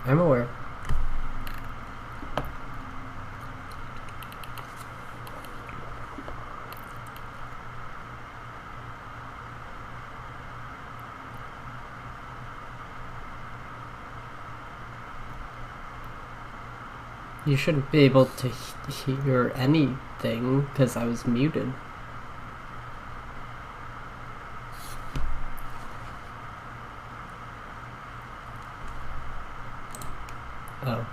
I'm aware. You shouldn't be able to hear anything because I was muted. Oh.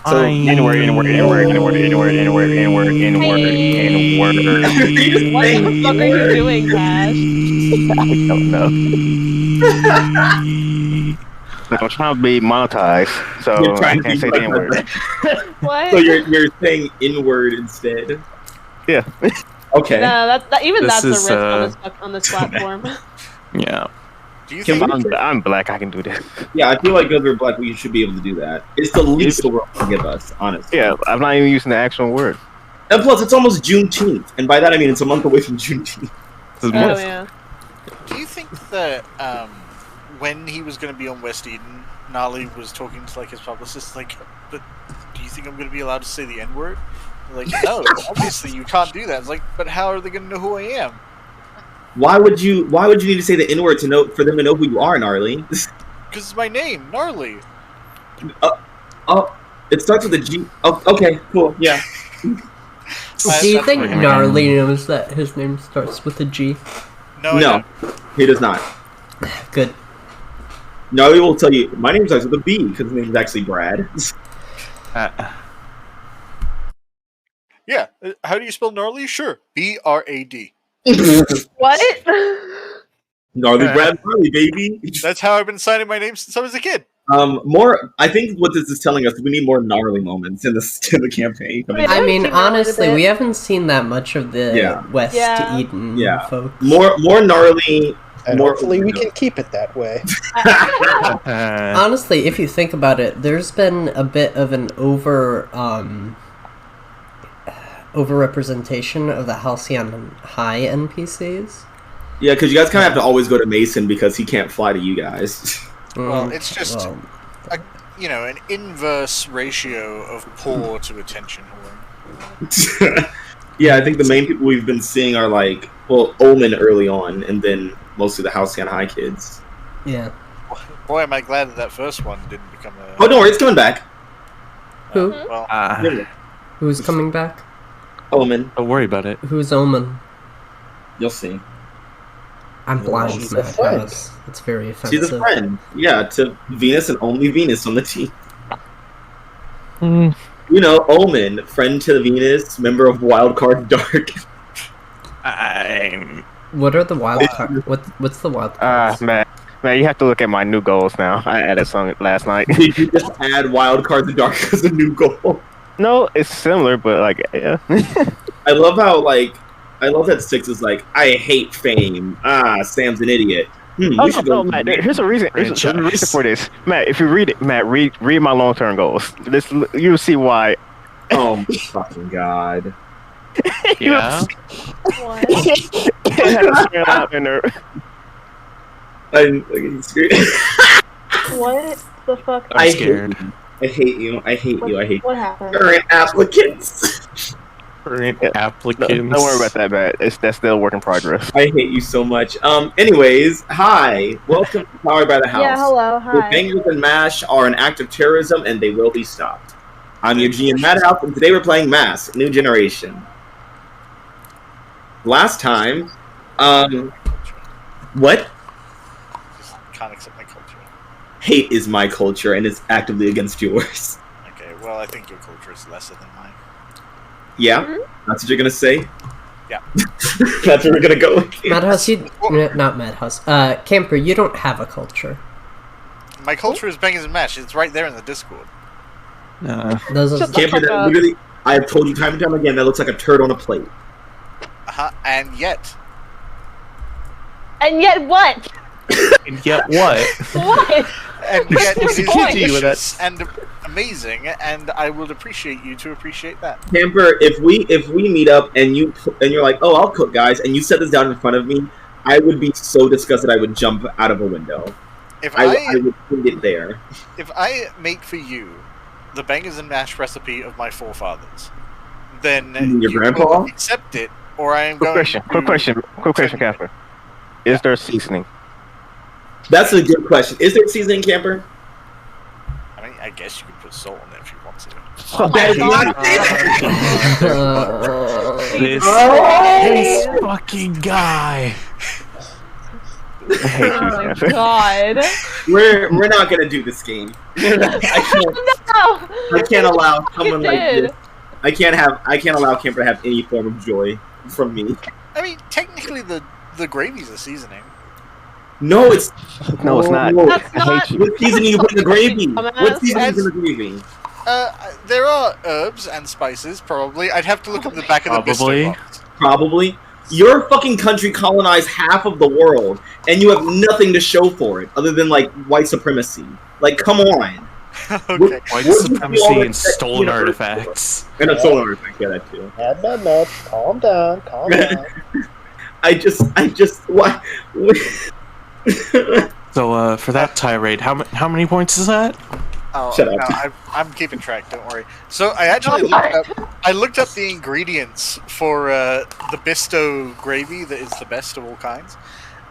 So inward. What the fuck are you doing, Cash? I don't know. I'm trying to be monetized, so I can't say the N-word. What? So you're saying inward instead? Yeah. Okay. No, that's a This is, risk on this platform. Yeah. Do you Can think we- I'm black, I can do this. Yeah, I feel like because we're black, we should be able to do that. It's the least the world can give us, honestly. Yeah, I'm not even using the actual word. And plus, it's almost Juneteenth, and by that I mean it's a month away from Juneteenth. Oh yeah. do you think that when he was going to be on West Eden, Gnarly was talking to like his publicist, like, but do you think I'm going to be allowed to say the N-word? Like, no, obviously you can't do that. It's like, but how are they going to know who I am? Why would you need to say the N-word for them to know who you are, Gnarly? Because it's my name, Gnarly. It starts with a G. Oh, okay, cool, yeah. Do you think Gnarly knows that his name starts with a G? No, No, he does not. Good. Gnarly will tell you, my name starts with a B, because his name is actually Brad. Yeah. How do you spell Gnarly? Sure. B-R-A-D. What? Gnarly Brad Gnarly, baby. That's how I've been signing my name since I was a kid. I think what this is telling us is we need more gnarly moments in the campaign. Yeah. I mean, seen that a honestly, bit. we haven't seen that much of the West Yeah. Eden folks. More gnarly. And More hopefully we can keep it that way. Honestly, if you think about it, there's been a bit of an over-representation of the Halcyon High NPCs. Yeah, because you guys kind of have to always go to Mason because he can't fly to you guys. Well, it's just, an inverse ratio of poor to attention whoring. Yeah, I think the main people we've been seeing are like, well, Omen early on, and then mostly the Halcyon High kids. Yeah. Boy, am I glad that first one didn't become a... Oh, don't worry, it's coming back. Who? Well, Who's coming back? Omen. Don't worry about it. Who's Omen? You'll see. I'm blind, she's a Matt. friend. That's very offensive. She's a friend. Yeah, to Venus and only Venus on the team. Mm. You know, Omen, friend to Venus, member of Wildcard Dark. What are the wild cards? What's the wild cards? Man, Man, you have to look at my new goals now. I added some last night. Did you just add Wildcards and Dark as a new goal? No, it's similar, but like, yeah. I love that Six is like, I hate fame. Sam's an idiot. No, Matt. Here's a reason. There's a reason for this, Matt. If you read it, Matt, read my long-term goals. You'll see why. Oh my fucking god. Yeah. What? I'm fucking scared. What the fuck? I'm scared. I hate you. I hate you. I hate What happened? current applicants. Current applicants. Don't worry about that, Matt. That's still a work in progress. I hate you so much. Anyways, hi. Welcome to Powered by the House. Yeah, hello, The hi. Bangers and MASH are an act of terrorism, and they will be stopped. I'm your GM Madhouse, and today we're playing Mass, New Generation. Last time, what? Just can't accept my culture. Hate is my culture, and it's actively against yours. Okay, well, I think your culture is lesser than mine. Yeah? Mhm. That's what you're gonna say? Yeah. That's where we're gonna go with it. Madhouse, not Madhouse. Camper, you don't have a culture. My culture is Bangers and Mash. It's right there in the Discord. Those are Shut the Camper, fuck that up. literally, I've told you time and time again, that looks like a turd on a plate. And yet, And yet what? And yet what? What? and yet it is Continue with delicious and amazing, and I will appreciate you to appreciate that. Camper, if we meet up and you're like, oh, I'll cook, guys, and you set this down in front of me, I would be so disgusted I would jump out of a window. If I I would put it there. if I make for you the Bangers and Mash recipe of my forefathers, then Your you grandpa? will accept it, or I am Quick going question, to... Camper. Is there seasoning? That's a good question. Is there seasoning, Camper? I mean, I guess you could put salt in it if you want to. That is not This fucking guy. I hate you, Oh my Camper. god. We're not gonna do this game. I can't allow someone like this. I can't allow Camper to have any form of joy from me. I mean, technically the gravy's a seasoning. No, it's No, it's not. That's I not- hate you. what seasoning you put in the gravy? What Dumbass. seasoning is in the gravy? There are herbs and spices, probably. I'd have to look at the back of the Probably. Bisto box. Probably. Your fucking country colonized half of the world, and you have nothing to show for it other than like white supremacy. Like, come on. Okay. White What do you supremacy all and expect stolen universe for? artifacts. And a solar artifact, yeah, that too. No, calm down, calm down. I just why? So, for that tirade, how many points is that? Oh, Shut up. no, I'm keeping track. Don't worry. So I actually looked up the ingredients for the Bisto gravy that is the best of all kinds,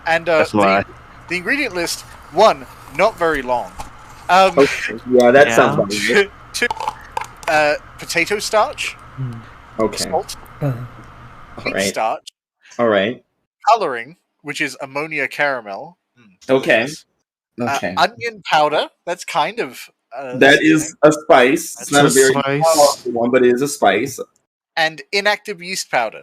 and That's why. the ingredient list: 1, not very long. Okay, yeah, that Yeah. sounds about right. 2, potato starch, Okay, salt, Uh, wheat alright, starch, alright. coloring, which is ammonia caramel. Okay. Okay. Onion powder. That's kind of That is a spice. It's That's not a a very spice. powerful one, but it is a spice. and inactive yeast powder.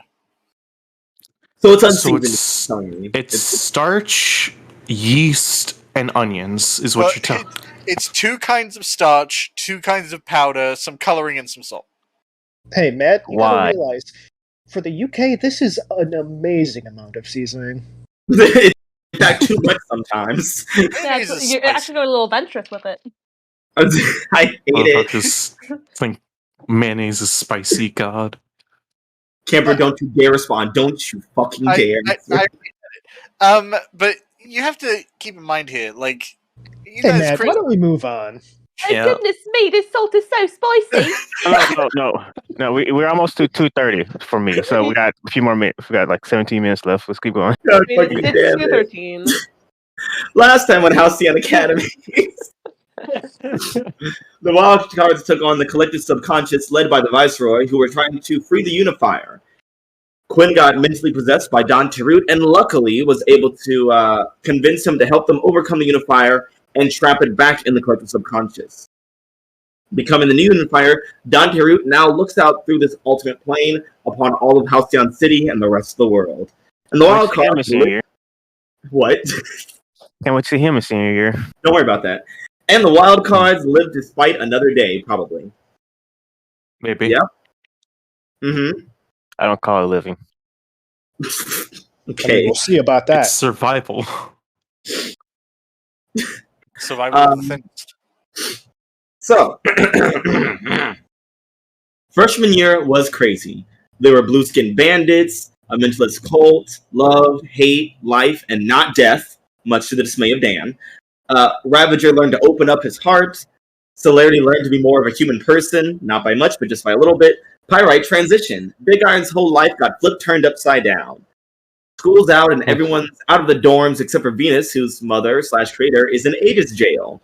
So it's So unseasoned. it's telling me. it's starch, yeast, and onions is what Well, you're telling. It's 2 kinds of starch, 2 kinds of powder, some coloring, and some salt. Hey, Matt, you Why? gotta realize, for the UK, this is an amazing amount of seasoning. In fact, too much sometimes. Yeah, Mayonnaise is you're spicy. actually going a little adventurous with it. I hate it. Motherfuckers think mayonnaise is spicy. God. Camper, don't you dare respond. Don't you fucking dare. But you have to keep in mind here, like, you Hey, know, it's Matt, crazy. why don't we move on? Oh Yeah. goodness me, this salt is so spicy. No. We're almost to 2:30 for me, so we got a few more minutes. We got like 17 minutes left. Let's keep going. God I mean, fucking it's damn it. 2:13. Last time on Halcyon Academies, the Wildcards took on the collective subconscious led by the Viceroy, who were trying to free the Unifier. Quinn got mentally possessed by Don Tarut and luckily was able to convince him to help them overcome the Unifier and trap it back in the collective subconscious. Becoming the new Unifier, Don Tarut now looks out through this alternate plane upon all of Halcyon City and the rest of the world. And the Where's Sam Wildcards... is here? What? Can't wait to see him in senior year. Don't worry about that. And the Wildcards lived to fight another day, probably. Maybe. Yeah. Mm-hmm. I don't call it living. Okay. We'll see about that. It's survival. Survival of the thinnest. So, freshman year was crazy. There were blue-skinned bandits, a mentalist cult, love, hate, life, and not death, much to the dismay of Dan. Ravager learned to open up his heart. Celerity learned to be more of a human person, not by much, but just by a little bit. Pyrite transitioned. Big Iron's whole life got turned upside down. School's out and everyone's out of the dorms except for Venus, whose mother/creator is in Aegis jail.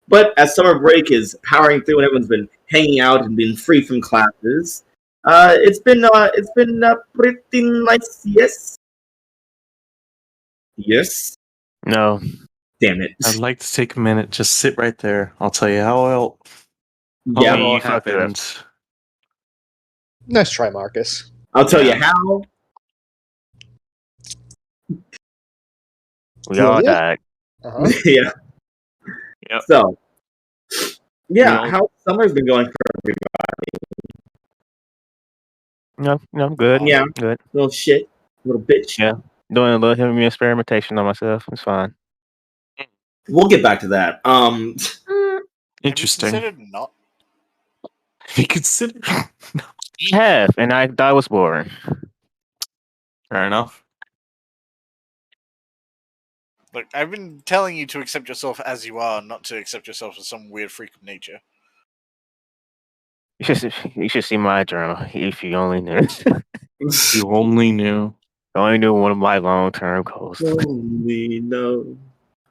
But as summer break is powering through and everyone's been hanging out and been free from classes, it's been pretty nice. Yes. Yes. No. Damn it. I'd like to take a minute, just sit right there. I'll tell you how it Yeah. all you fucked it up. happened. Nice try, Marcus. I'll tell you how. We all Yeah. died. Uh-huh. Yeah. Yep. So, yeah, You know- how summer's been going for No, good. Yeah. Good. little shit, little bitch. Yeah. Doing a little human experimentation on myself. It's fine. We'll get back to that. Interesting. Have you considered not? You consider. You have, and I thought it was boring. Fair enough. Look, I've been telling you to accept yourself as you are, not to accept yourself as some weird freak of nature. You should see my journal if you only knew. You only knew. I only knew one of my long-term goals. Only know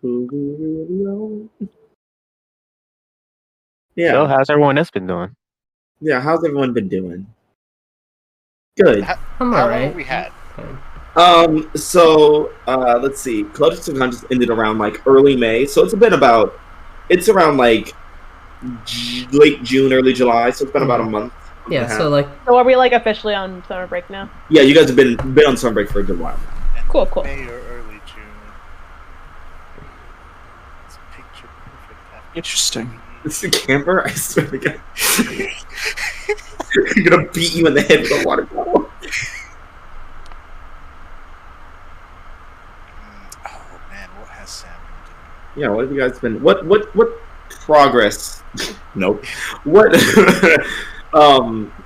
who we really are. Yeah, So, how's everyone else been doing? yeah. How's everyone been doing? Good. I'm How long alright. have we had? So let's see. Collective Subconscious ended around like early May, so it's around like late June, early July. So it's been about a month. and a Yeah, half. so like, So are we like officially on summer break now? Yeah, you guys have been on summer break for a good while. Cool, cool. May or early June. It's picture perfect. Interesting. It's the camper. I swear to God, I'm gonna beat you in the head with a water bottle. Oh man, what has Sam been Yeah, what have you guys been? What progress? Nope. What?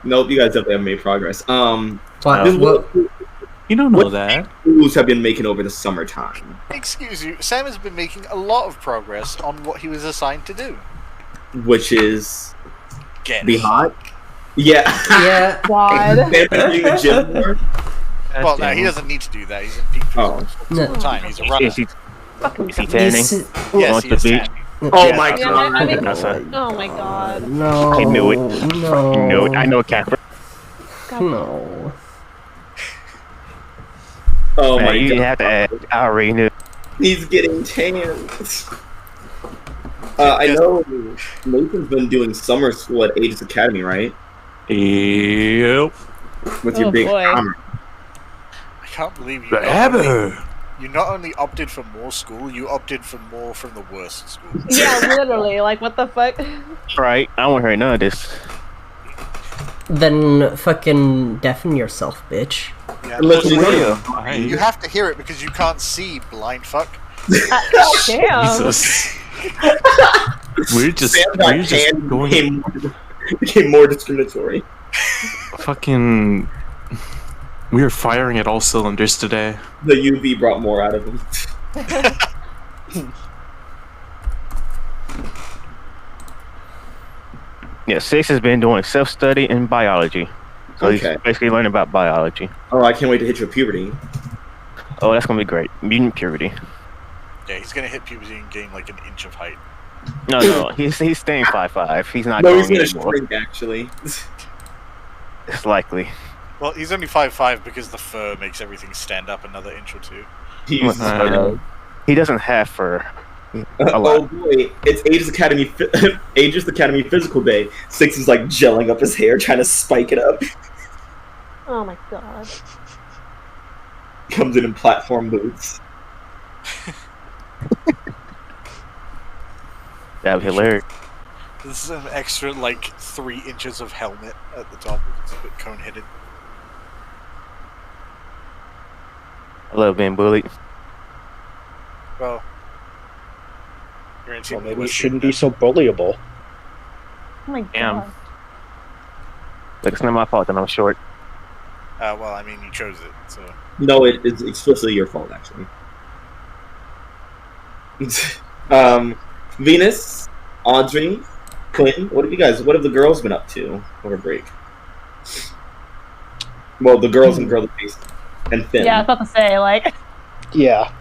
Nope. You guys definitely haven't made progress. wow, What You don't know What- that. moves have been making over the summertime? doing? Excuse you, Sam has been making a lot of progress on what he was assigned to do. Which is Get be hot. Yeah. yeah, God. And doing the gym more. Well, no, he doesn't need to do that. He's in peak Oh. physical all the time. He's a runner. Is he Fucking tanning? This- Yes, Going he to is the beach? tanning. Oh Yeah. my Yeah, god. I mean- Outside. Oh my god. no, I knew it. no, You know it. I know Catherine. no. Oh Man, my you didn't god. have to add. I already knew. He's getting tan. I know Nathan's been doing summer school at Aegis Academy, right? Yep. With your Oh, big boy. hammer. I can't believe you. Forever. You not only opted for more school, you opted for more from the worst school. Yeah, literally. Like, what the fuck? Right. I don't hear none of this. Then fucking deafen yourself, bitch. Yeah. Unless you You have to hear it because you can't see, blind fuck. Damn. Jesus. We're just Sam got we're just tan going became more discriminatory. fucking. We are firing at all cylinders today. The UV brought more out of him. Yeah, Six has been doing self-study in biology. So Okay. he's basically learning about biology. Oh, I can't wait to hit your puberty. Oh, that's gonna be great. Mutant puberty. Yeah, he's gonna hit puberty and gain like an inch of height. No, he's staying 5'5". He's not No, going he's gonna anymore. shrink actually. It's likely. Well, he's only 5'5" because the fur makes everything stand up another inch or two. He uses He doesn't have fur. A oh lot. boy, it's Aegis Academy Aegis Academy Physical Day. Six is like gelling up his hair, trying to spike it up. Oh my god. Comes in platform boots. That'd be hilarious. This is an extra, like, 3 inches of helmet at the top. It's a bit cone-headed. I love being bullied. Well, you're in Well, maybe it West shouldn't Eden. be so bullyable. Oh my god. Damn. Like, it's not my fault that I'm short. Well, I mean, you chose it, so... No, it's explicitly your fault, actually. Venus, Audrey, Quinn, what have the girls been up to over break? Well, the girls and girl face and Finn. Yeah, I was about to say, like, Yeah.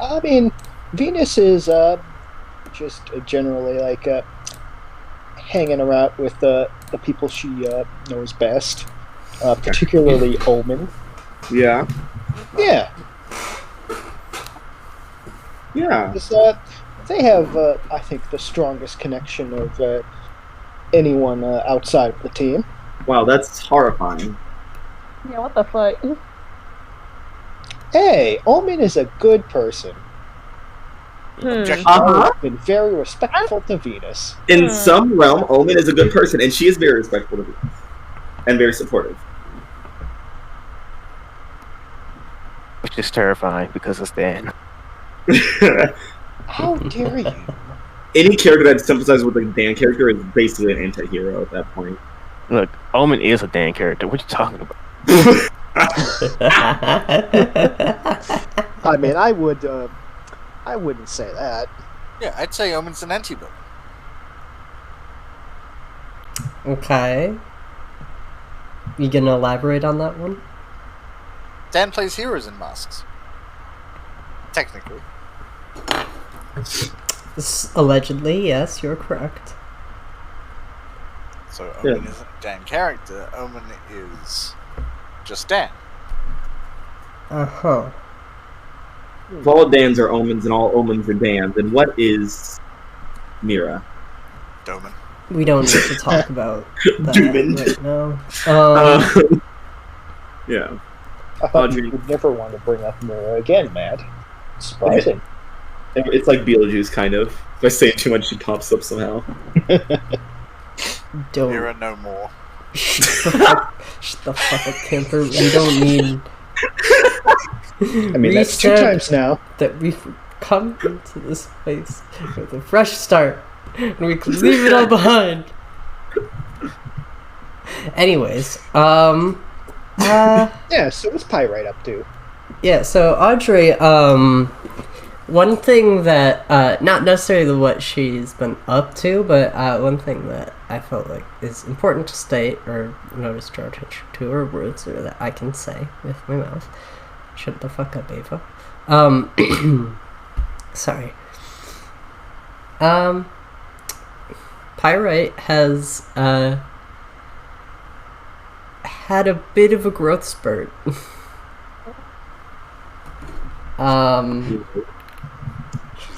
I mean, Venus is just generally like hanging around with the people she knows best, particularly Omen. Yeah. Yeah, Yeah. 'cause, they have, I think, the strongest connection of anyone outside of the team. Wow, that's horrifying. yeah, what the fuck? Hey, Omen is a good person. Objection. Uh-huh. Been very respectful to Venus. In some realm, Omen is a good person, and she is very respectful of you. And very supportive. Which is terrifying because it's Dan. How dare you? Any character that sympathizes with the Dan character is basically an anti-hero at that point. Look, Omen is a Dan character. What you talking about? I mean, I wouldn't say that. Yeah, I'd say Omen's an anti-villain. Okay. You gonna elaborate on that one? Dan plays heroes in masks. Technically. Allegedly, yes, you're correct. So Omen isn't a Dan character. Omen is just Dan. Uh-huh. If all Dans are Omens and all Omens are Dan, then what is Mira? Doman. We don't need to talk about that Dooming. right now. Yeah. I thought Audrey. you would never want to bring up Mira again, Matt. Surprising. It's like Beetlejuice, kind of. If I say it too much, she pops up somehow. Don't. Mira no more. Shut the fuck up, camper. We don't need... I mean, that's 2 times now. that we've come into this place with a fresh start, and we can leave it all behind. Anyways, Yeah, so what's Pyrite up to? yeah, so Audrey, one thing that, not necessarily what she's been up to, but one thing that I felt like is important to state, or notice, draw attention to, or words or that I can say with my mouth. Shut the fuck up, Ava. Sorry. Pyrite has, had a bit of a growth spurt. She's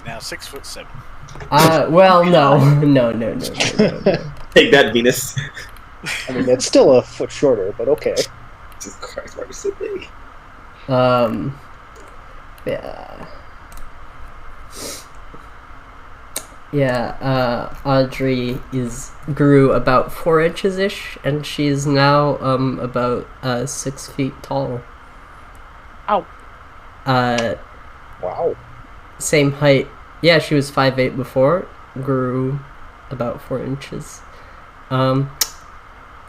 now 6'7". Well, no. No. Take that, Venus. I mean, it's still a foot shorter, but okay. Jesus Christ, why are you so big? Yeah. Yeah, Audrey grew about 4 inches ish, and she's now about 6 feet tall. Ow. Wow. Same height. Yeah, she was 5'8" before. Grew about 4 inches.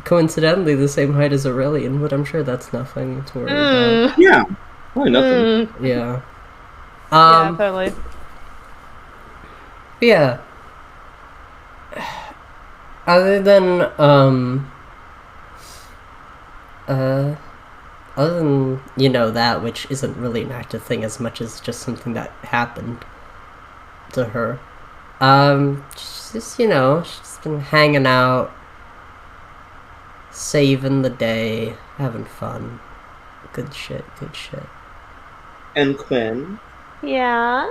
Coincidentally, the same height as Aurelian, but I'm sure that's nothing to worry about. Yeah, probably nothing. Yeah. Yeah, totally. Yeah. Other than that, which isn't really an active thing as much as just something that happened to her. She's just, she's been hanging out, saving the day, having fun. Good shit. And Quinn, Yeah.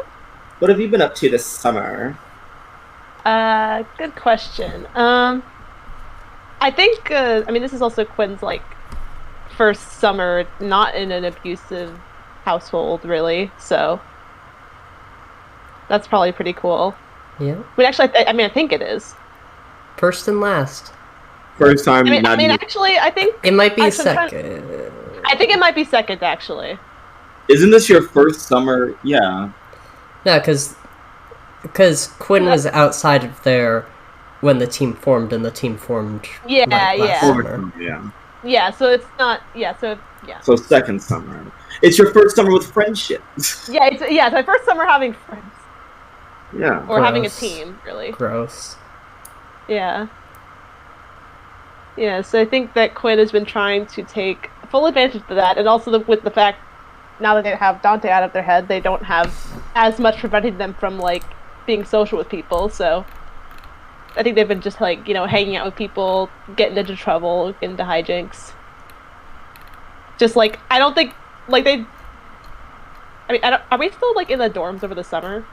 what have you been up to this summer? Good question. I think, this is also Quinn's, first summer not in an abusive household, really, so, That's probably pretty cool. Yeah. I mean, actually, I think it is. First and last. First time. Actually, I think it might be second. I think it might be second, actually. Isn't this your first summer? Yeah. No, because Quinn was outside of there when the team formed, and the team formed. Last summer. Yeah, so it's not. Yeah, so yeah. So second summer. It's your first summer with friendship. It's my first summer having friends. Yeah. Or having a team, really. Gross. Yeah. Yeah, so I think that Quinn has been trying to take full advantage of that, and also with the fact, now that they have Dante out of their head, they don't have as much preventing them from, like, being social with people, so I think they've been just, like, hanging out with people, getting into trouble, getting into hijinks. Just, like, I don't think, like, are we still, like, in the dorms over the summer?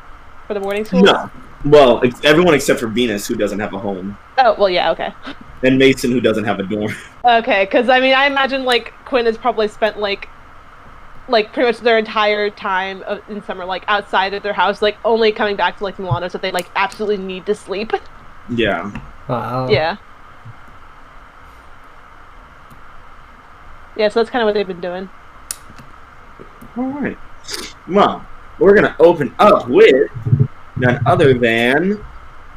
For the boarding school? No. Well, everyone except for Venus, who doesn't have a home. Oh, well, yeah, okay. And Mason, who doesn't have a dorm. Okay, because, I imagine, like, Quinn has probably spent, like pretty much their entire time in summer, like, outside of their house, like, only coming back to, like, Milano, so they, like, absolutely need to sleep. Yeah. Wow. Yeah. Yeah, so that's kind of what they've been doing. Alright. Well, we're going to open up with none other than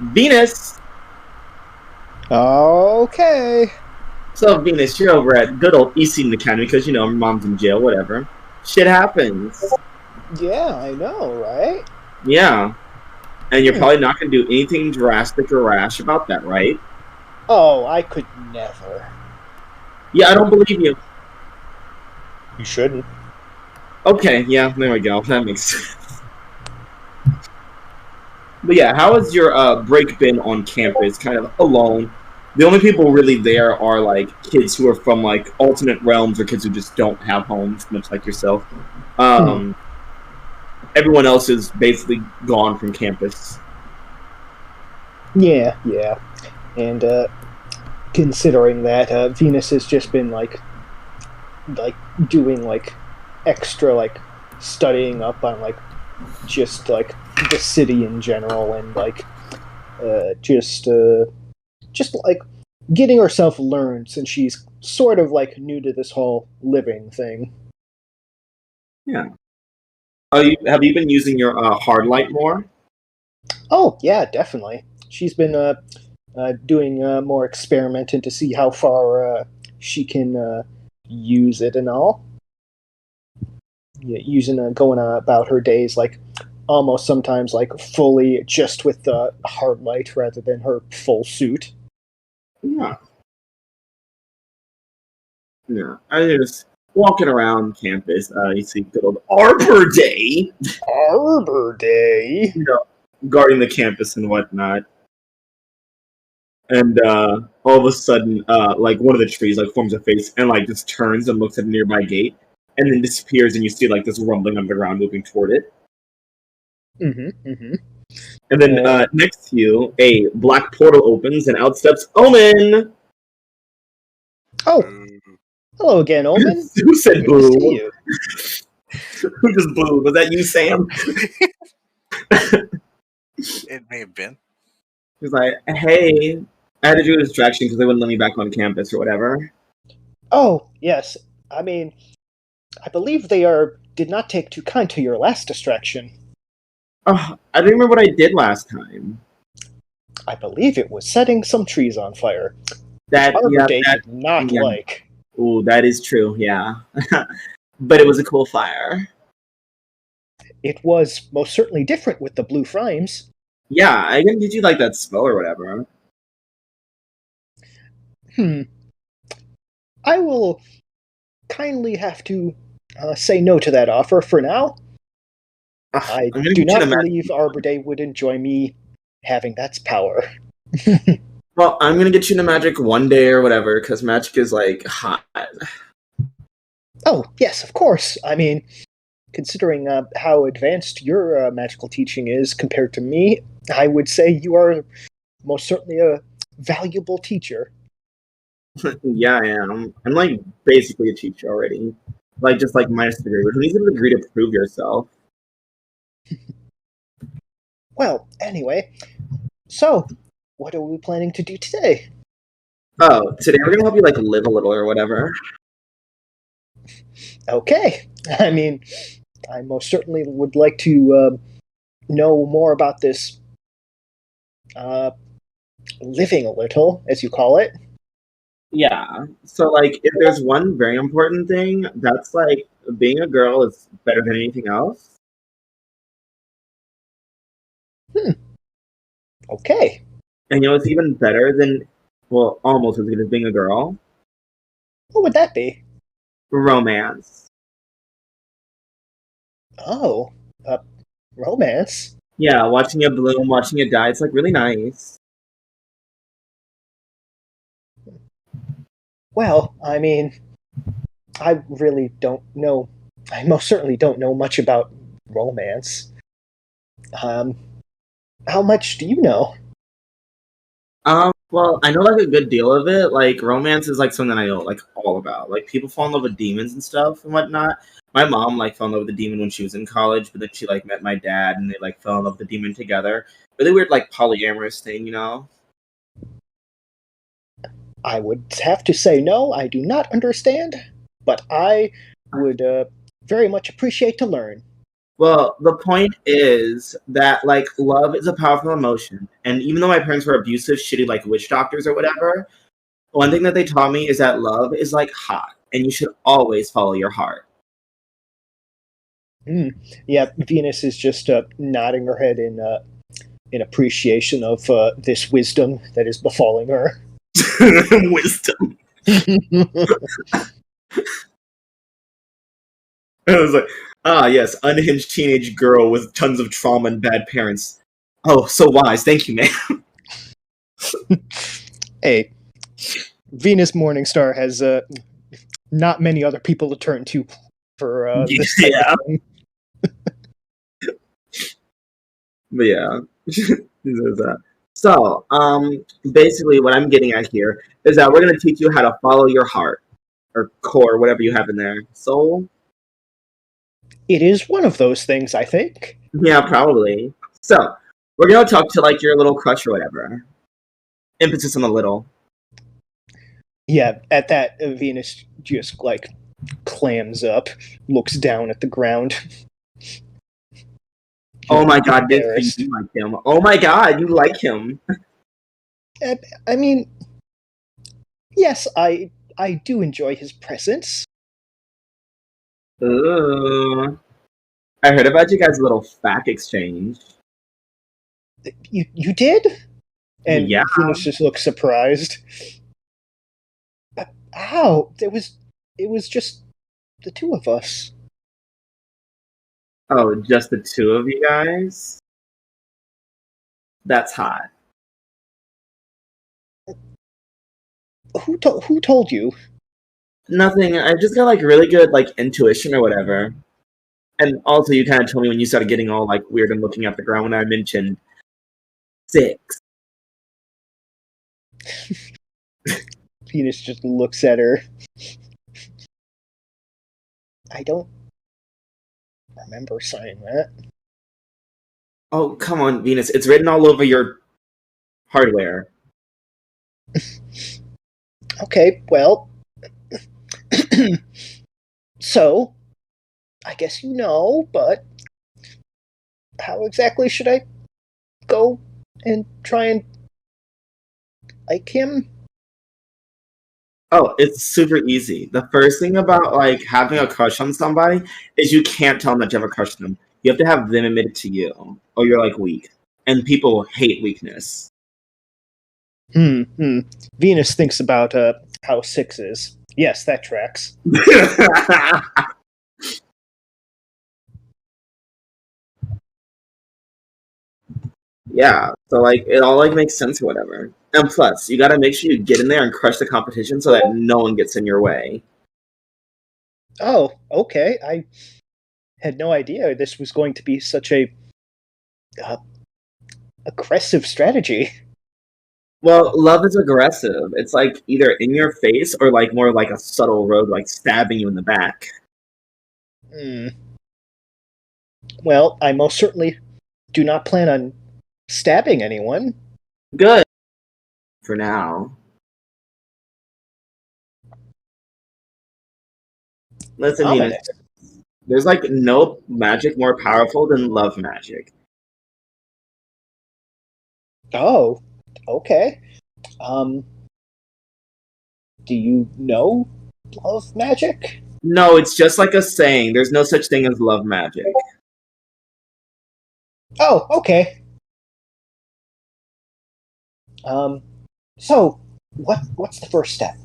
Venus. Okay. So, Venus, you're over at good old Easton Academy because, mom's in jail, whatever. Shit happens. Yeah, I know, right? Yeah. And you're probably not going to do anything drastic or rash about that, right? Oh, I could never. Yeah, I don't believe you. You shouldn't. Okay, yeah, there we go. That makes sense. But yeah, how has your break been on campus? Kind of alone. The only people really there are, like, kids who are from, like, alternate realms or kids who just don't have homes, much like yourself. Everyone else is basically gone from campus. Yeah. And, considering that, Venus has just been, like, doing, like, extra, like, studying up on, like, just, like, the city in general and, like, just like getting herself learned since she's sort of like new to this whole living thing. Yeah. Have you been using your hard light more? Oh yeah, definitely. She's been doing more experimenting to see how far she can use it and all. Yeah, going about her days like almost sometimes like fully just with the hard light rather than her full suit. Yeah. Yeah. I just walking around campus, you see good old Arbor Day. Arbor Day? Guarding the campus and whatnot. And all of a sudden, like one of the trees like forms a face and like just turns and looks at a nearby gate and then disappears and you see like this rumbling underground moving toward it. And then next to you, a black portal opens and out steps Omen! Oh! Hello again, Omen. Who said boo? You. Who just boo? Was that you, Sam? It may have been. He's like, hey, I had to do a distraction because they wouldn't let me back on campus or whatever. Oh, yes. I mean, I believe they did not take too kind to your last distraction. Oh, I don't remember what I did last time. I believe it was setting some trees on fire. That Arbor Day did not like. Ooh, that is true, yeah. But it was a cool fire. It was most certainly different with the blue flames. Yeah, I didn't get you like that spell or whatever. I will kindly have to say no to that offer for now. I do not believe Arbor Day would enjoy me having that power. Well, I'm gonna get you into magic one day or whatever, because magic is like hot. Oh, yes, of course. I mean, considering how advanced your magical teaching is compared to me, I would say you are most certainly a valuable teacher. Yeah, I am. I'm like basically a teacher already. Like just like minus degree, which means you have a degree to prove yourself. Well, anyway, so what are we planning to do today? Oh, today we're gonna help you like live a little or whatever. Okay. I mean, I most certainly would like to know more about this living a little, as you call it. Yeah. So like, if there's one very important thing, that's like being a girl is better than anything else. Okay. And you know, it's even better than, well, almost as good as being a girl. What would that be? Romance. Oh, romance. Yeah, watching it bloom, watching it die, it's like really nice. Well, I mean, I really don't know. I most certainly don't know much about romance. How much do you know? Well, I know like a good deal of it. Like romance is like something I know like all about. Like people fall in love with demons and stuff and whatnot. My mom like fell in love with a demon when she was in college, but then she like met my dad and they like fell in love with the demon together. Really weird like polyamorous thing, you know? I would have to say no, I do not understand, but I would very much appreciate to learn. Well, the point is that like love is a powerful emotion, and even though my parents were abusive, shitty like witch doctors or whatever, one thing that they taught me is that love is like hot, and you should always follow your heart. Yeah, Venus is just nodding her head in appreciation of this wisdom that is befalling her. Wisdom. I was like, ah, yes, unhinged teenage girl with tons of trauma and bad parents. Oh, so wise. Thank you, man. Hey, Venus Morningstar has not many other people to turn to for this type Yeah. of thing. But yeah, there's that. So, basically, what I'm getting at here is that we're gonna teach you how to follow your heart or core, whatever you have in there. Soul? It is one of those things, I think. Yeah, probably. So, we're gonna talk to like your little crush or whatever. Emphasis on the little. Yeah, at that, Venus just like clams up, looks down at the ground. Oh my god, Nick, Embarrassed. you like him. Oh my god, you like him. I mean, yes, I do enjoy his presence. Ooh. I heard about you guys' little fact exchange. You did? And Yeah. Venus just looks surprised. How? It was just the two of us. Oh, just the two of you guys? That's hot. Who told you? Nothing. I just got like really good like intuition or whatever. And also, you kind of told me when you started getting all like weird and looking at the ground when I mentioned 6. Venus just looks at her. I don't remember saying that. Oh, come on, Venus. It's written all over your hardware. Okay, well, so I guess you know, but how exactly should I go and try and like him? Oh, it's super easy. The first thing about like having a crush on somebody is you can't tell them that you have a crush on them. You have to have them admit it to you, or you're like weak. And people hate weakness. Venus thinks about how 6 is. Yes, that tracks. Yeah, so like it all like makes sense or whatever. And plus, you gotta make sure you get in there and crush the competition so that no one gets in your way. Oh, okay. I had no idea this was going to be such a aggressive strategy. Well, love is aggressive. It's like either in your face or like more like a subtle road, like stabbing you in the back. Well, I most certainly do not plan on stabbing anyone. Good. For now. Listen, Venus. Ominous. There's like no magic more powerful than love magic. Oh, okay. Do you know love magic? No, it's just like a saying. There's no such thing as love magic. Oh, okay. So what's the first step?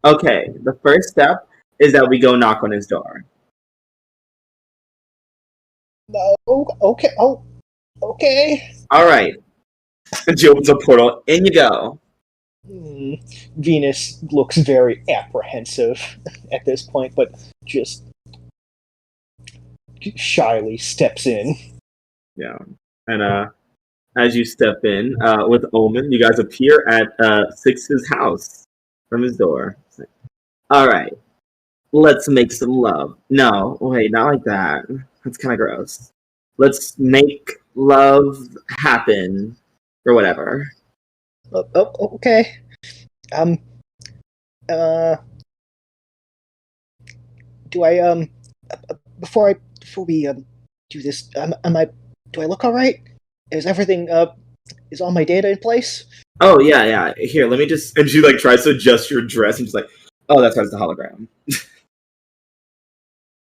Okay, the first step is that we go knock on his door. No, okay. Oh, okay. All right. She opens a portal. In you go. Venus looks very apprehensive at this point, but just shyly steps in. Yeah. And as you step in with Omen, you guys appear at Six's house from his door. All right. Let's make some love. No, wait, not like that. That's kind of gross. Let's make love happen or whatever. Okay. Do I before we do this, do I look all right? Is everything is all my data in place? Oh yeah. Here, let me just. And she like tries to adjust your dress, and she's like, "Oh, that's why it's the hologram."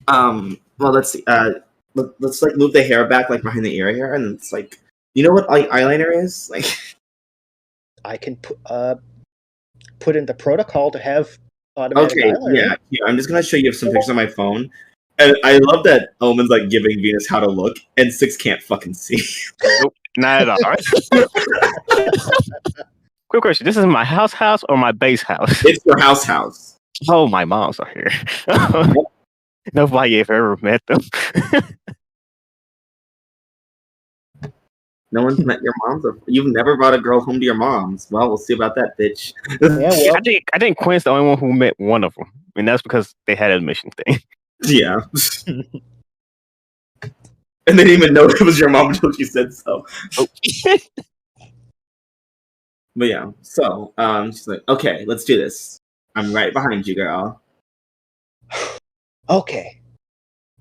Well, let's see. Let's like move the hair back like behind the ear here, and it's like, you know what like eyeliner is? Like, I can put in the protocol to have automatic okay, eyeliner. yeah. I'm just gonna show you some pictures on my phone, and I love that Omen's like giving Venus how to look, and Six can't fucking see. Nope, not at all. Quick question: this is my house or my base house? It's your house. Oh, my mom's are here. Nobody have ever met them. No one's met your moms. You've never brought a girl home to your mom's. Well, we'll see about that, bitch. Yeah, well, I think Quinn's the only one who met one of them, and that's because they had an admission thing. Yeah. And they didn't even know it was your mom until she said so. Oh. But yeah, so she's like, okay, let's do this. I'm right behind you, girl. okay.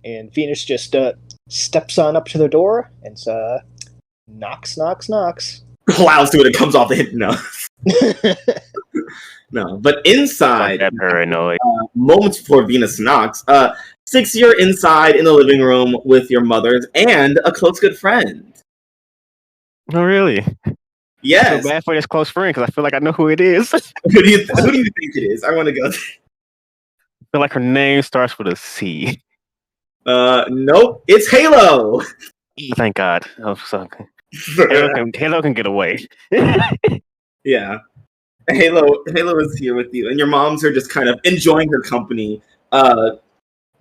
And Venus just steps on up to the door and knocks. Plows through it and comes off the hint. No. No, but inside, That paranoid. moments before Venus knocks, Six, you're inside in the living room with your mothers and a close good friend. Oh, really? Yes. I feel bad for this close friend because I feel like I know who it is. I Who do you think it is? I want to go. feel like her name starts with a C. Nope. It's Halo. Thank God. Oh, so Halo can get away. Yeah. Halo is here with you, and your moms are just kind of enjoying her company.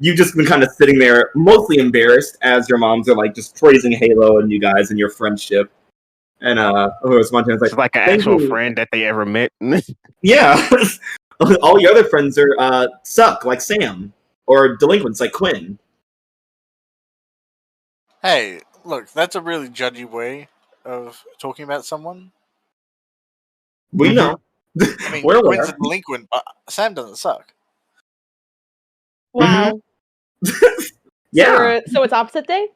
You've just been kind of sitting there, mostly embarrassed, as your moms are like just praising Halo and you guys and your friendship. And Montana's like, It's like an actual friend that they ever met. yeah. All your other friends are suck, like Sam, or delinquents, like Quinn. Hey, look, that's a really judgy way of talking about someone. We know. I mean, We're Quinn's aware. a delinquent, but Sam doesn't suck. Wow. Yeah. So it's opposite day?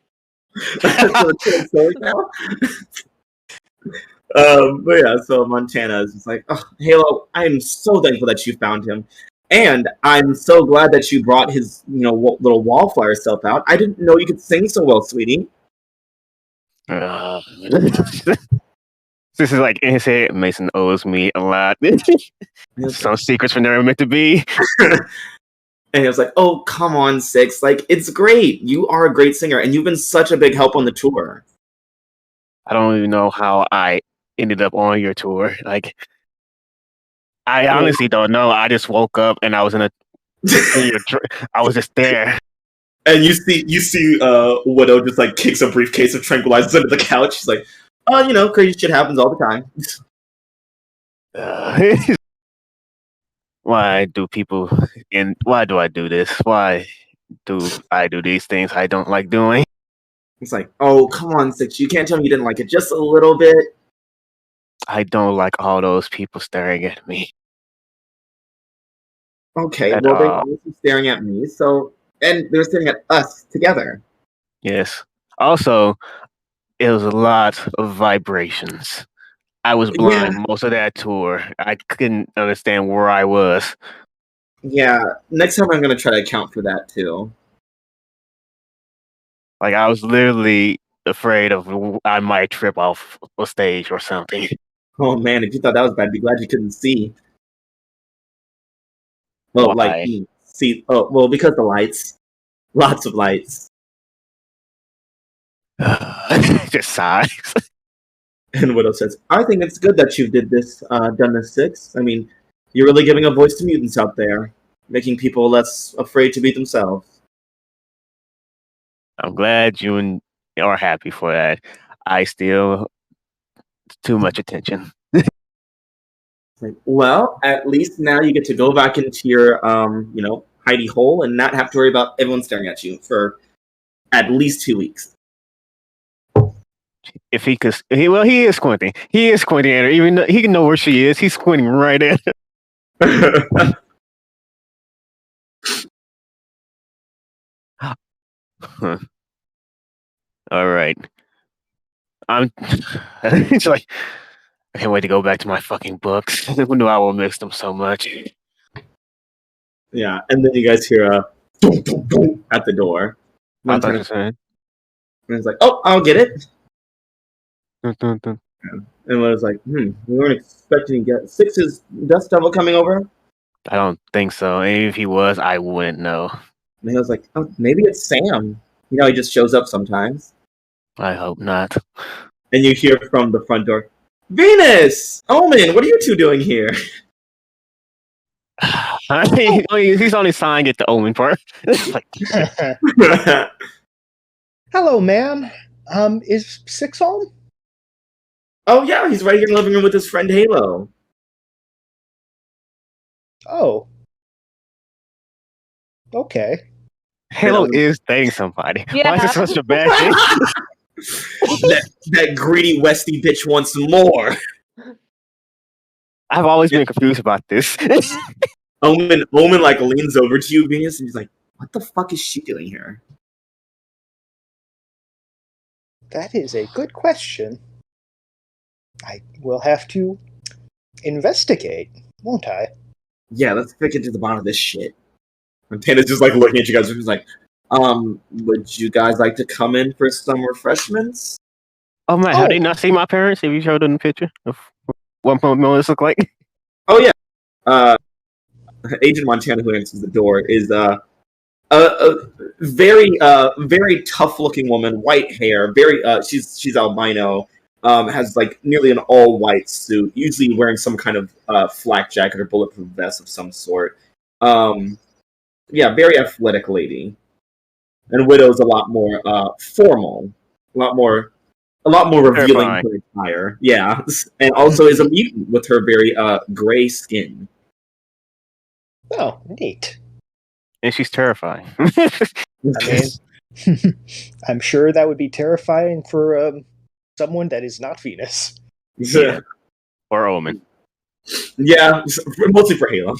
But yeah, so Montana is just like, oh, Halo, I'm so thankful that you found him. And I'm so glad that you brought his, little wallflower self out. I didn't know you could sing so well, sweetie. This is like in his head, Mason owes me a lot. Some secrets were never meant to be. And it was like, oh, come on, Six. Like, it's great. You are a great singer, and you've been such a big help on the tour. I don't even know how I ended up on your tour. Like, I honestly don't know. I just woke up and I was I was just there. And you see Widow just like kicks a briefcase of tranquilizers under the couch. She's like, oh, crazy shit happens all the time. Why do I do this? Why do I do these things I don't like doing? It's like, oh, come on, Six. You can't tell me you didn't like it just a little bit. I don't like all those people staring at me Okay, at well, they were all. also staring at me, and they're staring at us together. Yes. Also, it was a lot of vibrations. I was blind most of that tour. I couldn't understand where I was. Yeah, next time I'm going to try to account for that, too. Like, I was literally afraid of I might trip off a stage or something. Oh, man, if you thought that was bad, I'd be glad you couldn't see. Well, Why? see. Oh, well, because the lights. Lots of lights. Just sighs. And Widow says, I think it's good that you done this, Six. I mean, you're really giving a voice to mutants out there, making people less afraid to be themselves. I'm glad you are happy for that. I still too much attention. Like, well, at least now you get to go back into your, hidey hole and not have to worry about everyone staring at you for at least 2 weeks. If he could, he is squinting. He is squinting at her, even though he can know where she is. He's squinting right at her. Huh. All right. It's like, I can't wait to go back to my fucking books. I knew I will miss them so much. Yeah, and then you guys hear a boom, boom, boom at the door. I thought you And were saying. it's like, oh, I'll get it. Dun, dun, dun. And I was like, we weren't expecting to get Six's Dust Devil coming over. I don't think so. And if he was, I wouldn't know. And I was like, oh, maybe it's Sam. You know, he just shows up sometimes. I hope not. And you hear from the front door, Venus! Omen, what are you two doing here? He's only signed it to Omen part. Like, Hello, ma'am. Is Six home? oh, yeah, he's right here in the living room with his friend Halo. Oh. Okay. Halo is dating somebody. Yeah. Why is this such a bad thing? that greedy Westy bitch wants more. I've always been confused about this. Omen like leans over to you, Venus, and he's like, what the fuck is she doing here? That is a good question. I will have to investigate, won't I? Yeah, let's get to the bottom of this shit. And Tana's just like looking at you guys and she's like, would you guys like to come in for some refreshments? Oh man, have they not seen my parents? Have you showed them the picture of what Melis look like? Oh yeah. Agent Montana, who answers the door, is a very tough looking woman, white hair, she's albino, has like nearly an all white suit, usually wearing some kind of flak jacket or bulletproof vest of some sort. Yeah, very athletic lady. And Widow's a lot more formal, a lot more revealing her attire. Yeah, and also is a mutant with her very gray skin. Oh, neat. And she's terrifying. I mean, I'm sure that would be terrifying for someone that is not Venus. Yeah. Or Omen. Yeah, mostly for Halo.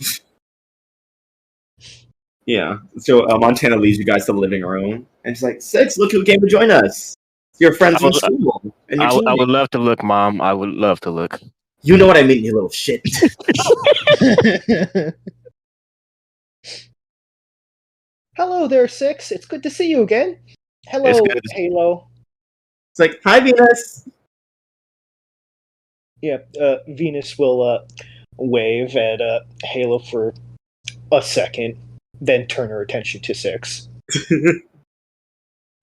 Yeah, so Montana leads you guys to the living room, and she's like, Six, look who came to join us. It's your friends from school. And I would love to look, Mom. I would love to look. You know what I mean, you little shit. Hello there, Six. It's good to see you again. Hello, Halo. It's like, hi, Venus. Yeah, Venus will wave at Halo for a second, then turn her attention to Six.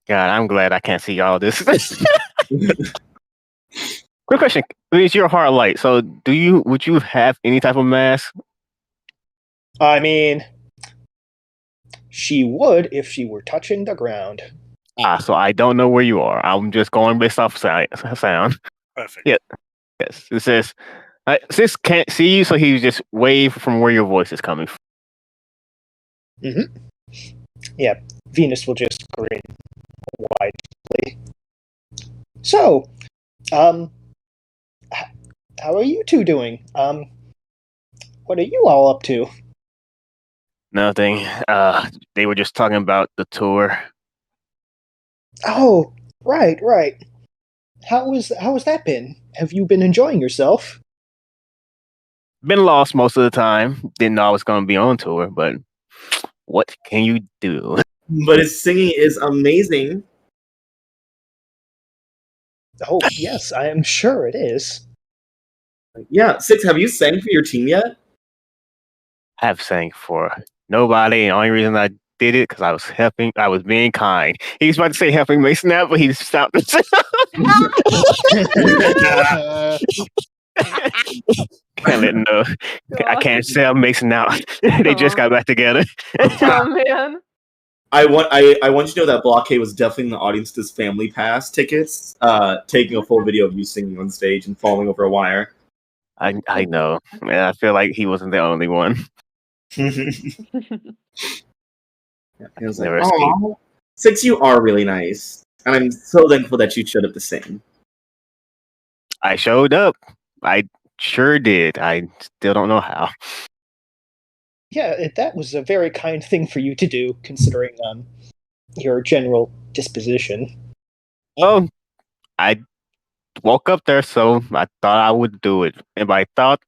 God, I'm glad I can't see all this. Quick question. I mean, it's your hard light, so would you have any type of mask? I mean, she would if she were touching the ground. So I don't know where you are. I'm just going based off sound. Perfect. Yeah. Yes. It says, Sis can't see you, so he just wave from where your voice is coming from. Mm-hmm. Yeah, Venus will just grin widely. So, um, how are you two doing? What are you all up to? Nothing. They were just talking about the tour. Oh, right. How has that been? Have you been enjoying yourself? Been lost most of the time. Didn't know I was going to be on tour, but what can you do? But his singing is amazing. Oh, yes, I am sure it is. Yeah, Six, have you sang for your team yet? I have sang for nobody. The only reason I did it because I was helping. I was being kind. He was about to say helping Mason out, but he stopped himself. Can't let him know. I can't sell Mason out. They just got back together. Oh man. I want you to know that Blockade was definitely in the audience to this family pass tickets, taking a full video of you singing on stage and falling over a wire. I know. Man, I feel like he wasn't the only one. He was like, Never "Aw, Six, you are really nice, and I'm so thankful that you showed up to sing." I showed up. I sure did. I still don't know how. Yeah, that was a very kind thing for you to do, considering your general disposition. Oh, I woke up there, so I thought I would do it. And by thought,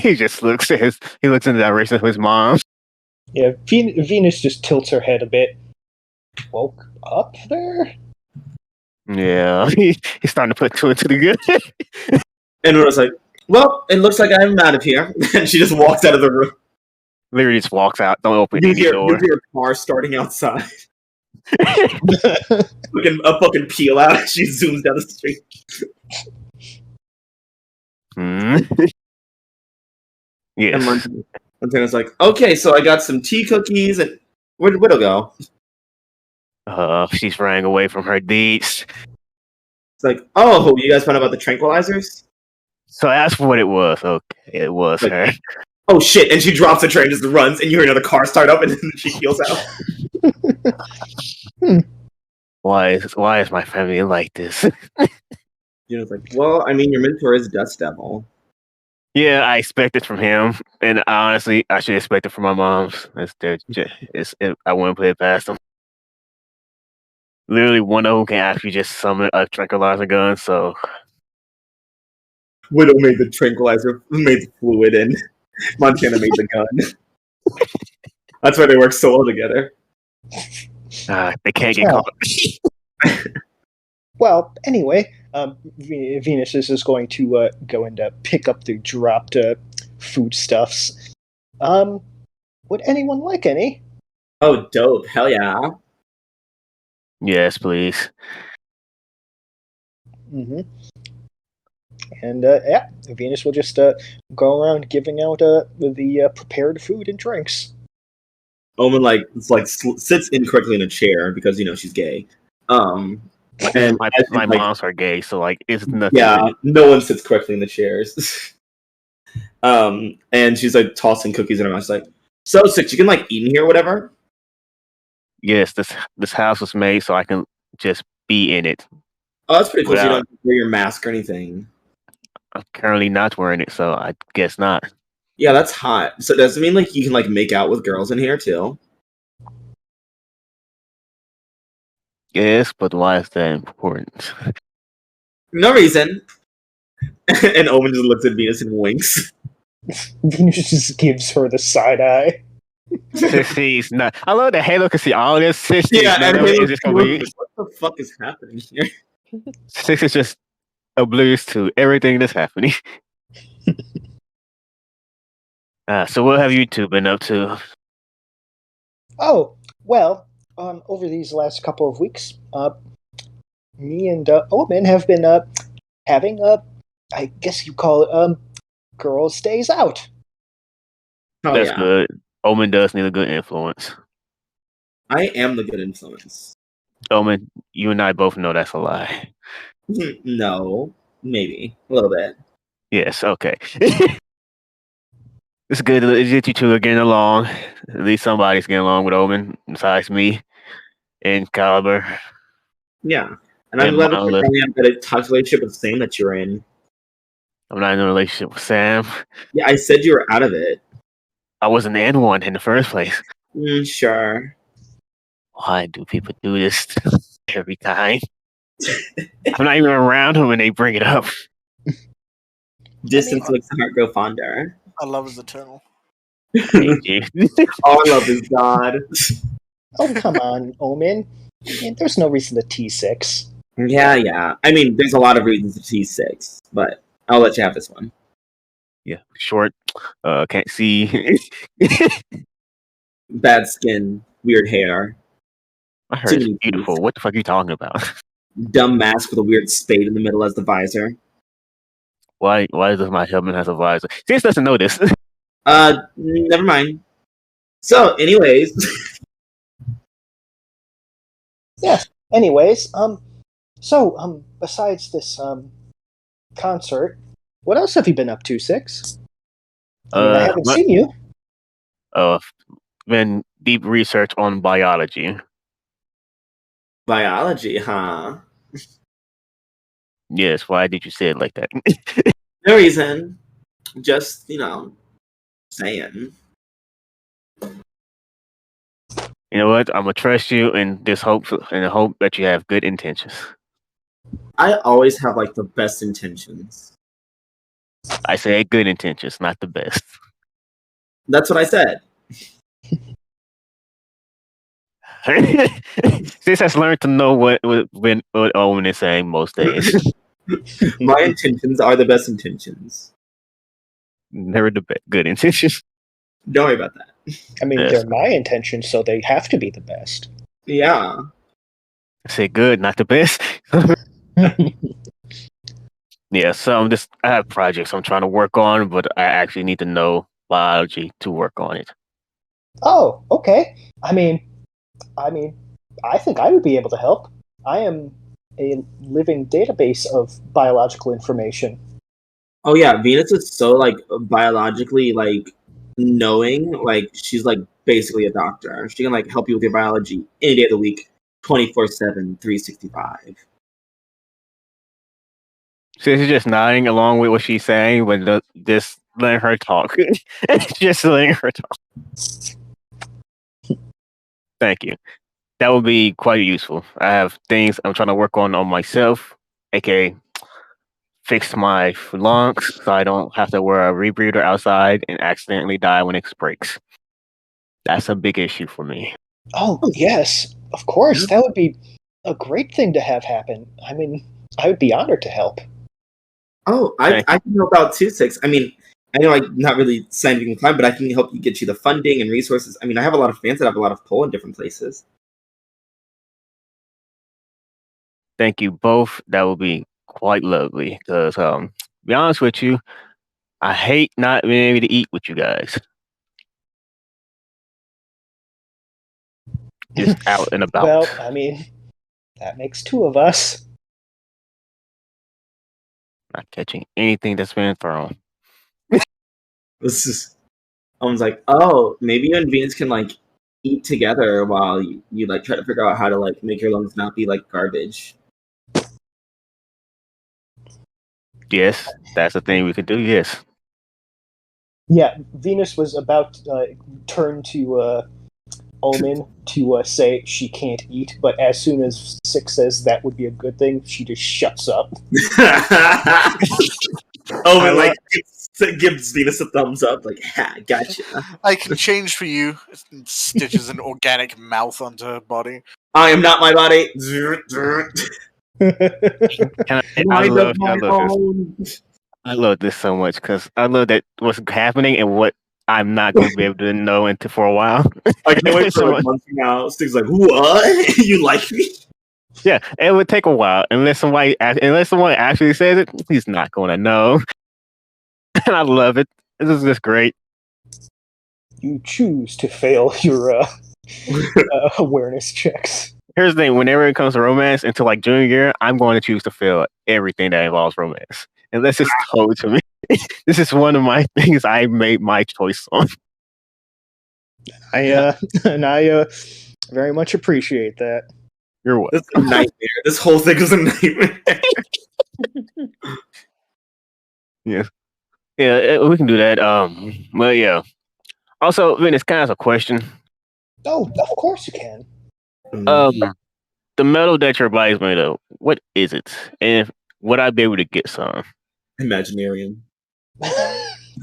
he just looks at he looks in the direction of his mom. Yeah, Venus just tilts her head a bit. Woke up there? Yeah, he's starting to put two into the good. And I was like, "Well, it looks like I'm out of here," and she just walks out of the room. Literally just walks out. Don't open You any hear door. a car starting outside. A fucking peel out as she zooms down the street. Yes. And Montana's like, "Okay, so I got some tea cookies, and where'd Widow go?" She's running away from her deeds. It's like, "Oh, you guys found out about the tranquilizers?" So that's what it was. Okay, it was Like- her. Oh shit! And she drops the train, just runs, and you hear another car start up, and then she peels out. Why is my family like this? You know, it's like, well, I mean, your mentor is Dust Devil. Yeah, I expect it from him, and honestly, I should expect it from my mom's. I wouldn't put it past them. Literally, one of them can actually just summon a tranquilizer gun. So Widow made the tranquilizer, made the fluid, and Montana made the gun. That's why they work so well together. they can't get caught. Well, anyway, Venus is just going to go and pick up the dropped foodstuffs. Would anyone like any? Oh, dope! Hell yeah! Yes, please. Mm-hmm. And yeah, Venus will just go around giving out the prepared food and drinks. Omen sits incorrectly in a chair because she's gay. And my moms are gay, so it's nothing. Yeah, no one sits correctly in the chairs. And she's tossing cookies in her mouth. She's like, "So Six, you can eat in here, or whatever." Yes, this house was made so I can just be in it. Oh, that's pretty cool. So you don't wear your mask or anything. I'm currently not wearing it, so I guess not. Yeah, that's hot. So does it mean you can make out with girls in here too? Yes, but why is that important? No reason. And Omen just looks at Venus and winks. Venus just gives her the side eye. She's not. I love that Halo can see all this. And Halo just what the fuck is happening here? Six is just oblivious to everything that's happening. So what have you two been up to? Oh, well, over these last couple of weeks, me and Omen have been having I guess you call it girls' days out. Oh, That's yeah. good. Omen does need a good influence. I am the good influence. Omen, you and I both know that's a lie. No, maybe a little bit. Yes, okay. It's good that you two are getting along. At least somebody's getting along with Omen besides me and Caliber. Yeah, And I'm And glad that you're mindless. finally in a good toxic relationship with Sam that you're in. I'm not in a relationship with Sam. Yeah, I said you were out of it. I wasn't in one in the first place. Sure. Why do people do this every time? I'm not even around them when they bring it up. Distance makes the heart grow fonder. Our love is eternal. I hate you. All love is God. Oh, come on, Omen. There's no reason to T6. Yeah. I mean, there's a lot of reasons to T6, but I'll let you have this one. Yeah, short, can't see. Bad skin, weird hair, I heard Too it's many beautiful. things. What the fuck are you talking about? dumb mask with a weird spade in the middle as the visor. Why does my helmet has a visor? James doesn't know this. Never mind. So, anyways. Yes. Anyways, besides this concert, what else have you been up to, Six? I mean, I haven't seen you. Been deep research on biology. Biology, huh? Yes, why did you say it like that? No reason. Just, saying. You know what? I'm gonna trust you and hope that you have good intentions. I always have, the best intentions. I say good intentions, not the best. That's what I said. Sis has learned to know what Owen is saying most days. My intentions are the best intentions. Never the good intentions. Don't worry about that. I mean, Yes. they're my intentions, so they have to be the best. Yeah. I say good, not the best. Yeah, so I have projects I'm trying to work on, but I actually need to know biology to work on it. Oh, okay. I mean, I think I would be able to help. I am a living database of biological information. Oh yeah, Venus is so biologically knowing. She's basically a doctor. She can help you with your biology any day of the week, 24/7, 365. Sis is just nodding along with what she's saying, but just letting her talk. Just letting her talk. Thank you. That would be quite useful. I have things I'm trying to work on myself, aka fix my lungs so I don't have to wear a rebreather outside and accidentally die when it breaks. That's a big issue for me. Oh, yes, of course. That would be a great thing to have happen. I mean, I would be honored to help. Oh, I can help out too, Six. I mean, I know I'm not really scientifically inclined, but I can help you get you the funding and resources. I mean, I have a lot of fans that have a lot of pull in different places. Thank you both. That would be quite lovely. Because, to be honest with you, I hate not being able to eat with you guys. Just out and about. Well, I mean, that makes two of us. Not catching anything that's been thrown. This is. I was like, oh, maybe you and Venus can eat together while you try to figure out how to make your lungs not be garbage. Yes, that's a thing we could do. Yes. Yeah, Venus was about to turn to Omen to say she can't eat, but as soon as Six says that would be a good thing, she just shuts up. Omen gives Venus a thumbs up, ha, gotcha. I can change for you. Stitches an organic mouth onto her body. I am not my body. I love this so much because I love that what's happening and what I'm not going to be able to know until for a while. I can't wait for months from now. Stig's like, what? You like me? Yeah, it would take a while unless someone actually says it. He's not going to know, and I love it. This is just great. You choose to fail your awareness checks. Here's the thing: whenever it comes to romance, until junior year, I'm going to choose to fail everything that involves romance, unless it's told to me. This is one of my things I made my choice on. I very much appreciate that. You're what? This is a nightmare. This whole thing is a nightmare. Yes. Yeah, we can do that. Well, yeah. Also, Vin, it's kind of a question. Oh, of course you can. The metal that your body's made of, what is it? And would I be able to get some? Imaginarium.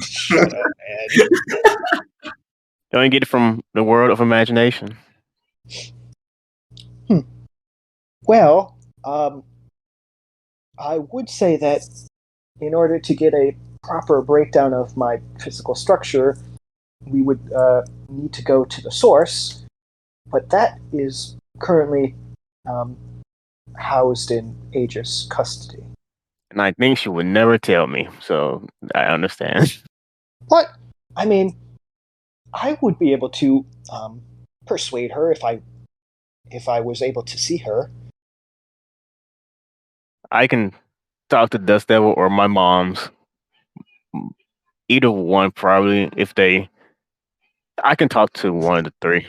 Shut up, man. Don't you get it from the world of imagination? Well, I would say that in order to get a proper breakdown of my physical structure, we would need to go to the source, but that is currently housed in Aegis custody. And I think she would never tell me, so I understand. What? I mean, I would be able to persuade her if I was able to see her. I can talk to Dust Devil or my mom's. Either one, probably. I can talk to one of the three.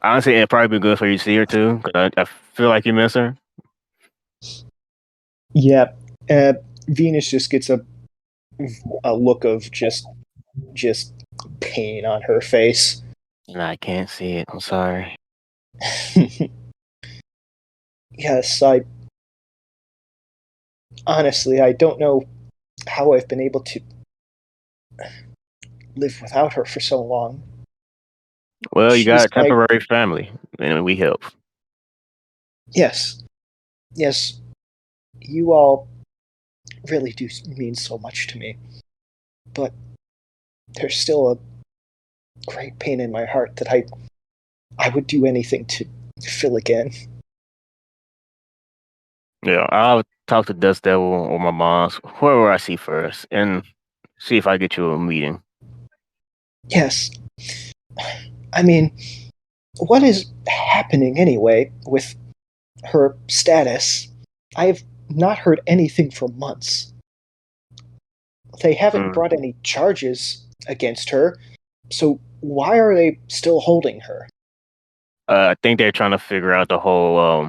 Honestly, it'd probably be good for you to see her too, because I feel like you miss her. Yeah, Venus just gets a look of just pain on her face. And I can't see it. I'm sorry. Yes, honestly, I don't know how I've been able to live without her for so long. Well, you got a She's like- temporary family, and we help. Yes, you all really do mean so much to me, but there's still a great pain in my heart that I would do anything to fill again. Yeah, I'll talk to Dust Devil or my mom's, whoever I see first, and see if I get you a meeting. Yes. I mean, what is happening anyway with her status? I've not heard anything for months. They haven't brought any charges against her, so why are they still holding her? I think they're trying to figure out the whole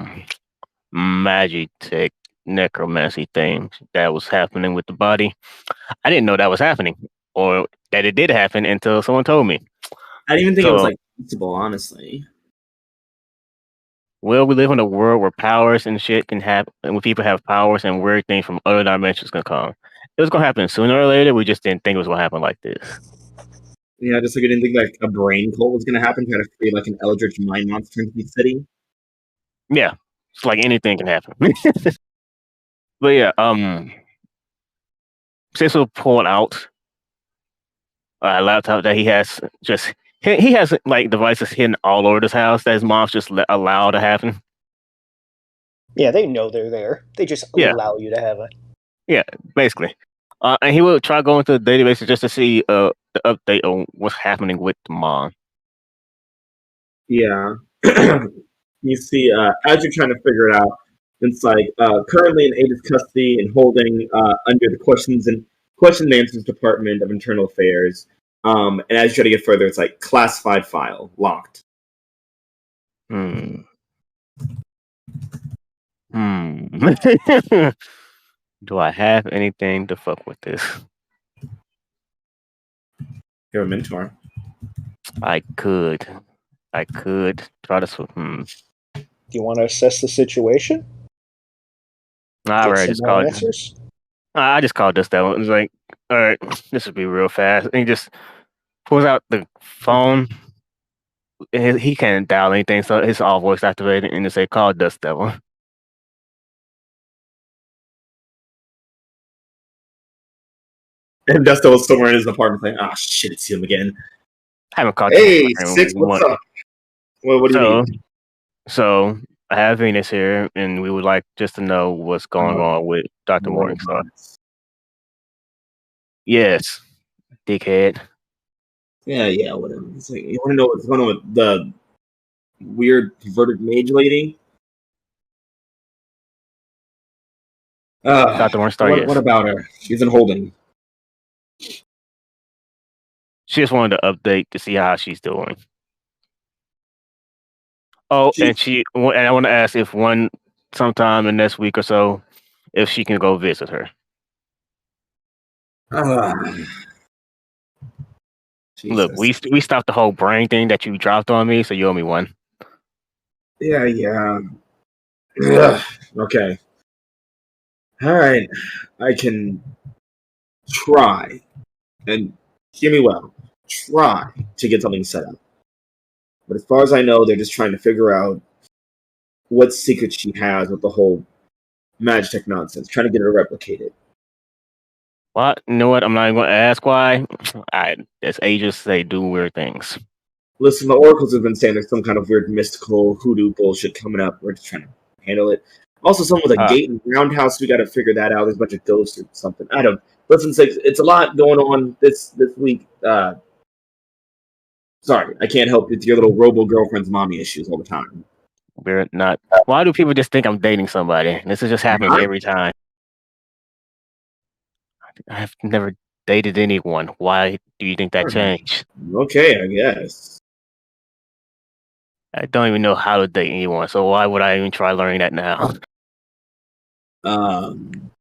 magic tech necromancy thing that was happening with the body. I didn't know that was happening, or that it did happen until someone told me. I didn't even think it was like possible, honestly. Well, we live in a world where powers and shit can happen, and when people have powers and weird things from other dimensions can come. It was gonna happen sooner or later. We just didn't think it was gonna happen like this. Yeah, just like I didn't think like a brain cult was gonna happen, trying to create like an eldritch mind monster into the city. Yeah, it's like anything can happen. But yeah, since we pulled out a laptop that he has, he has like devices hidden all over this house that his mom's just allowed to happen. Yeah, they know they're there. They just allow you to have it. Yeah, basically. And he will try going to the database just to see the update on what's happening with the mom. Yeah. You see, as you're trying to figure it out, it's like currently in Ada's custody and holding under the questions and answers Department of Internal Affairs. And as you try to get further, it's like classified file locked. Do I have anything to fuck with this? You're a mentor. I could try to. Do you want to assess the situation? I already just called. Answers? I just called this that one. It's like, all right, this would be real fast. And he just pulls out the phone. He can't dial anything, so it's all voice activated, and just say, "Call Dust Devil." And Dust Devil's somewhere in his apartment saying, "Ah, shit, it's him again." I haven't called. Hey, Six, what's up? Well, what do you mean? So I have Venus here, and we would like just to know what's going on with Dr. Morningstar. Yes, dickhead. Yeah, whatever. It's like, you want to know what's going on with the weird perverted mage lady? Dr. Morningstar, yes. What about her? She's in holding. She just wanted to update to see how she's doing. Oh, She, and I want to ask if sometime in next week or so, if she can go visit her. ah, Look, Jesus. we stopped the whole brain thing that you dropped on me, so you owe me one. Yeah. Ugh, okay. All right. I can try, and hear me well, try to get something set up. But as far as I know, they're just trying to figure out what secret she has with the whole Magitech nonsense, trying to get her to replicate it. What? You know what? I'm not even going to ask why. As ages, they do weird things. Listen, the oracles have been saying there's some kind of weird mystical hoodoo bullshit coming up. We're just trying to handle it. Also, something with a gate and roundhouse. We got to figure that out. There's a bunch of ghosts or something. I don't. Listen, it's a lot going on this week. Sorry, I can't help with your little robo girlfriend's mommy issues all the time. We're not. Why do people just think I'm dating somebody? This is just happening every time. I've never dated anyone. Why do you think that changed? Okay, I guess. I don't even know how to date anyone, so why would I even try learning that now? I'm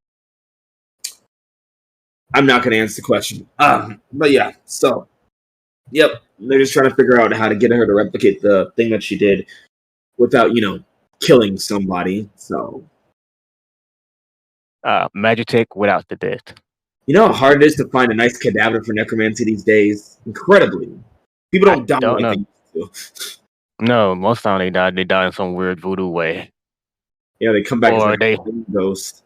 not going to answer the question. But yeah, so, yep, they're just trying to figure out how to get her to replicate the thing that she did without, killing somebody. So, Magitech without the death. you know how hard it is to find a nice cadaver for necromancy these days? Incredibly. People don't die don't like know. they used to. No, most time they die in some weird voodoo way. Yeah, they come back Or as like a ghost.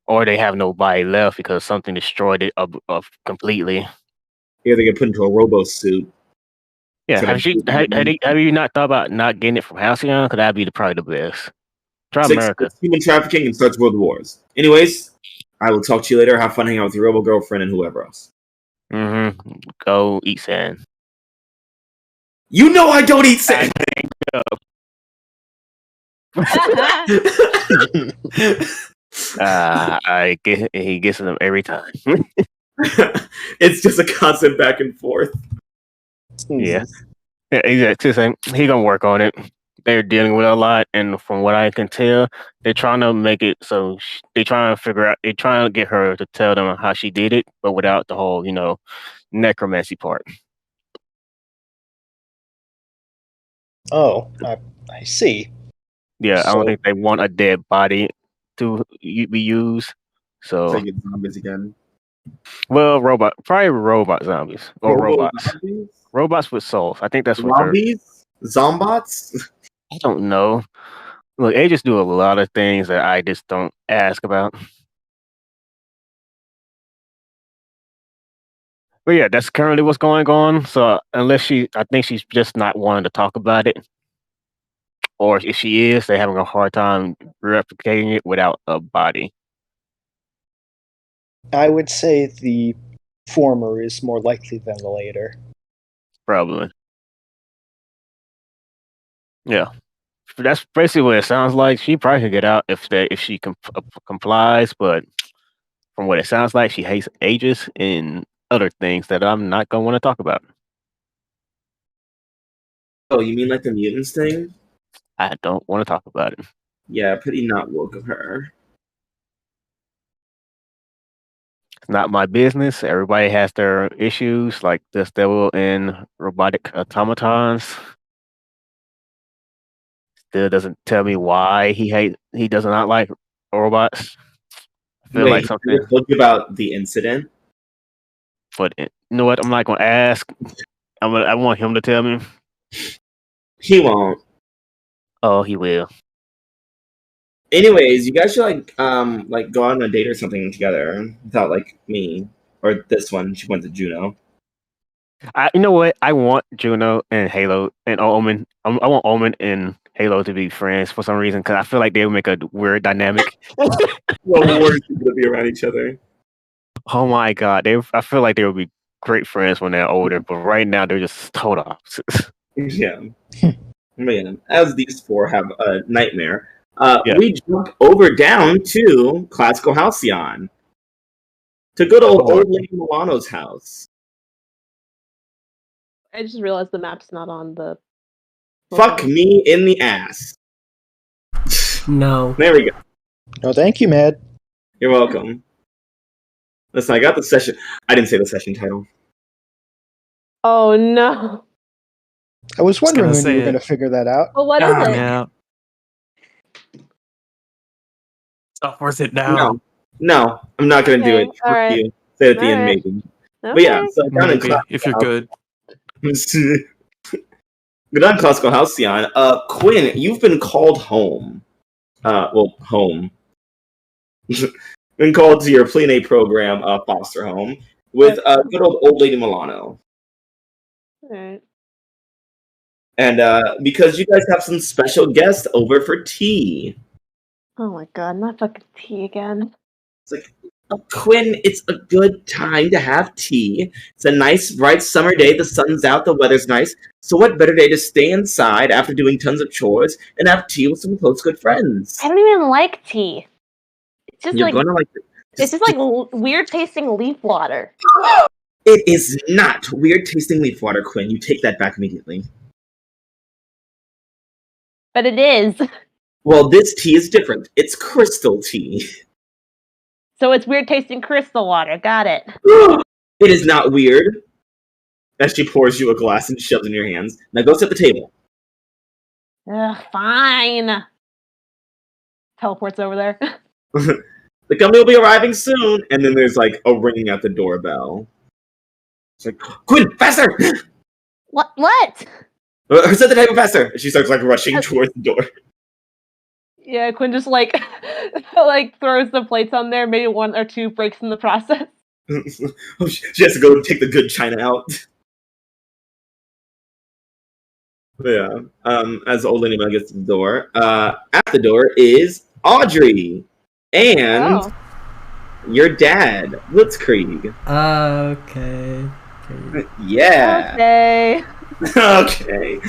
Or they have nobody left because something destroyed it completely. Yeah, they get put into a robo suit. Yeah, have you not thought about not getting it from Halcyon? Because that'd be probably the best. Try 6, America. it's human trafficking and starts world wars. Anyways, I will talk to you later. Have fun hanging out with your robo girlfriend and whoever else. Mm-hmm. Go eat sand. You know I don't eat sand. He gets them every time. It's just a constant back and forth. Yeah, exactly. He gonna work on it. They're dealing with a lot, and from what I can tell, they're trying to make it so they're trying to figure out. They're trying to get her to tell them how she did it, but without the whole, necromancy part. Oh, I see. Yeah, I don't So- think they want a dead body to be used. So So, you get zombies again. well, probably robot zombies or robots. Zombies? Robots with souls. I think that's what they're. Zombots? I don't know. Look, they just do a lot of things that I just don't ask about. But yeah, that's currently what's going on. So I think she's just not wanting to talk about it. Or if she is, they're having a hard time replicating it without a body. I would say the former is more likely than the later. Probably. Yeah. That's basically what it sounds like. She probably could get out if she complies, but from what it sounds like, she hates ages and other things that I'm not gonna want to talk about. Oh, you mean like the mutants thing? I don't want to talk about it. Yeah, pretty not woke of her. It's not my business. Everybody has their issues, like this devil in robotic automatons. Still doesn't tell me why he does not like robots. I feel like something. Told you about the incident. But you know what? I'm not gonna ask. I want him to tell me. He won't. Oh, he will. Anyways, you guys should like go on a date or something together without like me or this one. She went to Juno. You know what? I want Juno and Halo and Omen. I want Omen and Halo to be friends for some reason because I feel like they would make a weird dynamic. Well, we're gonna be around each other. Oh my god, I feel like they would be great friends when they're older, but right now they're just total opposites. Yeah. Man, as these four have a nightmare, Yeah. we jump over down to classical Halcyon. To good old Lady Milano's house. I just realized the map's not on the Fuck me in the ass. No. There we go. No, thank you, Mad. You're welcome. Listen, I got the session. I didn't say the session title. Oh no. I was wondering gonna when say you were it. going to figure that out. Well, what is it? Yeah. It's not worth it now. No, I'm not gonna do Okay, it. Fuck alright. you. Say it at the end, Alright. maybe. Okay. But yeah, so down in Maybe, if you're good. Good on Classical Halcyon. Quinn, you've been called home. Home. Been called to your Pline program, foster home, with good old Lady Milano. Alright. And because you guys have some special guests over for tea. Oh my god, not fucking tea again. It's like, Quinn, it's a good time to have tea. It's a nice, bright summer day. The sun's out, the weather's nice. So what better day to stay inside after doing tons of chores and have tea with some close, good friends? I don't even like tea. It's just You're like gonna like it's just like weird tasting leaf water. It is not weird tasting leaf water, Quinn. You take that back immediately. But it is. Well, this tea is different. It's crystal tea. So it's weird tasting crystal water. Got it. It is not weird. As she pours you a glass and shoves it in your hands. Now go sit at the table. Ugh, fine. Teleports over there. The company will be arriving soon. And then there's like a ringing at the doorbell. It's like, Quinn, faster! What? Sit at the table faster! And she starts like rushing towards the door. Yeah, Quinn just like like throws the plates on there. Maybe one or two breaks in the process. She has to go take the good china out. But yeah, as old lady Mel gets to the door, at the door is Audrey and your dad, Blitzkrieg. Okay. Yeah. Okay. Okay.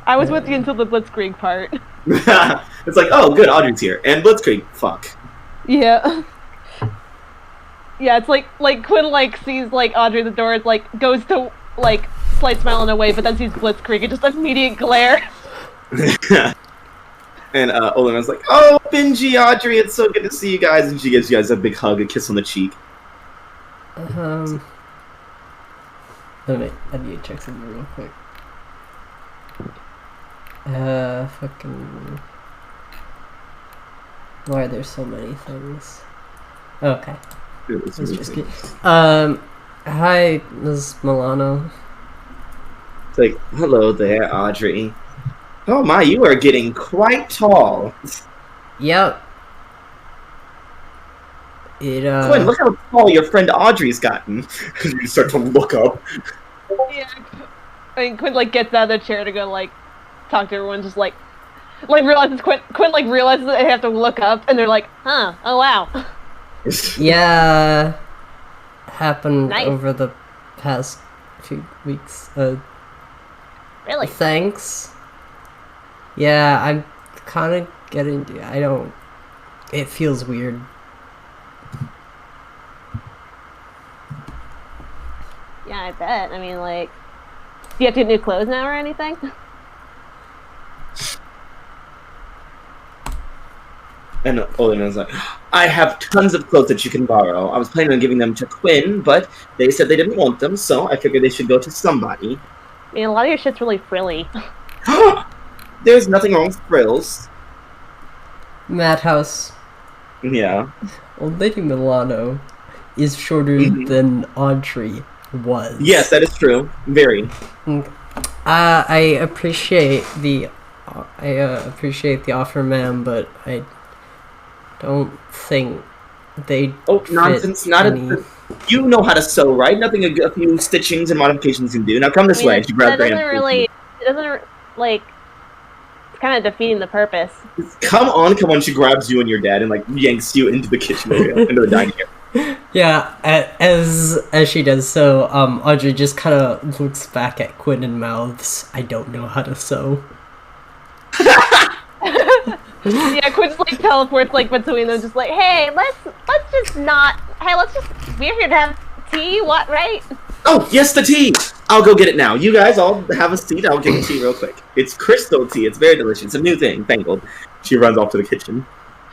I was with you until the Blitzkrieg part. It's like, oh, good, Audrey's here, and Blitzkrieg. Fuck. Yeah. Yeah, it's like Quinn like sees like Audrey at the door, it's like goes to like slight smile in a way, but then sees Blitzkrieg and just immediate glare. And Olena's like, oh, Benji, Audrey, it's so good to see you guys, and she gives you guys a big hug, a kiss on the cheek. Let me, I need to check something real quick. Fucking... Why are there so many things? Okay. Let's just get... Hi, Ms. Milano. It's like, hello there, Audrey. Oh my, you are getting quite tall. Yep. Quinn, look how tall your friend Audrey's gotten. You start to look up. Yeah. I mean, Quinn like gets out of the chair to go like talk to everyone, just like realizes Quinn like realizes that they have to look up, and they're like, huh, oh wow. Yeah. Happened Nice. over the past few weeks. Really? Thanks. Yeah, I'm kind of getting... I don't... It feels weird. Yeah, I bet. I mean, like, do you have to get new clothes now or anything? And Olena's like, I have tons of clothes that you can borrow. I was planning on giving them to Quinn, but they said they didn't want them, so I figured they should go to somebody. I mean, a lot of your shit's really frilly. There's nothing wrong with frills. Madhouse. Yeah. Old Lady Milano is shorter than Audrey was. Yes, that is true. Very. I appreciate the offer, ma'am, but I don't think they. Oh, nonsense! You know how to sew, right? Nothing a few stitchings and modifications can do. Now come this way. She grabs that her hand. it doesn't like. It's kind of defeating the purpose. Come on! She grabs you and your dad and like yanks you into the kitchen area, into the dining area. Yeah, as she does so, Audrey just kind of looks back at Quinn and mouths, I don't know how to sew. Yeah, Quinn just like teleports like between them, just like, hey, let's just not. Hey, let's just. We're here to have tea. What, right? Oh, yes, the tea! I'll go get it now. You guys all have a seat. I'll get the tea real quick. It's crystal tea. It's very delicious. It's a new thing. Fangled. She runs off to the kitchen.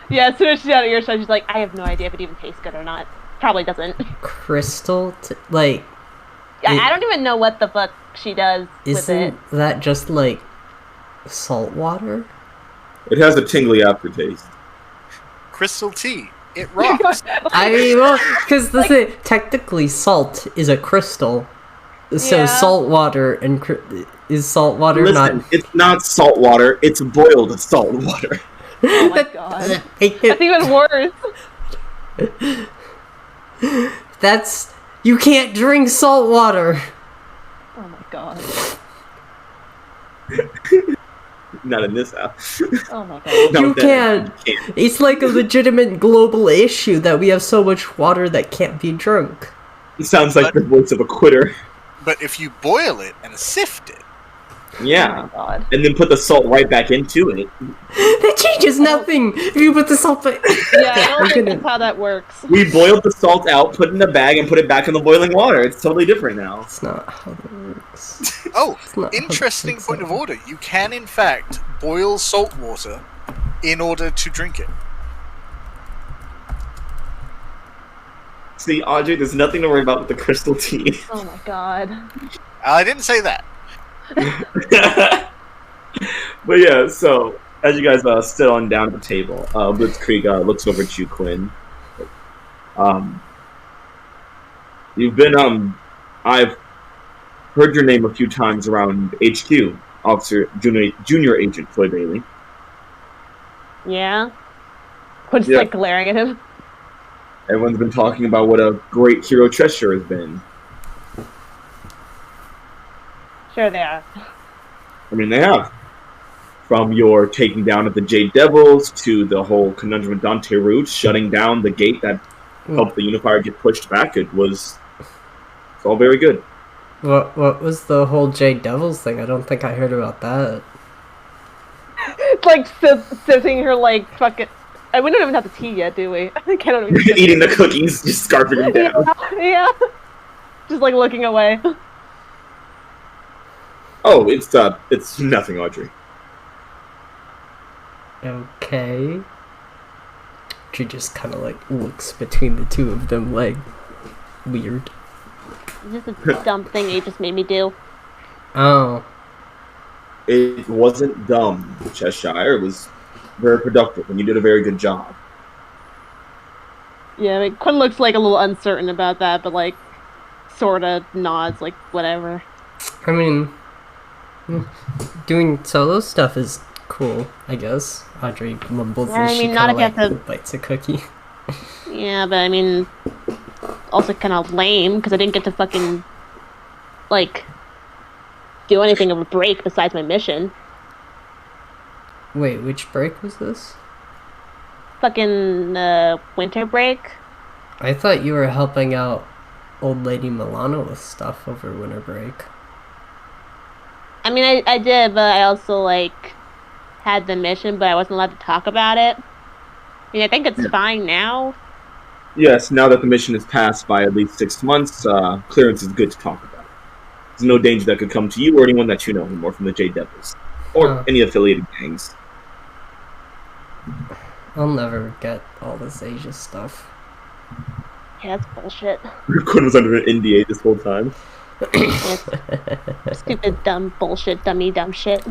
Yeah, as soon as she's out of earshot, she's like, I have no idea if it even tastes good or not. Probably doesn't. Crystal, like... I don't even know what the fuck she does with it. Isn't that just, like, salt water? It has a tingly aftertaste. Crystal tea. It rocks. I mean, well, because technically salt is a crystal. So Yeah. salt water and is salt water Listen, not... it's not salt water. It's boiled salt water. Oh my god. That's even worse. That's... You can't drink salt water! Oh my god. Not in this house. Oh my god. No, You can't. You can't. It's like a legitimate global issue that we have so much water that can't be drunk. It sounds like the voice of a quitter. But if you boil it and sift it, Oh Yeah. my god. And then put the salt right back into it. That changes nothing if you put the salt back. Yeah, I don't I'm think gonna- that's how that works. We boiled the salt out, put it in a bag, and put it back in the boiling water. It's totally different now. It's not how that works. oh, It's not how interesting that point of works. order. You can, in fact, boil salt water in order to drink it. See, Audrey, there's nothing to worry about with the crystal tea. Oh my god. I didn't say that. But yeah, so as you guys sit on down at the table, Blitzkrieg looks over at you, Quinn. You've been I've heard your name a few times around HQ, Officer Junior Agent Floyd Bailey. Yeah? Quinn's Yeah. like glaring at him. Everyone's been talking about what a great hero Cheshire has been. Sure they are. I mean, they have. From your taking down of the Jade Devils to the whole conundrum of Dante Root shutting down the gate that helped the Unifier get pushed back, it's all very good. What was the whole Jade Devils thing? I don't think I heard about that. It's like sitting her like fucking. We don't even have the tea yet, do we? I think I don't even. Eating the cookies, just scarfing them down. Yeah. Just like looking away. Oh, it's nothing, Audrey. Okay. She just kind of like looks between the two of them like weird. It's just a dumb thing you just made me do. Oh. It wasn't dumb, Cheshire. It was very productive, and you did a very good job. Yeah, I mean, Quinn looks like a little uncertain about that, but like, sorta nods, like whatever. I mean, doing solo stuff is cool, I guess. Audrey mumbles Yeah, and I she mean, not kind of if you have like bites a cookie. Yeah, but I mean, also kind of lame because I didn't get to fucking like do anything of a break besides my mission. Wait, which break was this? Fucking winter break. I thought you were helping out old lady Milano with stuff over winter break. I mean, I did, but I also like had the mission, but I wasn't allowed to talk about it. I mean, I think it's fine now. Yes, now that the mission has passed by at least 6 months, clearance is good to talk about. There's no danger that could come to you or anyone that you know anymore from the Jade Devils. Or any affiliated gangs. I'll never get all this Asia stuff. Yeah, that's bullshit. Quinn was under an NDA this whole time. It's stupid, dumb bullshit, dumb shit.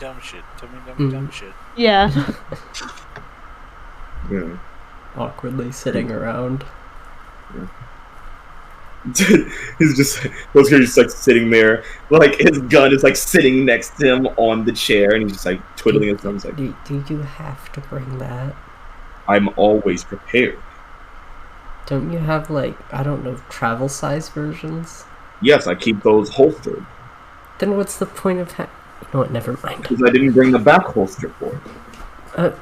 Dumb shit. Dumb shit. Yeah. Yeah. Awkwardly sitting around. He's just those guys just like sitting there, like his gun is like sitting next to him on the chair, and he's just like twiddling his thumbs. Like, Do you have to bring that? I'm always prepared. Don't you have like, I don't know, travel size versions? Yes, I keep those holstered Then what's the point of You know what? Never mind. because I didn't bring the back holster for it.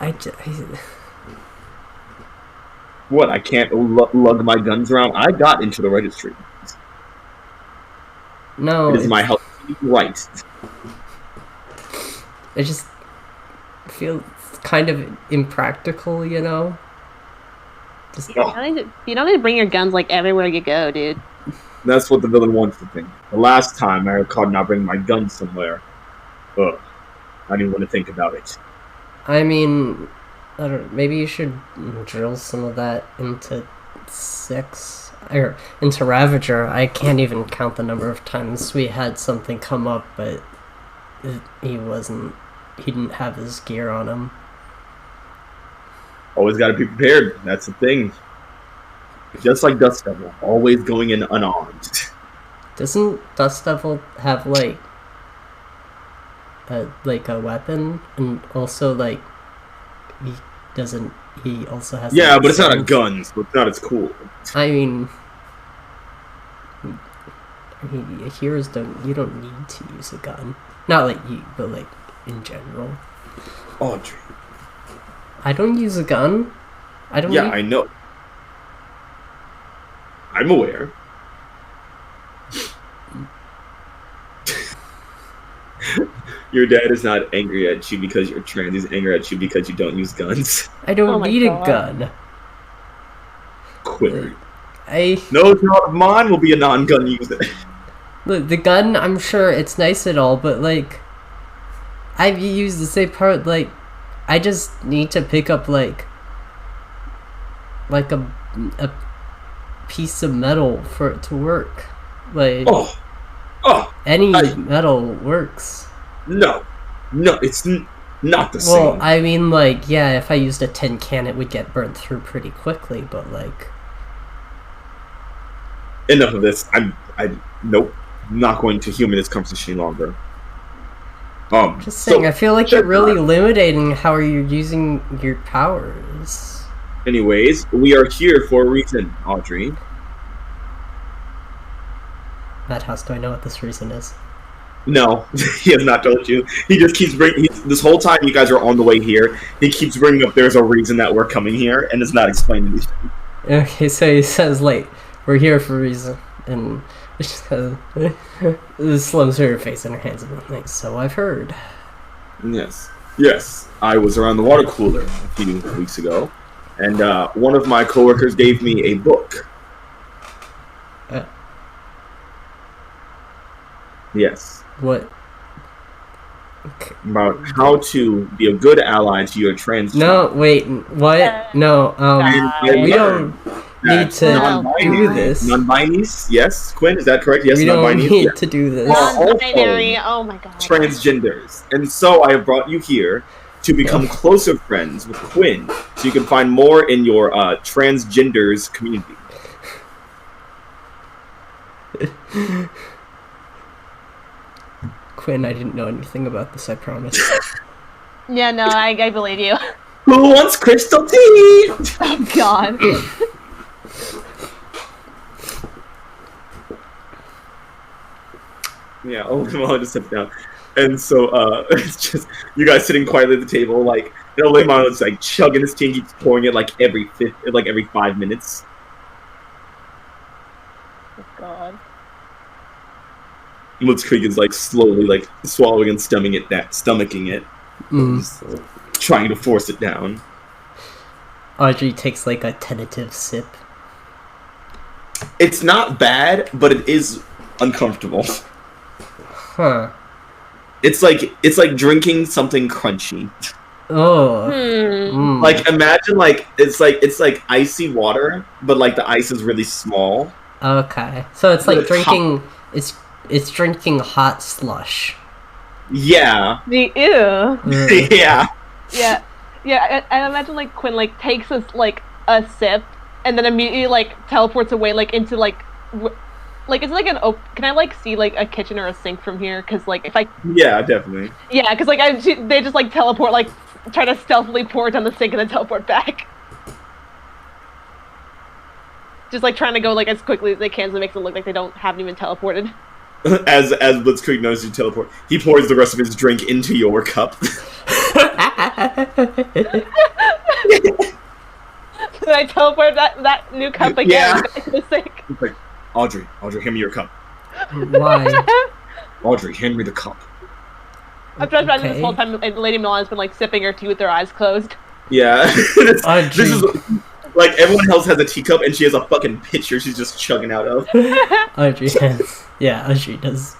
What? I can't lug my guns around. I got into the registry. No, It is my health right. it just feels kind of impractical, you know? Just You don't need to bring your guns like everywhere you go, dude. That's what the villain wants to think. The last time I got caught not bringing my gun somewhere, ugh, I didn't want to think about it. I mean, I don't know, maybe you should drill some of that into 6 or into Ravager. I can't even count the number of times we had something come up, but he didn't have his gear on him. Always got to be prepared. That's the thing. Just like Dust Devil, always going in unarmed. Doesn't Dust Devil have like a weapon, and also like he also has? Yeah, like, but it's not a guns? gun, so it's not as cool. I mean, heroes you don't need to use a gun. Not like you, but like in general. Audrey. I don't use a gun. I don't. Yeah, I know. I'm aware. Your dad is not angry at you because you're trans. He's angry at you because you don't use guns. I don't Oh my need God. a gun. Quit. I No child of mine will be a non-gun user. look, the gun. I'm sure it's nice and all, but like, I've used the same part. Like, I just need to pick up like a piece of metal for it to work. Like any metal works. No, it's not the Well, same. I mean, like, yeah, if I used a tin can, it would get burnt through pretty quickly. But like, Enough of this. Nope. I'm not going to human this conversation any longer. just saying, so, I feel like check you're really that. limiting how you're using your powers. Anyways, we are here for a reason, Audrey. Madhouse, do I know what this reason is? No, he has not told you. He just keeps bringing. This whole time you guys are on the way here, he keeps bringing up there's a reason that we're coming here, and it's not explaining anything. Okay, so he says, like, we're here for a reason, and just slums her face in her hands and things. So I've heard. Yes. I was around the water cooler a few weeks ago, and one of my coworkers gave me a book. Yes. What? Okay. About how to be a good ally to your trans. No, wait, what? No, we don't need to do this. Non-binaries, yes. Quinn, is that correct? Yes, We don't non-binaries. need Yeah. to do this. Non-binary. Oh my God. Transgenders. And so I have brought you here to become closer friends with Quinn, so you can find more in your transgenders community. Quinn, I didn't know anything about this, I promise. Yeah, no, I believe you. Who wants crystal tea? Oh God. Yeah, I'll just sit down. And so it's just you guys sitting quietly at the table, like Lemon like chugging his tea and keeps pouring it like every 5 minutes. Oh God. Blitzkrieg is like slowly like swallowing and stomaching it, just trying to force it down. Audrey takes like a tentative sip. It's not bad, but it is uncomfortable. Huh. It's like drinking something crunchy. Oh. Like imagine like it's like icy water, but like the ice is really small. Okay. So it's like It's drinking it's drinking hot slush. Yeah. The ew. Yeah. Yeah, yeah. I imagine like Quinn like takes a sip and then immediately like teleports away like into like it's like an can I like see like a kitchen or a sink from here? Because like if I Yeah, definitely. yeah, because like they just like teleport like try to stealthily pour it down the sink and then teleport back. Just like trying to go like as quickly as they can so it makes it look like they haven't even teleported. As Blitzkrieg knows you teleport, he pours the rest of his drink into your cup. Then I teleport that new cup again back to the sink. He's like, Audrey, hand me your cup. Why? Audrey, hand me the cup. I've just imagining this whole time Lady Milan's been like sipping her tea with her eyes closed. Yeah. This is Like everyone else has a teacup, and she has a fucking pitcher she's just chugging out of. Audrey has. Yeah, Audrey does.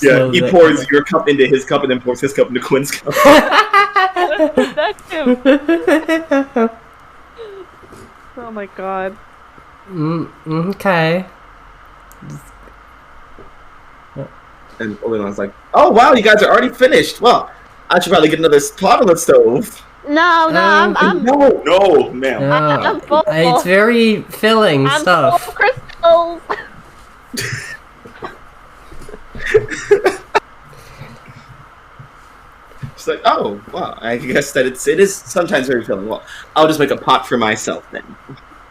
Yeah, he pours your cup into his cup, and then pours his cup into Quinn's cup. That's him. Oh my god. Okay. And Obi-Wan's like, "Oh wow, you guys are already finished. Well, I should probably get another pot on the stove." No, I'm No, ma'am. I'm full. It's very filling I'm stuff. full of crystals. She's like, "Oh, well, I guess that it is sometimes very filling. Well, I'll just make a pot for myself then."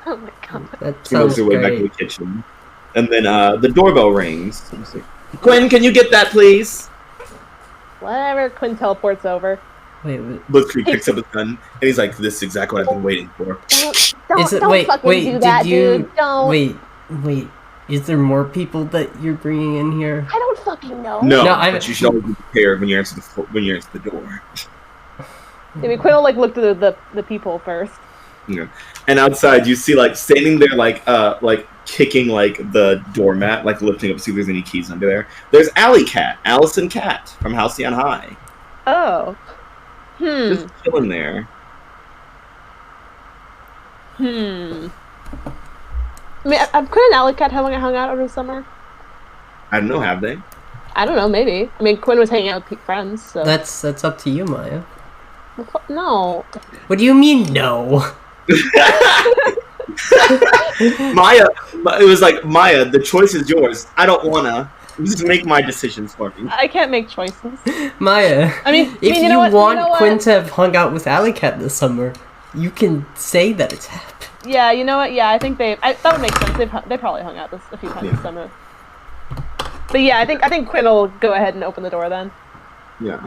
Oh my god. That She goes sounds her way back to great. the kitchen, and then the doorbell rings. Like, Quinn, can you get that, please? Whatever. Quinn teleports over. Wait, Blitzkrieg picks up his gun, and he's like, "This is exactly what I've been waiting for." Don't fucking do that, dude. Don't. Wait. Is there more people that you're bringing in here? I don't fucking know. No, I'm- but you should always be prepared when you answer the door. I mean, Quinn will like look to the people first. Yeah. And outside, you see like standing there, like kicking like the doormat, like lifting up to see if there's any keys under there. There's Allison Cat from Halcyon High, Oh. just chilling there. I mean, have Quinn and Alley Cat hung out over the summer? I don't know, have they? I don't know, maybe. I mean, Quinn was hanging out with friends, so... That's up to you, Maya. No. What do you mean, no? Maya, it was like, Maya, the choice is yours. I don't wanna. Just make my decisions for me. I can't make choices. Maya, I mean, if you know what? want You know Quinn what? to have hung out with Alley Cat this summer, you can say that it's happened. Yeah, you know what? Yeah, I think that would make sense. They probably hung out a few times this summer. But yeah, I think Quinn will go ahead and open the door then. Yeah.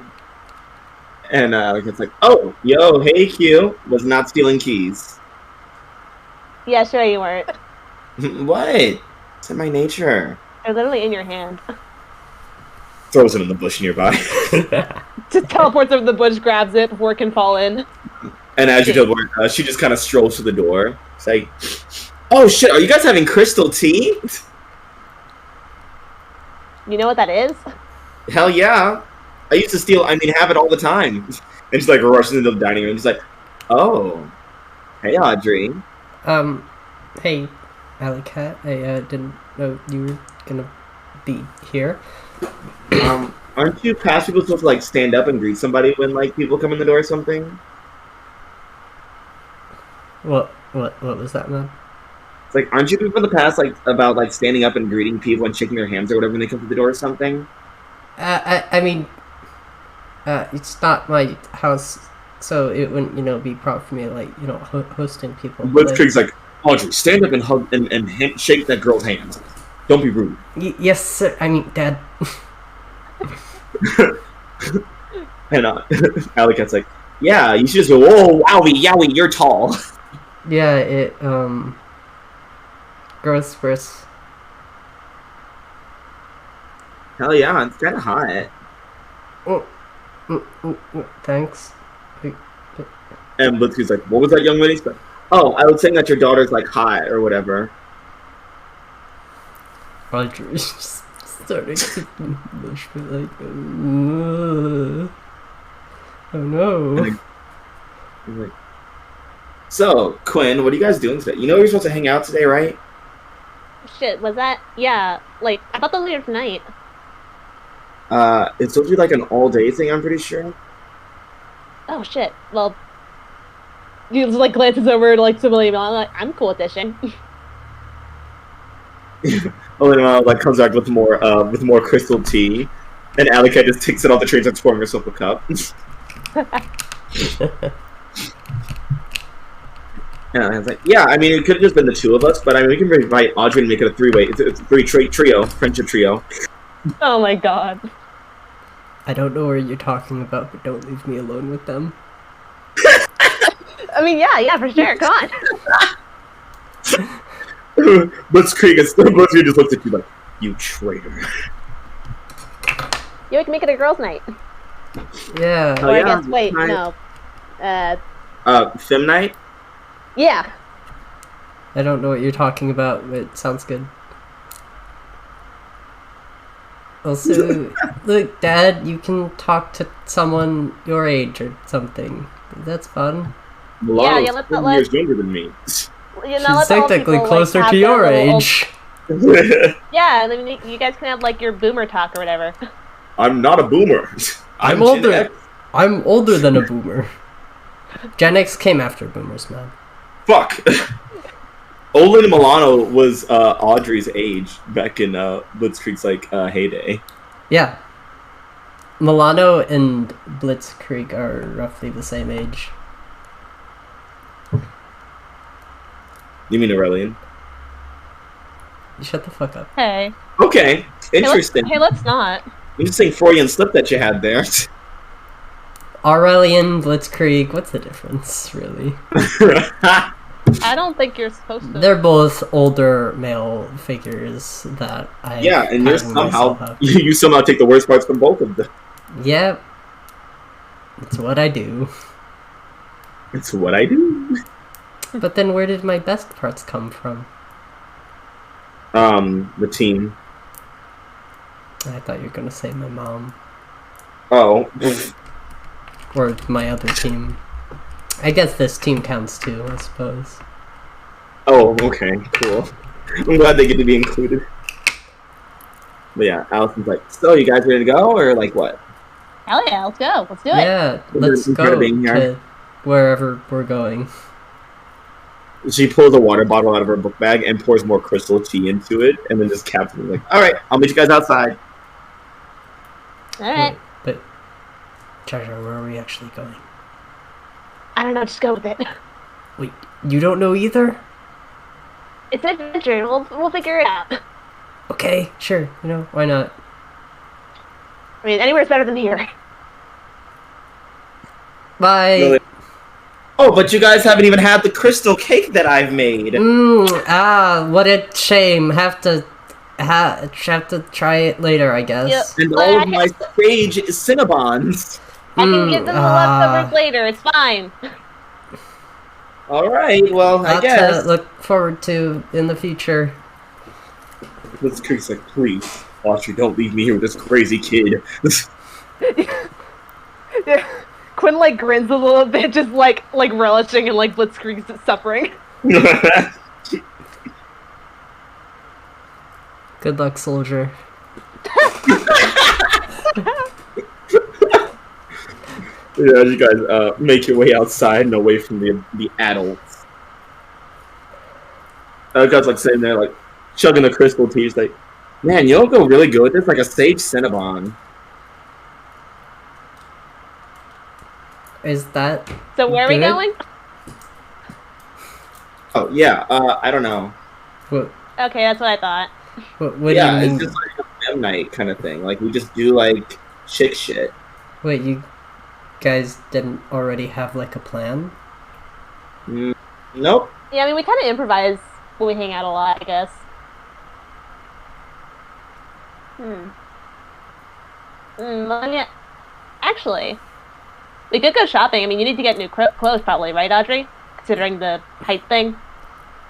And it's like, "Oh, yo, hey, Q, was not stealing keys." Yeah, sure you weren't. What? It's in my nature. They're literally in your hand. Throws it in the bush nearby. Just teleports over the bush, grabs it before it can fall in. And as you teleport, she just kind of strolls to the door. It's like, "Oh shit, are you guys having crystal tea?" You know what that is? Hell yeah. I used to steal, have it all the time. And she's like rushes into the dining room. She's like, "Oh, hey Audrey." Hey, Alley Cat, I didn't know you were gonna be here. Aren't you past people supposed to like stand up and greet somebody when like people come in the door or something? What was that, man? It's like, aren't you people in the past like about like standing up and greeting people and shaking their hands or whatever when they come through the door or something? It's not my house, so it wouldn't, be proper for me, like, hosting people. Blitzkrieg's like, "Audrey, stand up and hug and shake that girl's hand. Don't be rude." Yes, sir. Dad. And Alley Cat's like, "Yeah, you should just go, whoa, wowie, yowie, you're tall." Yeah, it, gross first. Hell yeah, it's kind of hot. Thanks. And Blitzkrieg's like, "What was that young lady?" "Oh, I was saying that your daughter's like hot or whatever." Audrey's just starting to blush, but like, oh no. And he's like, "So, Quinn, what are you guys doing today? You know you're supposed to hang out today, right?" Shit, was that? Yeah, like, I thought that was later tonight. It's supposed to be like an all-day thing, I'm pretty sure. Oh shit, well... He just, like, glances over to, like, somebody, I'm like, I'm cool with this shit. Oh, and like comes back with more crystal tea, and Alley Cat just takes it off the tray and starts pouring herself a cup. And I was like, "Yeah, it could have just been the two of us, but we can invite Audrey and make it a three-way, it's a friendship trio." Oh my god. I don't know what you're talking about, but don't leave me alone with them. Yeah, for sure, come on. Blitzkrieg just looks at you like, "You traitor." You can make it a girls' night. Yeah. Or I guess, wait, no. Fem night? Yeah. I don't know what you're talking about, but it sounds good. Also, look, Dad, you can talk to someone your age or something. That's fun. Milano's yeah, let's 10 not years younger than me. She's technically closer to your age. Yeah, and then you guys can have like your boomer talk or whatever. I'm not a boomer. I'm Gen older. X. I'm older than a boomer. Gen X came after boomers, man. Fuck. Olin Milano was Audrey's age back in Blitzkrieg's heyday. Yeah. Milano and Blitzkrieg are roughly the same age. You mean Aurelian? You shut the fuck up. Hey. Okay, interesting. Hey, let's not. Interesting Freudian slip that you had there. Aurelian, Blitzkrieg, what's the difference, really? I don't think you're supposed to. They're both older male figures that I Yeah, and you're patterned myself somehow up. you somehow take the worst parts from both of them. Yep. It's what I do. It's what I do. But then where did my best parts come from? The team. I thought you were gonna say my mom. Oh. Or my other team. I guess this team counts too, I suppose. Oh, okay, cool. I'm glad they get to be included. But yeah, Allison's like, so you guys ready to go, or like what? Hell yeah, let's go. Let's do it. Yeah, let's We're go being here. to wherever we're going. She pulls a water bottle out of her book bag and pours more crystal tea into it, and then just caps it like, all right, I'll meet you guys outside. All right. But, Jar Jar, where are we actually going? I don't know. Just go with it. Wait, you don't know either? It's an adventure. We'll figure it out. Okay, sure. You know, why not? I mean, anywhere's better than here. Bye. Really? Oh, but you guys haven't even had the crystal cake that I've made. What a shame. Have to try it later, I guess. Yep. And all of my sage Cinnabons. I can get them the leftovers later. It's fine. All right, well, I Lot guess. to look forward to in the future. Blitzkrieg's like, please, Audrey, don't leave me here with this crazy kid. Yeah. Quinn like grins a little bit, just like relishing in like Blitzkrieg's suffering. Good luck, soldier. Yeah, you guys make your way outside and away from the adults. Guy's like sitting there, like chugging the crystal tea. He's like, man, you'll go really good with this, like a sage Cinnabon. Is that So where are we good? going? Oh yeah, I don't know. What? Okay, that's what I thought. What Yeah, do you it's mean? just like a M night kind of thing. Like we just do like chick shit. Wait, you guys didn't already have like a plan? Nope. Yeah, I mean we kind of improvise when we hang out a lot, I guess. I mean, actually, we could go shopping. I mean, you need to get new clothes, probably, right, Audrey? Considering the height thing.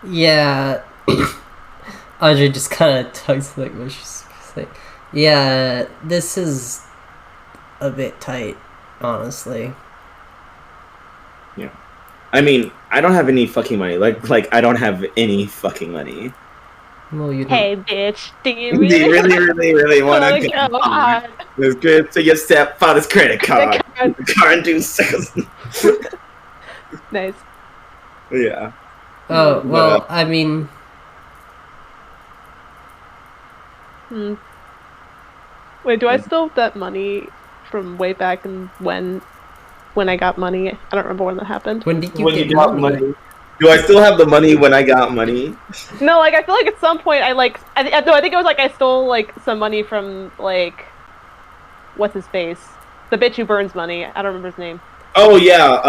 Yeah. Audrey just kind of tugs like what she's saying. Yeah, this is a bit tight, honestly. Yeah. I mean, I don't have any fucking money. Like I don't have any fucking money. Well, you Hey, bitch, do you Do you really want Oh, to come on. It's good to your stepfather's credit card. Card. The car do sales. Nice. Yeah. Oh, well, But, I mean, Wait, do I still have that money from way back and when I got money? I don't remember when that happened. when did you when get you got money? money. Do I still have the money when I got money? No, like I feel like at some point I think it was like I stole like some money from like what's his face, the bitch who burns money. I don't remember his name. Oh yeah,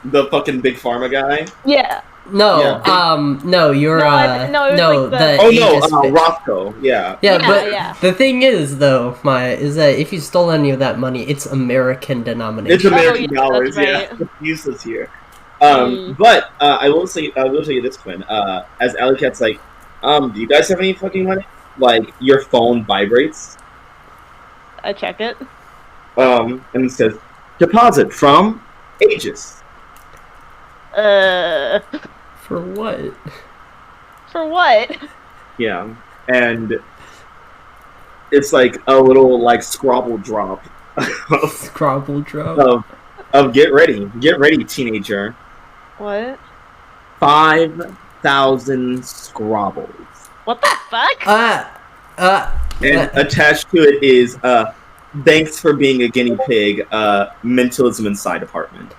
the fucking big pharma guy. Yeah. No, Yeah. no, you're, No, it was like the- Oh Aegis no, bit. Roscoe. Yeah. Yeah, Yeah, but yeah. the thing is, though, Maya, is that if you stole any of that money, it's American denomination. It's American yeah, dollars. that's Yeah, right. it's useless here. But I will say you this, Quinn. As Alley Cat's like, do you guys have any fucking money? Like your phone vibrates. I check it. And it says deposit from Aegis. For what? For what? Yeah, and it's like a little like Scrabble drop. Scrabble drop. Of get ready, teenager. What? 5,000 Scrabbles. What the fuck? And attached to it is thanks for being a guinea pig. Mentalism inside apartment.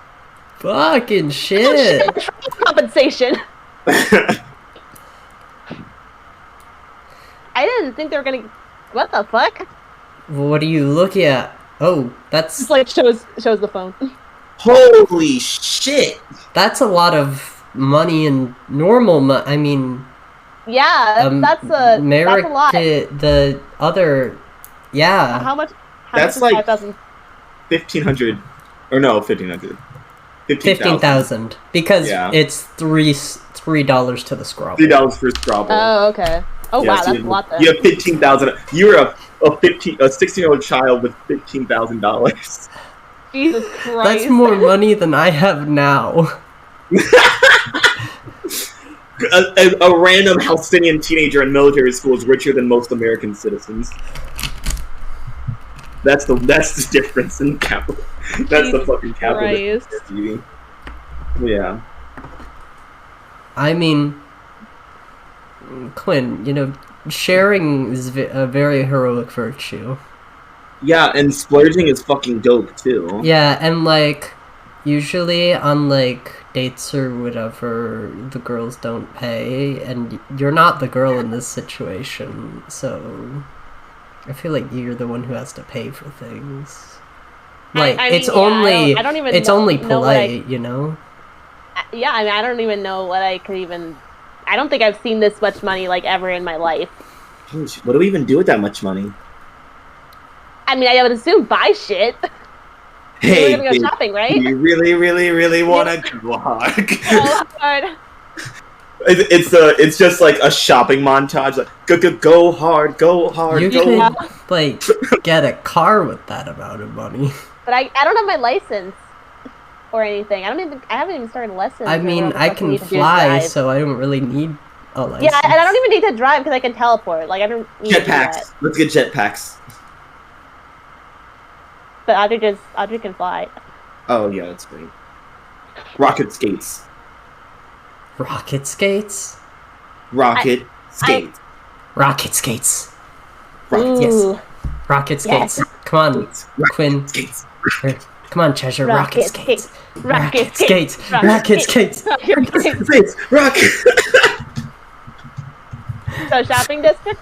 Fucking shit. Oh, shit. Compensation. I didn't think they were gonna. What the fuck? What are you looking at? Oh, that's Just like shows the phone. Holy shit! that's a lot of money and normal money. I mean, Yeah, that's a lot. The other, yeah. How much? That's is like 5,000? 1,500, or no, 1,500. 15,000 because Yeah. it's $3 to the Scrabble. $3 for Scrabble. Oh, okay. Oh Yeah, wow, so that's a lot then. You have 15,000. You're a 16-year-old child with $15,000. Jesus Christ. That's more money than I have now. A random Palestinian teenager in military school is richer than most American citizens. That's the difference in capital. That's the fucking capital. Yeah. I mean, Quinn, sharing is a very heroic virtue. Yeah, and splurging is fucking dope too. Yeah, and usually on dates or whatever, the girls don't pay, and you're not the girl in this situation, so I feel like you're the one who has to pay for things. I don't even know polite, Yeah, I mean, I don't even know what I could even. I don't think I've seen this much money ever in my life. What do we even do with that much money? I mean, I would assume buy shit. Hey, we're gonna go shopping, right? You really, really, really want to go hard? Go hard. It's just like a shopping montage. Like go hard, go hard. You go could hard. get a car with that amount of money. But I don't have my license or anything. I haven't even started lessons. I mean, I can fly, so I don't really need a license. Yeah, and I don't even need to drive because I can teleport. I don't need jetpacks. Let's get jetpacks. But Audrey can fly. Oh yeah, that's great. Rocket skates. Rocket skates? Rocket skates. Rocket skates. Ooh. Yes. Rocket skates. Come on, Quinn. Skates. Come on, Treasure. Rocket skates. Rocket skates. Rocket skates. Rocket skates. Rocket. So shopping district?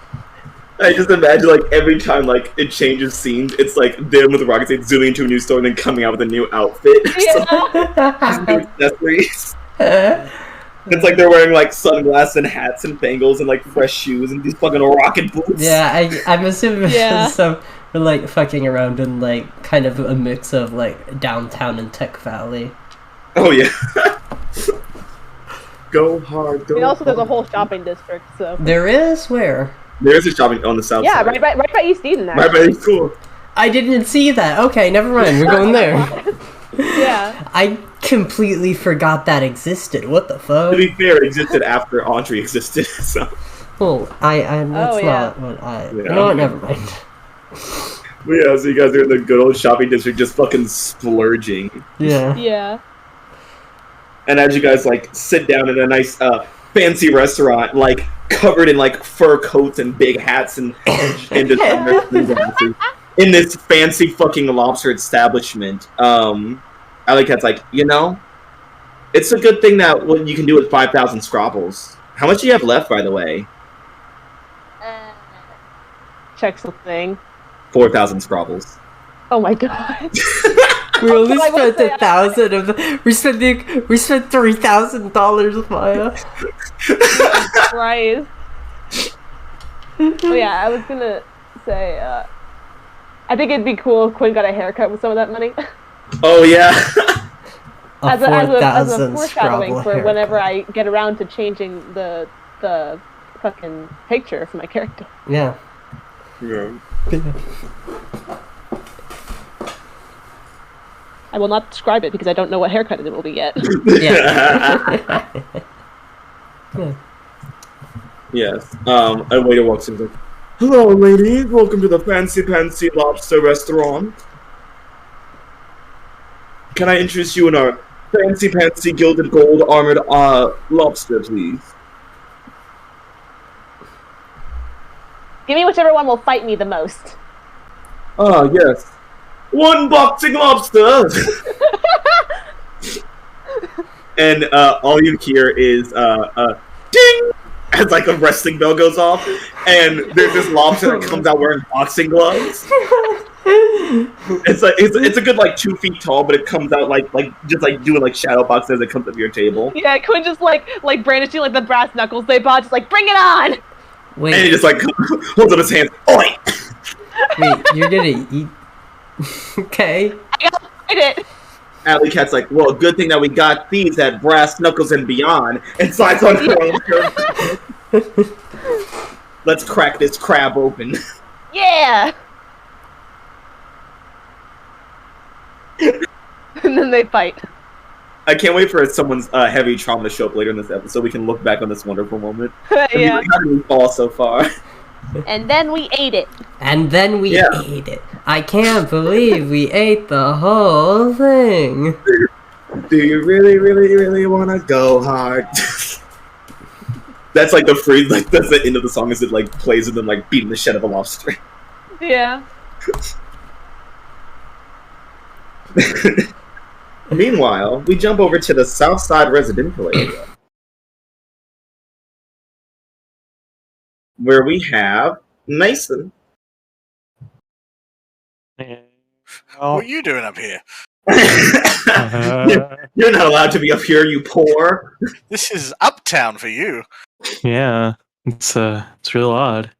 I just imagine every time it changes scenes, it's them with the rocket skates zooming into a new store and then coming out with a new outfit. Yeah. New accessories. It's they're wearing sunglasses and hats and bangles and fresh shoes and these fucking rocket boots. Yeah, I'm assuming Yeah. so we're fucking around in kind of a mix of downtown and Tech Valley. Oh yeah. Go hard, go And also, there's a hard. whole shopping district. So There is where? There's a shopping on the south yeah, side. right by East Eden. Right by the school. I didn't see that. Okay, never mind. We're going there. Yeah. I completely forgot that existed. What the fuck? To be fair, it existed after Audrey existed. So. Well, that's yeah. not what I. You know what? Never mind. Well, yeah, so you guys are in the good old shopping district, just fucking splurging. Yeah. Yeah. And as you guys sit down in a nice fancy restaurant, covered in fur coats and big hats and designer sunglasses, in this fancy fucking lobster establishment, Alley Cat's it's a good thing that what you can do with 5,000 Scrabbles. How much do you have left, by the way? Check something. 4,000 Scrabbles. Oh my god. We only I will spent say 1,000 of the. We spent $3,000, Maya. Christ. Oh yeah, I was gonna say. I think it'd be cool if Quinn got a haircut with some of that money. Oh yeah. as a 4,000 foreshadowing Scrabble for whenever haircut. I get around to changing the fucking picture for my character. Yeah. Yeah. I will not describe it because I don't know what haircut it will be yet. Yeah. Yeah. Yes. A waiter walks in and goes, "Hello, ladies. Welcome to the Fancy Pantsy Lobster Restaurant. Can I interest you in our Fancy Pantsy Gilded Gold Armored Lobster, please?" Give me whichever one will fight me the most. Ah, yes. One boxing lobster! And all you hear is ding! As like a wrestling bell goes off, and there's this lobster that comes out wearing boxing gloves. It's a good like 2 feet tall, but it comes out like just like doing like shadow box as it comes up to your table. Yeah, Quinn just like brandishing like the brass knuckles they bought, just like bring it on. Wait. And he just like holds up his hands. Oi! Wait, you're gonna eat? Okay. I gotta fight it. Alley Cat's like, well, good thing that we got these at Brass Knuckles and Beyond, and slides on her own. Let's crack this crab open. Yeah. And then they fight. I can't wait for someone's heavy trauma to show up later in this episode so we can look back on this wonderful moment. Yeah. How did we fall so far? And then we ate it. And then we ate it. I can't believe we ate the whole thing. Do you really, really, really want to go hard? That's like the phrase, like that's the end of the song as it like plays and then like beating the shit out of a lobster. Yeah. Meanwhile, we jump over to the South Side residential area, where we have Mason. What are you doing up here? You're not allowed to be up here, you poor. This is uptown for you. Yeah, it's real odd.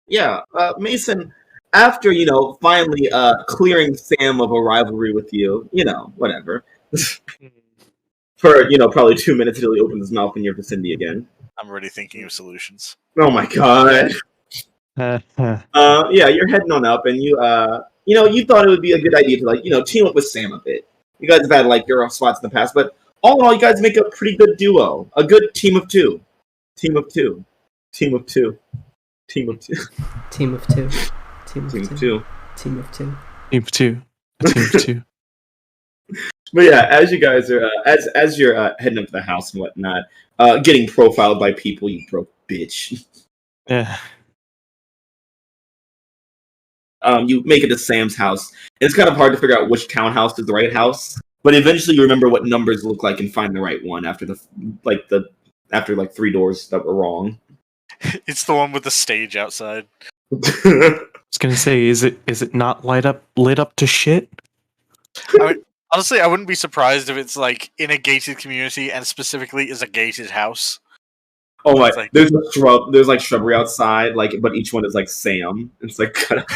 Yeah, Mason, after, finally clearing Sam of a rivalry with you, whatever. For, probably 2 minutes until he opens his mouth in your vicinity again. I'm already thinking of solutions. Oh my god. Yeah, you're heading on up, and you thought it would be a good idea to, team up with Sam a bit. You guys have had, your spots in the past, but all in all, you guys make a pretty good duo. A good team of two. Team of two. Team of two. Team of two. Team of two. Team of Team two. of two. Team of two. Team of two. A team of two. But yeah, as you guys are, as you're heading up to the house and whatnot, getting profiled by people, you broke bitch. Yeah. You make it to Sam's house. It's kind of hard to figure out which townhouse is the right house, but eventually you remember what numbers look like and find the right one after after 3 doors that were wrong. It's the one with the stage outside. I was gonna say, is it not lit up to shit? Honestly, I wouldn't be surprised if it's in a gated community and specifically is a gated house. Oh my! There's a shrub. There's shrubbery outside, but each one is Sam. It's kind of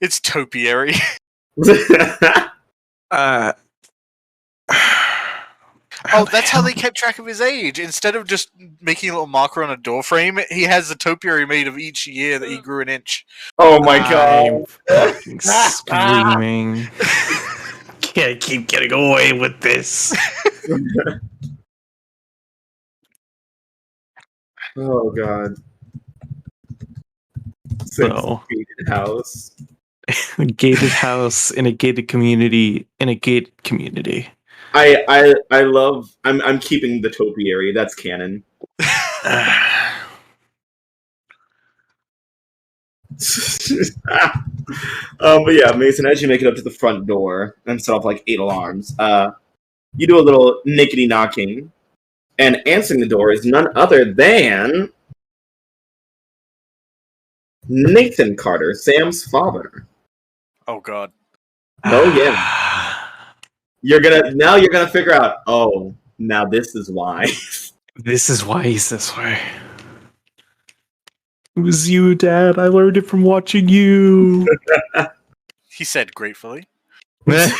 it's topiary. Oh, that's how they kept track of his age. Instead of just making a little marker on a door frame, he has a topiary made of each year that he grew an inch. Oh my god! I'm fucking screaming. Can't keep getting away with this. Oh god! No. Gated house. A gated house in a gated community in a gated community. I love. I'm keeping the topiary. That's canon. But yeah, Mason, as you make it up to the front door and set off 8 alarms, you do a little nickety knocking, and answering the door is none other than Nathan Carter, Sam's father. Oh god. Oh yeah. You're gonna figure out, oh, now this is why. This is why he's this way. It was you, Dad. I learned it from watching you. He said gratefully. But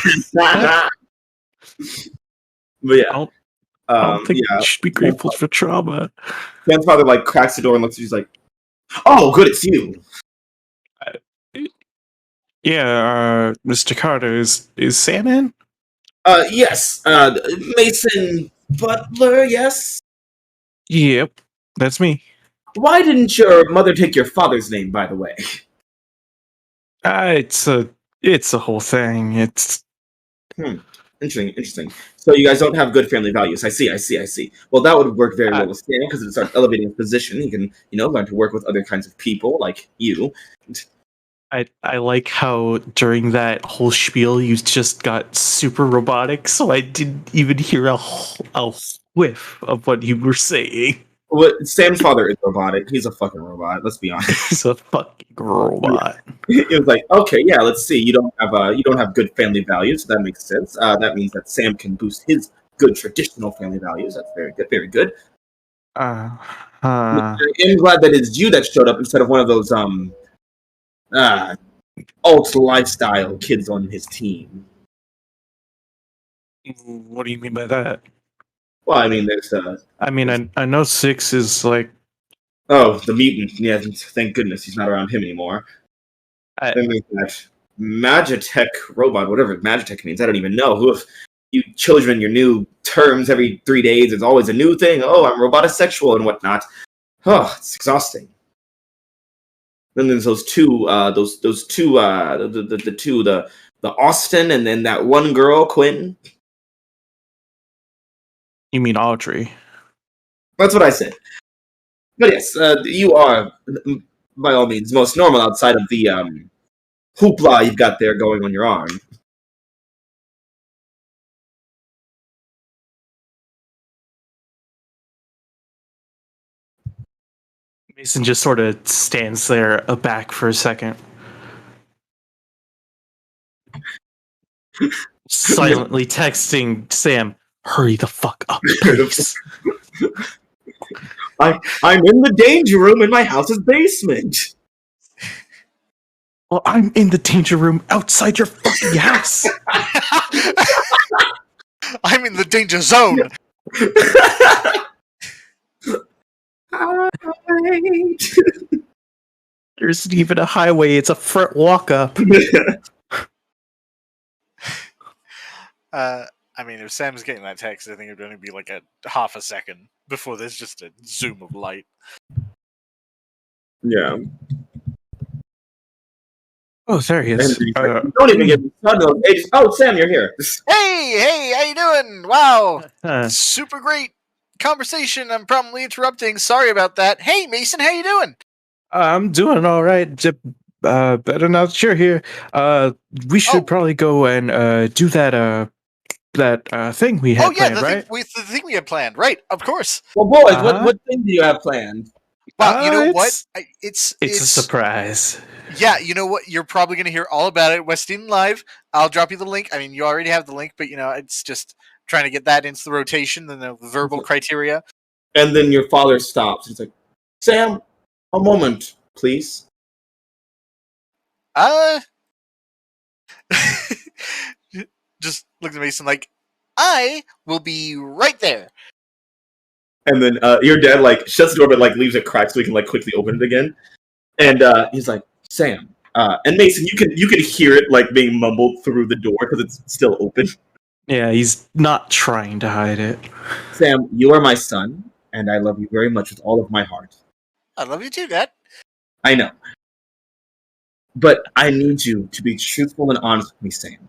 yeah, I don't think yeah. you should be grateful for trauma. Sam's father like cracks the door and looks at you. He's like, "Oh, good, it's you." Yeah, Mr. Carter, is Sam in? Yes. Mason Butler. Yes. Yep, that's me. Why didn't your mother take your father's name, by the way? It's a whole thing. It's Interesting. So you guys don't have good family values. I see. Well, that would work very well with Sam because it starts elevating his position. He can, learn to work with other kinds of people like you. I like how during that whole spiel you just got super robotic, so I didn't even hear a whiff of what you were saying. Well, Sam's father is robotic. He's a fucking robot. Let's be honest. He's a fucking robot. It was like, okay, yeah, let's see. You don't have good family values. So that makes sense. That means that Sam can boost his good traditional family values. That's very good. Very good. I'm glad that it's you that showed up instead of one of those alt lifestyle kids on his team. What do you mean by that? Well, I mean, there's I know 6 is like. Oh, the mutant. Yeah, thank goodness he's not around him anymore. Then there's that Magitech robot, whatever Magitech means. I don't even know. Who, if you children, your new terms every 3 days, there's always a new thing. Oh, I'm robotisexual and whatnot. Oh, it's exhausting. Then there's those two, the Austin and then that one girl, Quinn. You mean Audrey? That's what I said. But yes, you are, by all means, most normal outside of the hoopla you've got there going on your arm. Mason just sort of stands there aback for a second. Silently texting Sam, hurry the fuck up, please. I'm in the danger room in my house's basement. Well, I'm in the danger room outside your fucking house. I'm in the danger zone. There isn't even a highway, it's a front walk up. I mean, if Sam's getting that text, I think it'd only be like a half a second before there's just a zoom of light. Yeah. Oh, there he is. Don't even get me started. Oh, Sam, you're here. Hey, how you doing? Wow, super great conversation. I'm probably interrupting. Sorry about that. Hey, Mason, how you doing? I'm doing all right. Better now that you're here. We should probably go and do that thing we had planned, right? The thing we had planned, right? Of course. Well, boys, what thing do you have planned? Well, you know what? It's a surprise. Yeah, you know what? You're probably going to hear all about it. West Eden Live. I'll drop you the link. I mean, you already have the link, but it's just trying to get that into the rotation and the verbal criteria. And then your father stops. He's like, "Sam, a moment, please." Just look at Mason like, I will be right there. And then your dad shuts the door, but leaves it cracked so he can quickly open it again. And he's like, "Sam," and Mason, you can hear it being mumbled through the door because it's still open. Yeah, he's not trying to hide it. "Sam, you are my son, and I love you very much with all of my heart." I love you too, Dad. I know, but I need you to be truthful and honest with me, Sam.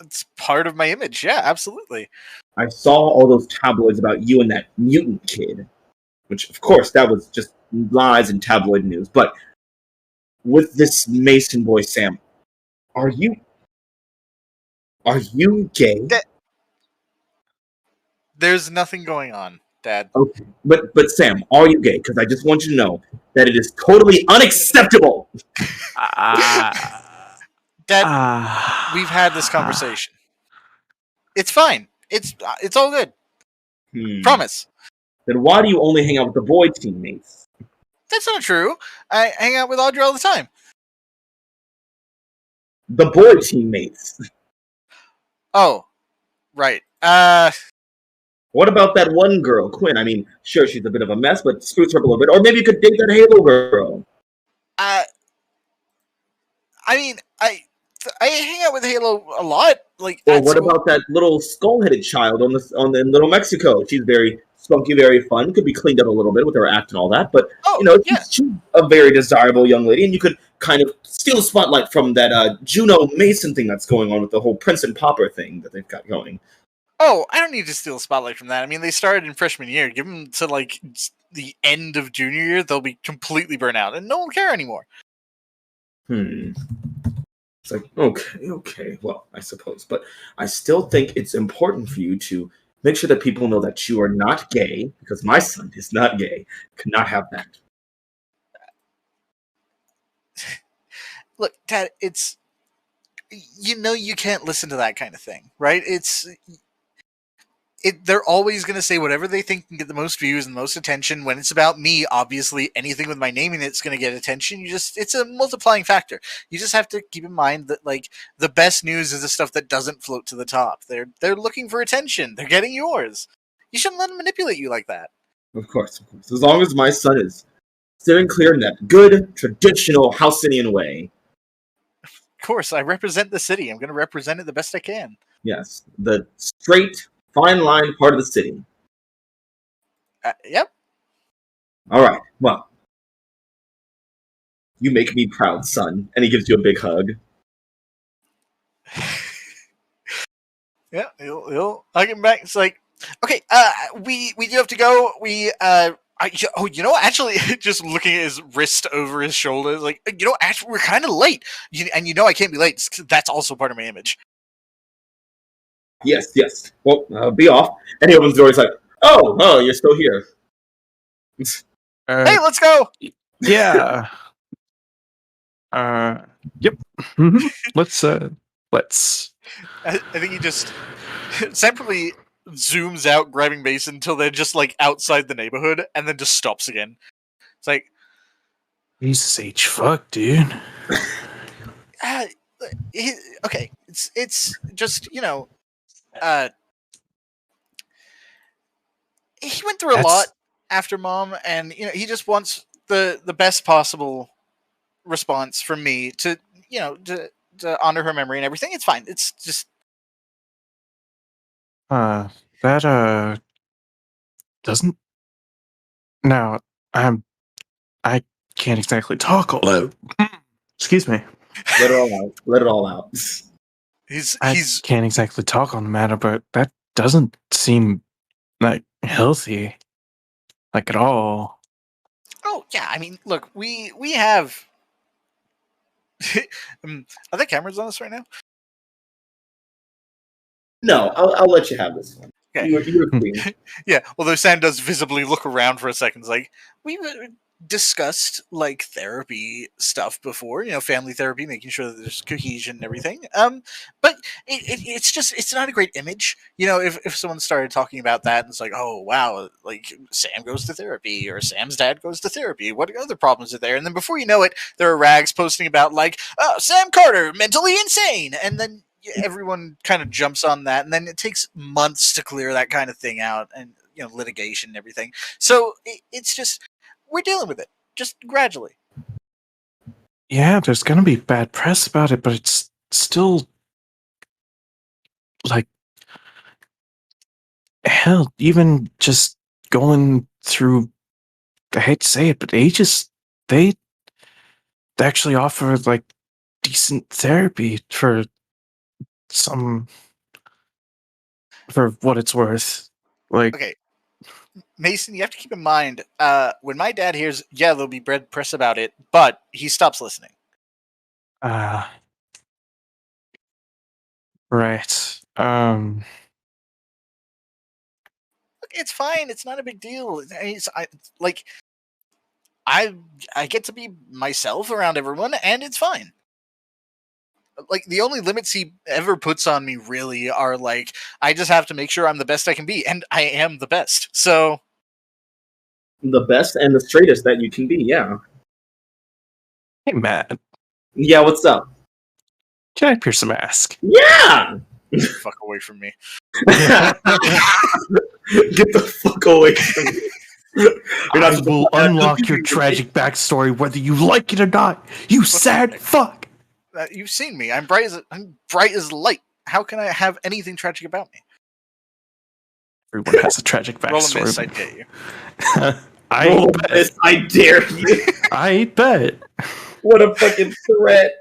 It's part of my image. Yeah, absolutely. I saw all those tabloids about you and that mutant kid, which, of course, that was just lies and tabloid news. But with this Mason boy, Sam, are you gay? There's nothing going on, Dad. Okay, but Sam, are you gay? Because I just want you to know that it is totally unacceptable. Dad, we've had this conversation. It's fine. It's all good. Promise. Then why do you only hang out with the boy teammates? That's not true. I hang out with Audrey all the time. The boy teammates. Oh, right. What about that one girl, Quinn? I mean, sure, she's a bit of a mess, but spruce her up a little bit. Or maybe you could date that Halo girl. I mean, I hang out with Halo a lot. Like, Or at what school. about that little skull-headed child on the Little Mexico? She's very spunky, very fun. Could be cleaned up a little bit with her act and all that, but Oh, yeah. she's a very desirable young lady, and you could kind of steal the spotlight from that Juno Mason thing that's going on with the whole Prince and Pauper thing that they've got going. Oh, I don't need to steal a spotlight from that. I mean, they started in freshman year. Give them to like the end of junior year, they'll be completely burnt out, and no one will care anymore. It's like, okay, well, I suppose. But I still think it's important for you to make sure that people know that you are not gay, because my son is not gay. Could not have that. Look, Dad, it's you can't listen to that kind of thing, right? They're always going to say whatever they think can get the most views and the most attention. When it's about me, obviously anything with my name in it's going to get attention. It's a multiplying factor. You just have to keep in mind that like the best news is the stuff that doesn't float to the top. They're looking for attention. They're getting yours. You shouldn't let them manipulate you like that. Of course. As long as my son is steering clear in that good, traditional Halcyonian way. Of course, I represent the city. I'm going to represent it the best I can. Yes, the straight, fine line part of the city. Yep. All right, well, you make me proud, son. And he gives you a big hug. Yeah, he'll hug him back. It's like, okay, we do have to go. You know, actually, just looking at his wrist over his shoulder, like, actually, we're kind of late. And I can't be late. That's also part of my image. Yes. Well, be off. And he opens the door. He's like, oh, you're still here. Hey, let's go. Yeah. Yep. Let's. I think he just separately zooms out, grabbing Mason until they're just like outside the neighborhood, and then just stops again. It's like, Jesus H. Fuck, dude. okay, it's just he went through a lot after Mom, and he just wants the best possible response from me to honor her memory and everything. It's fine. It's just that doesn't. Now I can't exactly talk all out. Excuse me. Let it all out. I can't exactly talk on the matter, but that doesn't seem like healthy, like at all. Oh yeah, I mean, look, we have. Are there cameras on us right now? No, I'll let you have this one. Okay. You're clean. Yeah, although Sam does visibly look around for a second. It's like, we've discussed like therapy stuff before, family therapy, making sure that there's cohesion and everything. But it's not a great image. If someone started talking about that, and it's like, oh wow, like Sam goes to therapy or Sam's dad goes to therapy. What other problems are there? And then before you know it, there are rags posting about like, oh, Sam Carter mentally insane, and then everyone kind of jumps on that, and then it takes months to clear that kind of thing out, and litigation and everything. So it's just we're dealing with it just gradually. Yeah, there's gonna be bad press about it, but it's still like hell. Even just going through, I hate to say it, but Aegis, they actually offer like decent therapy for what it's worth. Like, okay, Mason, you have to keep in mind, when my dad hears, yeah, there'll be bad press about it, but he stops listening. Right. It's fine. It's not a big deal. I get to be myself around everyone, and it's fine. Like, the only limits he ever puts on me really are like, I just have to make sure I'm the best I can be, and I am the best. So the best and the straightest that you can be, yeah. Hey, Matt. Yeah, what's up? Can I pierce a mask? Yeah. Fuck away from me. Get the fuck away from me. You're not I supposed will to- unlock your tragic backstory, whether you like it or not. You sad happening? fuck. You've seen me. I'm bright as light. How can I have anything tragic about me? Everyone has a tragic Roll a miss, I backstory. dare you. I Roll bet. this, I dare you. I bet. What a fucking threat.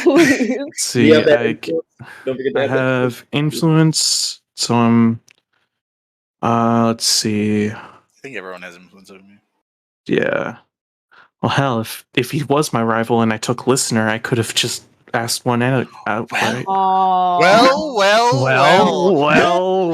Please. Let's see. You have that I influence? Don't forget to I have that. have influence, so I'm. Let's see. I think everyone has influence over me. Yeah. Well, hell, if he was my rival and I took listener, I could have just asked one out. Right? Aww. Well. well. Well.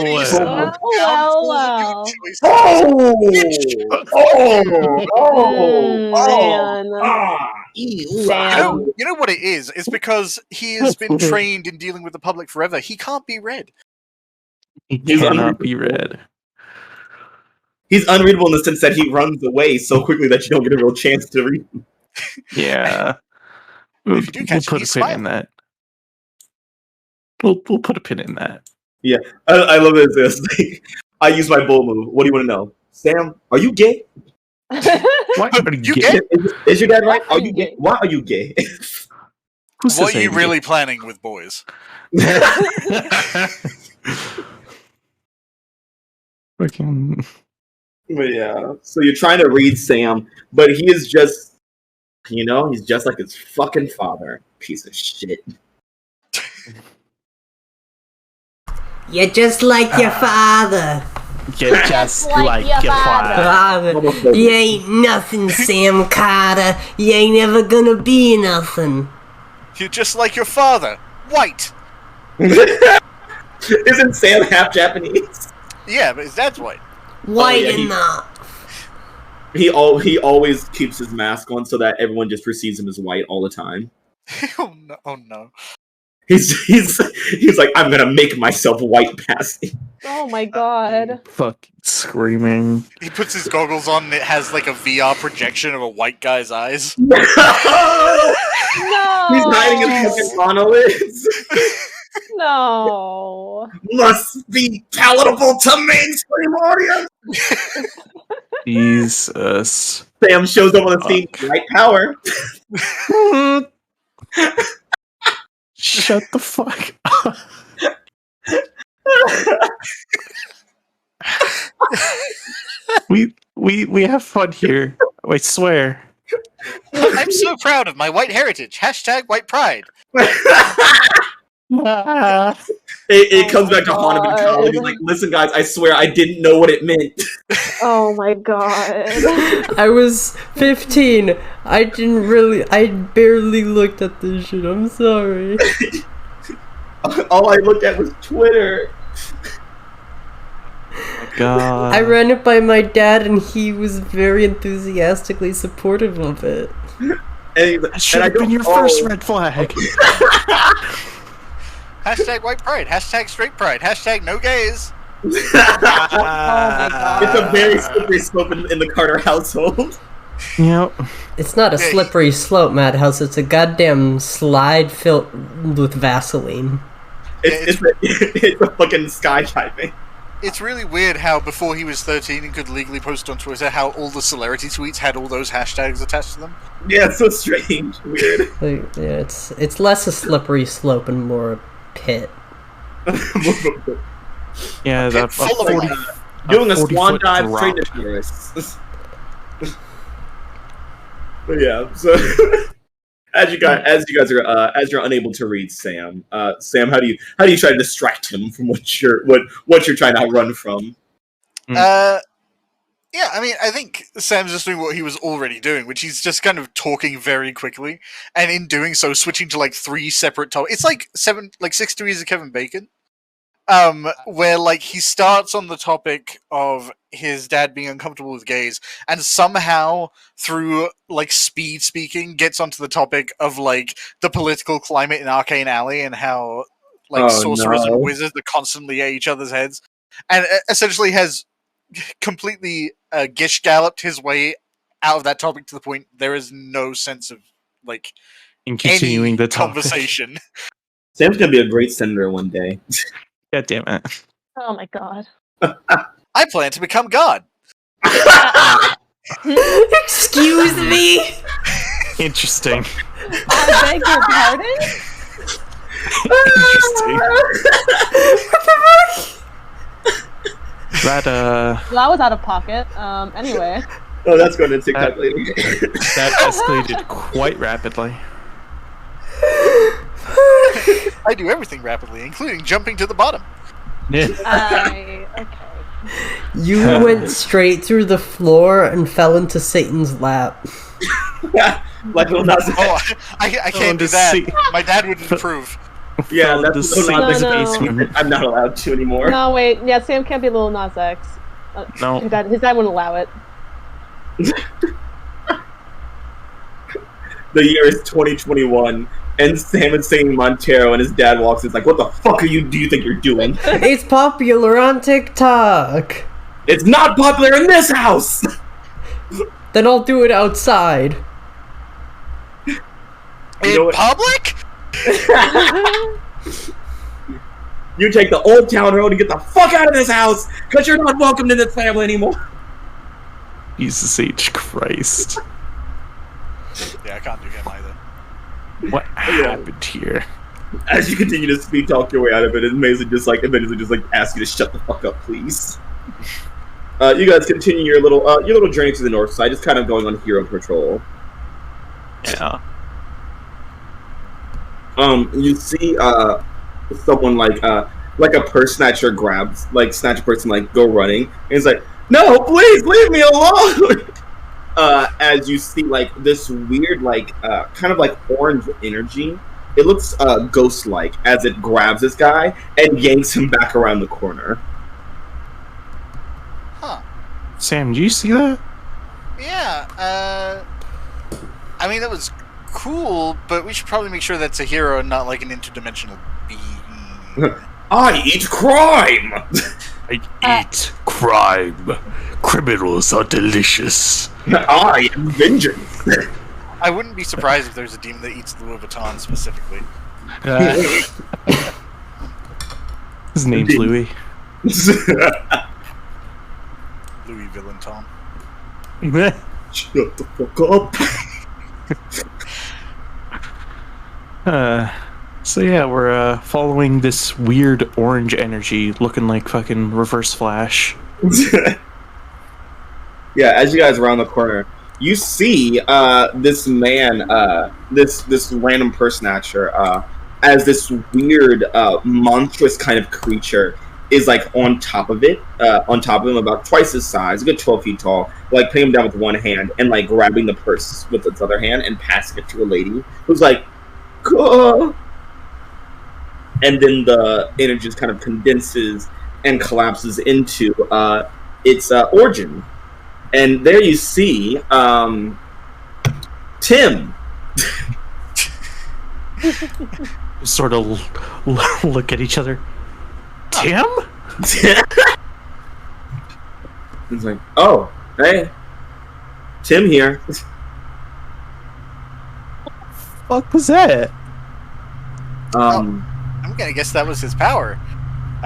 Sam. You know what it is? It's because he has been trained in dealing with the public forever. He can't be read. He He's cannot be read. He's unreadable in the sense that he runs away so quickly that you don't get a real chance to read him. Yeah. We'll If you do catch put him, a pin in that. We'll put a pin in that. Yeah, I love this. I use my bull move. What do you want to know? Sam, are you gay? Why are You gay? gay? Is your dad right? Why Are you gay? Why are you gay? Who says What are you I'm really planning with boys? gay? Fucking. But yeah, so you're trying to read Sam, but he is just, he's just like his fucking father. Piece of shit. You're just like your father. You're just like your father. Father, you ain't nothing, Sam Carter. You ain't ever gonna be nothing. You're just like your father. White. Isn't Sam half Japanese? Yeah, but his dad's white. White yeah, enough. He always keeps his mask on so that everyone just perceives him as white all the time. Oh no. He's like, I'm gonna make myself white passing. Oh my god. Fucking screaming. He puts his goggles on and it has like a VR projection of a white guy's eyes. No! No. He's hiding in fucking monoliths. No. Must be palatable to mainstream audience. Jesus. Sam shows up on the scene. White power. Shut the fuck up. We have fun here. I swear. I'm so proud of my white heritage. Hashtag white pride. It comes back to haunt him in college. He's like, listen, guys, I swear I didn't know what it meant. Oh my god. I was 15. I barely looked at this shit. I'm sorry. All I looked at was Twitter. God. I ran it by my dad, and he was very enthusiastically supportive of it. And he's like, That should have been your first red flag. Hashtag white pride. Hashtag straight pride. Hashtag no gays. Oh my god. It's a very slippery slope in the Carter household. Yep. It's not a slippery slope, Madhouse. It's a goddamn slide filled with Vaseline. It's a fucking skydiving. It's really weird how before he was 13 and could legally post on Twitter how all the celebrity tweets had all those hashtags attached to them. Yeah, it's so strange. Weird. Like, yeah, it's less a slippery slope and more a pit. Yeah, Okay, that full of 40, Doing a 40 swan foot dive drop. straight into tourists. But yeah, so as you're unable to read Sam, Sam, how do you try to distract him from what you're trying to run from? Yeah, I mean, I think Sam's just doing what he was already doing, which he's just kind of talking very quickly, and in doing so, switching to like 3 separate topics. It's like 6 Degrees of Kevin Bacon, where like he starts on the topic of his dad being uncomfortable with gays, and somehow through like speed speaking gets onto the topic of like the political climate in Arcane Alley and how like sorcerers and wizards are constantly at each other's heads, and essentially has completely gish galloped his way out of that topic to the point there is no sense of like In continuing any the topic. conversation. Sam's gonna be a great senator one day. God damn it. Oh my god. I plan to become God. Excuse me. Interesting. I beg your pardon? Interesting. That Well, that was out of pocket. Anyway. Oh, that's going to TikTok later. that escalated quite rapidly. I do everything rapidly, including jumping to the bottom. Okay. You went straight through the floor and fell into Satan's lap. Like Lil Nas X. Oh, I can't do that. My dad wouldn't approve. Yeah, Fell that's into Lil Nas Satan's No, no. basement. I'm not allowed to anymore. No, wait. Yeah, Sam can't be Lil Nas X. No. His dad wouldn't allow it. The year is 2021, and Sam is singing Montero, and his dad walks in. It's like, what the fuck do you think you're doing? It's popular on TikTok. It's not popular in this house! Then I'll do it outside. You know In what? public? You take the old town road and get the fuck out of this house, because you're not welcomed in this family anymore. Jesus H. Christ. Yeah, I can't do him either. What happened here? As you continue to speed talk your way out of it, it basically just like ask you to shut the fuck up, please. You guys continue your little journey to the north side, just kind of going on hero patrol. Yeah. You see someone like a purse snatcher snatch a person, go running, and he's like, "No, please leave me alone." As you see this weird kind of orange energy. It looks ghost-like as it grabs this guy and yanks him back around the corner. Huh. Sam, do you see that? Yeah, I mean, that was cool, but we should probably make sure that's a hero and not like an interdimensional being. I eat crime! I eat crime. Criminals are delicious. I am vengeance! I wouldn't be surprised if there's a demon that eats Louis Vuitton specifically. His name's Louis. Louis Villenton. Shut the fuck up! So yeah, we're following this weird orange energy, looking like fucking Reverse Flash. Yeah, as you guys around the corner, you see this man, this random purse snatcher, as this weird, monstrous kind of creature is on top of him, about twice his size, a good 12 feet tall, putting him down with one hand and grabbing the purse with its other hand and passing it to a lady who's like, "Cool." And then the energy just kind of condenses and collapses into its origin. And there you see Tim. Sort of look at each other. Tim? It's like, "Oh, hey, Tim here." Fuck was that? I'm gonna guess that was his power.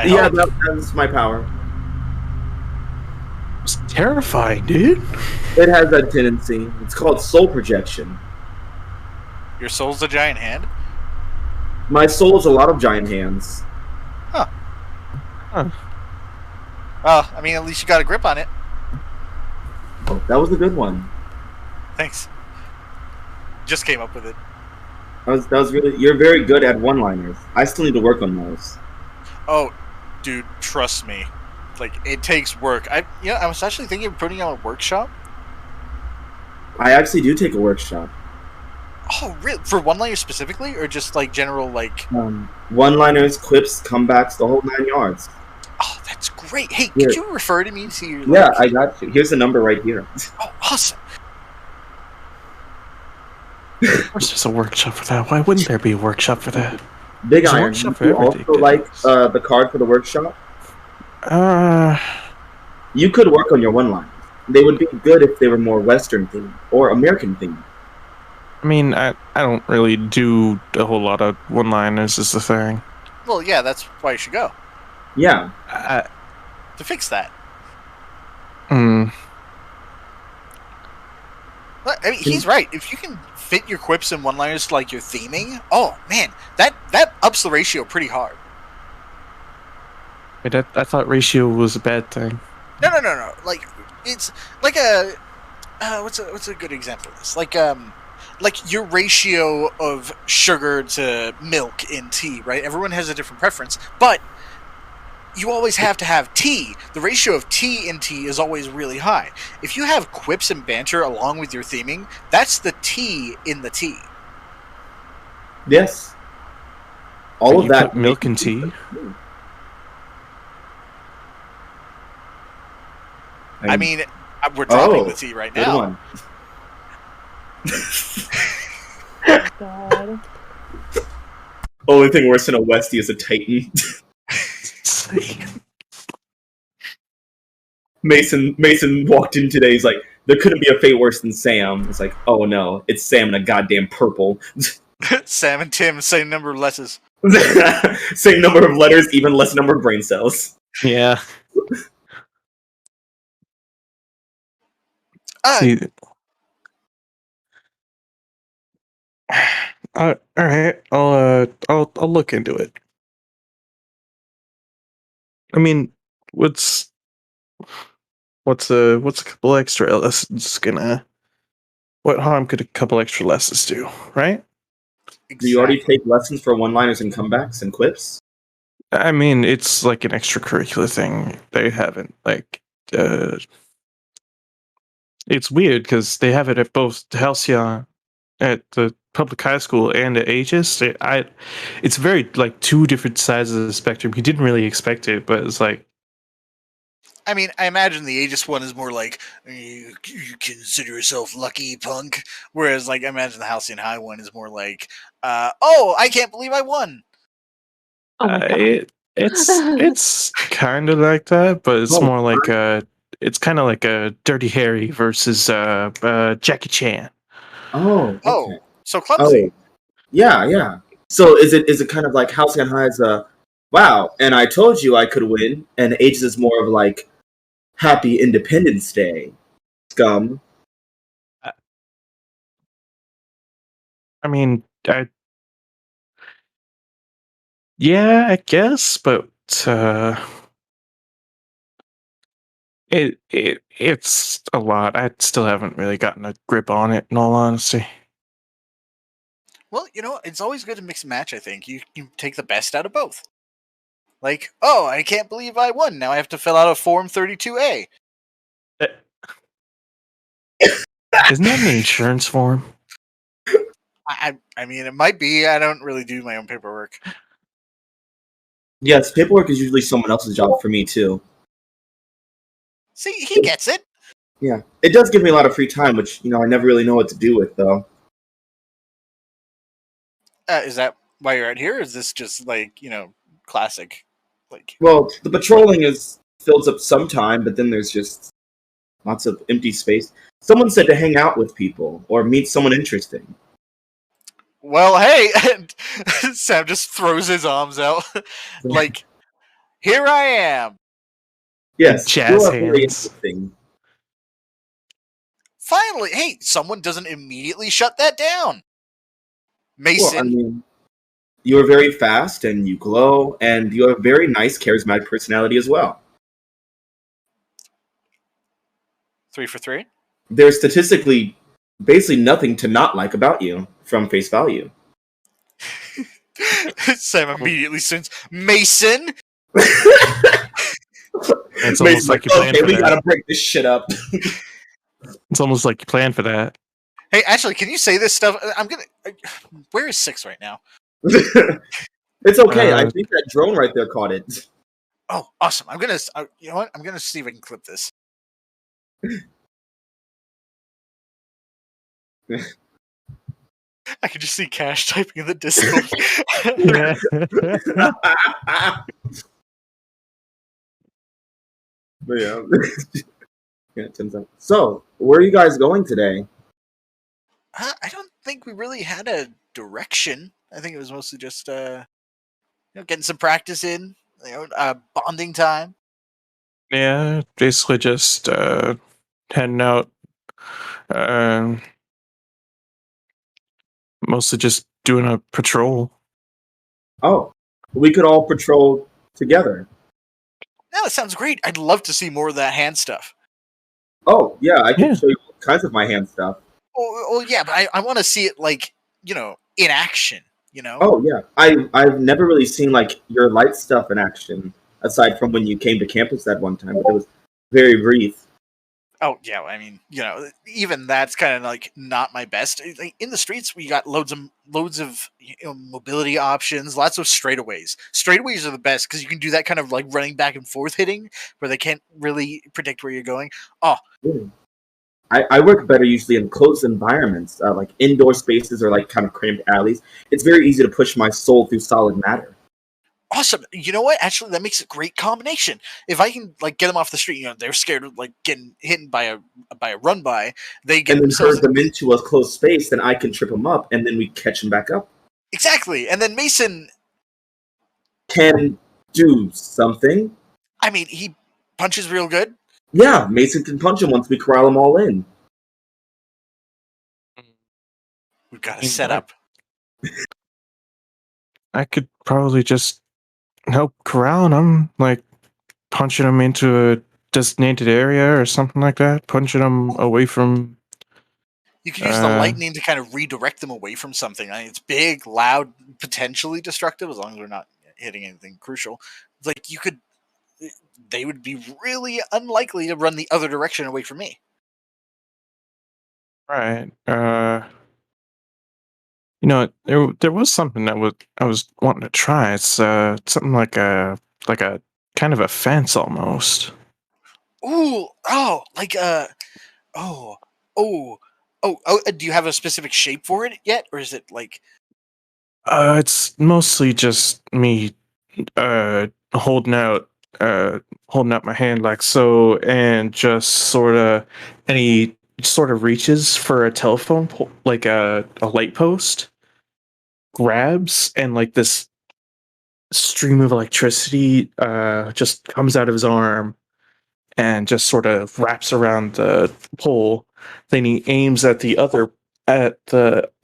Yeah, that's my power. It's terrifying, dude. It has that tendency. It's called soul projection. Your soul's a giant hand? My soul is a lot of giant hands. Huh. Well, I mean, at least you got a grip on it. Oh, that was a good one. Thanks. Just came up with it. That was really. You're very good at one-liners. I still need to work on those. Oh, dude, trust me. It takes work. I was actually thinking of putting on a workshop. I actually do take a workshop. Oh, really? For one-liners specifically, or just general One-liners, quips, comebacks, the whole 9 yards. Oh, that's great. Hey, Yeah. could you refer to me to your? Yeah, I got you. Here's the number right here. Oh, awesome. Of course there's a workshop for that. Why wouldn't there be a workshop for that? Big There's a Iron. workshop for You everything, also like dude. the card for the workshop? Uh, You could work on your one-liners. They would be good if they were more Western themed or American themed. I mean, I don't really do a whole lot of one-liners is the thing. Well, yeah, that's why you should go Yeah. to fix that. Mm, But, I mean, he's right. If you can fit your quips and one-liners to like your theming, oh man, that ups the ratio pretty hard. I thought ratio was a bad thing. No. Like it's like a what's a good example of this? Like your ratio of sugar to milk in tea, right? Everyone has a different preference, but you always have to have tea. The ratio of tea in tea is always really high. If you have quips and banter along with your theming, that's the tea in the tea. Yes. All But of you that. put milk in tea? I mean, we're dropping the Oh, tea right good now. one. God. Only thing worse than a Westie is a Titan. Mason walked in today. He's like, there couldn't be a fate worse than Sam. It's like, oh no, it's Sam in a goddamn purple. Sam and Tim, same number of letters. Same number of letters, even less number of brain cells. Yeah. See, all right. I'll look into it. I mean, what's a couple extra lessons gonna? What harm could a couple extra lessons do, right? Do you already take lessons for one-liners and comebacks and quips? I mean, it's like an extracurricular thing. They haven't it's weird because they have it at both Halcyon, at the public high school, and at Aegis. It's very like two different sides of the spectrum. He didn't really expect it, but it's like. I mean, I imagine the Aegis one is more like, you consider yourself lucky, punk. Whereas, like, I imagine the Halcyon High one is more like, oh, I can't believe I won. Oh my God. It's kind of like that, but it's Oh, more like it's kind of like a Dirty Harry versus Jackie Chan. Oh, okay. Oh, so clumsy. Oh, yeah. So is it kind of like Halcyon High's wow, and I told you I could win, and Aegis is more of like Happy Independence Day, scum. I mean, yeah, I guess, but it's a lot. I still haven't really gotten a grip on it, in all honesty. Well, you know, it's always good to mix and match, I think. You take the best out of both. Like, oh, I can't believe I won. Now I have to fill out a Form 32A. Isn't that an insurance form? I mean, it might be. I don't really do my own paperwork. Yes, paperwork is usually someone else's job for me too. See, he gets it. Yeah, it does give me a lot of free time, which I never really know what to do with though. Is that why you're out here? Or is this just like, classic? Like, Well, the patrolling fills up some time, but then there's just lots of empty space. Someone said to hang out with people or meet someone interesting. well, hey, and Sam just throws his arms out. Like, here I am. Yes, Jazz you are very hands. interesting. Finally, hey, someone doesn't immediately shut that down. Mason. Well, I mean, you are very fast and you glow, and you have a very nice, charismatic personality as well. 3 for 3. There's statistically basically nothing to not like about you from face value. Sam immediately sends Mason. It's almost like you planned okay, for we that. gotta break this shit up. It's almost like you planned for that. Hey, actually, can you say this stuff? Where is 6 right now? It's okay. I think that drone right there caught it. Oh, awesome! I'm gonna. You know what? I'm gonna see if I can clip this. I can just see Cash typing in the Discord. But yeah. Yeah, 10 seconds. So, where are you guys going today? I don't think we really had a direction. I think it was mostly just getting some practice in, bonding time. Yeah, basically just heading out. Mostly just doing a patrol. Oh, we could all patrol together. Yeah, that sounds great. I'd love to see more of that hand stuff. Oh, yeah, I can Yeah. show you all kinds of my hand stuff. Oh yeah, but I want to see it in action. Oh, yeah. I've never really seen, your light stuff in action, aside from when you came to campus that one time, but it was very brief. Oh yeah, I mean, even that's kind of not my best. In the streets, we got loads of mobility options, lots of straightaways. Straightaways are the best because you can do that kind of running back and forth hitting, where they can't really predict where you're going. Oh, Really. I work better usually in closed environments, like indoor spaces or kind of cramped alleys. It's very easy to push my soul through solid matter. awesome! You know what? Actually, that makes a great combination. If I can get them off the street, they're scared of getting hit by a run by. They get And then themselves herd them into a closed space, then I can trip them up, and then we catch them back up. exactly. And then Mason, Can do something. I mean, he punches real good. Yeah, Mason can punch him once we corral them all in. We've got a setup. I could probably just help corral them, punching them into a designated area or something like that, punching them away from. You can use the lightning to kind of redirect them away from something. I mean, it's big, loud, potentially destructive, as long as we're not hitting anything crucial. They would be really unlikely to run the other direction away from me. Right. There was something that I was wanting to try. It's something like a kind of a fence almost. Ooh, do you have a specific shape for it yet, or is it It's mostly just me holding out my hand like so, and just and he sort of reaches for a telephone pole, like a light post, grabs, and this stream of electricity just comes out of his arm and just sort of wraps around the pole. Then he aims at the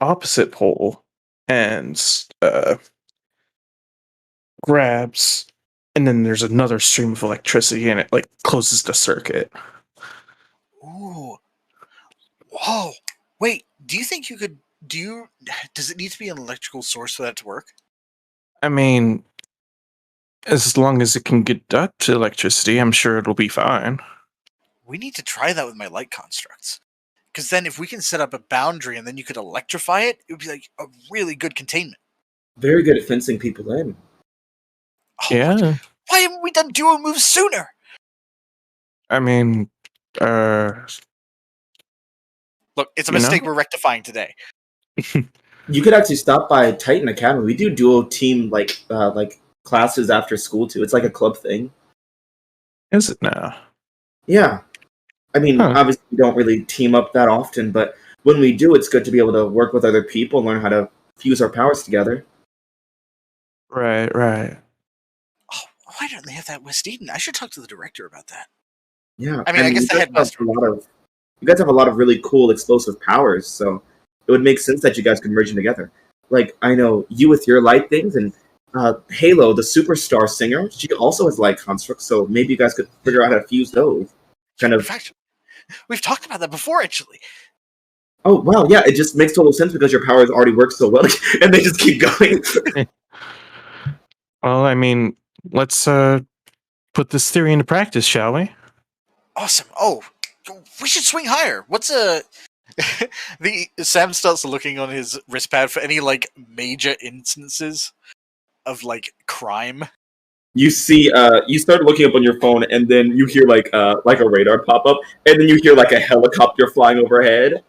opposite pole and grabs, and then there's another stream of electricity, and it closes the circuit. Ooh. Whoa. Wait, do you think you could does it need to be an electrical source for that to work? I mean, as long as it can conduct electricity, I'm sure it'll be fine. We need to try that with my light constructs. Because then if we can set up a boundary and then you could electrify it, it would be a really good containment. Very good at fencing people in. Oh, Yeah. why haven't we done duo moves sooner? I mean, Look, it's a mistake we're rectifying today. You could actually stop by Titan Academy. We do duo team classes after school too. It's like a club thing. Is it now? Yeah. I mean, obviously we don't really team up that often, but when we do, it's good to be able to work with other people and learn how to fuse our powers together. Right. Oh, why don't they have that at West Eden? I should talk to the director about that. Yeah. I mean, I guess the headmaster. You guys have a lot of really cool explosive powers, so it would make sense that you guys could merge them together. I know you with your light things, and Halo, the superstar singer, she also has light constructs, so maybe you guys could figure out how to fuse those. In fact, we've talked about that before, actually. Oh, wow, yeah, it just makes total sense because your powers already work so well, and they just keep going. Well, I mean, let's put this theory into practice, shall we? Awesome. Oh, we should swing higher. What's Sam starts looking on his wristpad for any major instances of crime. You see, you start looking up on your phone, and then you hear a radar pop up, and then you hear a helicopter flying overhead,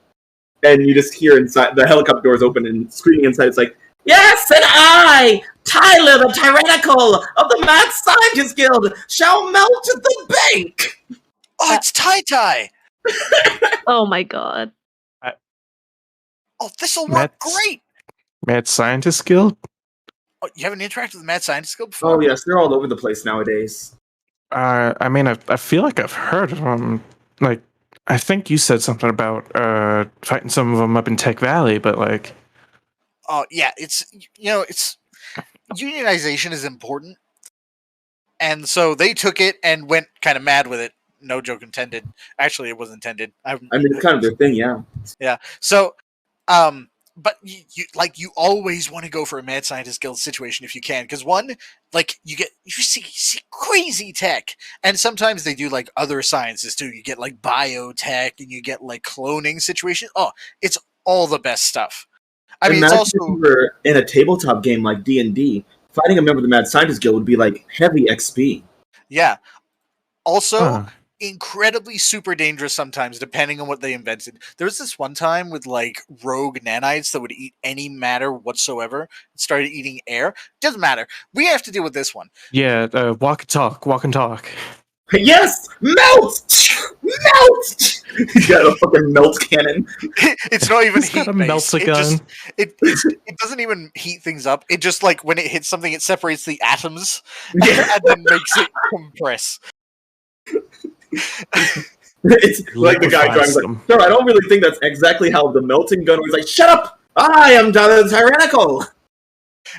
and you just hear inside the helicopter doors open and screaming inside. It's like, yes, and I, Tyler, the tyrannical of the Mad Scientist Guild, shall melt at the bank. Oh, it's Tai. Oh my god. Oh, this'll work Matt's- great. Mad Scientist Guild? Oh, you haven't interacted with the Mad Scientist Guild before? Oh yes, they're all over the place nowadays. I mean, I feel like I've heard of them. Like, I think you said something about fighting some of them up in Tech Valley, but like, Oh yeah, it's unionization is important, and so they took it and went kind of mad with it. No joke intended. Actually, it was intended. I mean, it's kind of their thing, yeah. Yeah. So, but you always want to go for a mad scientist guild situation if you can, because one, like you see crazy tech, and sometimes they do like other sciences too. You get like biotech, and you get like cloning situation. Oh, it's all the best stuff. I mean, it's Imagine also if you were in a tabletop game like D&D, fighting a member of the Mad Scientist Guild would be like heavy XP. yeah. Also, Huh. incredibly super dangerous sometimes, depending on what they invented. There was this one time with like rogue nanites that would eat any matter whatsoever. It started eating air. Doesn't matter. We have to deal with this one. yeah, walk and talk. Yes! Melt! Melt! He's got a fucking melt cannon. It's not even He's got heat a based. melta gun. It doesn't even heat things up. It just like when it hits something, it separates the atoms Yeah. and then makes it compress. It's like the guy Liquefies driving them. like, sir, I don't really think that's exactly how the melting gun was like, shut up! I am Tyler the Tyrannical!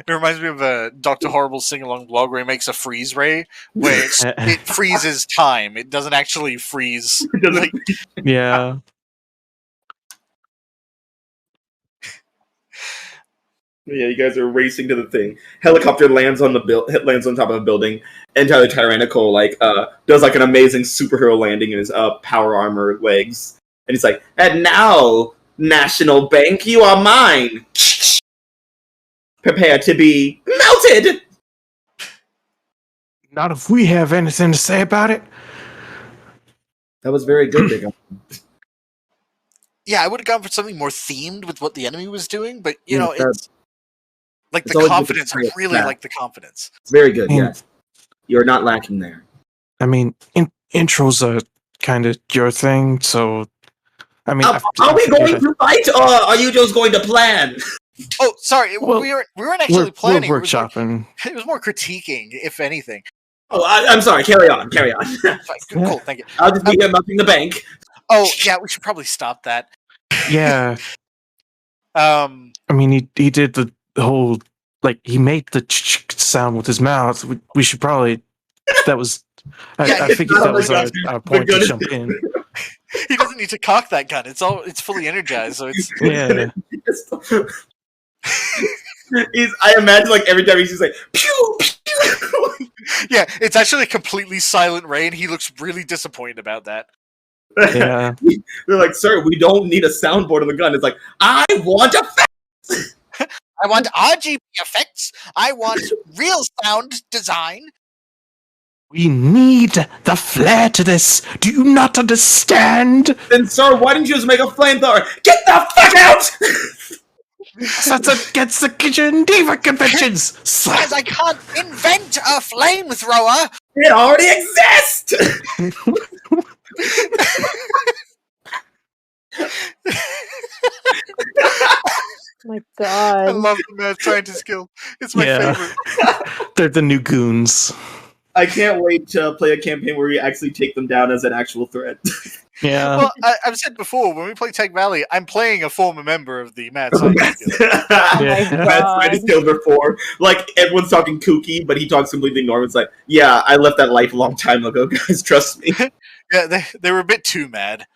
It reminds me of Dr. Horrible's sing-along blog where he makes a freeze ray, where it freezes time. It doesn't actually freeze. Like, Yeah. Yeah, you guys are racing to the thing. Helicopter lands on lands on top of a building, and Tyler Tyrannical does like an amazing superhero landing in his power armor legs, and he's like, "And now, National Bank, you are mine. Prepare to be melted." Not if we have anything to say about it. That was very good, Big. yeah, I would have gone for something more themed with what the enemy was doing, but you Yeah, know, it's like it's the always good to confidence. I see it really back. like the confidence. It's very good. Mm. Yes, you're not lacking there. I mean, intros are kind of your thing, so I mean, Are we going to fight, or are you just going to plan? Oh, sorry, Well, we weren't actually planning. We're It was more- workshopping. It was more critiquing, if anything. Oh, I'm sorry. Carry on. Fine, cool, thank you. I'll just be here melting the bank. Oh, yeah, we should probably stop that. Yeah, Um, I mean, he did the whole like he made the sound with his mouth. We should probably. That was. Yeah, I figured that oh was my our, God. our point to The gun- jump in. he doesn't need to cock that gun. It's fully energized, so it's Yeah. I imagine like every time he's just like pew pew. yeah, it's actually a completely silent ray, and he looks really disappointed about that. Yeah. They're like, sir, we don't need a soundboard on the gun. It's like, I want a. I want RGB effects. I want real sound design. We need the flair to this. Do you not understand? Then, sir, why didn't you just make a flamethrower? Get the fuck out! That's against the Kitchen Diva conventions. Because I can't invent a flamethrower. It already exists. My I God. love the Mad Scientist Guild. It's my Yeah. favorite. They're the new goons. I can't wait to play a campaign where we actually take them down as an actual threat. Yeah. Well, I've said before, when we play Tech Valley, I'm playing a former member of the Mad Scientist Guild. Yeah. Mad Scientist Guild before. Like, everyone's talking kooky, but he talks completely normal. It's like, yeah, I left that life a long time ago, guys. Trust me. Yeah, they were a bit too mad.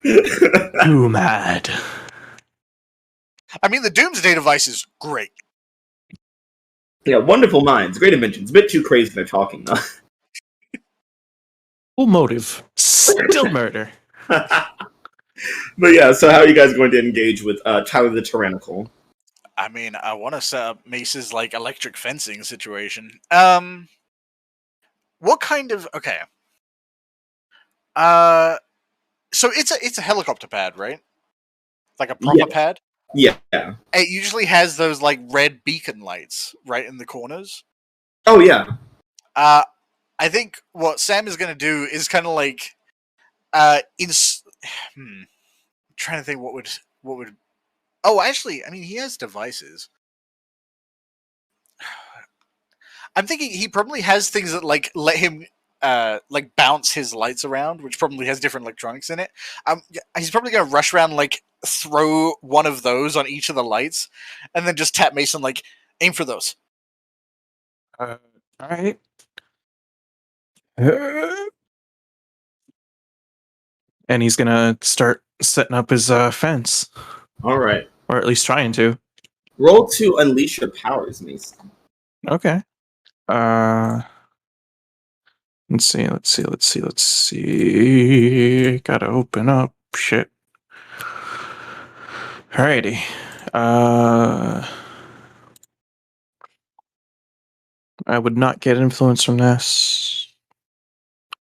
Too mad. I mean, the Doomsday device is great. Yeah, wonderful minds, great inventions. A bit too crazy they're talking, though. Full motive. Still murder. But yeah, so how are you guys going to engage with Tyler the Tyrannical? I mean, I want to set up Mace's like electric fencing situation. What kind of okay? So it's a helicopter pad, right? Like a proper Yeah. pad. Yeah. It usually has those like red beacon lights right in the corners. Oh, yeah. I think what Sam is going to do is kind of like, trying to think what would Oh, actually, I mean, he has devices. I'm thinking he probably has things that like let him like bounce his lights around, which probably has different electronics in it. He's probably gonna rush around like throw one of those on each of the lights, and then just tap Mason like aim for those. All right. And he's gonna start setting up his fence, All right. or at least trying to. Roll to unleash your powers, Mason. Okay. Let's see. Gotta open up. Shit. Alrighty. I would not get influence from this.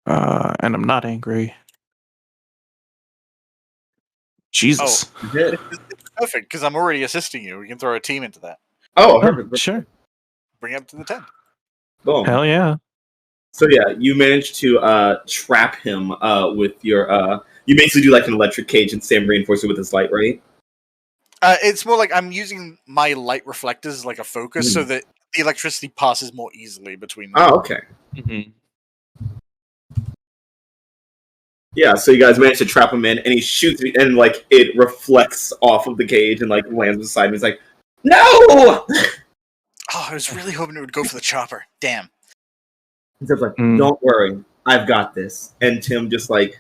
And I'm not angry. Jesus. You did. It's perfect because I'm already assisting you. We can throw a team into that. Oh, Oh, perfect. sure. Bring it up to the 10. Boom. Hell yeah. So yeah, you managed to trap him with your. You basically do like an electric cage and Sam reinforce it with his light, right? It's more like I'm using my light reflectors as like a focus so that the electricity passes more easily between them. Oh, okay. Mm-hmm. Yeah, so you guys managed to trap him in, and he shoots, and like it reflects off of the cage and like lands beside him. He's like, "No!" Oh, I was really hoping it would go for the chopper. Damn. He's just like, "Don't worry, I've got this." And Tim just like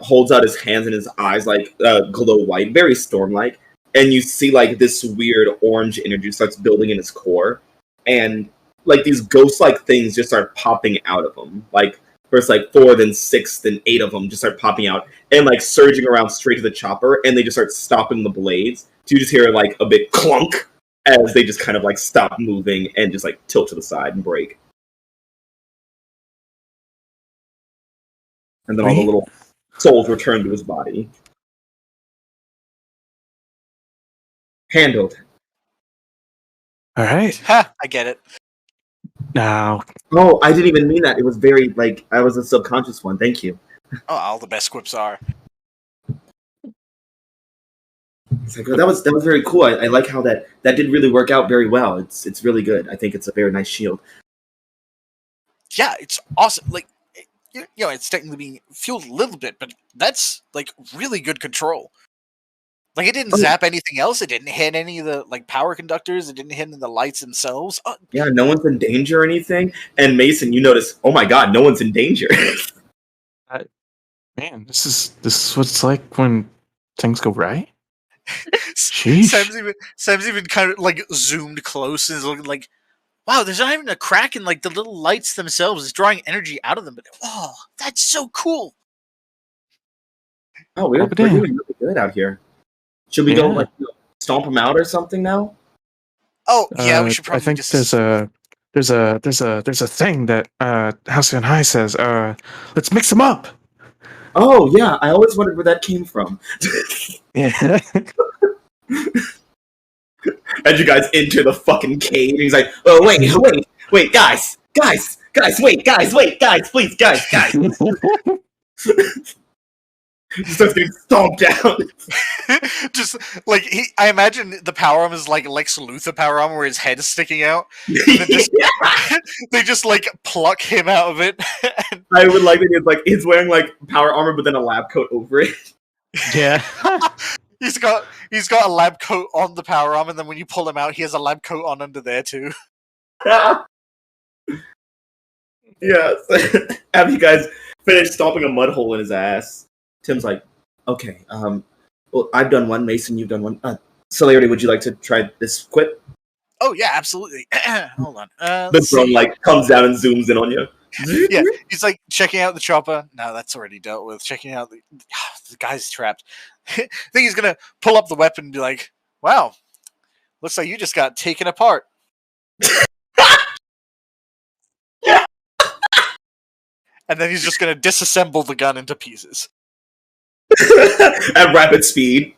holds out his hands, and his eyes like glow white, very storm-like. And you see like this weird orange energy starts building in his core, and like these ghost-like things just start popping out of him. Like first like 4, then 6, then 8 of them just start popping out and like surging around straight to the chopper, and they just start stopping the blades. So you just hear like a big clunk as they just kind of like stop moving and just like tilt to the side and break. And then all the little souls return to his body. Handled. All right. Ha! I get it. Now, Oh, I didn't even mean that. It was very, like, I was a subconscious one. Thank you. Oh, all the best quips are. It's like, that was very cool. I like how that did really work out very well. It's really good. I think it's a very nice shield. Yeah, it's awesome. Like, you know, it's technically being fueled a little bit, but that's like really good control. Like, it didn't zap anything else. It didn't hit any of the like power conductors. It didn't hit any of the lights themselves. Yeah, no one's in danger or anything. And Mason, you notice, oh my god, no one's in danger. man, this is what it's like when things go right. Sam's even kind of like zoomed close and is looking like, wow, there's not even a crack in like the little lights themselves. It's drawing energy out of them. But oh, that's so cool. Oh, we're doing really good out here. Should we go like stomp him out or something now? Oh yeah, we should probably. I think there's a thing that Halcyon High says. Let's mix them up. Oh yeah, I always wondered where that came from. Yeah. As you guys enter the fucking cave, and he's like, "Oh wait, guys, please, guys." He starts getting stomped out. Just like I imagine the power arm is like Lex Luthor power armor, where his head is sticking out. They just like pluck him out of it. I would like that he's wearing like power armor, but then a lab coat over it. Yeah. He's got a lab coat on the power arm, and then when you pull him out, he has a lab coat on under there too. Yes. Have you guys finished stomping a mud hole in his ass? Tim's like, okay, well, I've done one. Mason, you've done one. Celerity, would you like to try this quip? Oh yeah, absolutely. Hold on. The drone like comes down and zooms in on you. Yeah, he's like checking out the chopper. No, that's already dealt with. Checking out the guy's trapped. I think he's gonna pull up the weapon and be like, "Wow, looks like you just got taken apart." And then he's just gonna disassemble the gun into pieces at rapid speed.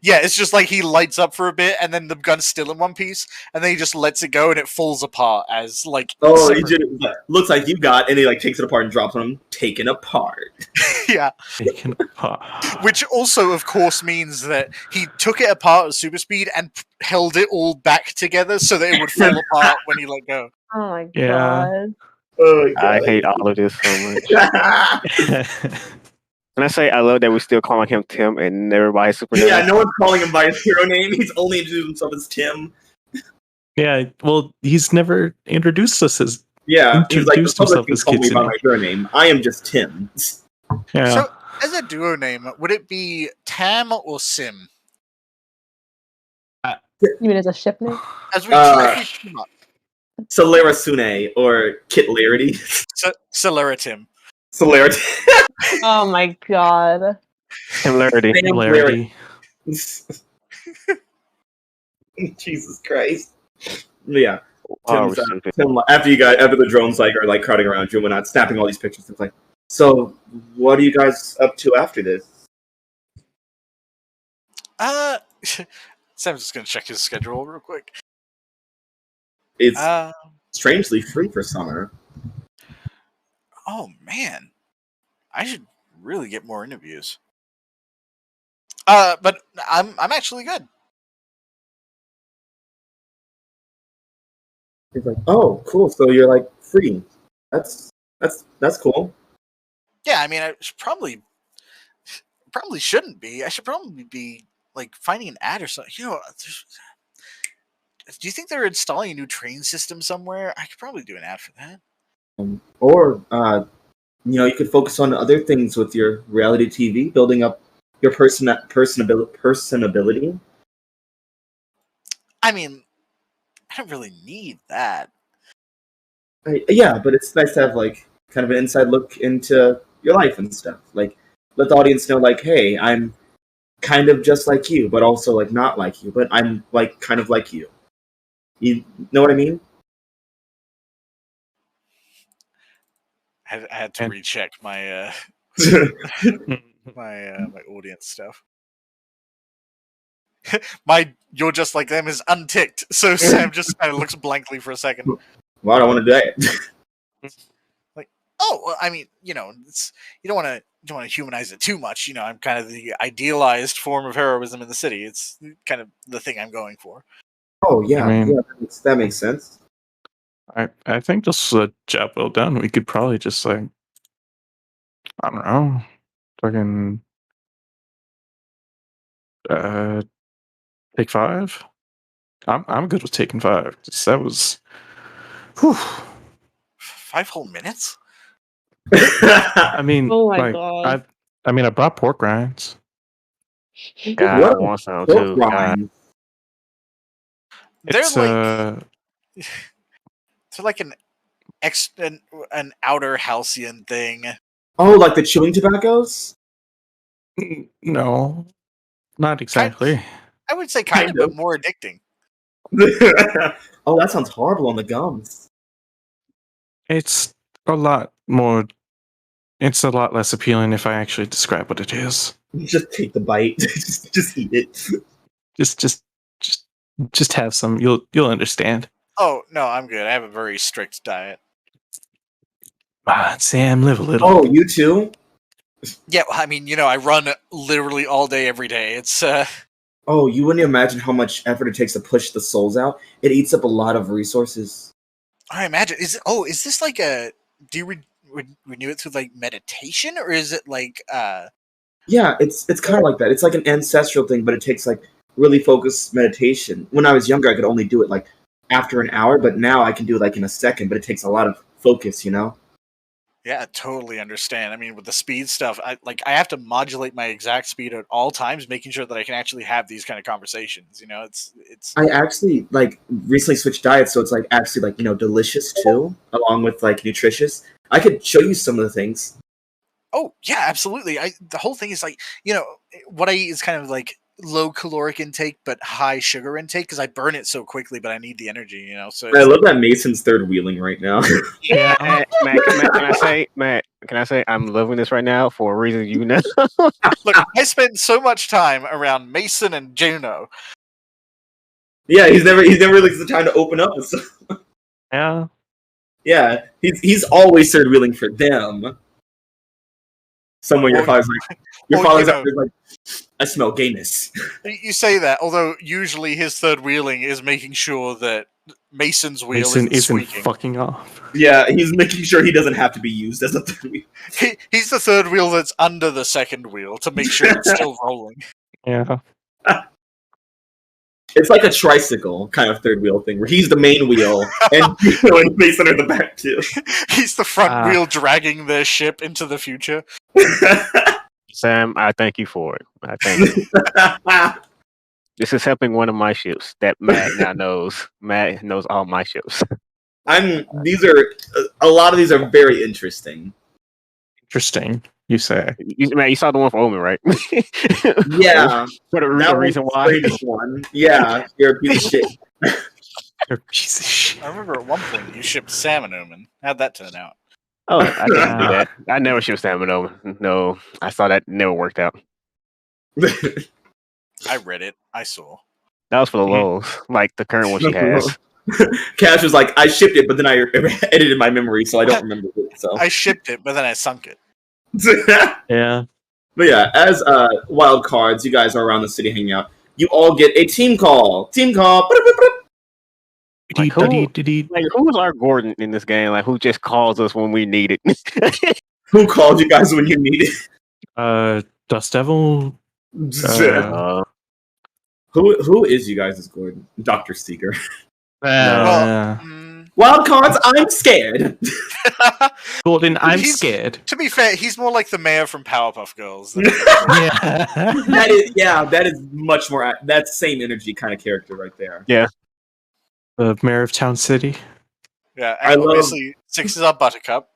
Yeah, it's just like he lights up for a bit, and then the gun's still in one piece, and then he just lets it go, and it falls apart as like. Oh, he separate. just looks like you got, and he like takes it apart and drops on him, taken apart. Yeah. Taken apart. Which also, of course, means that he took it apart at super speed and held it all back together so that it would fall apart when he let go. Oh my Yeah. god. Oh my I god. hate all of this so much. And I say I love that we're still calling him Tim and never by his super name. Yeah, no one's calling him by his hero name. He's only introduced himself as Tim. Yeah, well, he's never introduced us as. Yeah, he's like, the Introduced himself public can as call me by Kitsune. my hero name. I am just Tim. Yeah. So, as a duo name, would it be Tam or Sim? You mean as a ship name? As we team up. Solera Sune or Kit Larity. Celeritim. Celerity. Oh my god. Similarity. Hilarity. Jesus Christ. Yeah. Oh, Tim's, we're stupid. Tim, after the drones are like crowding around you and not snapping all these pictures, it's like, so what are you guys up to after this? Sam's just gonna check his schedule real quick. It's strangely free for summer. Oh man, I should really get more interviews. But I'm actually good. He's like, oh, cool. So you're like free. That's cool. Yeah, I mean, I should probably shouldn't be. I should probably be like finding an ad or something. You know, do you think they're installing a new train system somewhere? I could probably do an ad for that. Or you could focus on other things with your reality TV, building up your personability. I mean, I don't really need that. Yeah, but it's nice to have like kind of an inside look into your life and stuff. Like, let the audience know, like, hey, I'm kind of just like you, but also like not like you, but I'm like kind of like you. You know what I mean? I had to recheck my my audience stuff. You're just like them is unticked, so Sam just kind of looks blankly for a second. Well, I don't want to do that. Like, oh, well, I mean, you don't want to humanize it too much. You know, I'm kind of the idealized form of heroism in the city. It's kind of the thing I'm going for. Oh yeah, I mean, that makes sense. I think this is a job well done. We could probably just like, I don't know, fucking take 5. I'm good with taking 5. That was, whew. 5 whole minutes. I mean, Oh my like, god. I brought pork rinds. God, What I want some too. God. They're It's like they're like an outer Halcyon thing. Oh, like the chewing tobaccos? no, not exactly. I would say kind of, but more addicting. Oh, that sounds horrible on the gums. It's a lot more. It's a lot less appealing if I actually describe what it is. Just take the bite. just eat it. Just have some. You'll understand. Oh no, I'm good. I have a very strict diet. Ah, Sam, live a little. Oh, you too? Yeah, well, I mean, I run literally all day, every day. It's Oh, you wouldn't imagine how much effort it takes to push the souls out. It eats up a lot of resources. I imagine. Is this like a? Do you renew it through like meditation, or is it like? Yeah, it's kind of like that. It's like an ancestral thing, but it takes like really focused meditation. When I was younger, I could only do it like after an hour, but now I can do it like in a second. But it takes a lot of focus, Yeah, I totally understand. I mean, with the speed stuff, I have to modulate my exact speed at all times, making sure that I can actually have these kind of conversations. It's. I actually like recently switched diets, so it's like actually like delicious too, along with like nutritious. I could show you some of the things. Oh yeah, absolutely. The whole thing is like what I eat is kind of like low caloric intake but high sugar intake because I burn it so quickly, but I need the energy. So I love that Mason's third wheeling right now. Yeah, Matt, can I say, Matt, Can I say I'm loving this right now for a reason you know? Look, I spent so much time around Mason and Juno. Yeah, he's never really trying to open up. So, Yeah. yeah, he's always third wheeling for them. Somewhere your father's like, I smell gayness. You say that, although usually his third wheeling is making sure that Mason's wheel Mason isn't isn't squeaking. fucking off. Yeah, he's making sure he doesn't have to be used as a third wheel. He's the third wheel that's under the second wheel to make sure it's still rolling. Yeah. It's like a tricycle kind of third wheel thing, where he's the main wheel and Mason are the back two. He's the front wheel dragging their ship into the future. Sam, I thank you for it. I thank you. This is helping one of my ships that Matt now knows. Matt knows all my ships. A lot of these are very interesting. Interesting, you say. Matt, you saw the one for Omen, right? Yeah. For the reason why. One. Yeah, you're a piece of shit. You're a piece of shit. I remember at one point you shipped Sam and Omen. How'd that turn out? Oh, I didn't do that. I never shipped Sam and Omen. No, I saw that never worked out. I read it. I saw. That was for the lows, like the current one she has. Cash was like, I shipped it, but then I edited my memory, so I don't remember it. So I shipped it, but then I sunk it. Yeah. But yeah, as Wildcards, you guys are around the city hanging out. You all get a team call. Team call. Like, who's our Gordon in this game? Like, who just calls us when we need it? Who called you guys when you need it? Dust Devil. Who is you guys' Gordon? Dr. Seeker. No. Wildcards, I'm scared. Gordon, I'm scared. To be fair, he's more like the mayor from Powerpuff Girls. Yeah. That is much more. That's same energy kind of character right there. Yeah. The mayor of Town City. Yeah, and obviously 6 is our Buttercup.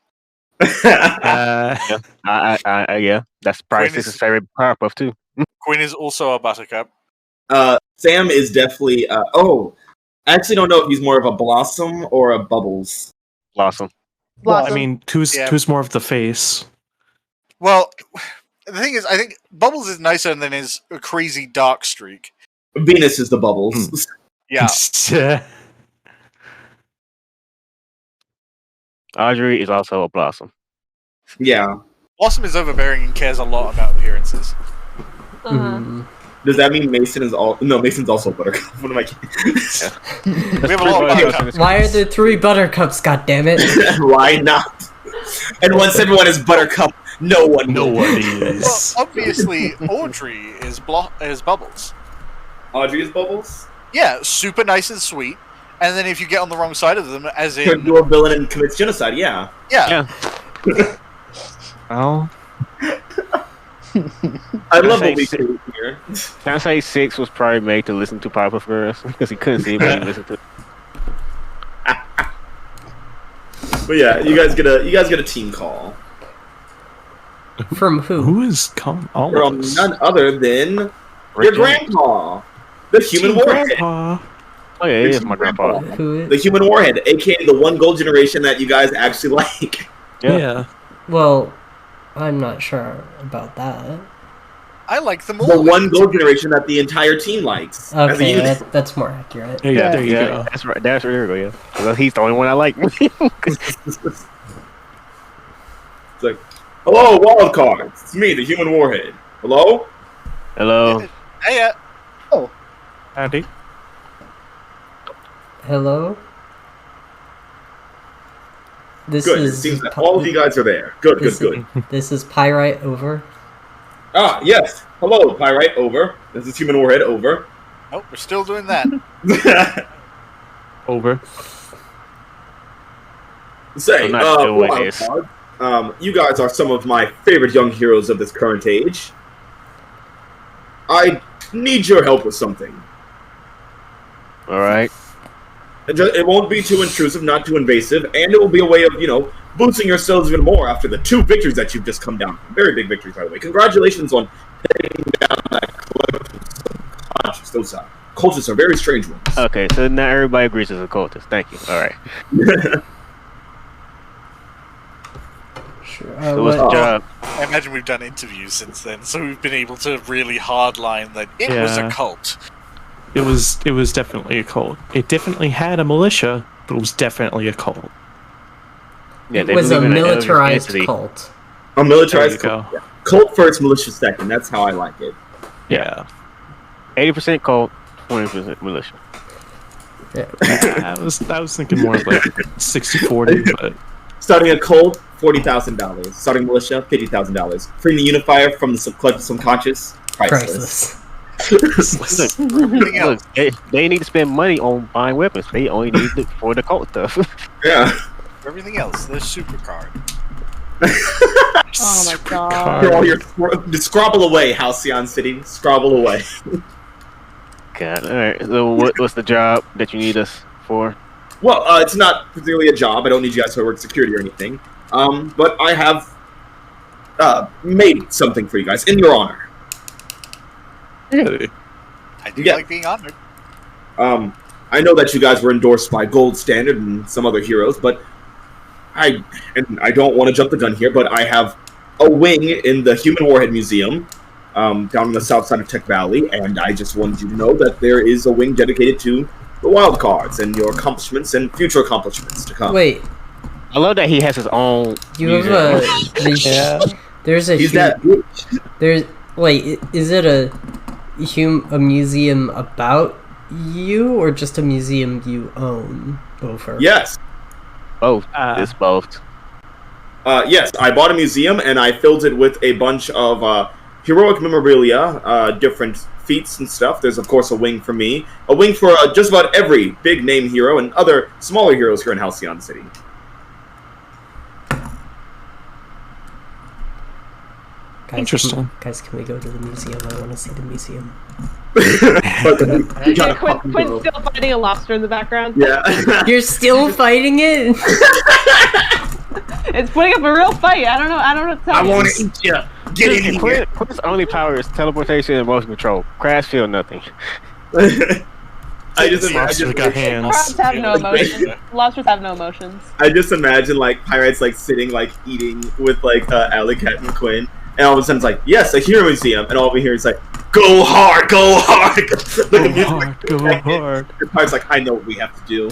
Yeah, that's probably Quinn is- his favorite Powerpuff too. Quinn is also our Buttercup. Sam is definitely. I actually don't know if he's more of a Blossom or a Bubbles. Blossom. Blossom. I mean, who's more of the face? Well, the thing is, I think Bubbles is nicer than his crazy dark streak. Venus is the Bubbles. Yeah. Audrey is also a Blossom. Yeah. Blossom is overbearing and cares a lot about appearances. Does that mean Mason is all? No, Mason's also Buttercup. What am I kidding? We have a lot of Buttercups. Why are there 3 buttercups? God damn it! Why not? And once everyone is Buttercup, no one is. Well, obviously, Audrey is Bubbles. Audrey is Bubbles? Yeah, super nice and sweet. And then if you get on the wrong side of them, as in... You're a villain and commits genocide, yeah. Yeah. Well... I love what we do here. Can I say 6 was probably made to listen to Powerpuff Girls? Because he couldn't see it, but he listened to it. But yeah, you guys get a team call. From who? Who is calling all From of us? none other than your grandpa, the human warhead. Grandpa. Oh yeah, he is my grandpa. Who is? The human warhead, aka the one gold generation that you guys actually like. Yeah. Well, I'm not sure about that. I like them all. The one gold generation that the entire team likes. As a Okay, unit. that's more accurate. Yeah, there you go. That's right. That's there we go. Yeah, well, he's the only one I like. It's like, hello, Wildcards. It's me, the human warhead. Hello? Hello. Hey, Howdy. Hello? This Good. It is seems that all of you guys are there. Good. This is Pyrite over. Ah, yes. Hello, Pyrite, over. This is human warhead, over. nope, we're still doing that. Over. Say, I'm not doing Wildcards, you guys are some of my favorite young heroes of this current age. I need your help with something. All right. It won't be too intrusive, not too invasive, and it will be a way of, boosting yourselves even more after the 2 victories that you've just come down from. Very big victories, by the way. Congratulations on taking down that cultist. Those cultists are very strange ones. Okay, so now everybody agrees it's a cultist. Thank you. All right. Sure. So what's the job? I imagine we've done interviews since then, so we've been able to really hardline that it was a Yeah. cult. It was definitely a cult. It definitely had a militia, but it was definitely a cult. Yeah, It they was a believe in an militarized entity. cult. A militarized There you cult. Yeah. Cult first, militia second. That's how I like it. Yeah. 80% cult, 20% militia. I was thinking more like 60-40, but Starting a cult, $40,000. Starting a militia, $50,000. Freeing the unifier from the collective subconscious, priceless. Priceless. Look, they need to spend money on buying weapons. They only need it for the cult stuff. Yeah. For everything else, there's supercard. Oh my god. For all your scrabble away, Halcyon City. Scrabble away. God, alright. So what's the job that you need us for? Well, it's not particularly a job. I don't need you guys to work security or anything. But I have made something for you guys in your honor. really, I do Yeah. like being honored. I know that you guys were endorsed by Gold Standard and some other heroes, but I don't want to jump the gun here, but I have a wing in the Human Warhead Museum down on the south side of Tech Valley, and I just wanted you to know that there is a wing dedicated to the Wildcards and your accomplishments and future accomplishments to come. Wait, I love that he has his own. you have a. There's a. He's that bitch. There's. Wait, is it a museum about you or just a museum you own, Bofer? Yes. Both. It's both. Yes, I bought a museum and I filled it with a bunch of heroic memorabilia, different feats and stuff. There's, of course, a wing for me. A wing for just about every big-name hero and other smaller heroes here in Halcyon City. Guys, Interesting. Guys, can we go to the museum? I want to see the museum. Yeah, Quinn's still fighting a lobster in the background. Yeah. You're still fighting it? It's putting up a real fight. I don't know what to tell you. to eat you. Get in here. Quinn's only power is teleportation and motion control. Crash feel nothing. I just Lobster got hands. Crabs have no emotions. Lobsters have no emotions. I just imagine like pirates like sitting like eating with like Alley Cat and Quinn, and all of a sudden it's like, yes, a hero museum, and all over here it's like, go hard, go hard. Go hard. The pirate's like, I know what we have to do.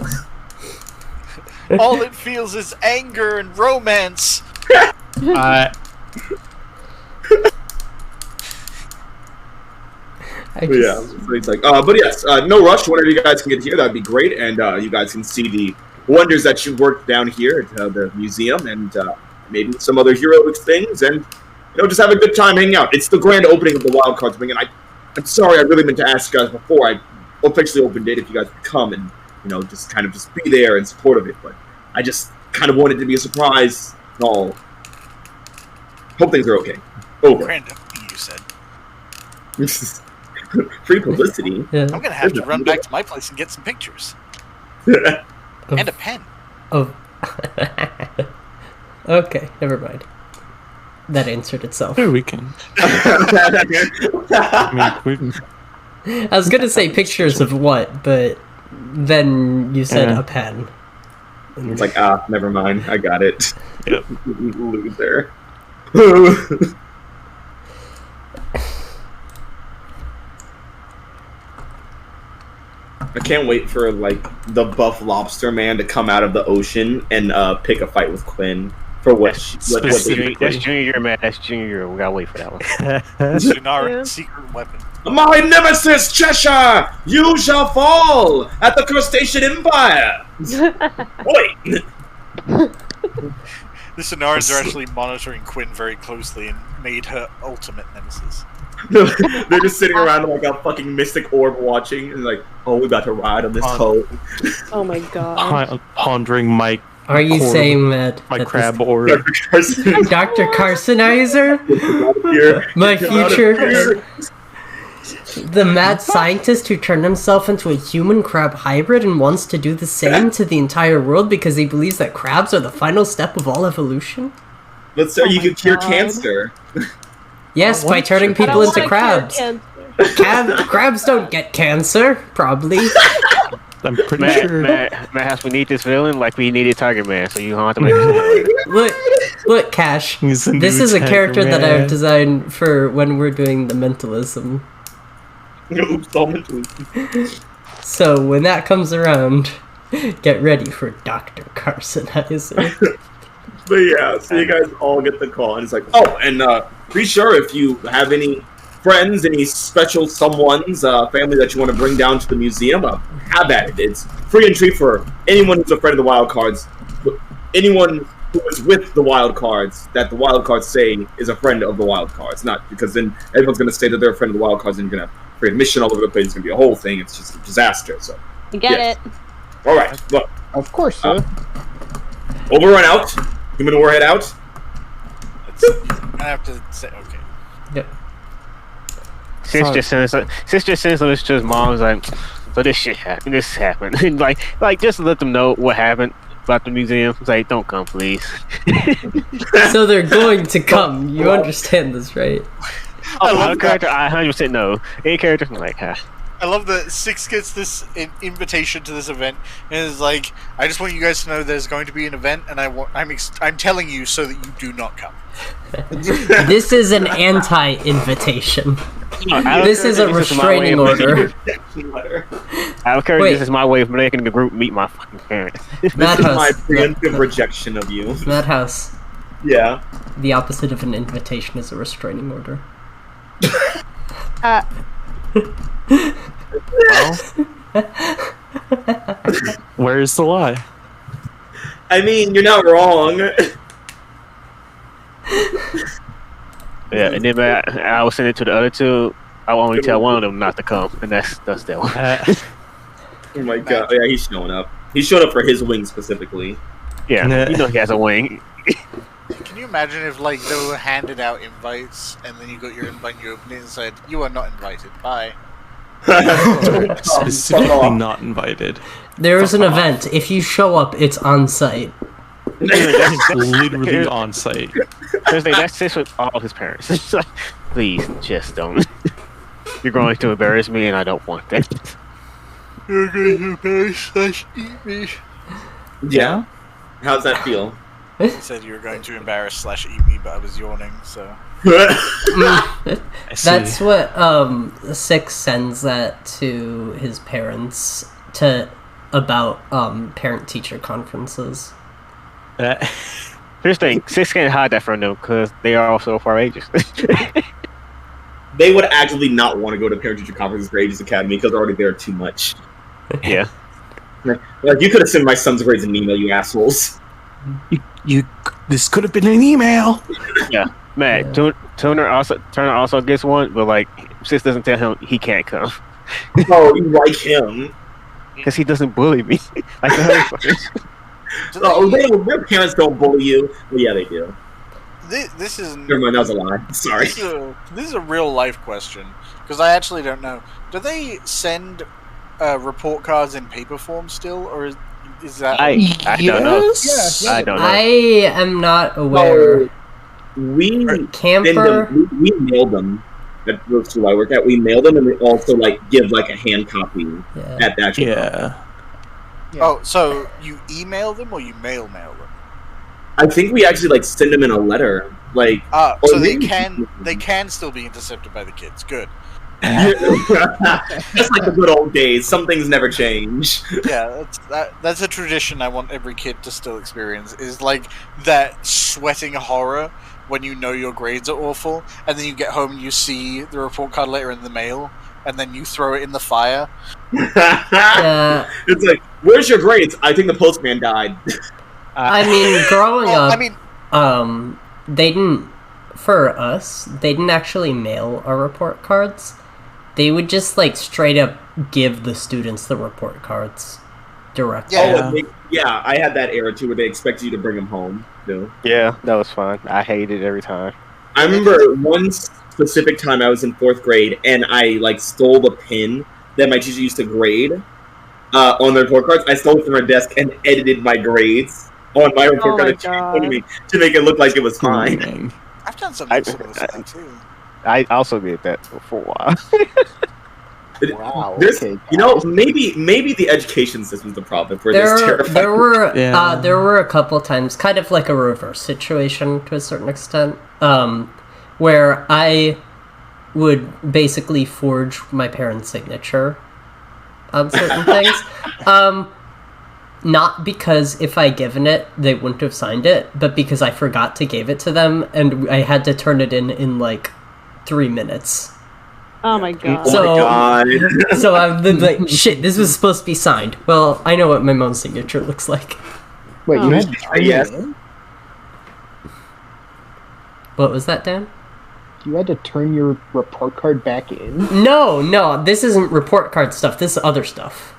All it feels is anger and romance. I But yeah, so it's like, but yes, no rush. Whenever you guys can get here, that'd be great, and you guys can see the wonders that you worked down here at the museum, and maybe some other heroic things, and just have a good time hanging out. It's the grand opening of the Wildcards wing, and I'm sorry, I really meant to ask you guys before I officially opened it if you guys would come and just be there in support of it, but I just kind of wanted it to be a surprise and all. Hope things are okay. Over. Grand opening, you said. Free publicity. Yeah. I'm gonna have to run back to my place and get some pictures and a pen. Oh. Okay, never mind. That answered itself. Sure, we can. I mean, I was gonna say pictures of what, but then you said Yeah. a pen. It's like, never mind. I got it. Yep. Loser. I can't wait for like the buff lobster man to come out of the ocean and pick a fight with Quinn for what That's junior year, man. That's junior year. We gotta wait for that one. Sunari's secret weapon. My nemesis Cheshire, you shall fall at the Crustacean Empire. Wait. The Sonarans are actually monitoring Quinn very closely and made her ultimate nemesis. They're just sitting around like a fucking mystic orb watching and like, oh, we about to ride on this hoe. Oh my god. pondering my Are you Cord- saying that crab orb. Dr. Carson. Dr. Carsonizer, Here. my Get out of future, here. the mad scientist who turned himself into a human crab hybrid and wants to do the same to the entire world because he believes that crabs are the final step of all evolution? Let's say Oh you my can cure God. cancer. Yes, by turning I people don't into wanna crabs. cure cancer. Crabs don't get cancer, probably. I'm pretty Matt, sure. Matt, we need this villain like we needed Tiger Man, so you don't have to make it. Look, Look, Cash. He's the This new is a character that I've Tagger designed for when we're doing the mentalism. Oops, all mentalism. So when that comes around, get ready for Dr. Carsonizer. But yeah, so you guys all get the call, and it's like, oh, and be sure if you have any friends, any special someone's family that you want to bring down to the museum, have at it. It's free entry for anyone who's a friend of the Wildcards. Anyone who is with the Wildcards that the Wildcards say is a friend of the Wildcards. Not because then everyone's going to say that they're a friend of the Wildcards, and you're going to have free admission all over the place. It's going to be a whole thing. It's just a disaster. So You get Yes. it. all right, look, Of course, sir. Overrun out. Human Warhead out. I have to say, okay. Yep. Sister sends us to his mom's like, so this shit happened. This happened. And like just to let them know what happened about the museum. It's like, don't come, please. So they're going to come. You understand this, right? Other character, I 100% know. Any character, I'm like, I love that Six gets this invitation to this event, and is like, I just want you guys to know there's going to be an event, and I'm telling you so that you do not come. This is an anti-invitation. This is a restraining order. I don't care. Wait. This is my way of making the group meet my fucking parents. This is my Madhouse. preemptive rejection of you. Madhouse. Yeah. The opposite of an invitation is a restraining order. Where's the lie? I mean, you're not wrong. Yeah, and then I will send it to the other two. I will only tell one of them not to come, and that's that one. Oh my god. Yeah, he's showing up. He showed up for his wing specifically. Yeah, you know he has a wing. Can you imagine if like they were handed out invites, and then you got your invite, you opened it and said, "You are not invited. Bye." Specifically not invited. There is an event. If you show up, it's on site. It's literally on site. That's just with all his parents. It's like, please, just don't. You're going to embarrass me, and I don't want that. You're going to embarrass/eat me. Yeah. How's that feel? He said you were going to embarrass/eat me, but I was yawning, so. I see. That's what Six sends that to his parents about parent-teacher conferences. Here's the thing: Six can't hide that from them because they are also of our ages. They would actually not want to go to parent-teacher conferences for Ages Academy because they're already there too much. Yeah. Like, you could have sent my son's grades an email, you assholes. This could have been an email. Yeah. Man, Yeah. Turner also gets one, but like Six doesn't tell him he can't come Oh, you like him. because he doesn't bully me. Like the other fuckers. Oh, their parents don't bully you. Well, yeah, they do. This is Never mind, that was a lie. Sorry. this is a real life question because I actually don't know. Do they send report cards in paper form still, or is that? I don't know. Yeah, I don't know. I am not aware. We Camper. send them, we mail them. At the school I work at, we mail them, and we also give a hand copy Yeah. at the actual. Yeah. Oh, so you email them or you mail them? I think we actually send them in a letter. So they can still be intercepted by the kids. Good. Just like the good old days. Some things never change. Yeah, that's a tradition I want every kid to still experience. Is like that sweating horror when you know your grades are awful, and then you get home and you see the report card letter in the mail, and then you throw it in the fire. Yeah. It's like, where's your grades? I think the postman died. I mean, growing Well, up, I mean, they didn't. For us, they didn't actually mail our report cards. They would just straight up give the students the report cards directly. Yeah, I had that era too, where they expected you to bring them home. Too. Yeah, that was fun. I hated it every time. I remember one specific time I was in 4th grade, and I stole the pen that my teacher used to grade on the report cards. I stole it from her desk and edited my grades on my report card to make it look like it was fine. I've done something similar to that too. I also did that for a while. Wow. There's, Okay. you know, guys. maybe the education system's the problem. Where there's terrifying. There were a couple times, kind of like a reverse situation to a certain extent, where I would basically forge my parents' signature on certain things. Not because if I given it, they wouldn't have signed it, but because I forgot to give it to them, and I had to turn it in like 3 minutes. Oh my god. So I've been like, shit, this was supposed to be signed. Well, I know what my mom's signature looks like. Wait, you Oh. had to turn Yes. it in? What was that, Dan? You had to turn your report card back in? No, this isn't report card stuff. This is other stuff.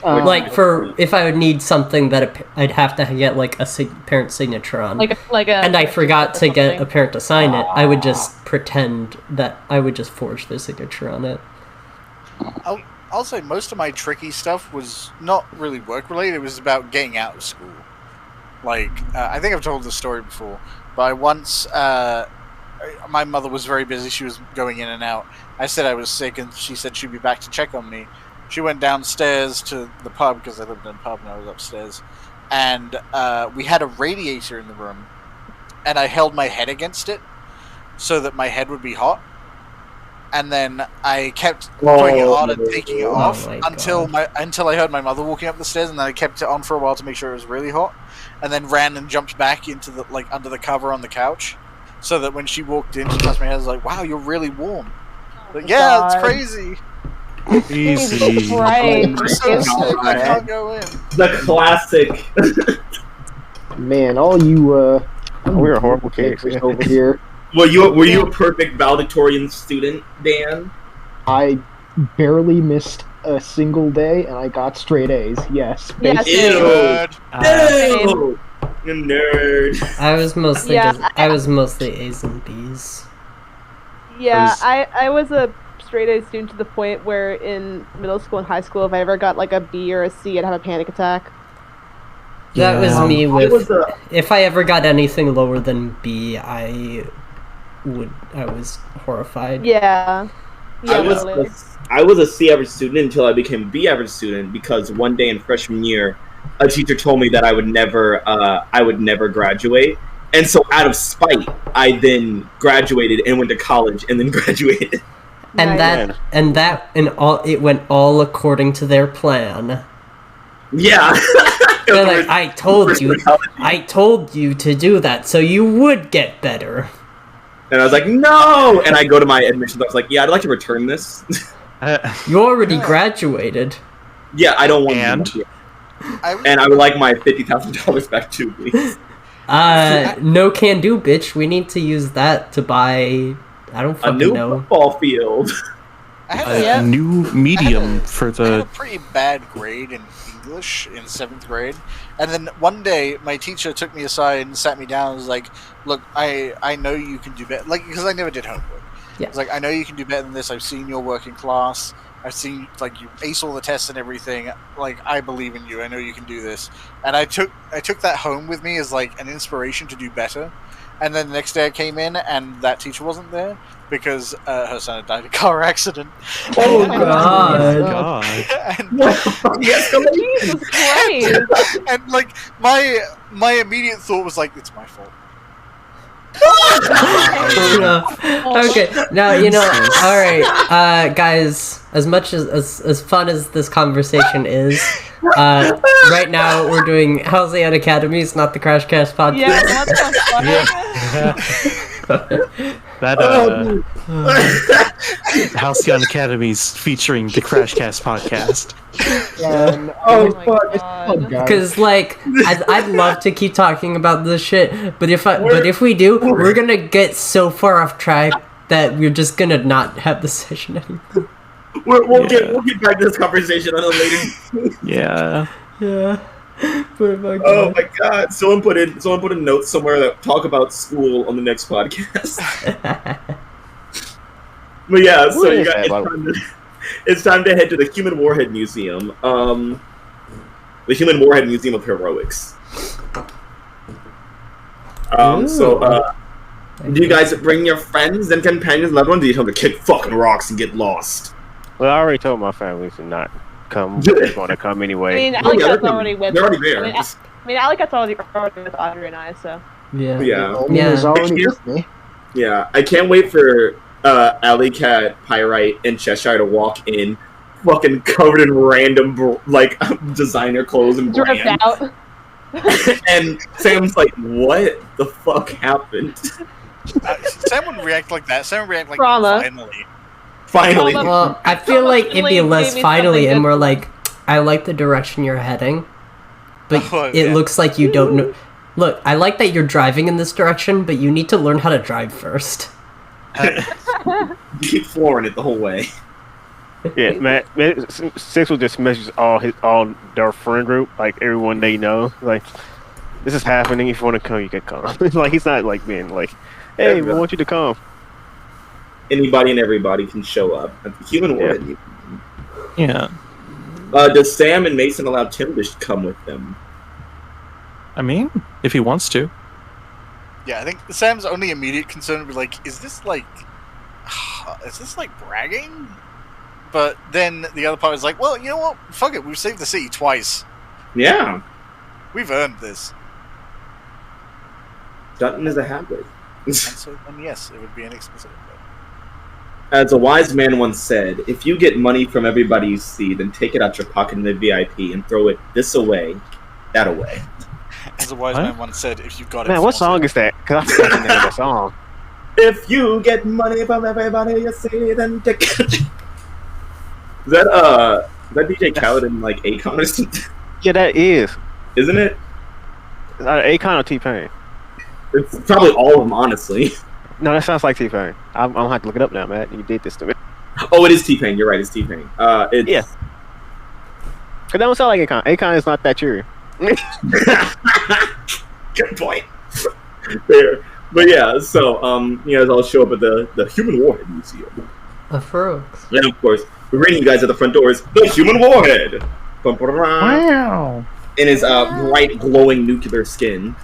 Like for if I would need something that I'd have to get like a parent signature on, like a and I forgot to get a something. parent to sign it, I would just pretend that I would just forge their signature on it. I'll say most of my tricky stuff was not really work related. It was about getting out of school. Like I think I've told this story before, but I once my mother was very busy. She was going in and out. I said I was sick, and she said she'd be back to check on me. She went downstairs to the pub because I lived in a pub and I was upstairs, and we had a radiator in the room, and I held my head against it so that my head would be hot, and then I kept putting it on and taking it off until I heard my mother walking up the stairs, and then I kept it on for a while to make sure it was really hot, and then ran and jumped back into the under the cover on the couch, so that when she walked in, she touched my head, was like, "Wow, you're really warm." Like, yeah, it's crazy. Easy. Right. I'm so sick, I can't go in. The classic. Man, all you We're a horrible case. over here. Were you a perfect valedictorian student, Dan? I barely missed a single day, and I got straight A's. Yes. Yes. basically. Ew. You nerd. I was mostly Yeah, I was mostly A's and B's. Yeah, Was- I was a straight A student to the point where in middle school and high school, if I ever got like a B or a C, I'd have a panic attack. That was me I with. was a- If I ever got anything lower than B, I was horrified. Yeah. Yeah, totally. I was a C average student until I became a B average student because one day in freshman year, a teacher told me that I would never graduate, and so out of spite, I then graduated and went to college and then graduated. And Nice. it went all according to their plan. Yeah. They're like, I told you to do that, so you would get better. And I was like, no! And I go to my admissions, I was like, yeah, I'd like to return this. You already graduated. Yeah, I don't want And? to. And I would like my $50,000 back too, please. No can do, bitch. We need to use that to buy. I don't A fucking new know. football field. I had A new medium for I had the. a pretty bad grade in English in 7th grade, and then one day my teacher took me aside and sat me down and was like, "Look, I know you can do better." Like, because I never did homework. Yeah. It's like, I know you can do better than this. I've seen your work in class. I've seen like you ace all the tests and everything. Like, I believe in you. I know you can do this. And I took that home with me as like an inspiration to do better. And then the next day I came in and that teacher wasn't there because her son had died in a car accident. Oh And- god. God. and, Jesus Christ! and like my immediate thought was like, it's my fault. No. Okay, now you know. All right, guys. As much as fun as this conversation is, right now we're doing Halcyon Academies, not the Crash Cast podcast. Yeah, what the fuck? That Halcyon Academies featuring the Crashcast podcast. And, Oh Oh, my fuck. god. Because like I'd love to keep talking about this shit, but if we do, we're gonna get so far off track that we're just gonna not have the session anymore. We'll get back to this conversation on a later. Yeah. Yeah. But my Oh god. my god! Someone put in notes somewhere that talk about school on the next podcast. But yeah, so you guys, it's time to head to the Human Warhead Museum. The Human Warhead Museum of Heroics. Do you guys bring your friends and companions, loved ones? Do you tell them to kick fucking rocks and get lost? Well, I already told my family to not come. They're going to come I anyway. mean, Oh, yeah, Alicat's they're already with. They're already there. I mean, Alicat's already with Audrey and I, so. Yeah. Yeah. Omen Yeah. is already Here- with me. Yeah, I can't wait for Alley Cat, Pyrite, and Cheshire to walk in, fucking covered in random like designer clothes and Dripped brands. out. And Sam's like, "What the fuck happened?" Sam wouldn't react like that. Sam would react like Trauma. finally. Finally, Trauma. Well, I feel like it'd be Finally less gave me finally something and more good. like, I like the direction you're heading, but Oh, it yeah. looks like you don't know. Look, I like that you're driving in this direction, but you need to learn how to drive first. keep flooring it the whole way. Yeah, man. Six will just message all their friend group, like everyone they know, like this is happening. If you want to come, you can come. Like he's not like being like, hey, we want you to come. Anybody and everybody can show up at the Human Warhead. Yeah. Does Sam and Mason allow Tim to come with them? I mean, if he wants to. Yeah, I think Sam's only immediate concern would be like, is this like bragging? But then the other part is like, well, you know what? Fuck it, we've saved the city twice. Yeah, We've earned this. Dutton is a habit. And so then yes, it would be inexpensive. As a wise man once said, if you get money from everybody you see, then take it out your pocket in the VIP and throw it this away, that away. As a wise What? man once said, if you got it, Man, what flaunt song it. is that? Because I forgot the name of the song. If you get money from everybody you see, then take it. Is that DJ Khaled and like Akon or something? Yeah, that is. Isn't it? Akon or T-Pain? It's probably all of them, honestly. No, that sounds like T-Pain. I'm gonna have to look it up now, man. You did this to me. Oh, it is T-Pain. You're right. It's T-Pain. It's... Yeah. Cause that don't sound like Akon. Akon is not that true. Good point. There. But yeah, so you guys all show up at the Human Warhead Museum. Frogs. And of course, we're greeting you guys at the front doors. The Human Warhead. Wow. In his bright, glowing nuclear skin.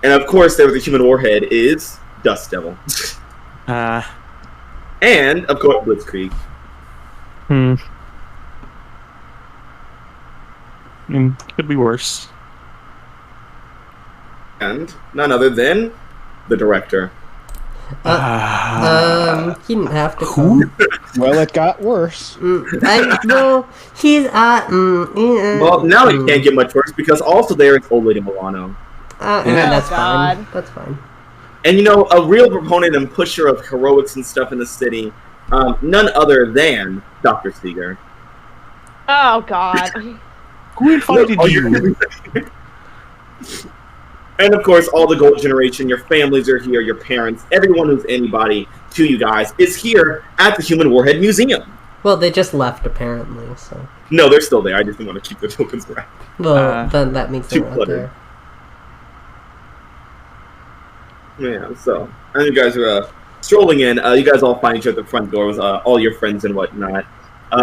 And of course, there with the Human Warhead is Dust Devil. And of course, Blitzkrieg. Could be worse. And none other than the director. He didn't have to come. Well, it got worse. He's Well, now it can't get much worse because also there is Old Lady Milano. That's God. fine. That's fine. And you know, a real proponent and pusher of heroics and stuff in the city, none other than Dr. Seeger. Oh God. Who invited you? And of course, all the Gold Generation, your families are here, your parents, everyone who's anybody to you guys is here at the Human Warhead Museum. Well, they just left apparently, so. No, they're still there. I just didn't want to keep the tokens around. Well, then that means they're too not cluttered. there. Yeah, so and you guys are strolling in. You guys all find each other at the front door with all your friends and whatnot.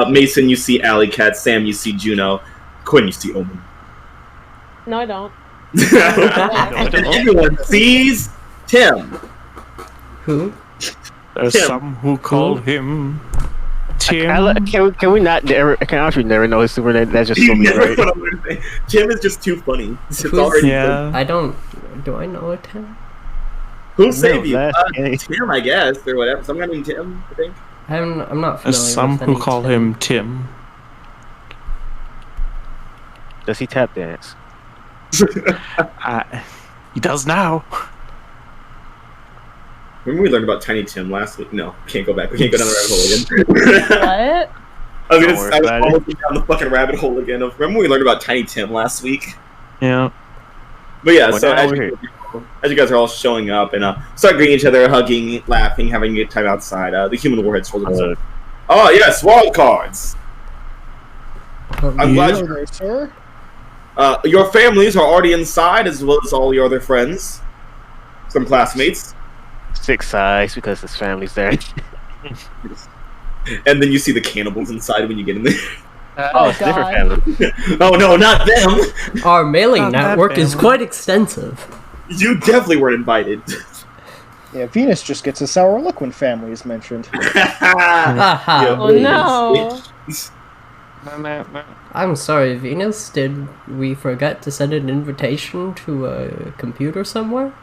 Mason, you see Alley Cat. Sam, you see Juno. Quinn, you see Omen. No, I don't. And everyone sees Tim. Who? There's Tim. some who call him Tim. Can we not never? Can I actually never know his super name? That's just so You me, never right? put up with anything. Tim is just too funny. It's Who's- already Yeah. I don't. Do I know a Tim? Who saved you? last game. Tim, I guess, or whatever. Some guy named Tim, I think. I'm not familiar There's some with who any call Tim. him Tim. Does he tap dance? He does now. Remember we learned about Tiny Tim last week? No, can't go back. We can't go down the rabbit hole again. What? Don't worry I was about it. almost down the fucking rabbit hole again. Remember we learned about Tiny Tim last week? Yeah. But yeah, Well, so now as we're you guys are all showing up and start greeting each other, hugging, laughing, having a good time outside, the Human Warhead strolls up. Oh yes, Wildcards! I'm glad Hello there, sir. your families are already inside, as well as all your other friends. Some classmates. 6 size because his family's there. And then you see the cannibals inside when you get in there. Oh, it's a different family. Oh no, not them! Our mailing Not that network is family. quite extensive. You definitely weren't invited. Yeah, Venus just gets a sour look when family is mentioned. Haha. Oh no! I'm sorry, Venus. Did we forget to send an invitation to a computer somewhere?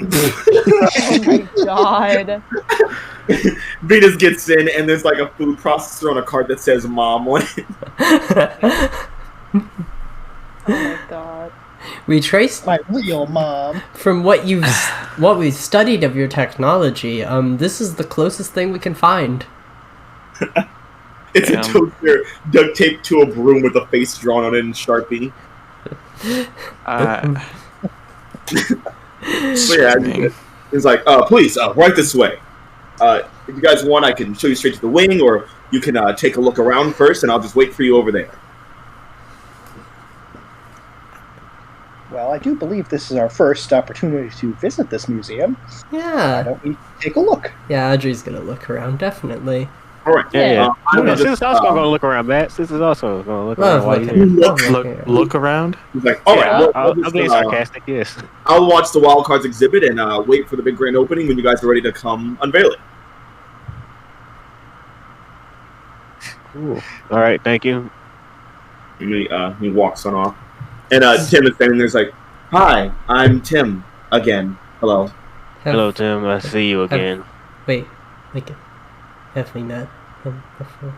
Oh my god! Venus gets in, and there's like a food processor on a card that says "Mom" on it. Oh my god! We traced My real mom. from what we've studied of your technology. This is the closest thing we can find. It's Damn. a toaster duct taped to a broom with a face drawn on it in Sharpie. So yeah, it's like, please, right this way. If you guys want, I can show you straight to the wing, or you can take a look around first, and I'll just wait for you over there. Well, I do believe this is our first opportunity to visit this museum. Why Yeah. don't we take a look? Yeah, Audrey's gonna look around, definitely. All right. Yeah. I'm gonna Sis is just, also gonna go look around, Matt. Sis is also gonna look Love around while you're looking. here. Love looking. Look around. he's like, all right. Yeah, well, I'm being sarcastic. Yes. I'll watch the Wildcards exhibit and wait for the big grand opening when you guys are ready to come unveil it. Cool. All right. Thank you. And he walks on off. And Tim is standing there's like, hi, I'm Tim again. Hello. Hello, Tim. I see you again. Wait, like, have we met him before?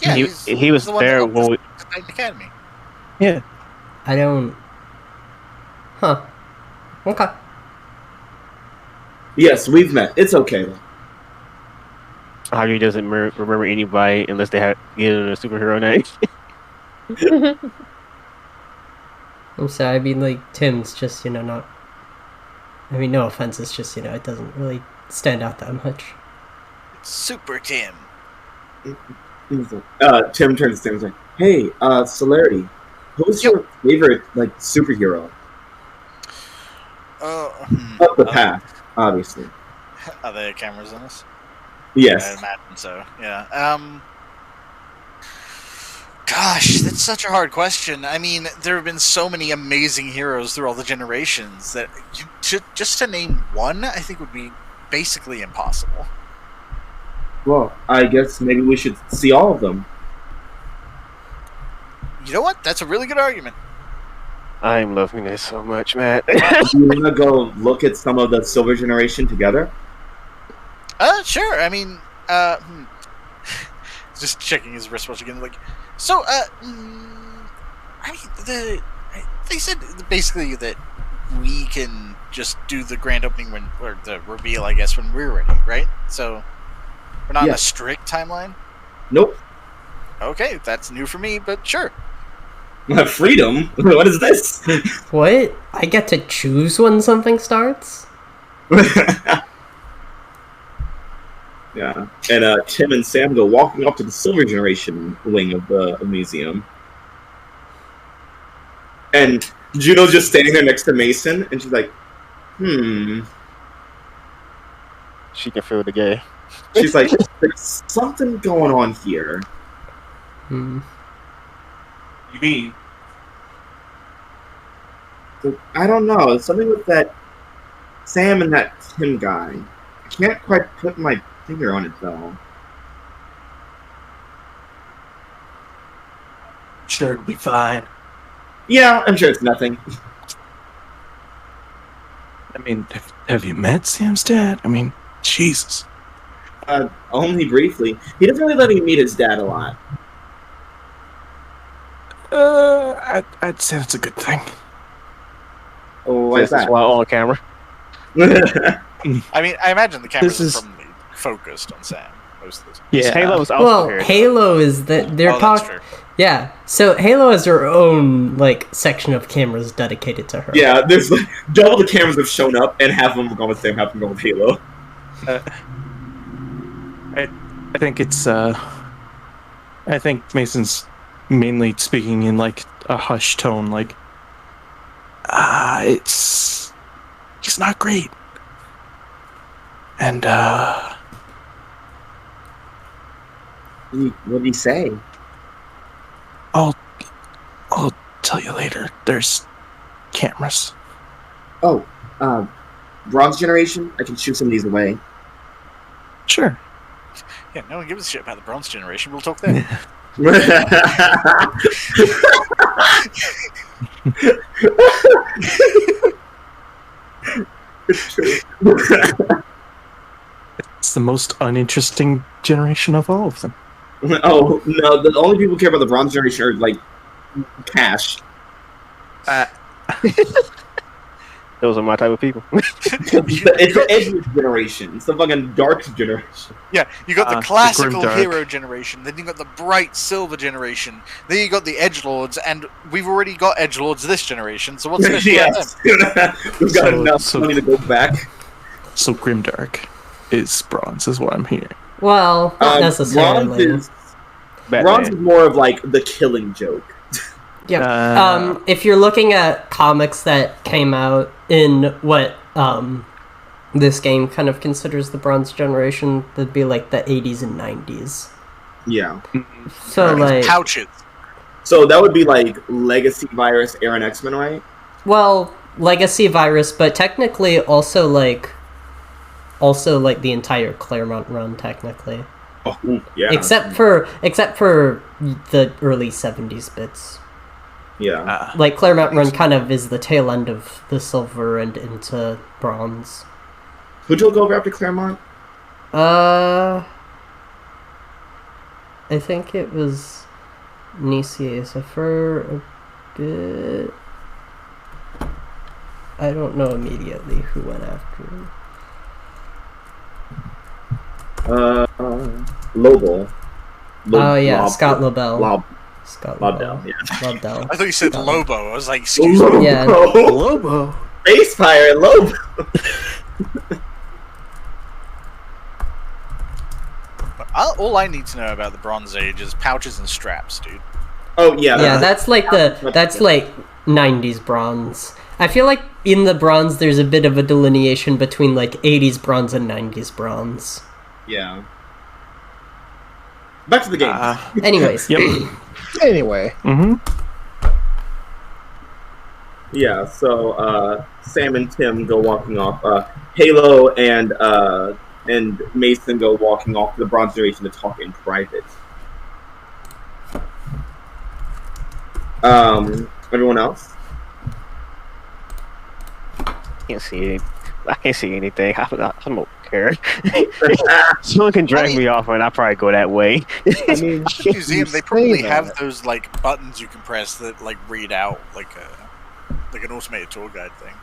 Yeah, He was the one there that when we. Halcyon Academy. Yeah. I don't. Huh. Okay. Yes, we've met. It's okay though. Audrey doesn't remember anybody unless they have given a superhero name. I'm sorry. I mean, like, Tim's just, not. I mean, no offense. It's just, it doesn't really stand out that much. Super Tim. Tim turns to him and is like, hey, Celerity, who's your favorite, like, superhero? Of the past, obviously. Are there cameras on us? I Yes. imagine so. Yeah. Gosh, that's such a hard question. I mean, there have been so many amazing heroes through all the generations that just to name one, I think would be basically impossible. Well, I guess maybe we should see all of them. You know what? That's a really good argument. I'm loving this so much, Matt. Do you want to go look at some of the Silver Generation together? Sure. I mean, just checking his wristwatch again. Like, so, I mean, they said basically that we can just do the grand opening or the reveal, I guess, when we're ready, right? So, we're not in a strict timeline. Nope. Okay, that's new for me, but sure. Freedom? What is this? What? I get to choose when something starts? Yeah. And Tim and Sam go walking up to the Silver Generation wing of the museum. And Juno's just standing there next to Mason, and she's like, She can feel the gay. She's like, there's something going on here. You mean? I don't know. It's something with that Sam and that Tim guy. I can't quite put my finger on it, though. Sure, it'll be fine. Yeah, I'm sure it's nothing. I mean, have you met Sam's dad? I mean, Jesus. Only briefly. He doesn't really let me meet his dad a lot. I'd say that's a good thing. Oh, why is This is that? why on camera. I mean, I imagine the cameras This is- are probably focused on Sam most of the time. Yeah. Halo's also Well, here. Halo is that they're Oh, that's true. Yeah, so Halo has her own section of cameras dedicated to her. Yeah, there's like, double the cameras have shown up, and half of them are going with Sam, half of them are going with Halo. I think it's I think Mason's mainly speaking in like a hushed tone, like it's not great. And What did he say? I'll tell you later. There's cameras. Oh, Bronze generation, I can shoot some of these away. Sure. Yeah, no one gives a shit about the Bronze generation. We'll talk then. It's true. It's the most uninteresting generation of all of them. Oh no! The only people who care about the Bronze generation are like cash. Those are my type of people. It's the edgy generation. It's the fucking dark generation. Yeah, you got the the classical grimdark. hero generation, then you got the bright silver generation, then you got the edgelords, and we've already got edgelords this generation. So what's special about them? We've got So- enough so- money to go back. So Grimdark is bronze, is what I'm hearing. Well, not necessarily. Bronze Batman. is more of like the killing joke. Yeah. If you're looking at comics that came out in what this game kind of considers the Bronze generation, that'd be like the 80s and 90s. Yeah. So like, Pouches. So that would be like Legacy Virus, Aaron X-Men, right? well, Legacy Virus, but technically also like the entire Claremont run technically, Oh, yeah. except for the early 70s bits. Yeah. Like Claremont run kind of is the tail end of the silver and into bronze. Who took over after Claremont? I think it was Nicieza for a bit. I don't know immediately who went after him. Lobo. Oh yeah, Scott Lobel. Scott Lobdell, yeah. Lobdell. I thought you said Lobo. I was like, excuse me. Yeah. Lobo. Space Pirate Lobo. All I need to know about the Bronze Age is pouches and straps, dude. Oh yeah. Yeah, that's like 90s bronze. I feel like in the bronze there's a bit of a delineation between like 80s bronze and 90s bronze. Yeah. Back to the game. Anyways. Yep. Anyway, Mm-hmm. Yeah, so Sam and Tim go walking off. Halo and Mason go walking off to the Bronze generation to talk in private. Everyone else? I can't see anything. I don't care. Someone can drag me off, and I'll probably go that way. I mean, At the museum, you they probably say have that. those like buttons you can press that like read out like an automated tour guide thing.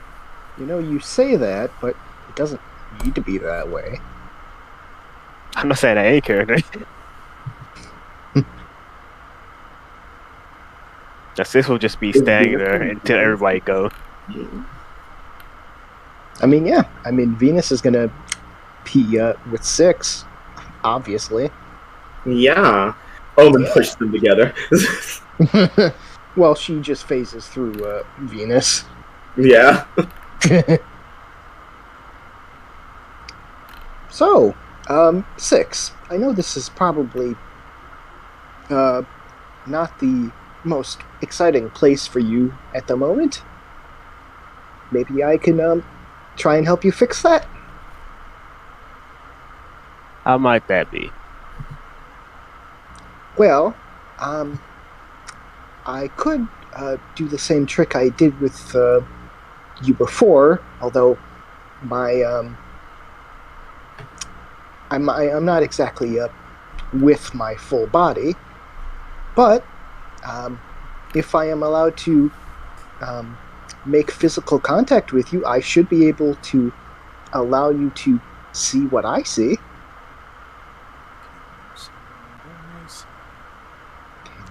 You know, you say that, but it doesn't need to be that way. I'm not saying I ain't character. This will just be standing there until everybody go. I mean, yeah. I mean, Venus is gonna be with 6, obviously. Yeah. Omen pushed them together. Well, she just phases through Venus. Yeah. So, 6. I know this is probably not the most exciting place for you at the moment. Maybe I can try and help you fix that. How might that be? Well, I could do the same trick I did with you before, although my I'm not exactly with my full body, but if I am allowed to make physical contact with you, I should be able to allow you to see what I see.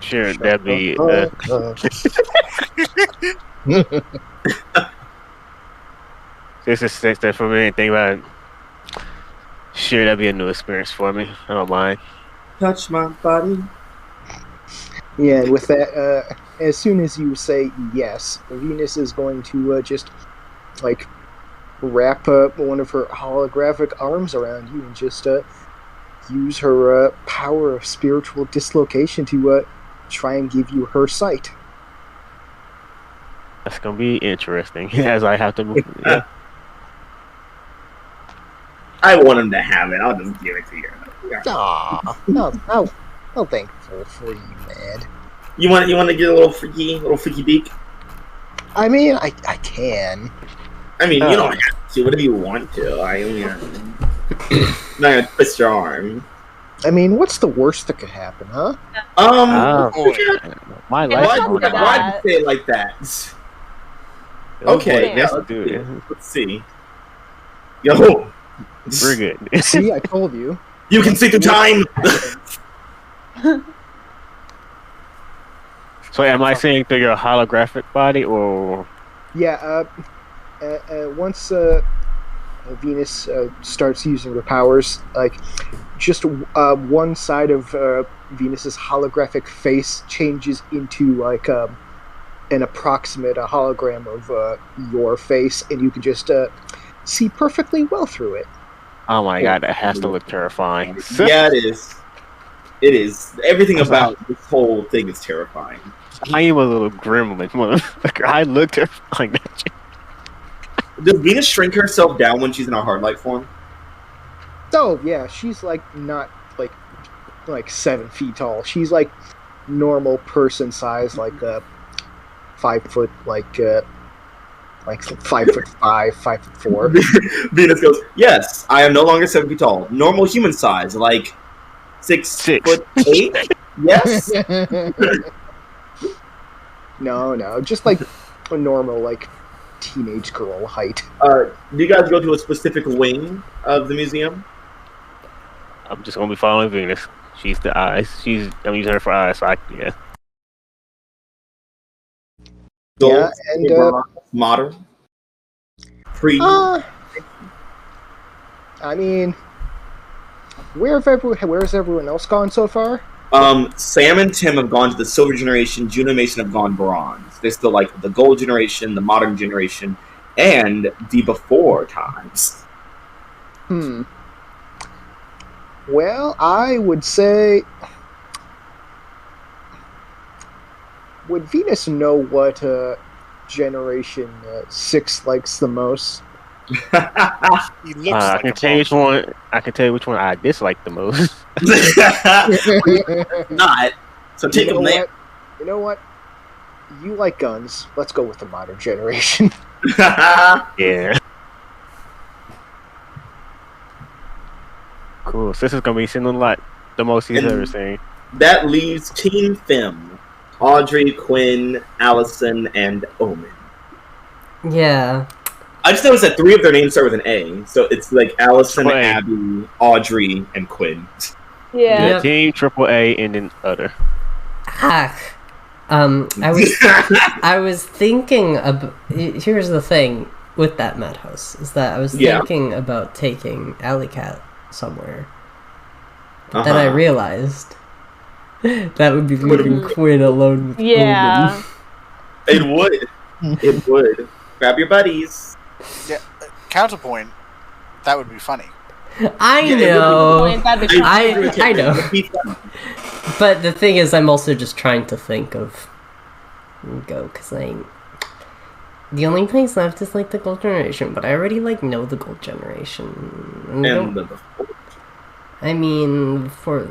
Sure, that'd be. This is that for me. Think about it. Sure, that'd be a new experience for me. I don't mind. Touch my body. Yeah, and with that, as soon as you say yes, Venus is going to just like wrap one of her holographic arms around you and just use her power of spiritual dislocation to try and give you her sight. That's gonna be interesting. As I have to move. Yeah. I want him to have it. I'll just give it to you. Aw, no thankful for you, man. You want to get a little freaky beak? I mean, I can. I mean, you don't have to. Whatever you want to. I'm not gonna twist your arm. I mean, what's the worst that could happen, huh? My Yeah, life. something like Why'd you say it like that? Okay, now let's see. Yo, We're good. See, I told you. you can see through time. So am I seeing through your holographic body, or Yeah, once Venus starts using her powers, like, just one side of Venus's holographic face changes into, like, an approximate hologram of your face, and you can just see perfectly well through it. oh my god, that has to look terrifying. Yeah, it is. It is. Everything about this whole thing is terrifying. I am a little gremlin, motherfucker. I look terrifying. That shit. Does Venus shrink herself down when she's in her hard light form? Oh yeah, she's like not like 7 feet tall. She's like normal person size, like 5 foot, like 5'5", 5'4". Venus goes, yes, I am no longer 7 feet tall. Normal human size, like 6'8". Yes. No, just like a normal, like, teenage girl height. Do you guys go to a specific wing of the museum? I'm just gonna be following Venus. She's the eyes. I'm using her for eyes. So yeah. Yeah, and modern. Pre. I mean, where's everyone else gone so far? Sam and Tim have gone to the Silver Generation. June and Mason have gone Bronze. They're still like the Gold Generation, the Modern Generation, and the Before times. Well, I would say, would Venus know what Generation 6 likes the most? He looks I like can a tell you which one. I can tell you which one I dislike the most. Not. So take them there. You know what? You like guns. Let's go with the Modern Generation. Yeah. Cool. So this is gonna be seeing like the most he's ever seen. That leaves Team Fem. Audrey, Quinn, Allison, and Omen. Yeah. I just noticed that 3 of their names start with an A. So it's like Allison, Quinn. Abby, Audrey, and Quinn. Yeah. Yep. Team AAA and then other. I was thinking about. Here's the thing with that madhouse is that I was thinking about taking Alley Cat somewhere, but then I realized that would be leaving Quinn alone with Yeah. Omen. It would. Grab your buddies. Yeah. Counterpoint. That would be funny. I know. I know. But the thing is, I'm also just trying to think of because the only place left is like the Gold Generation, but I already like know the Gold Generation. I mean, but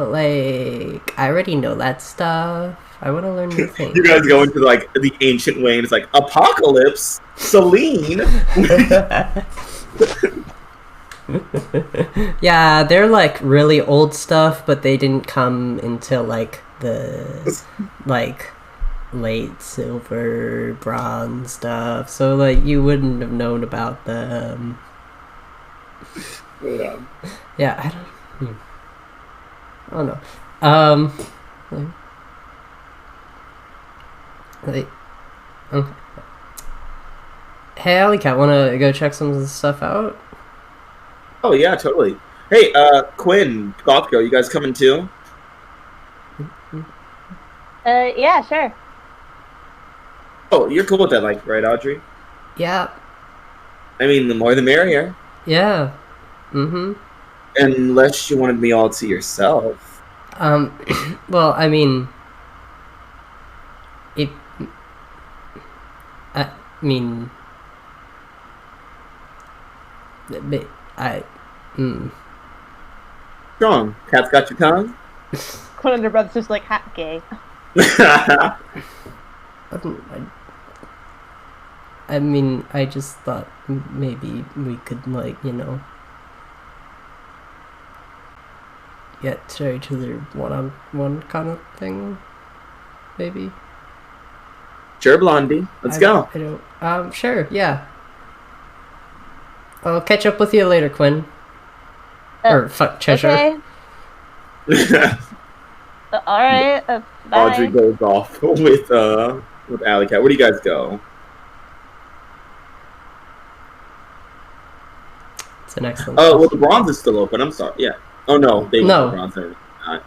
like I already know that stuff. I want to learn new things. You guys go into like the ancient wing. It's like Apocalypse, Celine. Yeah, they're like really old stuff, but they didn't come until like the late silver, bronze stuff. So like you wouldn't have known about them. Yeah, I don't know. Okay. Hey, Alley Cat, wanna go check some of the stuff out? Oh yeah, totally. Hey, Quinn, Goth Girl, you guys coming too? Yeah, sure. Oh, you're cool with that, like, right, Audrey? Yeah. I mean, the more the merrier. Yeah. Mm-hmm. Unless you wanted me all to yourself. Well, I mean, Strong. Cat's got your tongue? Quinn and her brother's just like, ha, gay. I mean, I just thought maybe we could, like, get to each other one-on-one kind of thing, maybe. Sure, Blondie. Let's go. I don't. Sure, yeah. I'll catch up with you later, Quinn. Or fuck, Cheshire. Okay. Alright, bye. Audrey goes off with Alley Cat. Where do you guys go? It's an excellent. Oh, well, the bronze is still open. I'm sorry. Yeah. Oh no, they No. the bronze. Not.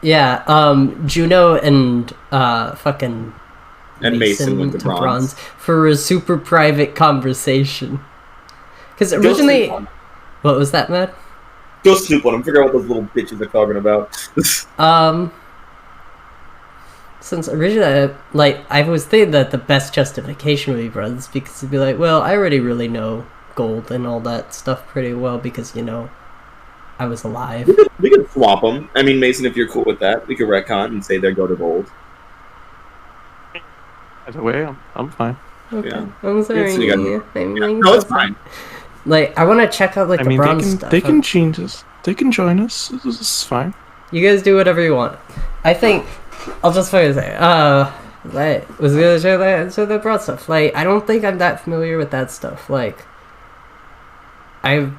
Yeah. Juno and fucking And Mason went to bronze for a super private conversation. Because Go originally, snoop on them. what was that, Matt? Go snoop on them. Figure out what those little bitches are talking about. Since originally, I was thinking that the best justification would be bronze, because it'd be like, well, I already really know gold and all that stuff pretty well because, I was alive. We could swap them. I mean, Mason, if you're cool with that, we could retcon and say they go to gold. Either way, I'm fine. Okay. Yeah. I'm sorry. So you gotta- I'm Yeah. like, No, it's fine. I want to check out, the bronze stuff. they can change us. They can join us. This is fine. You guys do whatever you want. I think I'll just fucking say, was gonna show the broad stuff. I don't think I'm that familiar with that stuff. I've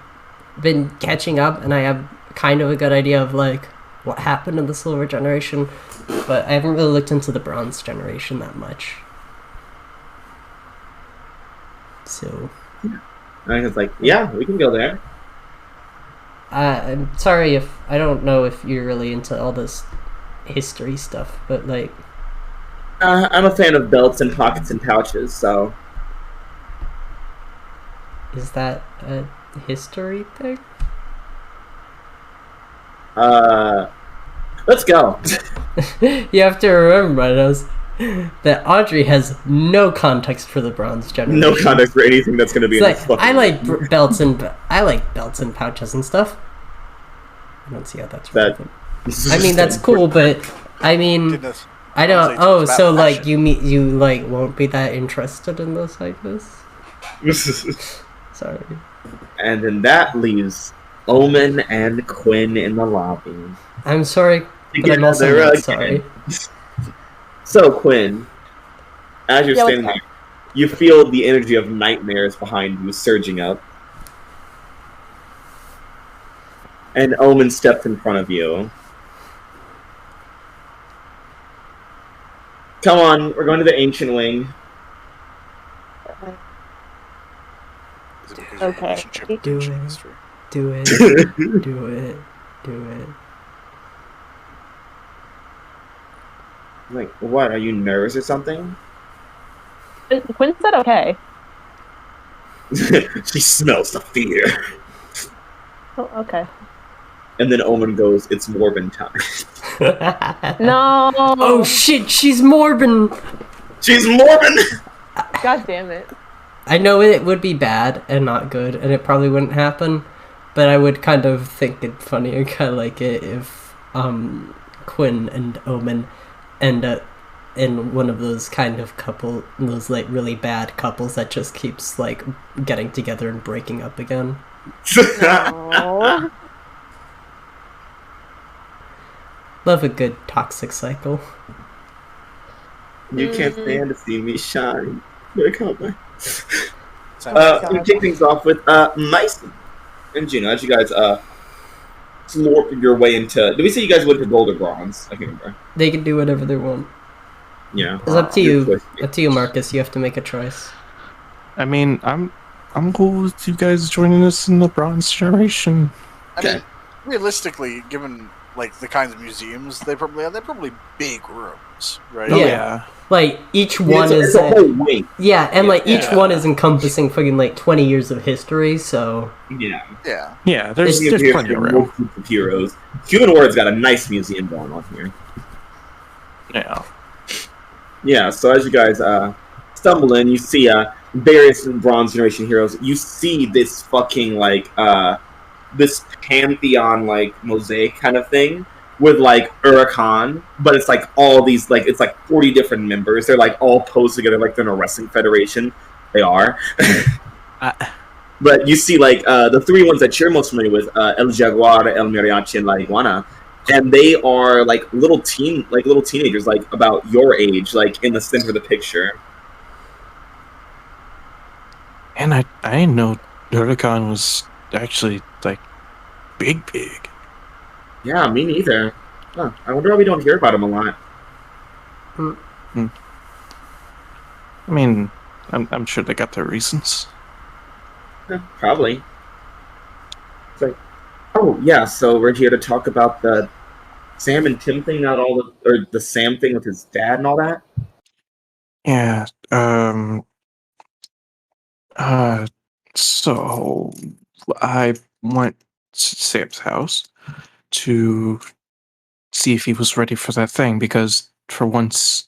been catching up, and I have kind of a good idea of what happened in the silver generation, but I haven't really looked into the bronze generation that much. So, And I was like, yeah, we can go there. I'm sorry if I don't know if you're really into all this history stuff, but I'm a fan of belts and pockets and pouches, so is that a history thing? let's go. You have to remember that Audrey has no context for the bronze generation. No context for anything that's going to be in this fucking I like belts and pouches and stuff. I don't see how that's relevant. I mean, that's cool, but I mean, Goodness. I don't. It's Oh, about so fashion. you won't be that interested in those ideas? Sorry. And then that leaves Omen and Quinn in the lobby. I'm sorry, but I'm also Together not again. sorry. So, Quinn, as you're Yeah, what's standing there, you feel the energy of nightmares behind you surging up. And Omen steps in front of you. Come on, we're going to the Ancient Wing. Is it because of your Okay. relationship with Do ancient it. history? Do it. Do it. Do it. Like, what? Are you nervous or something? Quinn said okay. She smells the fear. Oh, okay. And then Omen goes, it's Morbin time. No. Oh shit, she's Morbin! She's Morbin! God damn it. I know it would be bad and not good, and it probably wouldn't happen, but I would kind of think it funny and kind of like it if Quinn and Omen end up in one of those kind of those really bad couples that just keeps getting together and breaking up again. No. Love a good toxic cycle. You can't stand to see me shine. Better come back. Sounds We kick things off with Mason and Juno. As you guys slurp your way into. Did we say you guys went to gold or bronze? I can't remember. They can do whatever they want. Yeah, It's up to your you. choice. Up to you, Marcus. You have to make a choice. I mean, I'm cool with you guys joining us in the bronze generation. I mean, realistically, given the kinds of museums they're probably big rooms, right? Oh, Yeah. Each one It's is a whole wing. yeah, and each Yeah. one is encompassing fucking 20 years of history. So Yeah, Yeah. Yeah, there's There's plenty of room. multitudes of heroes. Human Ward's got a nice museum going on here. Yeah. Yeah, so as you guys stumble in, you see various Bronze Generation heroes, you see this fucking this pantheon mosaic kind of thing with Urakan, but it's all these it's 40 different members. They're all posed together like they're in a wrestling federation. They are. But you see the three ones that you're most familiar with, El Jaguar, El Mariachi, and La Iguana, and they are little teenagers, about your age, in the center of the picture. And I didn't know Huracan was actually big. Yeah, me neither. Huh. I wonder why we don't hear about him a lot. I mean, I'm sure they got their reasons. Yeah, probably. It's oh yeah, so we're here to talk about the Sam and Tim thing, or the Sam thing with his dad and all that. Yeah. So I went to Sam's house to see if he was ready for that thing, because for once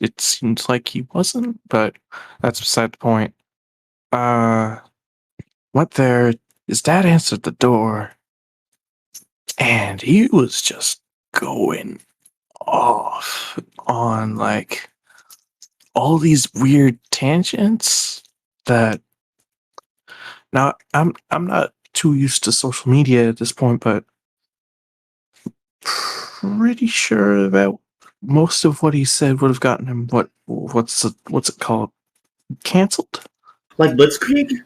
it seems like he wasn't, but that's beside the point. Went there, his dad answered the door, and he was just going off on all these weird tangents that now I'm not too used to social media at this point, but pretty sure that most of what he said would have gotten him what's it called? Canceled? Like Blitzkrieg?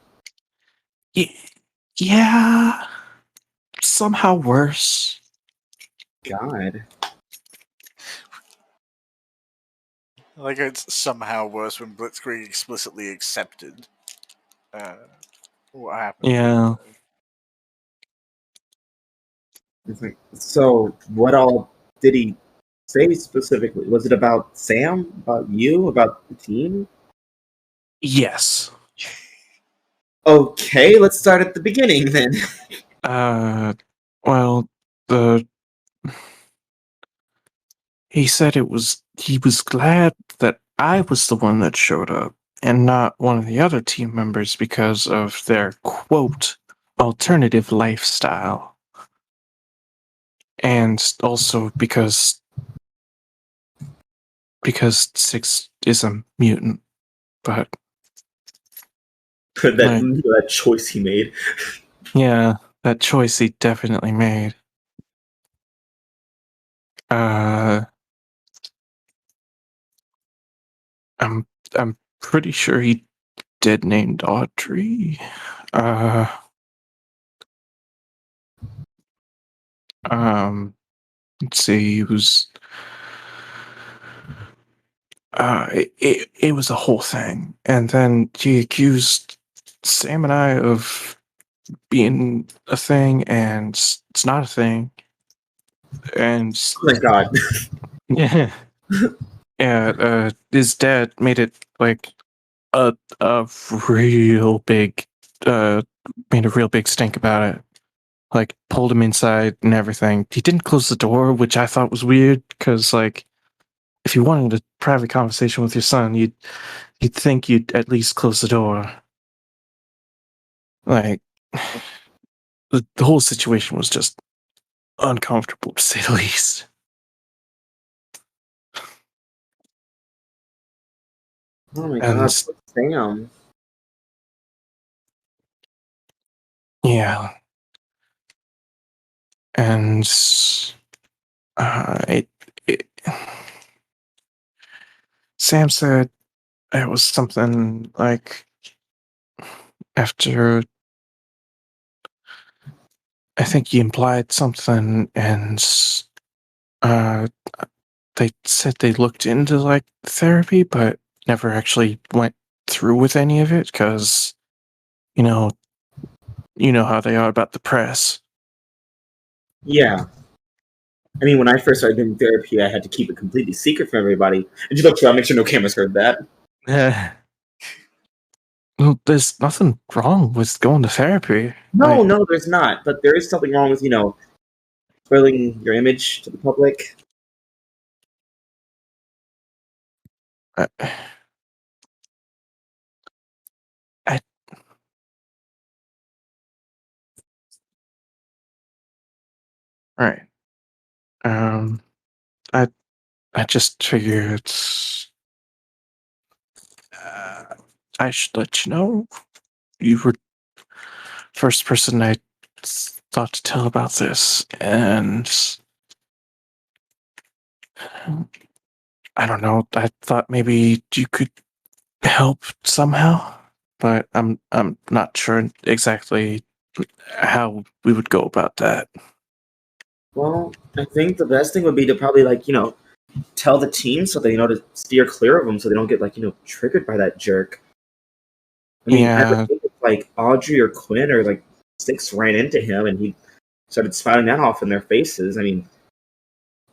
Yeah. Somehow worse. God. Like it's somehow worse when Blitzkrieg explicitly accepted what happened. Yeah. It's so what all did he say specifically? Was it about Sam? About you? About the team? Yes. Okay, let's start at the beginning then. Well, he said he was glad that I was the one that showed up and not one of the other team members because of their quote alternative lifestyle. And also because Six is a mutant, but that choice he made. yeah, that choice he definitely made. I'm pretty sure he did named Audrey. Let's see, it was it was a whole thing. And then he accused Sam and I of being a thing, and it's not a thing. And Oh my God. yeah. Yeah, his dad made it a real big made a real big stink about it. Pulled him inside and everything. He didn't close the door, which I thought was weird, because if you wanted a private conversation with your son, you'd think you'd at least close the door. The whole situation was just uncomfortable, to say the least. Oh my And God, Sam. yeah. And Sam said it was something after, I think he implied something, and they said they looked into therapy, but never actually went through with any of it, because you know how they are about the press. Yeah. I mean, when I first started doing therapy, I had to keep it completely secret from everybody. And just look, I'll make sure no cameras heard that. Well, there's nothing wrong with going to therapy. No, there's not. But there is something wrong with, spoiling your image to the public. Right. I just figured I should let you know. You were first person I thought to tell about this, and I don't know. I thought maybe you could help somehow, but I'm not sure exactly how we would go about that. Well, I think the best thing would be to probably tell the team so they know to steer clear of him so they don't get triggered by that jerk. I mean, I would Yeah, think if Audrey or Quinn or Six ran into him and he started spouting that off in their faces. I mean,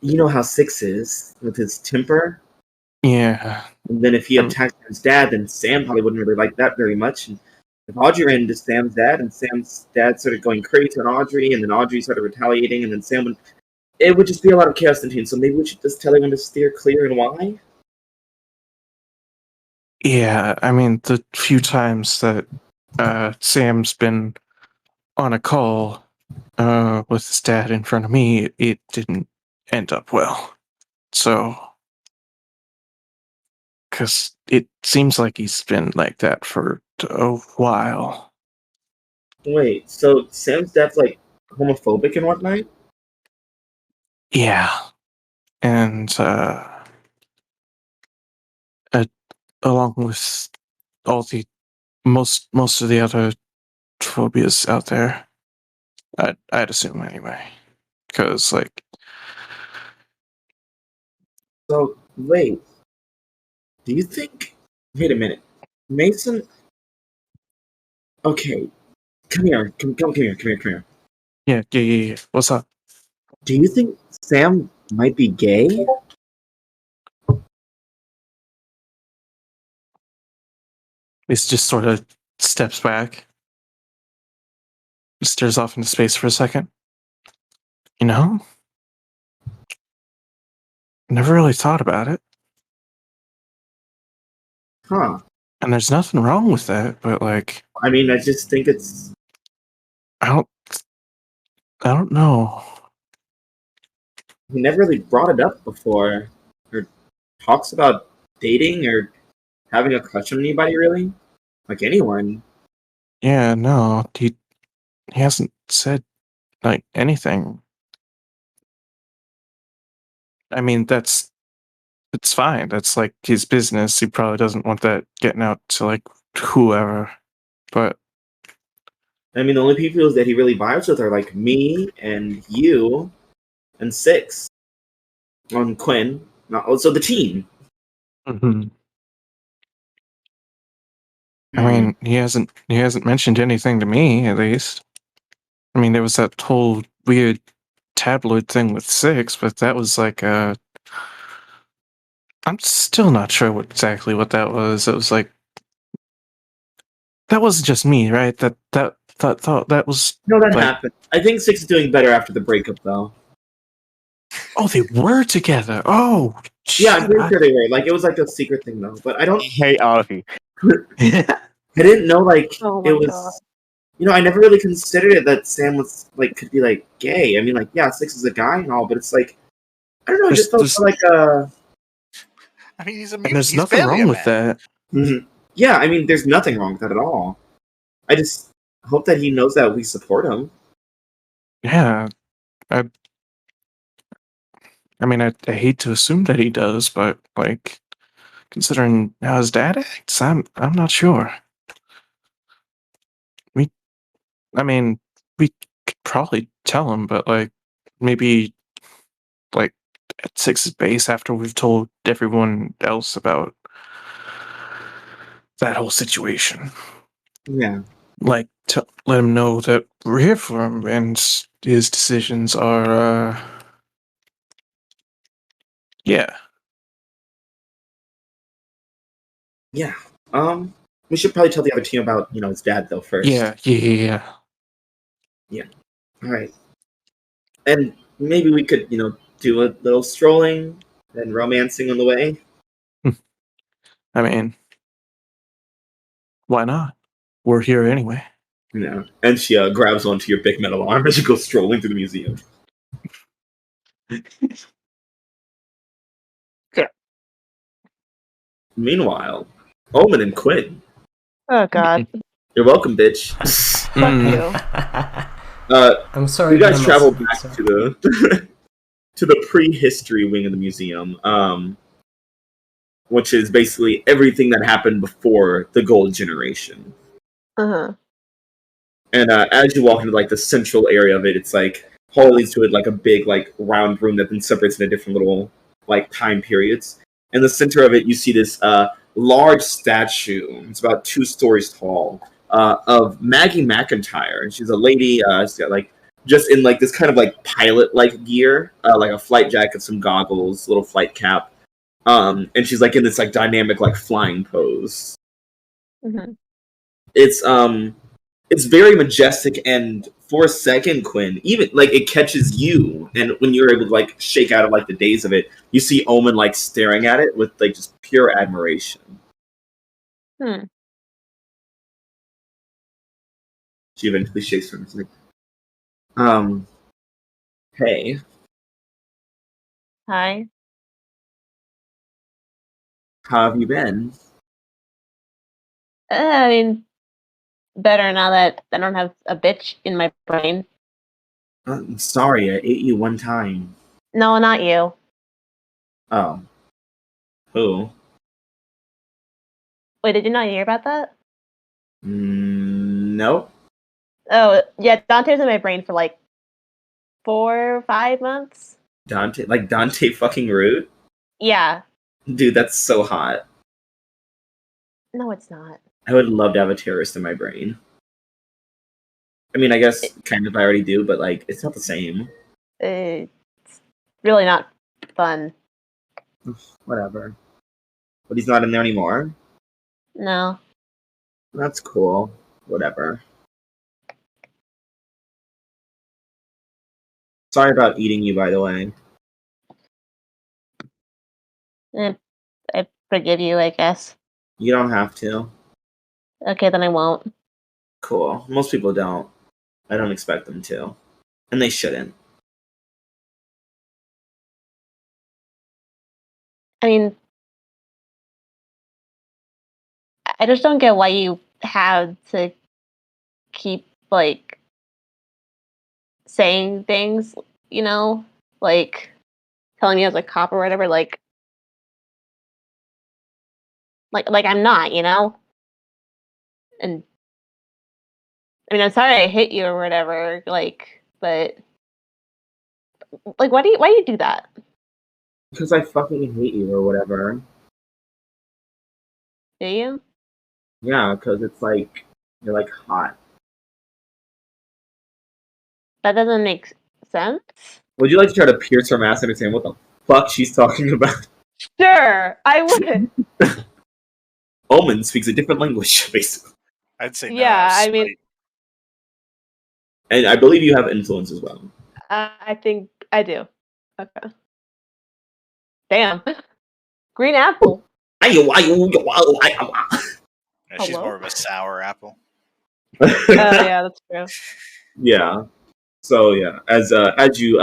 you know how Six is with his temper. yeah. And then if he Um, attacked his dad, then Sam probably wouldn't really like that very much. And if Audrey ran into Sam's dad and Sam's dad started going crazy on Audrey and then Audrey started retaliating and then it would just be a lot of chaos in the team. So maybe we should just tell everyone to steer clear and why? yeah, I mean, the few times that Sam's been on a call with his dad in front of me, it didn't end up well. So, because it seems like he's been like that for a while. Wait, so Sam's dad's homophobic and whatnot? Yeah, and along with all the most of the other phobias out there, I'd assume anyway, because So wait, do you think? Wait a minute, Mason. Okay, come here, come here. yeah. What's up? Do you think Sam might be gay? He just sort of steps back, stares off into space for a second. You know, never really thought about it, Huh? and there's nothing wrong with that. But I mean, I just think it's. I don't, I don't know. He never really brought it up before, or talks about dating or having a crush on anybody really, like anyone. Yeah, no, he hasn't said anything. I mean, it's fine. That's his business. He probably doesn't want that getting out to whoever. But I mean, the only people that he really vibes with are me and you and Six on Quinn. Not also the team. I Hmm. mean, he hasn't mentioned anything to me, at least. I mean, there was that whole weird tabloid thing with Six, but that was I'm still not sure exactly what that was. It was that wasn't just me, right? That was No, that happened. I think Six is doing better after the breakup, though. Oh, they were together. Oh, Yeah, I'm shit, pretty sure they were. It was a secret thing, though. But I don't. Hey, all of you. I didn't know Oh it my was. god. I never really considered it that Sam was could be gay. I mean, yeah, Six is a guy and all, but it's I don't know. I just felt I mean, he's a and mutant. there's He's nothing barely wrong a with man. that. Yeah, I mean, there's nothing wrong with that at all. I just hope that he knows that we support him. Yeah, I mean, I hate to assume that he does, but considering how his dad acts, I'm not sure. I mean, we could probably tell him, but maybe at Six's base after we've told everyone else about that whole situation. Yeah. To let him know that we're here for him and his decisions are, yeah. Yeah. We should probably tell the other team about his dad though first. Yeah. All right. And maybe we could do a little strolling and romancing on the way. I mean, why not? We're here anyway. Yeah. And she grabs onto your big metal arm as you go strolling through the museum. Meanwhile, Omen and Quinn. Oh God. You're welcome, bitch. Fuck Mm. you. I'm sorry. You guys but I'm travel also back sorry. to the to the prehistory wing of the museum, which is basically everything that happened before the Gold Generation. Uh-huh. And as you walk into like the central area of it, it's like hall leads to it like a big like round room that then separates into different little like time periods. In the center of it, you see this large statue. It's about 2 stories tall of Maggie McIntyre, and she's a lady. She's got like just in like this kind of like pilot like gear, like a flight jacket, some goggles, little flight cap, and she's like in this like dynamic like flying pose. Mm-hmm. It's very majestic, and for a second, Quinn, even like it catches you, and when you're able to like shake out of like the daze of it, you see Omen like staring at it with like just pure admiration. Hmm. She eventually shakes her and is like, hey, Hi. how have you been? I mean, better now that I don't have a bitch in my brain. I'm sorry, I ate you one time. No, not you. Oh, who? Wait, did you not hear about that? Nope. Oh, yeah, Dante's in my brain for like 4 or 5 months. Dante fucking Root? Yeah. Dude, that's so hot. No, it's not. I would love to have a terrorist in my brain. I mean, I guess kind of I already do, but like it's not the same. It's really not fun. Whatever. But he's not in there anymore. No. That's cool. Whatever. Sorry about eating you, by the way. I forgive you, I guess. You don't have to. Okay, then I won't. Cool. Most people don't. I don't expect them to. And they shouldn't. I mean, I just don't get why you have to keep, like, saying things, you know? Like, telling me as a cop or whatever, like I'm not, you know? And I mean, I'm sorry I hit you or whatever, like, but like, why do you do that? Because I fucking hate you or whatever. Do you? Yeah, because it's like, you're like hot. That doesn't make sense. Would you like to try to pierce her mask and understand what the fuck she's talking about? Sure, I would. Omen speaks a different language, basically. I'd say no. Yeah, I mean, And I believe you have influence as well. I think I do. Okay. Damn. Green apple. Yeah, she's Hello? more of a sour apple. Yeah, that's true. Yeah. So yeah, as you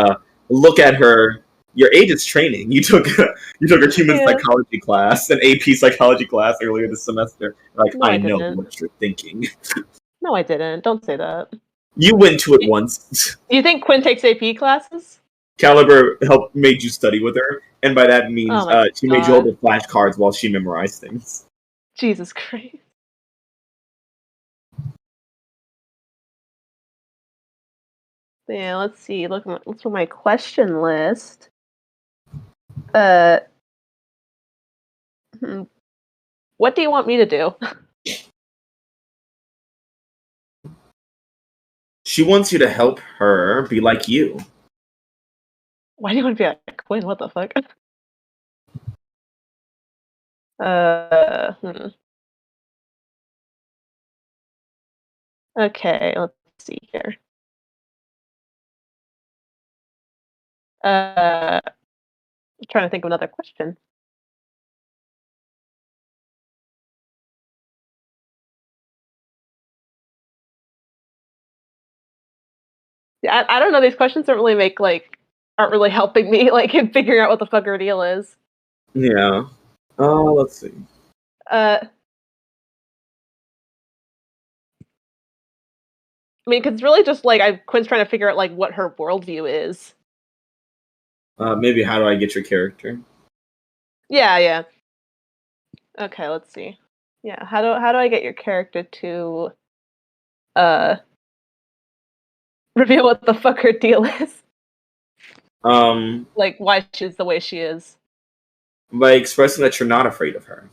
look at her, your age is training. You took a human Yeah. psychology class, an AP psychology class earlier this semester. Like No, I know didn't. what you're thinking. No, I didn't. Don't say that. You went to it once. You think Quinn takes AP classes? Caliber made you study with her, and by that means Oh my she made you hold God. the flashcards while she memorized things. Jesus Christ. Yeah, let's see. Let's look at my question list. What do you want me to do? She wants you to help her be like you. Why do you want to be like Quinn? What the fuck? Okay, let's see here. I'm trying to think of another question. Yeah, I don't know. These questions don't really make like aren't really helping me, like, in figuring out what the fuck her deal is. Yeah. Let's see. I mean, because it's really just, like, Quinn's trying to figure out, like, what her worldview is. Maybe how do I get your character? Yeah. Okay, let's see. Yeah, how do I get your character to, reveal what the fuck her deal is? Like, why she's the way she is. By expressing that you're not afraid of her.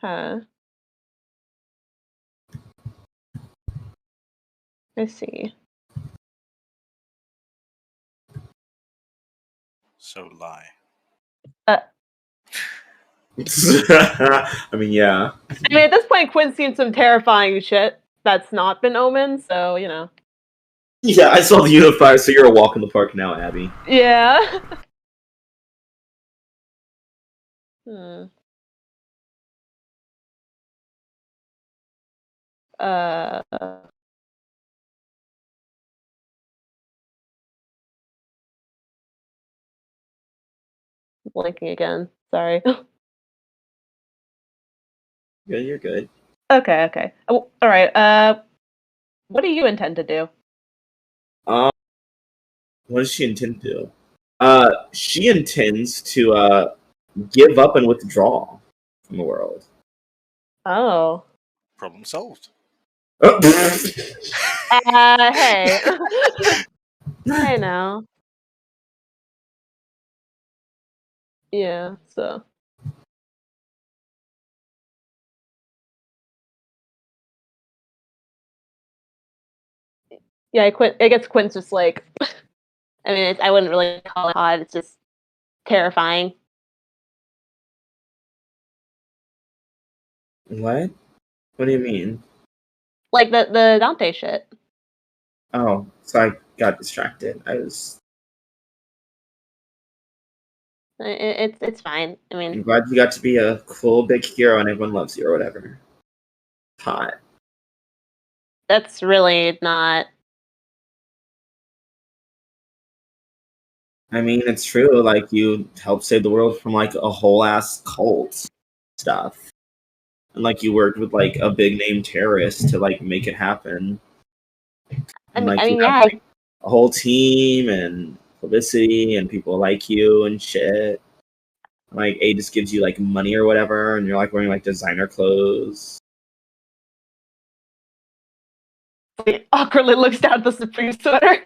Huh. I see. So lie. I mean, yeah. I mean, at this point, Quinn's seen some terrifying shit that's not been omened, so, you know. Yeah, I saw the unifier, so you're a walk in the park now, Abby. Yeah. Blinking again. Sorry. Yeah, you're good. Okay. Oh, all right. What do you intend to do? What does she intend to do? She intends to give up and withdraw from the world. Oh. Problem solved. Hey. Hey now. Yeah, so. Yeah, I guess Quinn's just like, I mean, I wouldn't really call it odd, it's just terrifying. What? What do you mean? Like the Dante shit. Oh, so I got distracted. It's fine. I mean, I'm glad you got to be a cool big hero and everyone loves you or whatever. Hot. that's really not. I mean, it's true. Like, you helped save the world from, like, a whole ass cult stuff. And, like, you worked with, like, a big name terrorist to, like, make it happen. And, like, you have, like, a whole team and publicity and people like you and shit. Like, A just gives you, like, money or whatever, and you're, like, wearing, like, designer clothes. He awkwardly looks down at the Supreme sweater.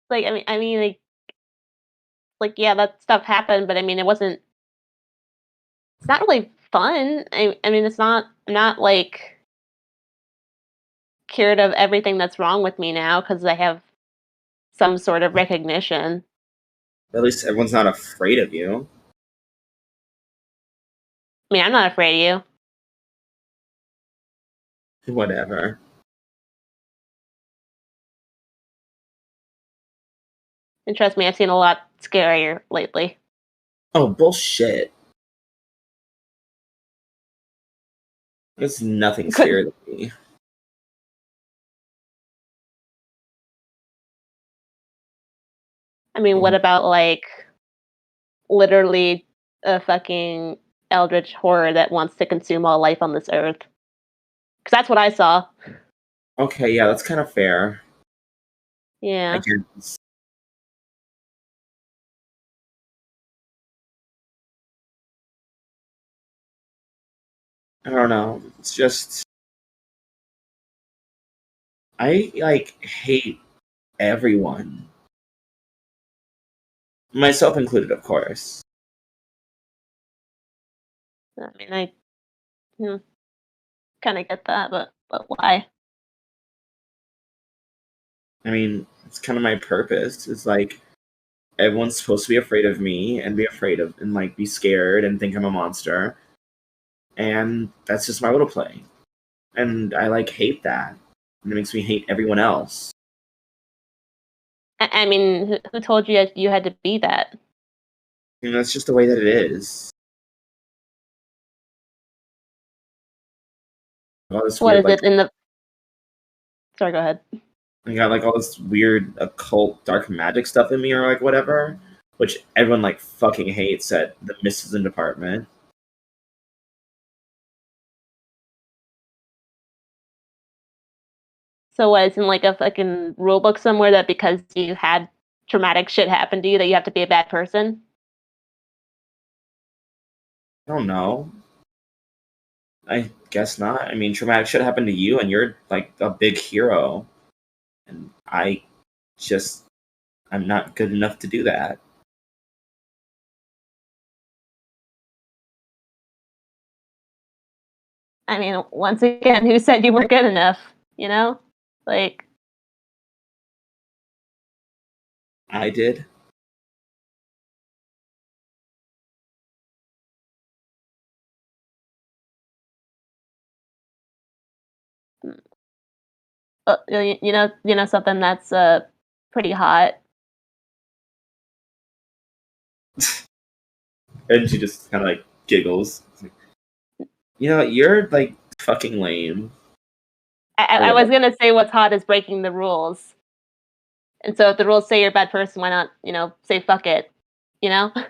Like, I mean, like, yeah, that stuff happened, but I mean, it's not really fun. I mean, I'm not like cured of everything that's wrong with me now because I have some sort of recognition. At least everyone's not afraid of you. I mean, I'm not afraid of you. Whatever. And trust me, I've seen a lot scarier lately. Oh, bullshit. There's nothing scarier than me. I mean, what about, like, literally a fucking eldritch horror that wants to consume all life on this earth? Because that's what I saw. Okay, yeah, that's kind of fair. Yeah. I guess. I don't know. It's just I like hate everyone. Myself included, of course. I mean, I kind of get that, but why? I mean, it's kind of my purpose. It's like everyone's supposed to be afraid of me and be afraid of and like be scared and think I'm a monster. And that's just my little play. And I like hate that. And it makes me hate everyone else. I mean, who told you you had to be that? And that's just the way that it is. All this What weird, is like, it in the? Sorry, go ahead. I got like all this weird occult dark magic stuff in me or like whatever, which everyone like fucking hates at the mysticism department. So what? It's in like a fucking rule book somewhere that because you had traumatic shit happen to you that you have to be a bad person. I don't know. I guess not. I mean, traumatic shit happened to you, and you're like a big hero, and I'm not good enough to do that. I mean, once again, who said you weren't good enough? You know, like I did. you know something that's pretty hot. And she just kind of like giggles. Like, you're like fucking lame. I was gonna say what's hot is breaking the rules, and so if the rules say you're a bad person, why not say fuck it? You know. I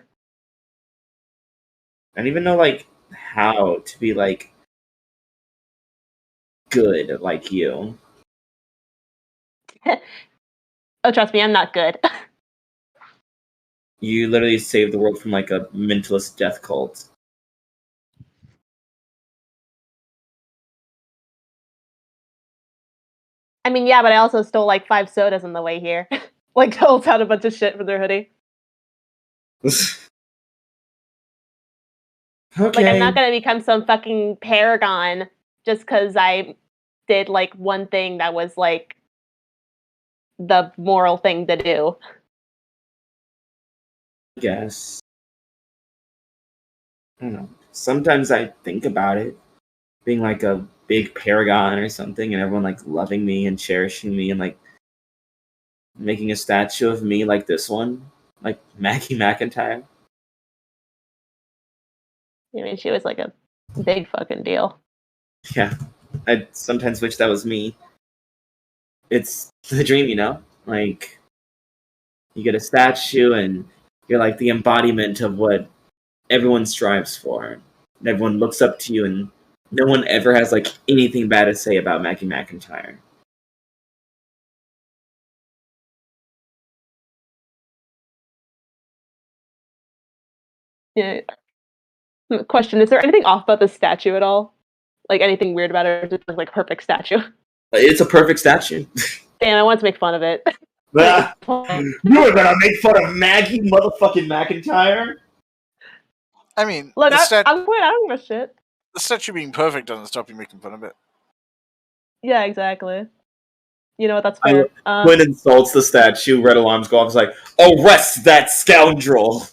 don't even know like how to be like good like you. Oh, trust me, I'm not good. You literally saved the world from like a mentalist death cult. I mean, yeah, but I also stole like 5 sodas on the way here. Like, told out a bunch of shit from their hoodie. Okay. Like, I'm not gonna become some fucking paragon just because I did like one thing that was like the moral thing to do. I guess. I don't know. Sometimes I think about it being like a big paragon or something, and everyone like loving me and cherishing me and like making a statue of me like this one, like Maggie McIntyre. I mean, she was like a big fucking deal. Yeah, I sometimes wish that was me. It's the dream, Like, you get a statue and you're like the embodiment of what everyone strives for. And everyone looks up to you, and no one ever has like anything bad to say about Maggie McIntyre. Yeah. Question: is there anything off about this statue at all? Like anything weird about it? Or is it like perfect statue? It's a perfect statue. Damn, I want to make fun of it. You were gonna make fun of Maggie motherfucking McIntyre? I mean, Look, the I'm quit. I don't give a shit. the statue being perfect doesn't stop you making fun of it. Yeah, exactly. You know what? That's fair. Quinn insults the statue, red alarms go off, it's like, arrest that scoundrel!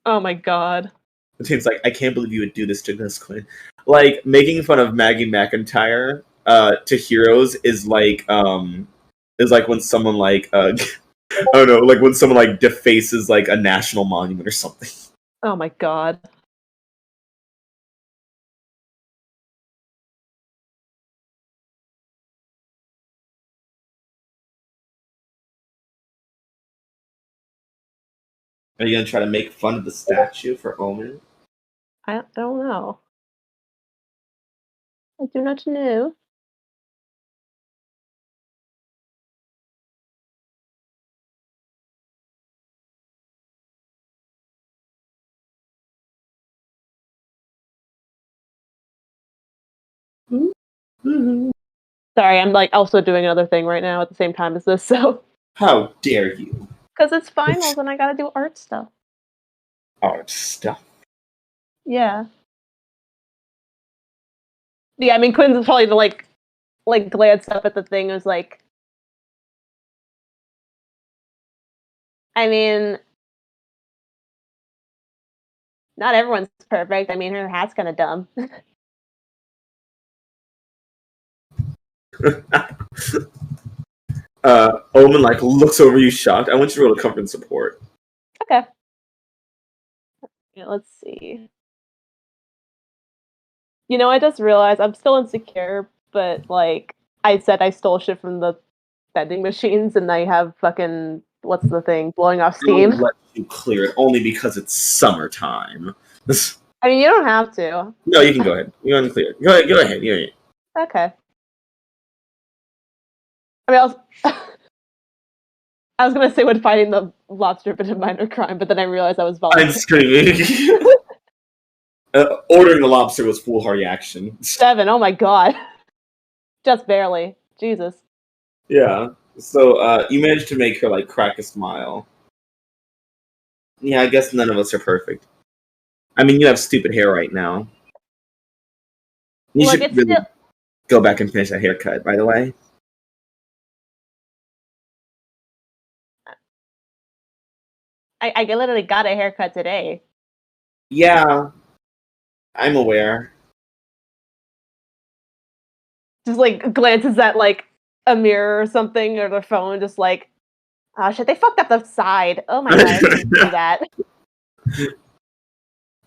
Oh my god. The team's like, I can't believe you would do this to us, Quinn. Like, making fun of Maggie McIntyre to heroes is like when someone like I don't know, like when someone like defaces like a national monument or something. Oh my god. Are you gonna try to make fun of the statue for Omen? I don't know. I do not know. Sorry, I'm like also doing another thing right now at the same time as this, so. How dare you? Because it's finals and I gotta do art stuff. Art stuff. Yeah. Yeah, I mean, Quinn's probably like glanced up at the thing and was like, I mean, not everyone's perfect. I mean, her hat's kind of dumb. Omen like looks over you shocked. I want you to roll a comfort and support. Okay. Yeah, let's see. You know, I just realized I'm still insecure, but like I said, I stole shit from the vending machines, and I have fucking what's the thing blowing off steam. I'll let you clear it only because it's summertime. I mean, you don't have to. No, you can go ahead. You can clear it. Go ahead. Go ahead. Okay. I mean, I was gonna say when finding the lobster been a minor crime, but then I realized I was I'm volunteering. screaming. Ordering the lobster was foolhardy action. 7. Oh my god. Just barely. Jesus. Yeah. So you managed to make her like crack a smile. Yeah, I guess none of us are perfect. I mean, you have stupid hair right now. You Look, should really go back and finish that haircut, by the way. I literally got a haircut today. Yeah, I'm aware. Just like glances at like a mirror or something or their phone, just like, oh shit, they fucked up the side. Oh my god, I didn't do that.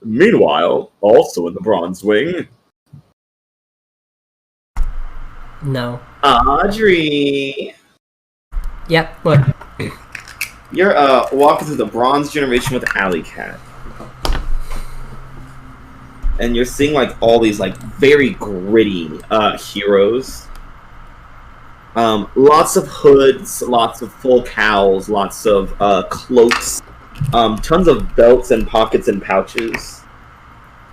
Meanwhile, also in the bronze wing, No. Audrey. Yep. What? You're walking through the bronze generation with Alley Cat. And you're seeing like all these like very gritty heroes. Lots of hoods, lots of full cowls, lots of cloaks, tons of belts and pockets and pouches.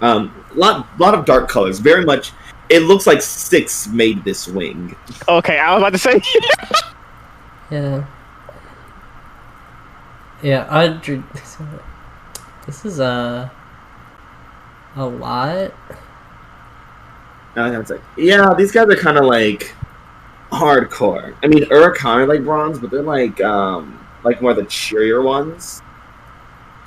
Lot of dark colors. Very much. It looks like 6 made this wing. Okay, I was about to say. Yeah. Yeah, Audrey. This is a lot. It's like, yeah, these guys are kind of like hardcore. I mean, kind of like bronze, but they're like more the cheerier ones.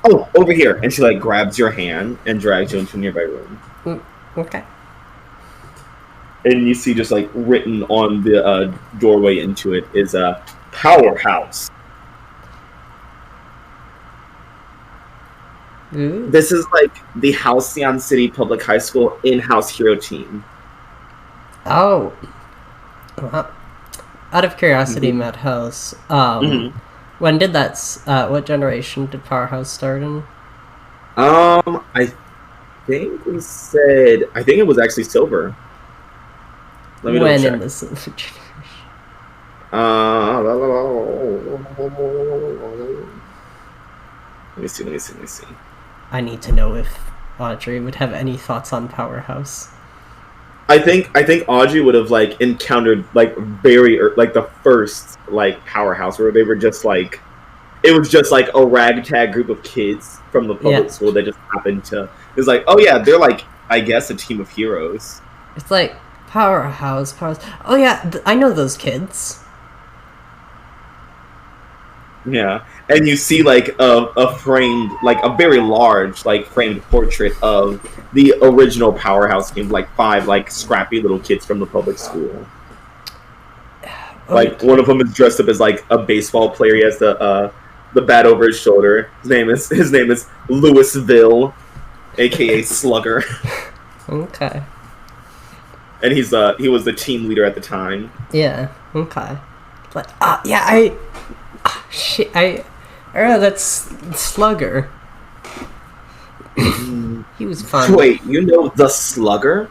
Oh, over here, and she like grabs your hand and drags you into a nearby room. Okay. And you see just like written on the doorway into it is a powerhouse. Ooh. This is like the Halcyon City Public High School in-house hero team. Oh. Out of curiosity, Madhouse, when did what generation did Powerhouse start in? I think it was actually silver. Let me when check. in the silver generation? Let me see. I need to know if Audrey would have any thoughts on Powerhouse. I think Audrey would have like encountered like like the first like Powerhouse where they were just like it was just like a ragtag group of kids from the public school that just happened to. It's like, oh yeah, they're like I guess a team of heroes. It's like Powerhouse. Oh yeah, I know those kids. Yeah, and you see like a framed, like a very large, like framed portrait of the original Powerhouse team, like 5 like scrappy little kids from the public school. Like one of them is dressed up as like a baseball player. He has the bat over his shoulder. His name is Louisville, aka Slugger. Okay. And he was the team leader at the time. Yeah. Okay. But I that's Slugger. He was fun. Wait, you know the Slugger?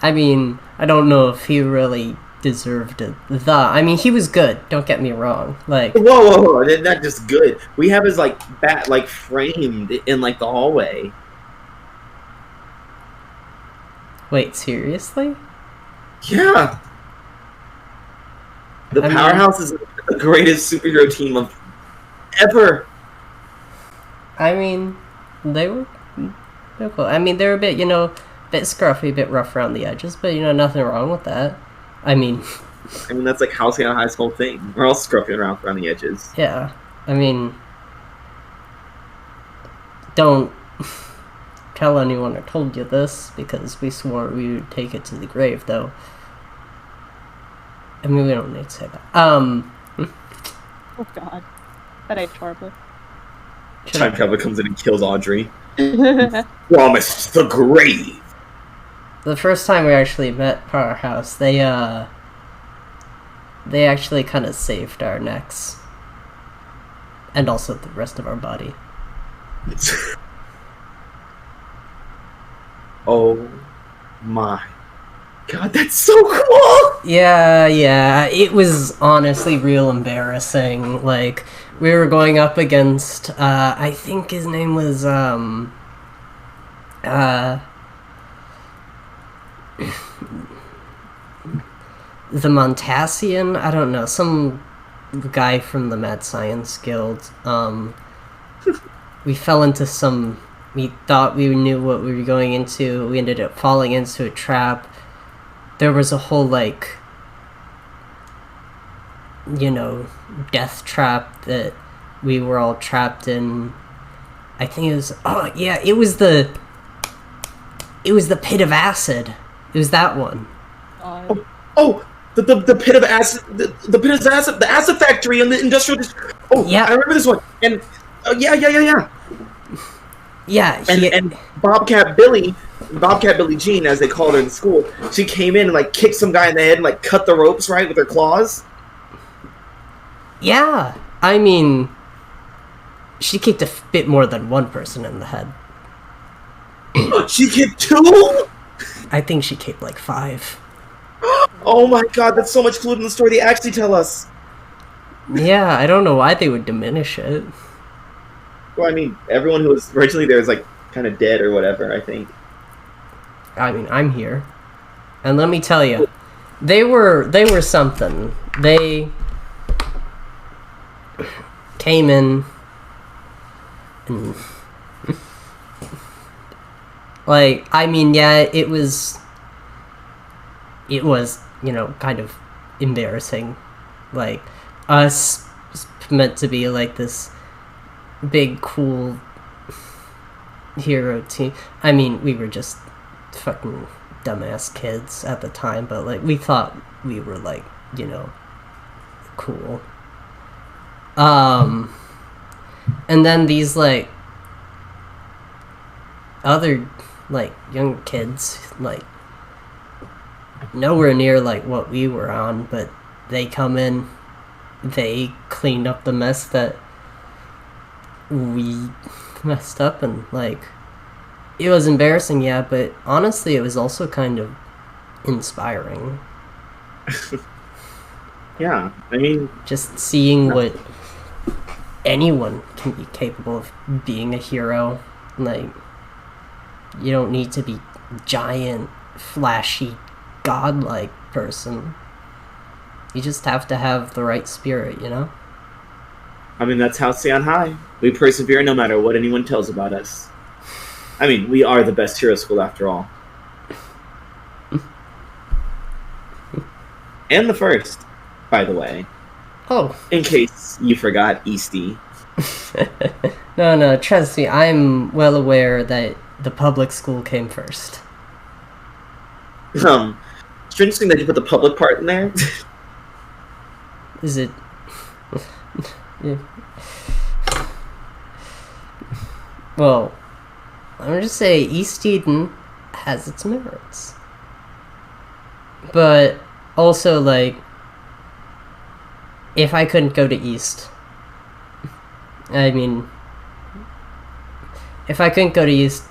I mean, I don't know if he really deserved it. I mean, he was good. Don't get me wrong. Like, whoa! They're not just good. We have his like bat like framed in like the hallway. Wait, seriously? Yeah. The Powerhouse is the greatest superhero team of ever. I mean, they were cool. I mean, they were a bit, bit scruffy, a bit rough around the edges, but nothing wrong with that. I mean, that's like Halcyon High School thing. We're all scruffy around the edges. Yeah, I mean, don't tell anyone I told you this because we swore we would take it to the grave, though. I mean, we don't need to say that. Oh God, that aged horribly. Time Traveler comes in and kills Audrey. Promised the grave. the first time we actually met Powerhouse, they actually kind of saved our necks. And also the rest of our body. Oh my god, that's so cool! Yeah, it was honestly real embarrassing. Like, we were going up against, I think his name was, the Montasian? I don't know, some guy from the Mad Science Guild. We fell into some... We thought we knew what we were going into. We ended up falling into a trap. There was a whole, like, you know, death trap that we were all trapped in. I think it was... Oh, yeah, it was the Pit of Acid. It was that one. The pit of acid, the pit of acid, the acid factory in the industrial district. Oh, yeah, I remember this one. And yeah. Yeah, and Bobcat Billy Jean, as they called her in school, she came in and like kicked some guy in the head and like cut the ropes right with her claws. Yeah, I mean, she kicked a bit more than one person in the head. She kicked 2? I think she kicked like 5. Oh my god, that's so much cooler than the story they actually tell us. Yeah, I don't know why they would diminish it. Well, I mean, everyone who was originally there is like kind of dead or whatever, I think. I mean, I'm here. And let me tell you, they were something. They came in and like, I mean, yeah, it was, you know, kind of embarrassing. Like, us meant to be like this big, cool hero team. I mean, we were just fucking dumbass kids at the time, but like, we thought we were like, you know, cool. And then these like other like young kids, like nowhere near like what we were on, but they come in, they cleaned up the mess that we messed up, and like, it was embarrassing, yeah, but honestly it was also kind of inspiring. Yeah, I mean, just seeing what anyone can be capable of being a hero. Like, you don't need to be giant, flashy, godlike person. You just have to have the right spirit, you know? I mean, that's Halcyon High. We persevere no matter what anyone tells about us. I mean, we are the best hero school after all. And the first, by the way. Oh. In case you forgot, Eastie. No, trust me, I'm well aware that the public school came first. Strange thing that you put the public part in there. Is it... Yeah. Well, I'm gonna just say East Eden has its merits. But also, like, if I couldn't go to East, I mean, if I couldn't go to East,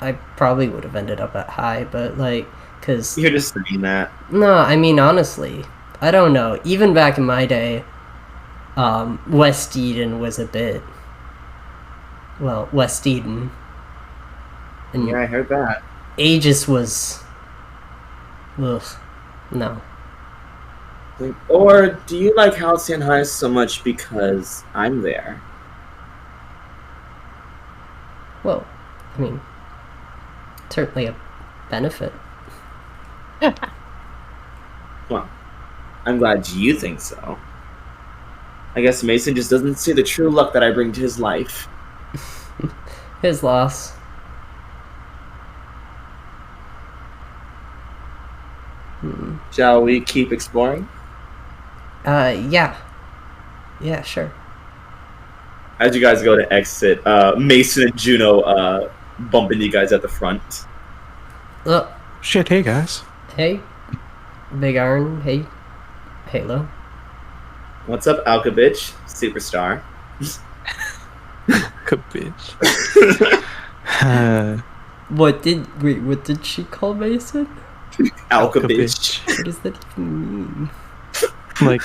I probably would have ended up at High, but like, cause... You're just saying that. No, I mean, honestly, I don't know. Even back in my day, West Eden was a bit... Well, West Eden. And yeah, I heard that. Aegis was... Ugh, no. Or do you like Halcyon High so much because I'm there? Well, I mean, certainly a benefit. Well, I'm glad you think so. I guess Mason just doesn't see the true luck that I bring to his life. His loss. Shall we keep exploring? Yeah. Yeah, sure. As you guys go to exit, Mason and Juno bump into you guys at the front. Look, shit, hey guys. Hey, Big Iron. Hey, Halo. What's up, Alka bitch? Superstar. Good bitch. What did she call Mason? Alka bitch. What does that even mean? Like,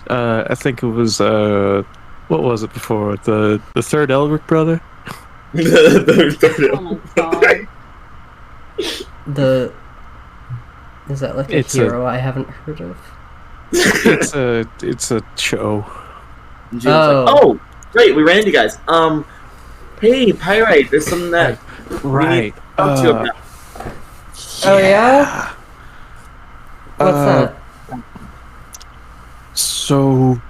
I think it was, what was it before? The third Elric brother? Oh my god. Is that like a It's hero I haven't heard of? It's a show. June's like, oh, great, we ran into you guys. Hey, Pyrite, there's something that we need to talk to you about. Oh yeah? What's that? So,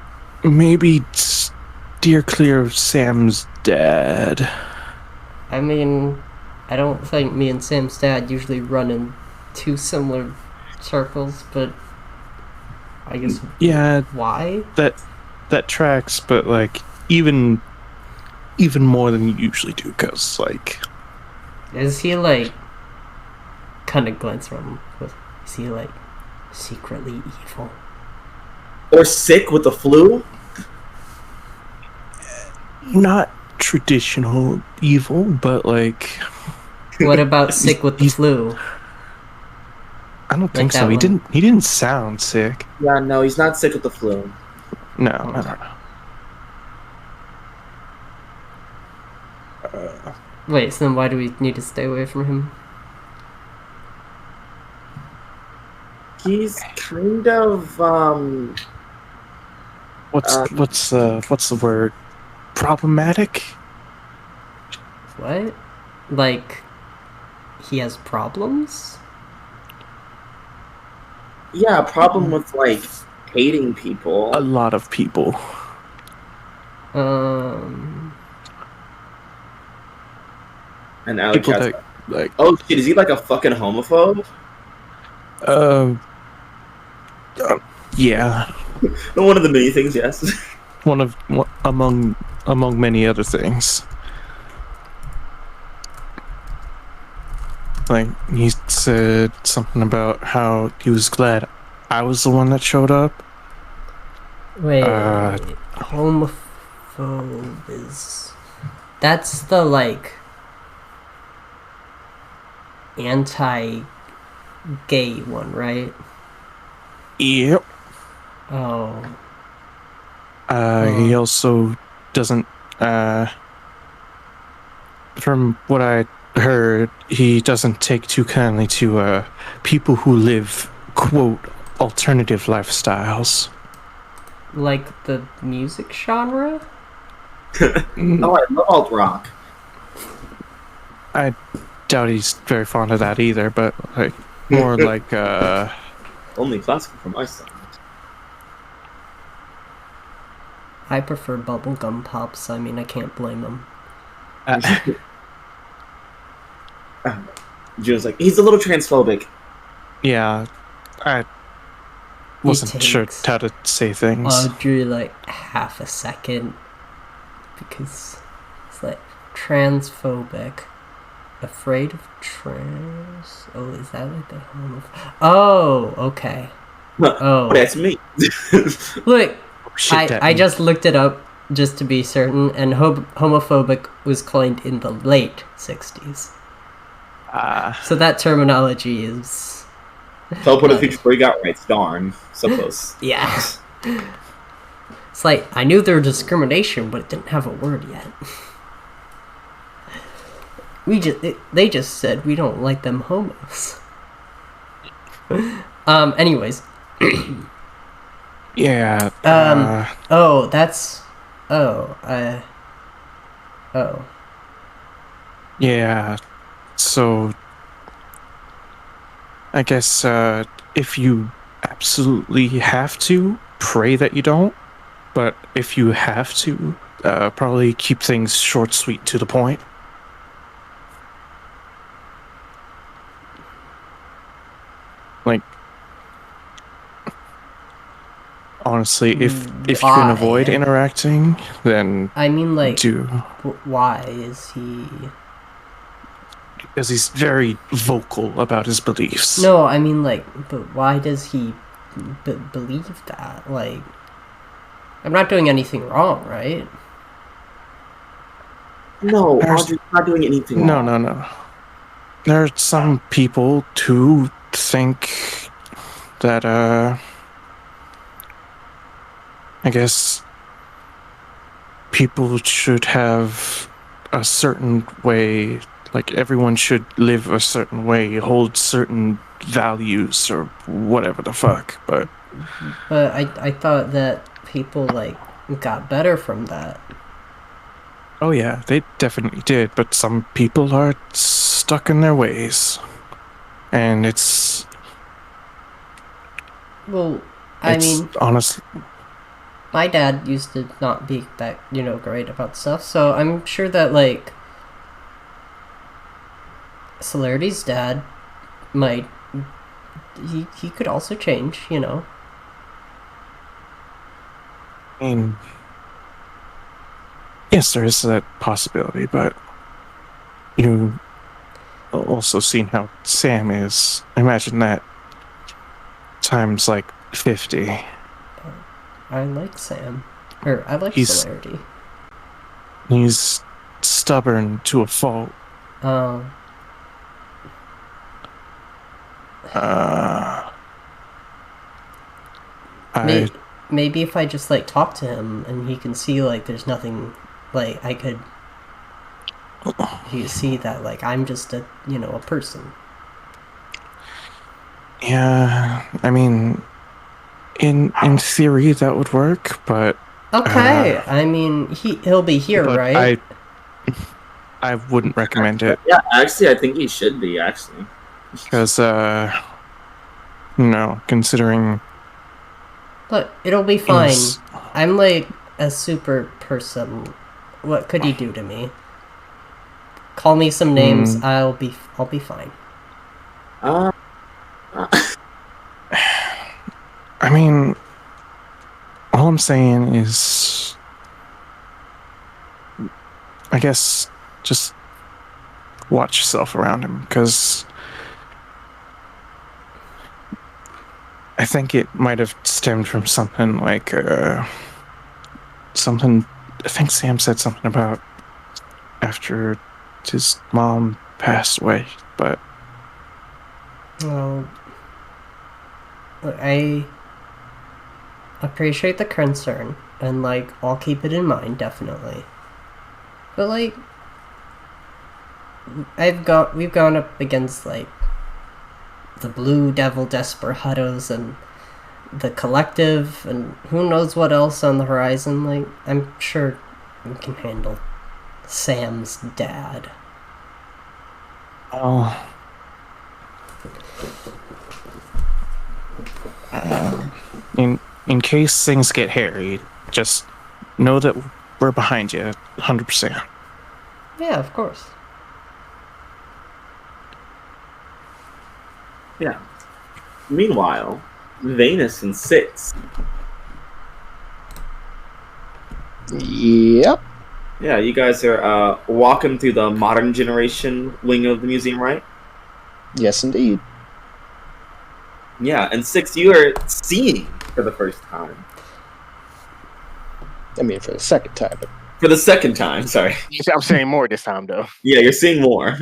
maybe steer clear of Sam's dad. I mean, I don't think me and Sam's dad usually run in two similar circles, but I guess why? That tracks, but like even more than you usually do, because like, is he like kind of glance around? Is he like secretly evil? Or sick with the flu? Not traditional evil, but like. What about sick with the flu? I don't think Like so. that He one. didn't sound sick. Yeah, no, he's not sick with the flu. No, I don't know. Wait, so then why do we need to stay away from him? He's kind of What's the word? Problematic? What? Like, he has problems? yeah, a problem with like hating people. A lot of people. And Alex People that like. oh shit, is he like a fucking homophobe? Yeah. One of the many things, yes. Among many other things. Like, he said something about how he was glad I was the one that showed up. Wait, homophobe is... That's the, like, anti-gay one, right? Yep. Oh. He also doesn't, from what I heard, he doesn't take too kindly to, people who live, quote, alternative lifestyles. Like the music genre? Oh, I love alt rock. I doubt he's very fond of that either, but, like, more like, Only classical from my side. I prefer bubblegum pops, I mean, I can't blame him. June's like, he's a little transphobic. yeah, I wasn't sure how to say things. Audrey, like, half a second, because it's like, transphobic, afraid of trans, oh, is that like the oh, okay. Oh. That's me. Look, Shit, I just looked it up just to be certain, and homophobic was coined in the late 60s. So that terminology is... So I'll put a picture where he got right. Darn. So close. Yeah. It's like, I knew there was discrimination, but it didn't have a word yet. They just said we don't like them homos. Anyways. Yeah. Oh, that's... Oh, Oh. Yeah. So, I guess, if you absolutely have to, pray that you don't. But if you have to, probably keep things short, sweet, to the point. Like, honestly, if you can avoid interacting, then I mean, like, do. why is he... because he's very vocal about his beliefs. No, I mean, like, but why does he believe that? Like, I'm not doing anything wrong, right? No, There's- Audrey's not doing anything wrong. No. There are some people who think that, I guess people should have a certain way, like everyone should live a certain way, hold certain values or whatever the fuck, but I thought that people, like, got better from that. oh yeah, they definitely did, but some people are stuck in their ways. And it's Well, I mean, honestly, my dad used to not be that, great about stuff, so I'm sure that, like, Celerity's dad might, he could also change, I mean, yes, there is that possibility, but you also seen how Sam is. Imagine that times like 50. I like Sam. Or, I like He's- Celerity. He's stubborn to a fault. Oh. Maybe if I just, like, talk to him and he can see, like, there's nothing, like, he could see that, like, I'm just a person. Yeah, I mean, in theory that would work, but Okay, I mean, he'll be here, but right? I wouldn't recommend it Yeah, actually, I think he should be, actually. because considering Look, it'll be fine. he's- I'm, like, a super person. What could he do to me? Call me some names. I'll be fine. I mean, all I'm saying is, I guess, just watch yourself around him, because I think it might have stemmed from something like, something, I think Sam said something about after his mom passed away, but Well, I appreciate the concern, and, like, I'll keep it in mind, definitely. But, like, we've gone up against, like, the Blue Devil Desperados and the Collective, and who knows what else on the horizon. Like, I'm sure we can handle Sam's dad. oh, in case things get hairy, just know that we're behind you 100%. Yeah, of course. Yeah. Meanwhile, Venus and Six. Yep. Yeah, you guys are walking through the modern generation wing of the museum, right? Yes, indeed. Yeah, and Six, you are seeing for the first time. I mean, for the second time. But For the second time, sorry. I'm saying more this time, though. Yeah, you're seeing more.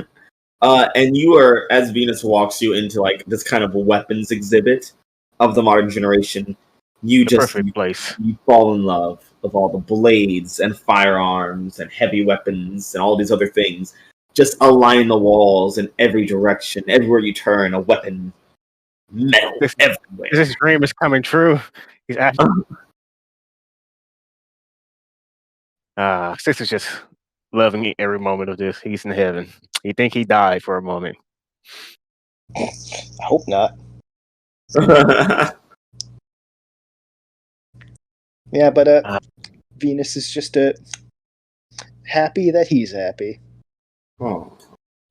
And you are, as Venus walks you into like this kind of a weapons exhibit of the modern generation, you The just perfect place. you fall in love with all the blades and firearms and heavy weapons and all these other things. Just align the walls in every direction. Everywhere you turn, a weapon, metal everywhere. This dream is coming true. He's actually. Six is just loving every moment of this. He's in heaven. You think he died for a moment. I hope not. Yeah, but Venus is just happy that he's happy. Oh.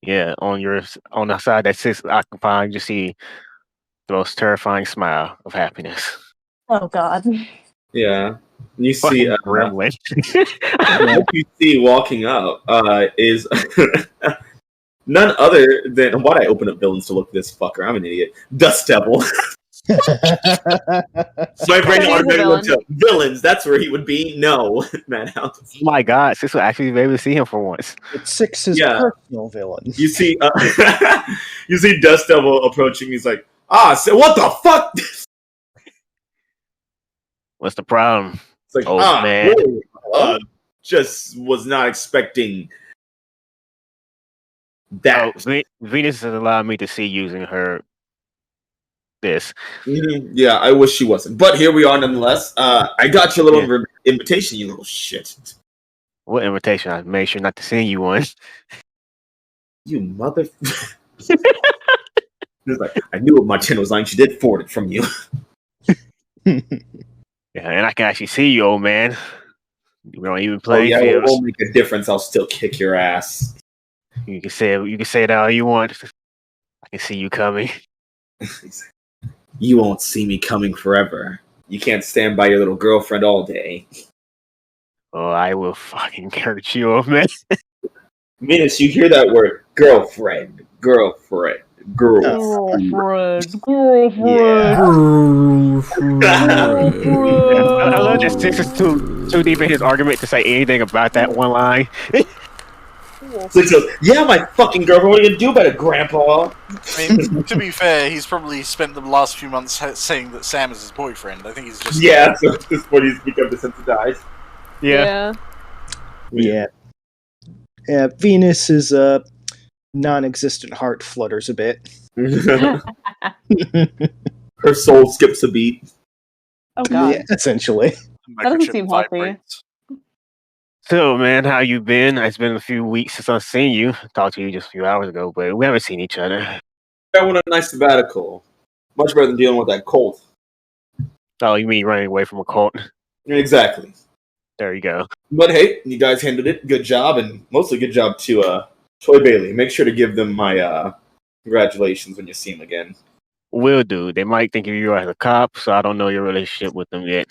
Yeah, on the side that Six occupying, you see the most terrifying smile of happiness. Oh God. Yeah. You see, Fucking gremlin. what you see walking up is None other than why'd I open up villains to look at this fucker? I'm an idiot. Dust Devil. My brain He's a automatically went villain. to villains. That's where he would be. No, Madhouse. Oh my God, Six will actually be able to see him for once. It's Six's Yeah. personal villain. You see, you see Dust Devil approaching. He's like, so what the fuck? What's the problem? It's like, Oh, man. whoa, just was not expecting that. Oh, Venus has allowed me to see using her. This. Mhm. Yeah, I wish she wasn't, but here we are nonetheless. I got you a little invitation, you little shit. What invitation? I made sure not to send you one. You mother. He was like, I knew what my channel was like. She did forward it from you. Yeah, and I can actually see you, old man. You don't even Oh play yeah, it fields. won't make a difference. I'll still kick your ass. You can say it all you want. I can see you coming. You won't see me coming forever. You can't stand by your little girlfriend all day. Oh, I will fucking hurt you, old man. Venus, you hear that word? Girlfriend. Girlfriend. Girlfriend. Yeah. I love that Six is too deep in his argument to say anything about that one line. Six goes, yeah, my fucking girlfriend. What are you gonna do about it, Grandpa? I mean, to be fair, he's probably spent the last few months saying that Sam is his boyfriend. I think he's just Yeah, so at this point he's become desensitized. Yeah. Yeah. Venus's non-existent heart flutters a bit. Her soul skips a beat. Oh god. Yeah, essentially. That doesn't seem healthy. So, man, how you been? It's been a few weeks since I've seen you. Talked to you just a few hours ago, but we haven't seen each other. I went on a nice sabbatical. Much better than dealing with that cold. Oh, you mean running away from a cult? Exactly. There you go. But hey, you guys handled it. Good job, and mostly good job to Troy Bailey. Make sure to give them my congratulations when you see them again. Will do. They might think of you as a cop, so I don't know your relationship with them yet.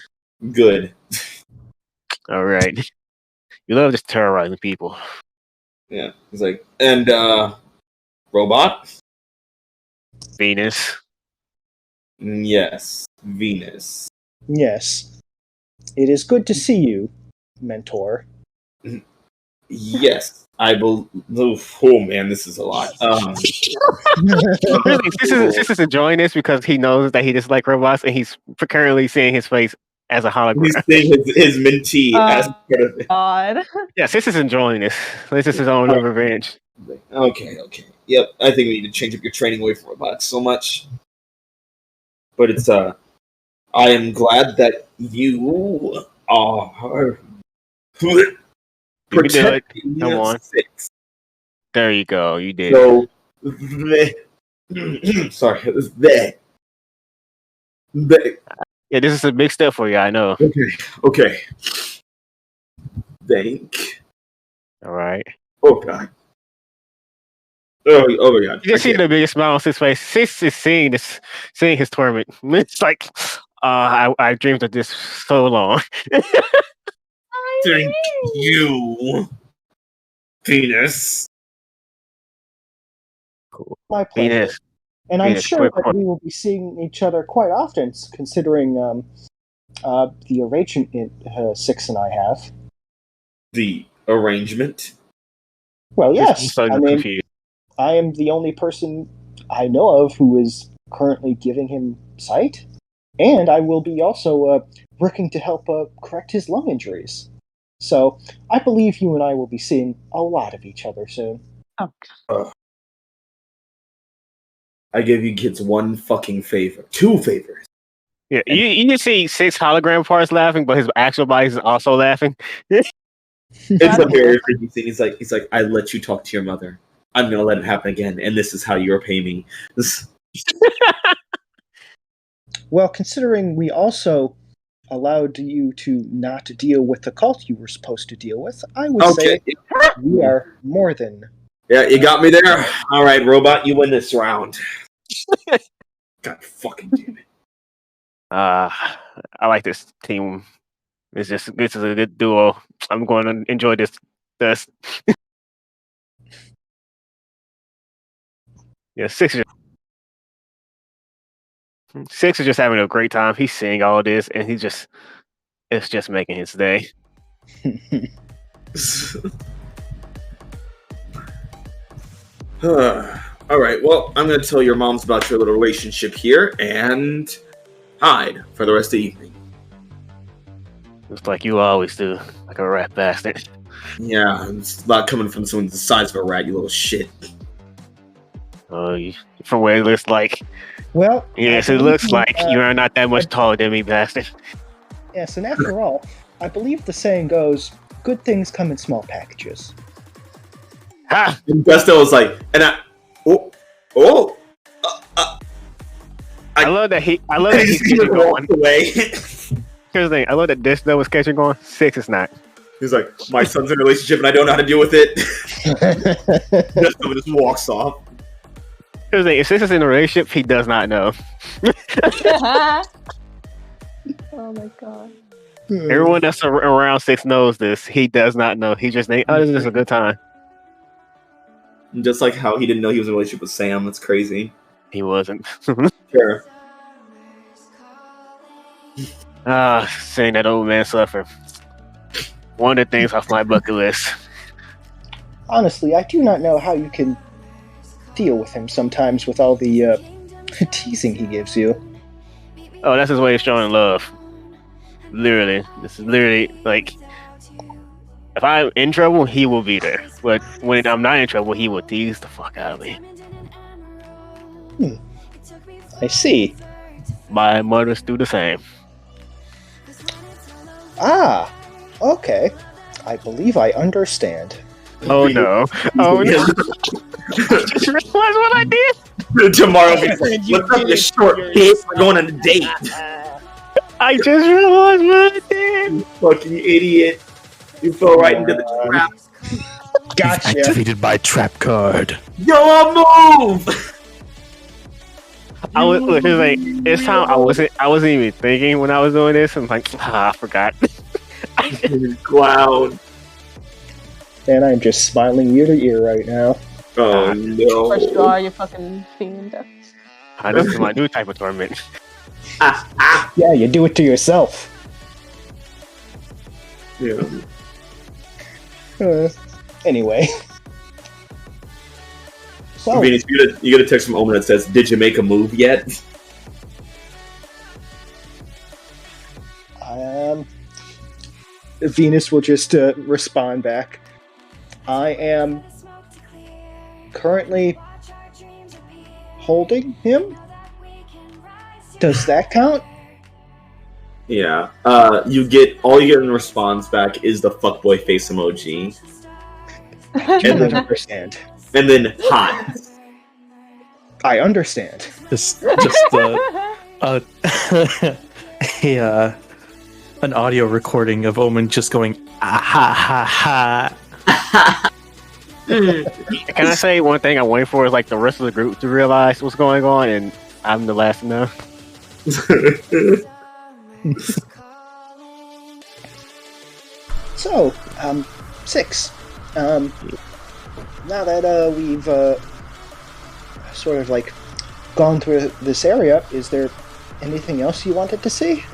Good. All right. You love just terrorizing people. Yeah. He's like, and Robot? Venus. Yes, Venus. Yes. It is good to see you, mentor. Yes, I believe. Oh man, this is a lot. Really, Sis is enjoying this because he knows that he dislikes robots, and he's currently seeing his face as a hologram. He's seeing his mentee as part of it. God. Yeah, Sis is enjoying this. This is his own revenge. Okay. Yep, I think we need to change up your training away from robotics so much. But it's I am glad that you are protecting Come on. Six. There you go. You did. So, sorry, Yeah, this is a big step for you. I know. Okay. Thank. All right. Oh god. Oh my god. You just see the biggest smile on his face. Sis is seeing his torment. It's like, I dreamed of this so long. Thank you, Venus. Cool. My pleasure. Venus. And I'm Venus, sure quick that we will be seeing each other quite often, considering the arrangement Six and I have. The arrangement. Well, yes. So I mean, confused. I am the only person I know of who is currently giving him sight, and I will be also working to help correct his lung injuries. So I believe you and I will be seeing a lot of each other soon. I give you kids one fucking favor. 2 favors. Yeah, you just see 6 hologram parts laughing, but his actual body is also laughing. It's a very freaky thing. He's like, I let you talk to your mother. I'm gonna let it happen again, and this is how you're paying me. Well, considering we also allowed you to not deal with the cult you were supposed to deal with, I would say we are more than... Yeah, you got me there? Alright, Robot, you win this round. God fucking damn it. I like this team. This is a good duo. I'm going to enjoy this Yeah, Six is just having a great time. He's seeing all this, and it's just making his day. All right, well, I'm going to tell your moms about your little relationship here and hide for the rest of the evening. Just like you always do, like a rat bastard. Yeah, it's not coming from someone the size of a rat, you little shit. Oh, from where it looks like. Well, Yes, it looks like you are not that much taller than me, bastard. Yes, and after all, I believe the saying goes, good things come in small packages. Ha! And Gusto was like, and I love that he's catching going. Away. Here's the thing, I love that this was catching going. Six is not. He's like, my son's in a relationship and I don't know how to deal with it. Gusto just walks off. Here's the thing, if Six is in a relationship, he does not know. Oh my god. Everyone that's around Six knows this. He does not know. He just thinks, oh, this is a good time. Just like how he didn't know he was in a relationship with Sam. That's crazy. He wasn't. Sure. Seeing that old man suffer. One of the things off my bucket list. Honestly, I do not know how you can deal with him sometimes with all the teasing he gives you. Oh, that's his way of showing love. Literally. This is literally like, if I'm in trouble, he will be there. But when I'm not in trouble, he will tease the fuck out of me. I see. My mothers do the same. Ah, okay. I believe I understand. Oh no. Oh no. I just realized what I did. Tomorrow, what's up, you short bitch? We're going on a date. I just realized what I did. You fucking idiot. You fell right into the trap. Gotcha. Activated my trap card. Yo, move! I was like, it's how I wasn't even thinking when I was doing this. I'm like, I forgot. Clown. And I'm just smiling ear to ear right now. Oh no. First draw, you fucking fiend. This is my new type of torment. Yeah, you do it to yourself. Yeah. Anyway. So, Venus, you get a text from Omen that says, "Did you make a move yet?" Venus will just respond back. I am currently holding him. Does that count? Yeah. You get in response back is the fuckboy face emoji. I do not understand. And then hot. I understand. Just an audio recording of Omen just going ah ha ha ha. Can I say one thing I'm waiting for is like the rest of the group to realize what's going on, and I'm the last to know. So, 6. Now that we've sort of like gone through this area, is there anything else you wanted to see?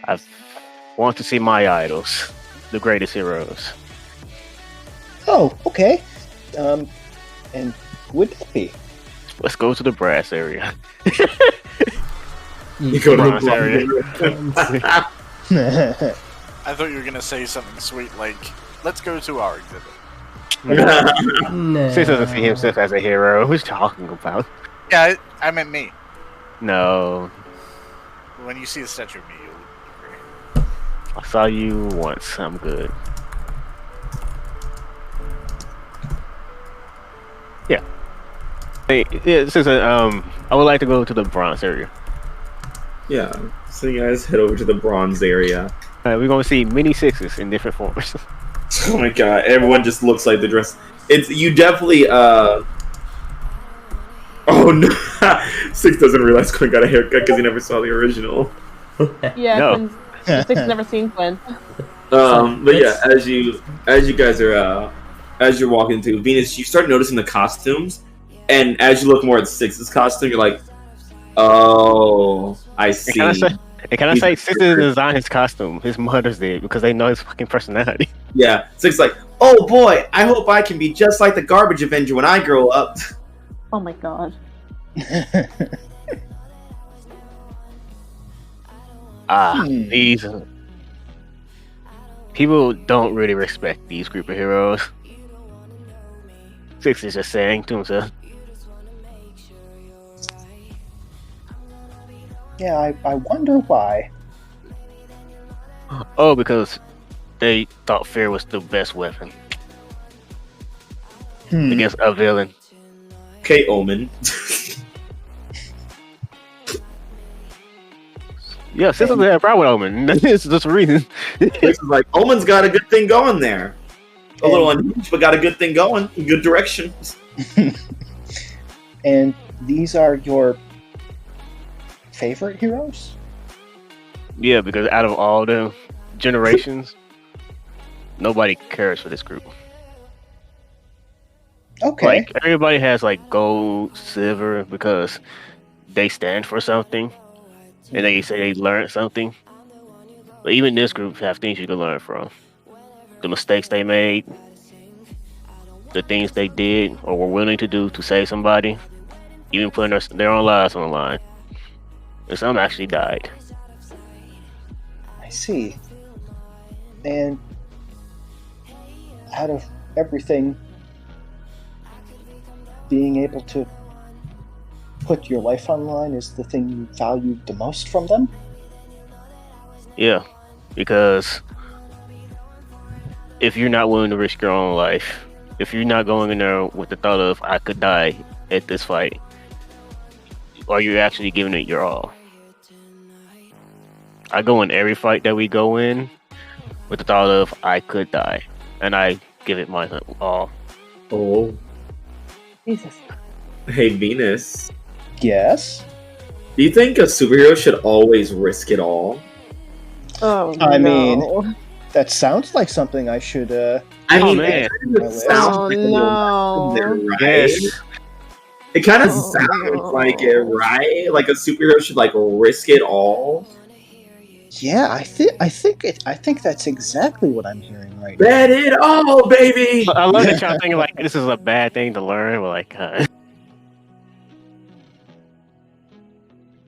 I want to see my idols, the greatest heroes. Oh, okay. And would that be? Let's go to the brass area. You go to Bronze the area. I thought you were gonna say something sweet like, "Let's go to our exhibit." No. Six doesn't see himself as a hero. Who's talking about? Yeah, I meant me. No, When you see a statue of me, you'll agree. I saw you once. I'm good. Yeah. Hey, yeah, this is I would like to go to the bronze area. Yeah. So you guys head over to the bronze area. We're gonna see mini sixes in different forms. Oh my god! Everyone just looks like the dress. It's you definitely. Oh no! Six doesn't realize Quinn got a haircut because he never saw the original. Yeah, No. Six never seen Gwen. But yeah, as you guys are as you're walking through Venus, you start noticing the costumes, and as you look more at Six's costume, you're like, "Oh, I see." It kind of say Six didn't design his costume. His mother's did because they know his fucking personality. Yeah, Six like, "Oh boy, I hope I can be just like the Garbage Avenger when I grow up." Oh my god. These people don't really respect these group of heroes. Six is just saying to himself. Yeah, I wonder why. Oh, because they thought fear was the best weapon against a villain. Okay, Omen. Yeah, Six doesn't have a problem with Omen. That's just a reason. Six is like, Omen's got a good thing going there. A little unhinged, but got a good thing going. Good direction. And these are your favorite heroes? Yeah, because out of all the generations, nobody cares for this group. Okay. Like everybody has like gold, silver because they stand for something, and they say they learned something. But even this group have things you can learn from. The mistakes they made, the things they did or were willing to do to save somebody, even putting their own lives on the line. And some actually died. I see. And out of everything, being able to put your life on the line is the thing you valued the most from them? Yeah, because if you're not willing to risk your own life, if you're not going in there with the thought of I could die at this fight, are you actually giving it your all? I go in every fight that we go in with the thought of I could die, and I give it my all. Oh. Jesus. Hey, Venus. Yes? Do you think a superhero should always risk it all? Oh, I no. mean, that sounds like something I should, I mean, man. it sounds like a little there, right? Yes. It kind of sounds like it, right? Like a superhero should like risk it all. Yeah, I think that's exactly what I'm hearing right now. Bet it all, baby. I love that y'all thinking like this is a bad thing to learn, but like,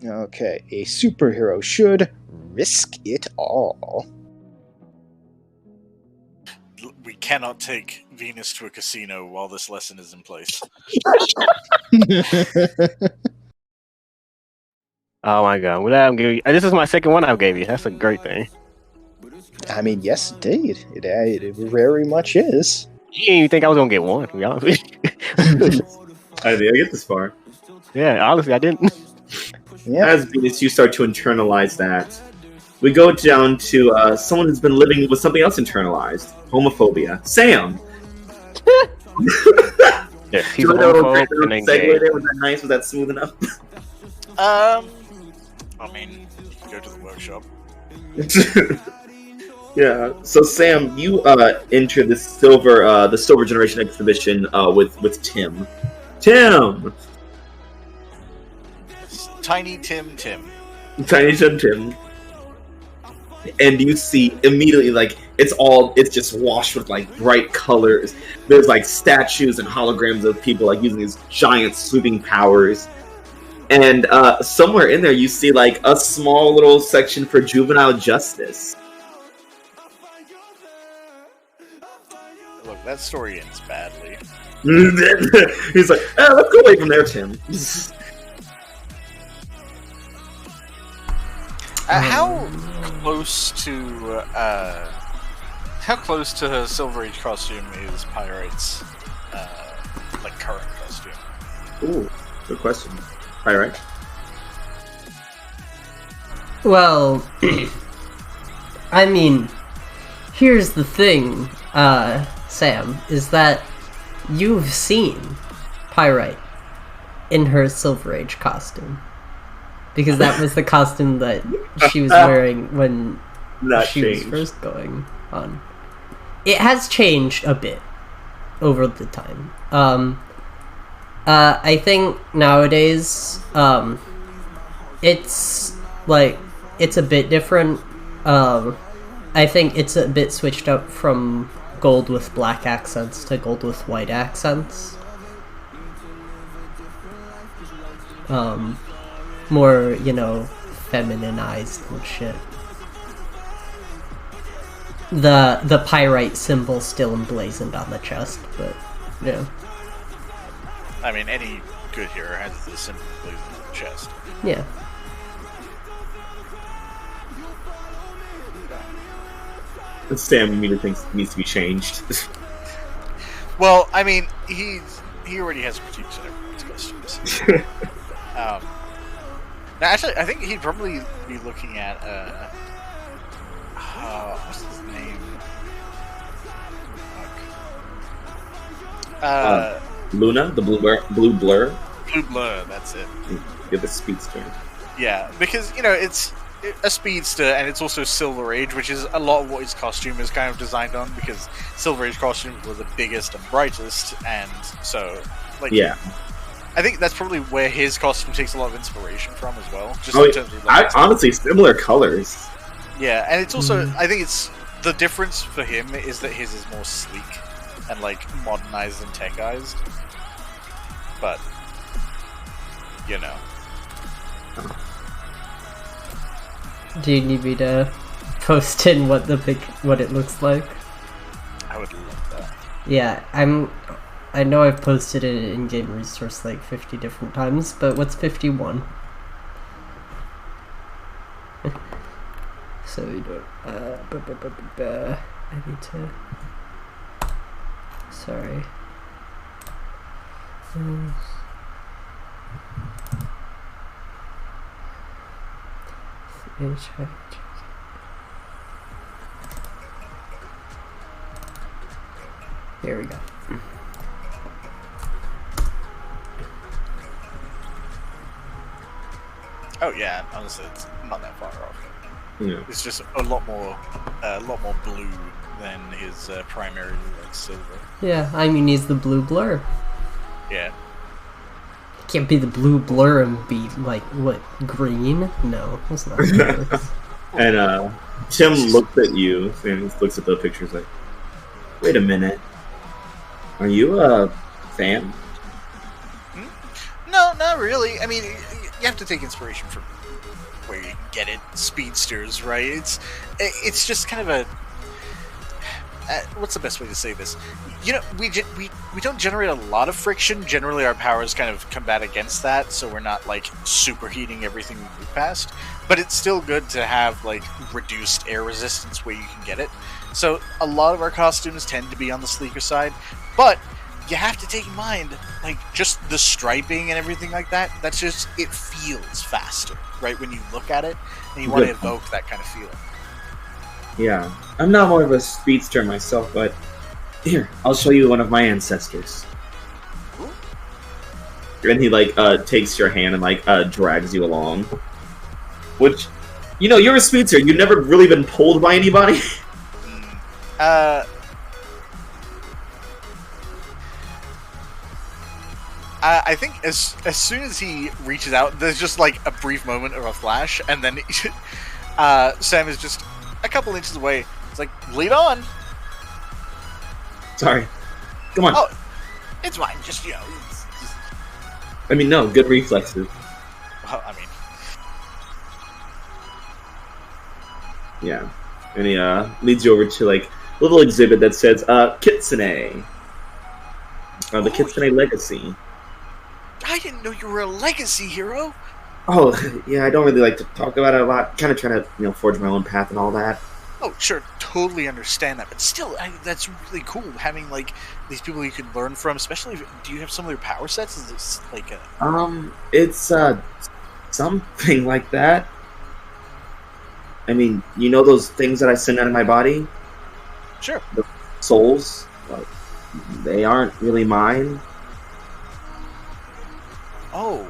Okay, a superhero should risk it all. We cannot take Venus to a casino while this lesson is in place. oh my god, what I'm giving you, this is my second one I've gave you. That's a great thing. I mean, yes, indeed. It very much is. You didn't even think I was gonna get one, to be honest with you. I did get this far. Yeah, honestly, I didn't. Yeah. As Venus, you start to internalize that. We go down to someone who's been living with something else internalized: homophobia. Sam. Yes, he's Do a you know homophobe what and then segue gay. there? Was that nice? Was that smooth enough? I mean, you can go to the workshop. Yeah. So Sam, you enter the Silver Generation exhibition with Tim. Tim. Tiny Tim. Tiny Tim. And you see immediately, like, it's just washed with, like, bright colors. There's, like, statues and holograms of people, like, using these giant sweeping powers. And somewhere in there, you see, like, a small little section for juvenile justice. Look, that story ends badly. He's like, let's go away from there, Tim. How close to her Silver Age costume is Pyrite's like current costume? Ooh, good question. Pyrite? Well, I mean, here's the thing, Sam, is that you've seen Pyrite in her Silver Age costume. Because that was the costume that she was wearing when Not she changed. was first going. on. It has changed a bit over the time. I think nowadays, it's a bit different. I think it's a bit switched up from gold with black accents to gold with white accents. More, femininized and shit. The pyrite symbol still emblazoned on the chest, but yeah. I mean, any good hero has the symbol emblazoned on the chest. Yeah. The stamina meter thing needs to be changed. Well, I mean, he already has critiques on everyone's costumes. Now, actually, I think he'd probably be looking at what's his name? Luna, the blue blur. Blue Blur, that's it. You're the speedster. Yeah, because it's a speedster, and it's also Silver Age, which is a lot of what his costume is kind of designed on. Because Silver Age costumes were the biggest and brightest, and so yeah. I think that's probably where his costume takes a lot of inspiration from as well. Just in terms of honestly, similar colors. Yeah, and it's also I think it's the difference for him is that his is more sleek and modernized and techized. But Do you need me to post in what it looks like? I would love that. Yeah, I know I've posted it in in-game resource 50 different times, but what's 51? So we don't. I need to. Sorry. Here we go. Oh yeah, honestly, it's not that far off. Yeah. It's just a lot more blue than his primary silver. Yeah, I mean he's the blue blur. Yeah. Can't be the blue blur and be green? No, that's not how it works. And Tim looks at you and looks at the pictures like, wait a minute. Are you a fan? No, not really. I mean, you have to take inspiration from where you can get it. Speedsters, right? It's just kind of a... what's the best way to say this? We don't generate a lot of friction. Generally, our powers kind of combat against that, so we're not superheating everything we move past. But it's still good to have reduced air resistance where you can get it. So a lot of our costumes tend to be on the sleeker side, but you have to take in mind just the striping and everything like that. That's just it feels faster, right? When you look at it, and you want to evoke that kind of feeling. Yeah, I'm not more of a speedster myself, but here, I'll show you one of my ancestors. Ooh. And he takes your hand and drags you along. Which, you're a speedster. You've never really been pulled by anybody. I think as soon as he reaches out, there's just a brief moment of a flash, and then Sam is just a couple inches away. It's lead on. Sorry. Come on. Oh, it's fine. Just I mean, no, good reflexes. Well, I mean. Yeah. And he leads you over to a little exhibit that says Kitsune. The Kitsune Legacy. I didn't know you were a legacy hero. Oh, yeah, I don't really like to talk about it a lot. Kind of trying to, forge my own path and all that. Oh, sure, totally understand that, but still, that's really cool having these people you can learn from. Especially, do you have some of their power sets? Is this it's something like that. I mean, those things that I send out of my body? Sure. The souls, they aren't really mine. Oh.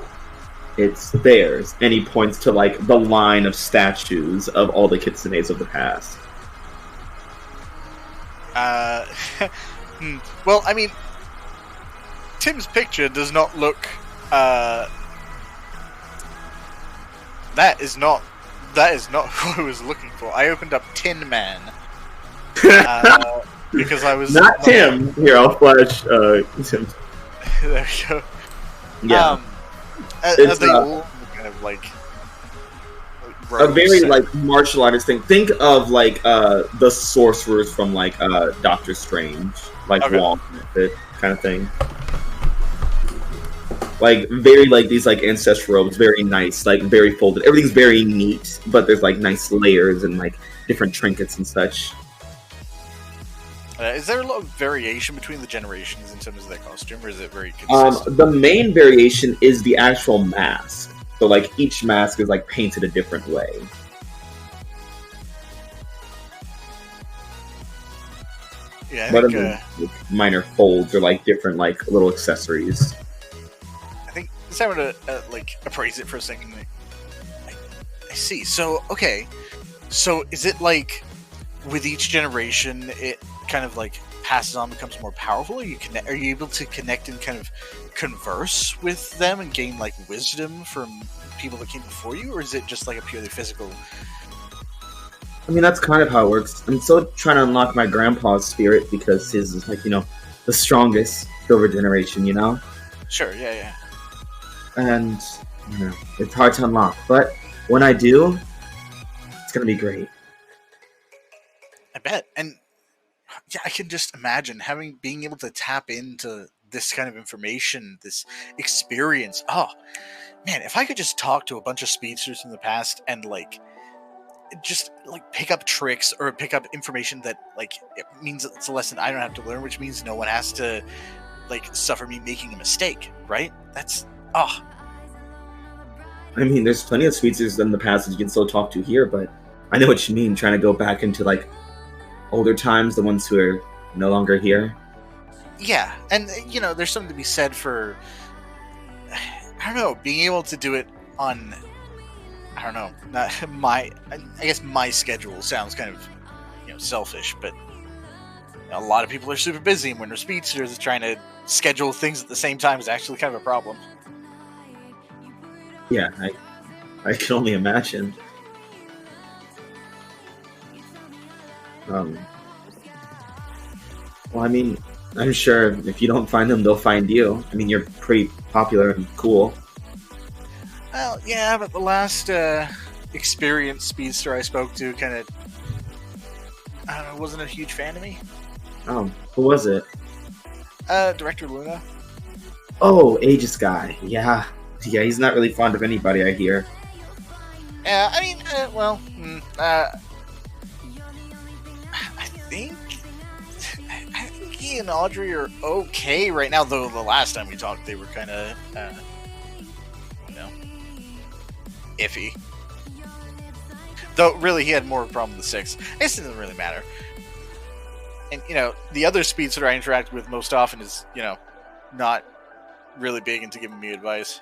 It's theirs. And he points to, the line of statues of all the kitsunes of the past. Well, I mean, Tim's picture does not look. That is not what I was looking for. I opened up Tin Man because I was not Tim. Here, I'll flash Tim. There we go. Yeah, are they all kind of like a very like martial artist thing. Think of like the sorcerers from like Doctor Strange, like wall method kind of thing. Like very like these like ancestral robes, very nice, like very folded. Everything's very neat, but there's like nice layers and like different trinkets and such. Is there a lot of variation between the generations in terms of their costume, or is it very consistent? The main variation is the actual mask. So like each mask is like painted a different way. Yeah, but like, minor folds or like different like little accessories. I think let's have to like appraise it for a second. I see. So okay, so is it like with each generation, it kind of like passes on, becomes more powerful? Are you able to connect and kind of converse with them and gain like wisdom from people that came before you, or is it just like a purely physical? I mean, that's kind of how it works. I'm still trying to unlock my grandpa's spirit because his is like, you know, the strongest silver generation, you know? Sure, yeah. And, you know, it's hard to unlock. But when I do, it's going to be great. I bet. And yeah, I can just imagine being able to tap into this kind of information, this experience. Oh, man, if I could just talk to a bunch of speedsters from the past and like just like pick up tricks or pick up information that like it means it's a lesson I don't have to learn, which means no one has to like suffer me making a mistake, right? That's I mean, there's plenty of speedsters in the past that you can still talk to here, but I know what you mean, trying to go back into like older times, the ones who are no longer here. Yeah, and you know, there's something to be said for, I don't know, being able to do it on, I don't know, not I guess my schedule sounds kind of, you know, selfish, but you know, a lot of people are super busy, and when they're speedsters, trying to schedule things at the same time is actually kind of a problem. Yeah, I can only imagine. Well, I mean, I'm sure if you don't find them, they'll find you. I mean, you're pretty popular and cool. Well, yeah, but the last experienced speedster I spoke to kind of, I don't know, wasn't a huge fan of me. Oh, who was it? Director Luna. Oh, Aegis guy. Yeah, he's not really fond of anybody, I hear. Yeah, I mean, I think he and Audrey are okay right now, though the last time we talked, they were kind of, you know, iffy. Though, really, he had more of a problem with the 6. I guess it doesn't really matter. And, you know, the other speedster I interact with most often is, you know, not really big into giving me advice.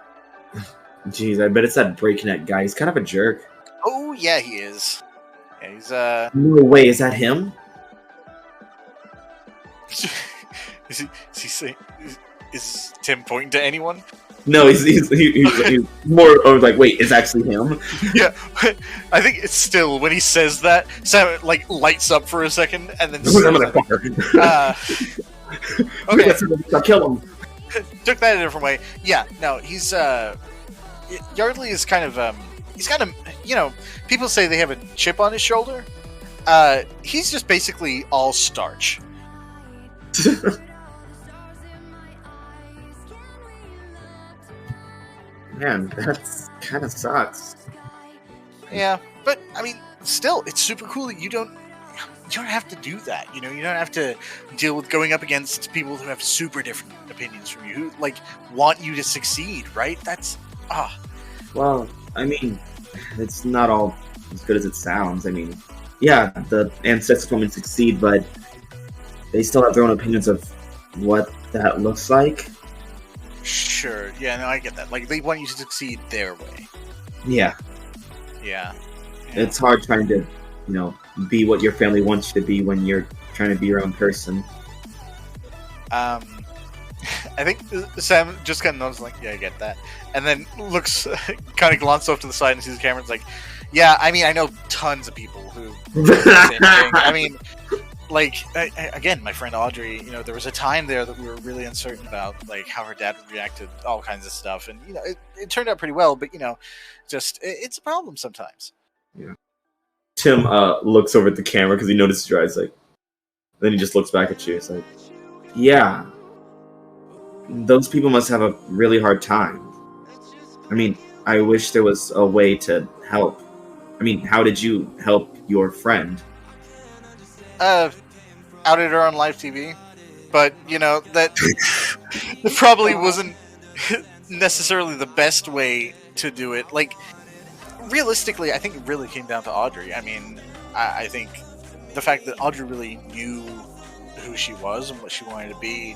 Jeez, I bet it's that breakneck guy. He's kind of a jerk. Oh, yeah, he is. Yeah, he's, No way, is that him? Is Tim pointing to anyone? No, he's more of like, wait, it's actually him? Yeah, I think it's still, when he says that, Sam, like, lights up for a secard, and then okay. I'll kill him. Took that a different way. Yeah, no, he's, Yardley is kind of, he's kind of, you know, people say they have a chip on his shoulder. He's just basically all starch. Man, that's kind of sucks. Yeah, but I mean, still, it's super cool that you don't have to do that. You know, you don't have to deal with going up against people who have super different opinions from you, who like want you to succeed. Right? That's Well, I mean, it's not all as good as it sounds. I mean, yeah, the ancestors want me to succeed, but they still have their own opinions of what that looks like. Sure. Yeah, no, I get that. Like, they want you to succeed their way. Yeah. Yeah. It's hard trying to, you know, be what your family wants you to be when you're trying to be your own person. I think Sam just kind of nods, like, yeah, I get that. And then looks, kind of glances off to the side and sees the camera and is like, yeah, I mean, I know tons of people who do the same thing. I mean, like, again, my friend Audrey, you know, there was a time there that we were really uncertain about, like, how her dad would react to all kinds of stuff. And, you know, it turned out pretty well, but, you know, just, it's a problem sometimes. Yeah. Tim looks over at the camera because he notices your eyes, like, then he just looks back at you. It's like, yeah, those people must have a really hard time. I mean, I wish there was a way to help. I mean, how did you help your friend? Outed her on live TV, but, you know, that probably wasn't necessarily the best way to do it. Like, realistically, I think it really came down to Audrey. I mean, I think the fact that Audrey really knew who she was and what she wanted to be,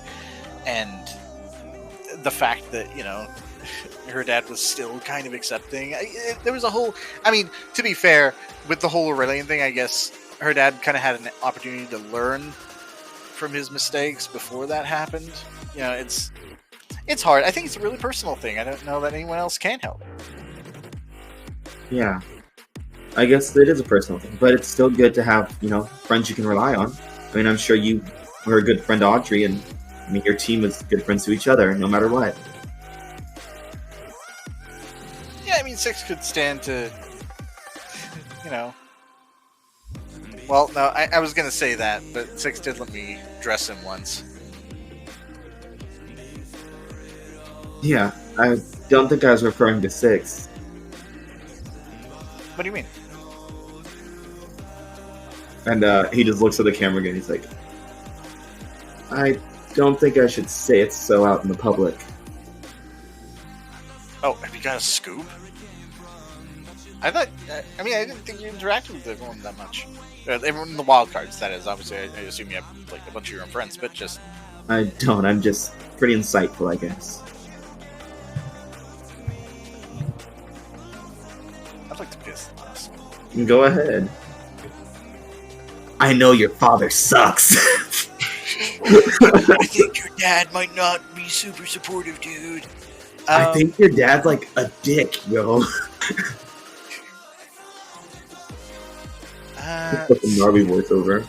and the fact that, you know, her dad was still kind of accepting. There was a whole... I mean, to be fair, with the whole Aurelian thing, I guess her dad kind of had an opportunity to learn from his mistakes before that happened. You know, it's hard. I think it's a really personal thing. I don't know that anyone else can help. Yeah. I guess it is a personal thing, but it's still good to have, you know, friends you can rely on. I mean, I'm sure you were a good friend to Audrey, and I mean, your team is good friends to each other, no matter what. Yeah, I mean, 6 could stand to, you know... Well, no, I was going to say that, but 6 did let me dress him once. Yeah, I don't think I was referring to 6. What do you mean? And he just looks at the camera again. He's like, I don't think I should say it so out in the public. Oh, have you got a scoop? I thought... I mean, I didn't think you interacted with everyone that much. Everyone in the Wildcards, that is. Obviously, I assume you have, like, a bunch of your own friends, but just... I don't. I'm just pretty insightful, I guess. I'd like to piss the last. Go ahead. I know your father sucks. I think your dad might not be super supportive, dude. I think your dad's like a dick, yo. Put the Narby voiceover.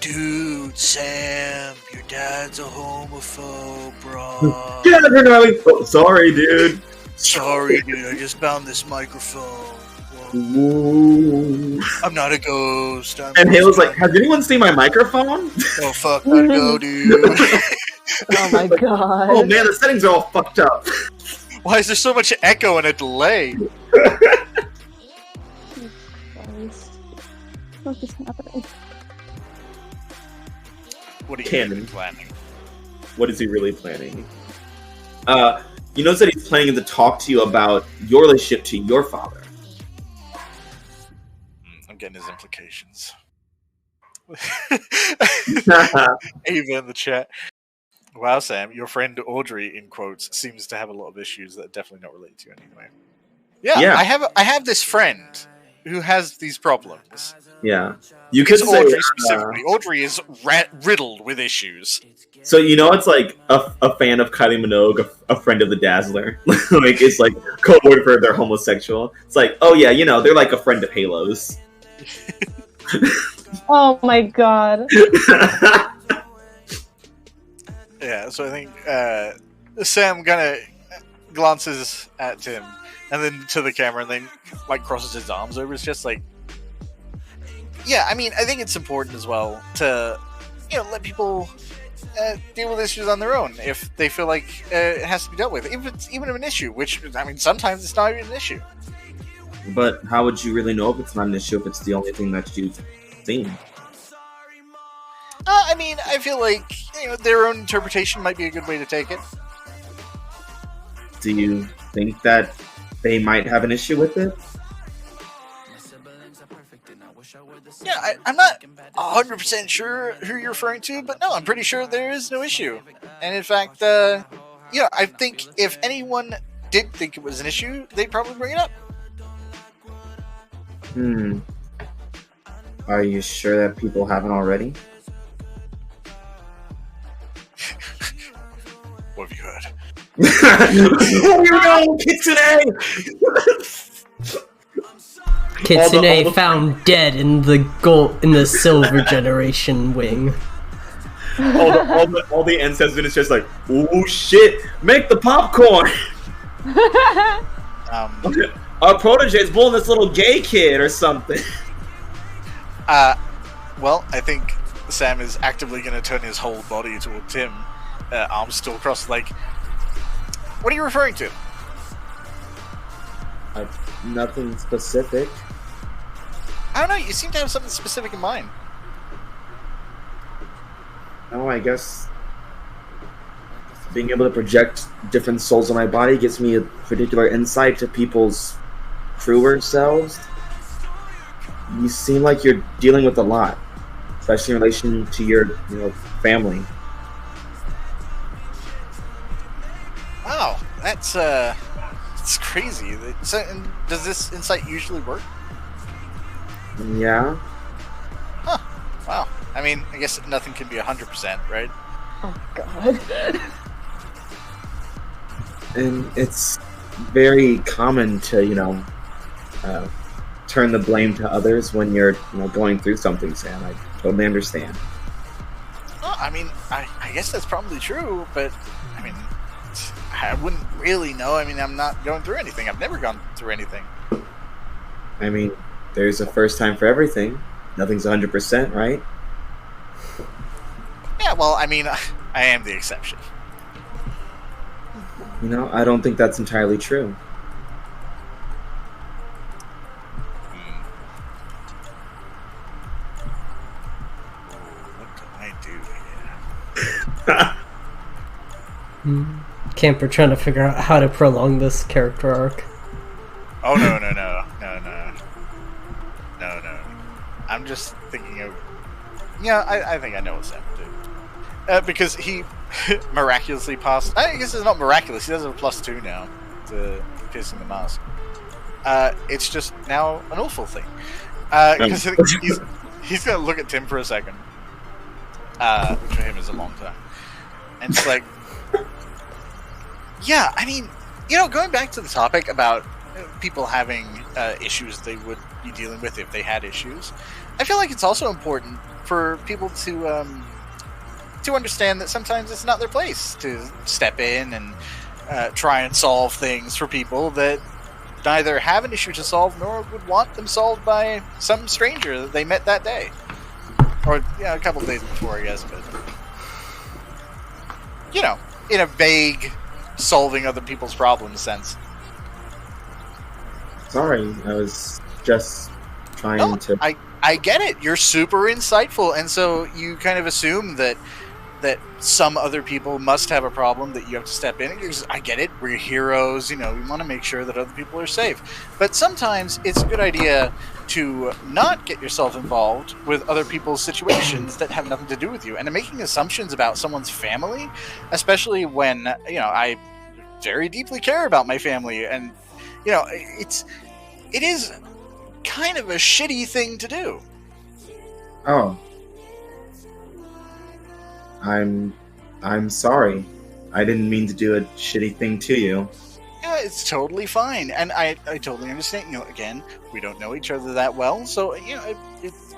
Dude, Sam, your dad's a homophobe, bro. Get out of here, Narby! Oh, sorry, dude. Sorry, dude, I just found this microphone. Ooh. I'm not a ghost. And Halo's like, has anyone seen my microphone? Oh, fuck, gotta go, dude. Oh my god. Oh man, the settings are all fucked up. Why is there so much echo and a delay? What is happening? What are you Canon. planning? What is he really planning? You notice that he's planning to talk to you about your relationship to your father. I'm getting his implications. Ava in the chat. Wow, Sam, your friend Audrey, in quotes, seems to have a lot of issues that are definitely not related to you anyway. Yeah. I have this friend who has these problems. Yeah. You could say Audrey specifically. Audrey is riddled with issues. So you know, it's like a fan of Kylie Minogue, a friend of the Dazzler. Like it's like code word for they're homosexual. It's like, oh yeah, you know, they're like a friend of Halo's. Oh my god. Yeah, so I think Sam kind of glances at Tim and then to the camera and then like crosses his arms over. It's just like, yeah, I mean, I think it's important as well to, you know, let people deal with issues on their own if they feel like it has to be dealt with. If it's even an issue, which, I mean, sometimes it's not even an issue. But how would you really know if it's not an issue if it's the only thing that you've seen? I mean, I feel like, you know, their own interpretation might be a good way to take it. Do you think that they might have an issue with it? Yeah, I'm not 100% sure who you're referring to, but no, I'm pretty sure there is no issue. And in fact, yeah, I think if anyone did think it was an issue, they'd probably bring it up. Are you sure that people haven't already? What have you heard? Here we go, Kitsune! Kitsune found dead in the Silver Generation wing. all the ancestors is just like, ooh shit, make the popcorn! Our protege is pulling this little gay kid or something. Well, I think Sam is actively going to turn his whole body toward Tim, arms still crossed, like, what are you referring to? Nothing specific. I don't know, you seem to have something specific in mind. No, I guess being able to project different souls on my body gives me a particular insight to people's truer selves. You seem like you're dealing with a lot, especially in relation to your, family. Wow, that's crazy. So, and does this insight usually work? Yeah. Huh. Wow. I mean, I guess nothing can be 100%, right? Oh god. And it's very common to, turn the blame to others when you're, going through something, Sam. I totally understand. Well, I mean, I guess that's probably true, but, I mean, I wouldn't really know. I mean, I'm not going through anything. I've never gone through anything. I mean, there's a first time for everything. Nothing's 100%, right? Yeah, well, I mean, I am the exception. I don't think that's entirely true. What can I do here? Camper trying to figure out how to prolong this character arc. Oh, no. I'm just thinking of... Yeah, I think I know what Sam would do. Because he miraculously passed... I guess it's not miraculous. He does have a +2 now to piercing the mask. It's just now an awful thing. Because he's going to look at Tim for a second. Which for him is a long time. And it's like... Yeah, I mean, going back to the topic about people having issues they would be dealing with if they had issues, I feel like it's also important for people to understand that sometimes it's not their place to step in and try and solve things for people that neither have an issue to solve nor would want them solved by some stranger that they met that day. Or, a couple of days before, I guess, but... in a vague... solving other people's problems sense. Sorry, I was just trying to... I get it. You're super insightful, and so you kind of assume that some other people must have a problem that you have to step in. I get it. We're heroes. We want to make sure that other people are safe. But sometimes it's a good idea to not get yourself involved with other people's situations that have nothing to do with you. And making assumptions about someone's family, especially when, I very deeply care about my family. And, it is kind of a shitty thing to do. Oh. I'm sorry. I didn't mean to do a shitty thing to you. Yeah, it's totally fine, and I totally understand. Again, we don't know each other that well, so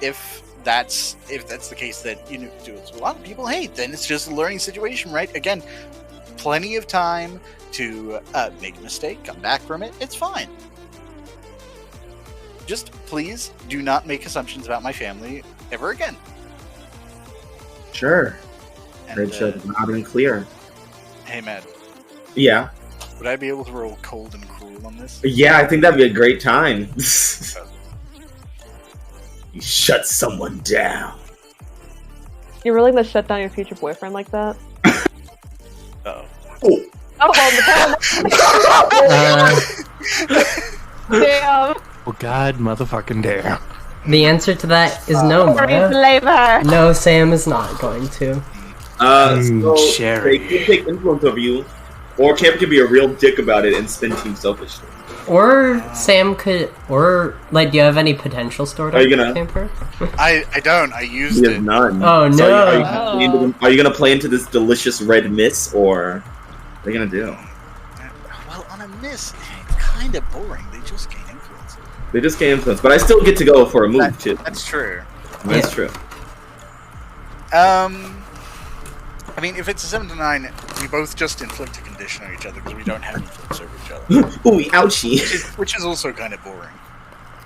if that's the case that a lot of people hate, then it's just a learning situation, right? Again, plenty of time to make a mistake, come back from it. It's fine. Just please do not make assumptions about my family ever again. Sure. And, Heard loud and clear. Hey, Matt. Yeah. Would I be able to roll cold and cruel on this? Yeah, I think that'd be a great time. You shut someone down. You're really gonna shut down your future boyfriend like that? Uh-oh. Oh. Damn. Oh God, motherfucking damn. The answer to that is no, Maya. No, Sam is not going to. So Cherry. they can take influence of you, Or Camper can be a real dick about it and spin Team selfishly. Or Sam could, or like, do you have any potential stored Are you up gonna- Camper? I don't. I used He has it. none. Oh, So no. are you gonna play into this delicious red mist, or what are you gonna do? Well, on a miss, it's kind of boring. They just gain influence. They just gain influence, but I still get to go for a move too. That's true. That's true. I mean, if it's a 7 to 9, we both just inflict a condition on each other because we don't have influence over each other, Ooh, ouchie. which is also kind of boring.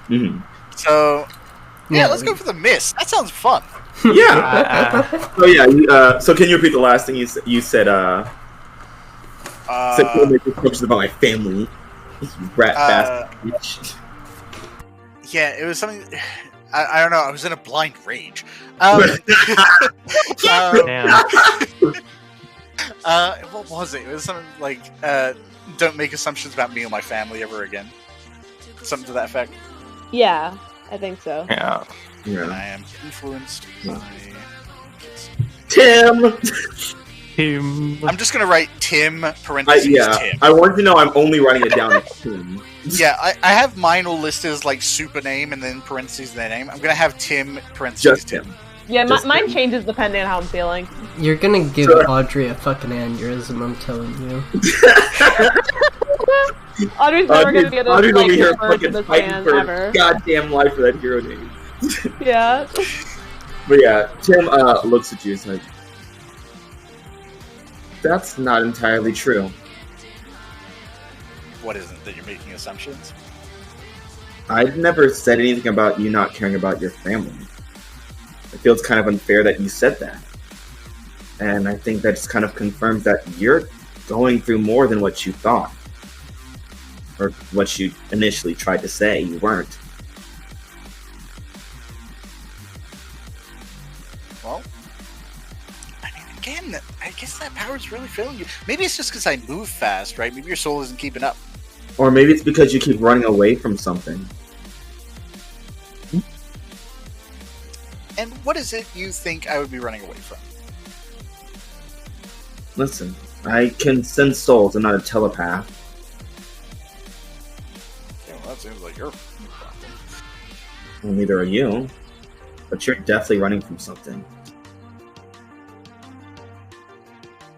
Mhm. So, yeah, Yeah. let's go for the miss. That sounds fun. Yeah. So yeah. So can you repeat the last thing you said? You said don't make assumptions about my family. You rat bastard. Yeah, it was something. I don't know. I was in a blind rage. Damn. What was it? It was something like, "Don't make assumptions about me or my family ever again." Something to that effect. Yeah, I think so. Yeah. And Yeah. I am influenced by. Tim. Him. I'm just gonna write Tim parentheses Tim. I want to know. I'm only writing it down as Tim. Yeah, I have mine all listed as like super name and then parentheses their name. I'm gonna have Tim parentheses Just Tim. Yeah, Just mine Tim. changes depending on how I'm feeling. You're gonna give Sure. Audrey a fucking aneurysm, I'm telling you. Audrey's never gonna get a Audrey's like, over here refer to fucking this fighting man for ever. goddamn life for that hero name. Yeah. But yeah, Tim looks at you and says, "That's not entirely true. What is it that you're making assumptions? I've never said anything about you not caring about your family. It feels kind of unfair that you said that. And I think that just kind of confirms that you're going through more than what you thought. Or what you initially tried to say you weren't." Well, I mean, again, I guess that power's really failing you. Maybe it's just because I move fast, right? Maybe your soul isn't keeping up. Or maybe it's because you keep running away from something. And what is it you think I would be running away from? Listen, I can sense souls. I'm not a telepath. Yeah, well, that seems like your problem. Well, neither are you. But you're definitely running from something.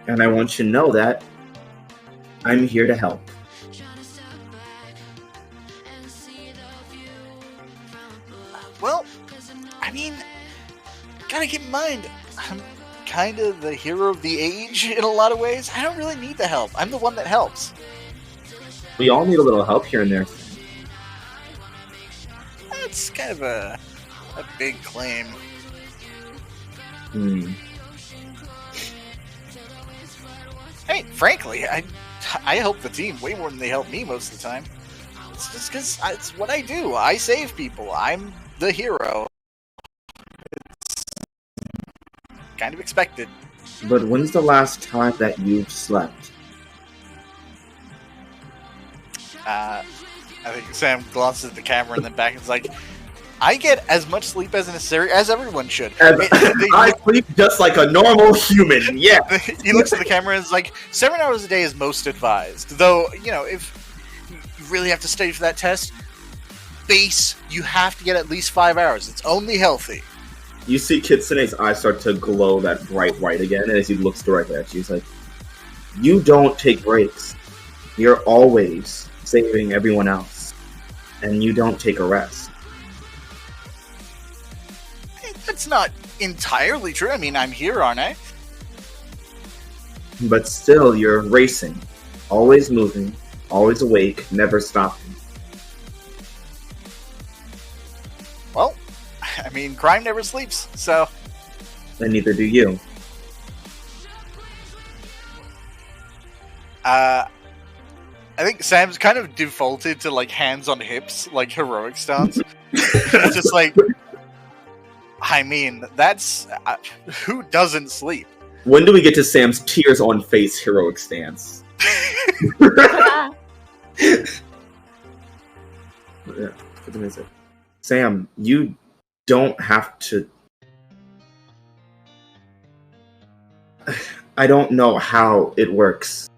And I want you to know that I'm here to help. Well, I mean, gotta keep in mind, I'm kind of the hero of the age in a lot of ways. I don't really need the help. I'm the one that helps. We all need a little help here and there. That's kind of a big claim. Hey, frankly, I help the team way more than they help me most of the time. It's just because it's what I do. I save people. I'm the hero. It's kind of expected. But when's the last time that you've slept? I think Sam glances at the camera and then back and is like, I get as much sleep as necessary as everyone should. I sleep just like a normal human, yeah. He looks at the camera and is like, 7 hours a day is most advised. Though, you know, if you really have to study for that test, base, you have to get at least 5 hours. It's only healthy. You see Kitsune's eyes start to glow that bright white again, and as he looks directly at you, he's like, "You don't take breaks. You're always saving everyone else. And you don't take a rest." That's not entirely true. I mean, I'm here, aren't I? But still, you're racing. Always moving. Always awake. Never stopping. Well, I mean, crime never sleeps, so... And neither do you. I think Sam's kind of defaulted to, like, hands on hips, like, heroic stance. It's just like... I mean, that's... who doesn't sleep? When do we get to Sam's tears on face heroic stance? Yeah, Sam, you don't have to... I don't know how it works.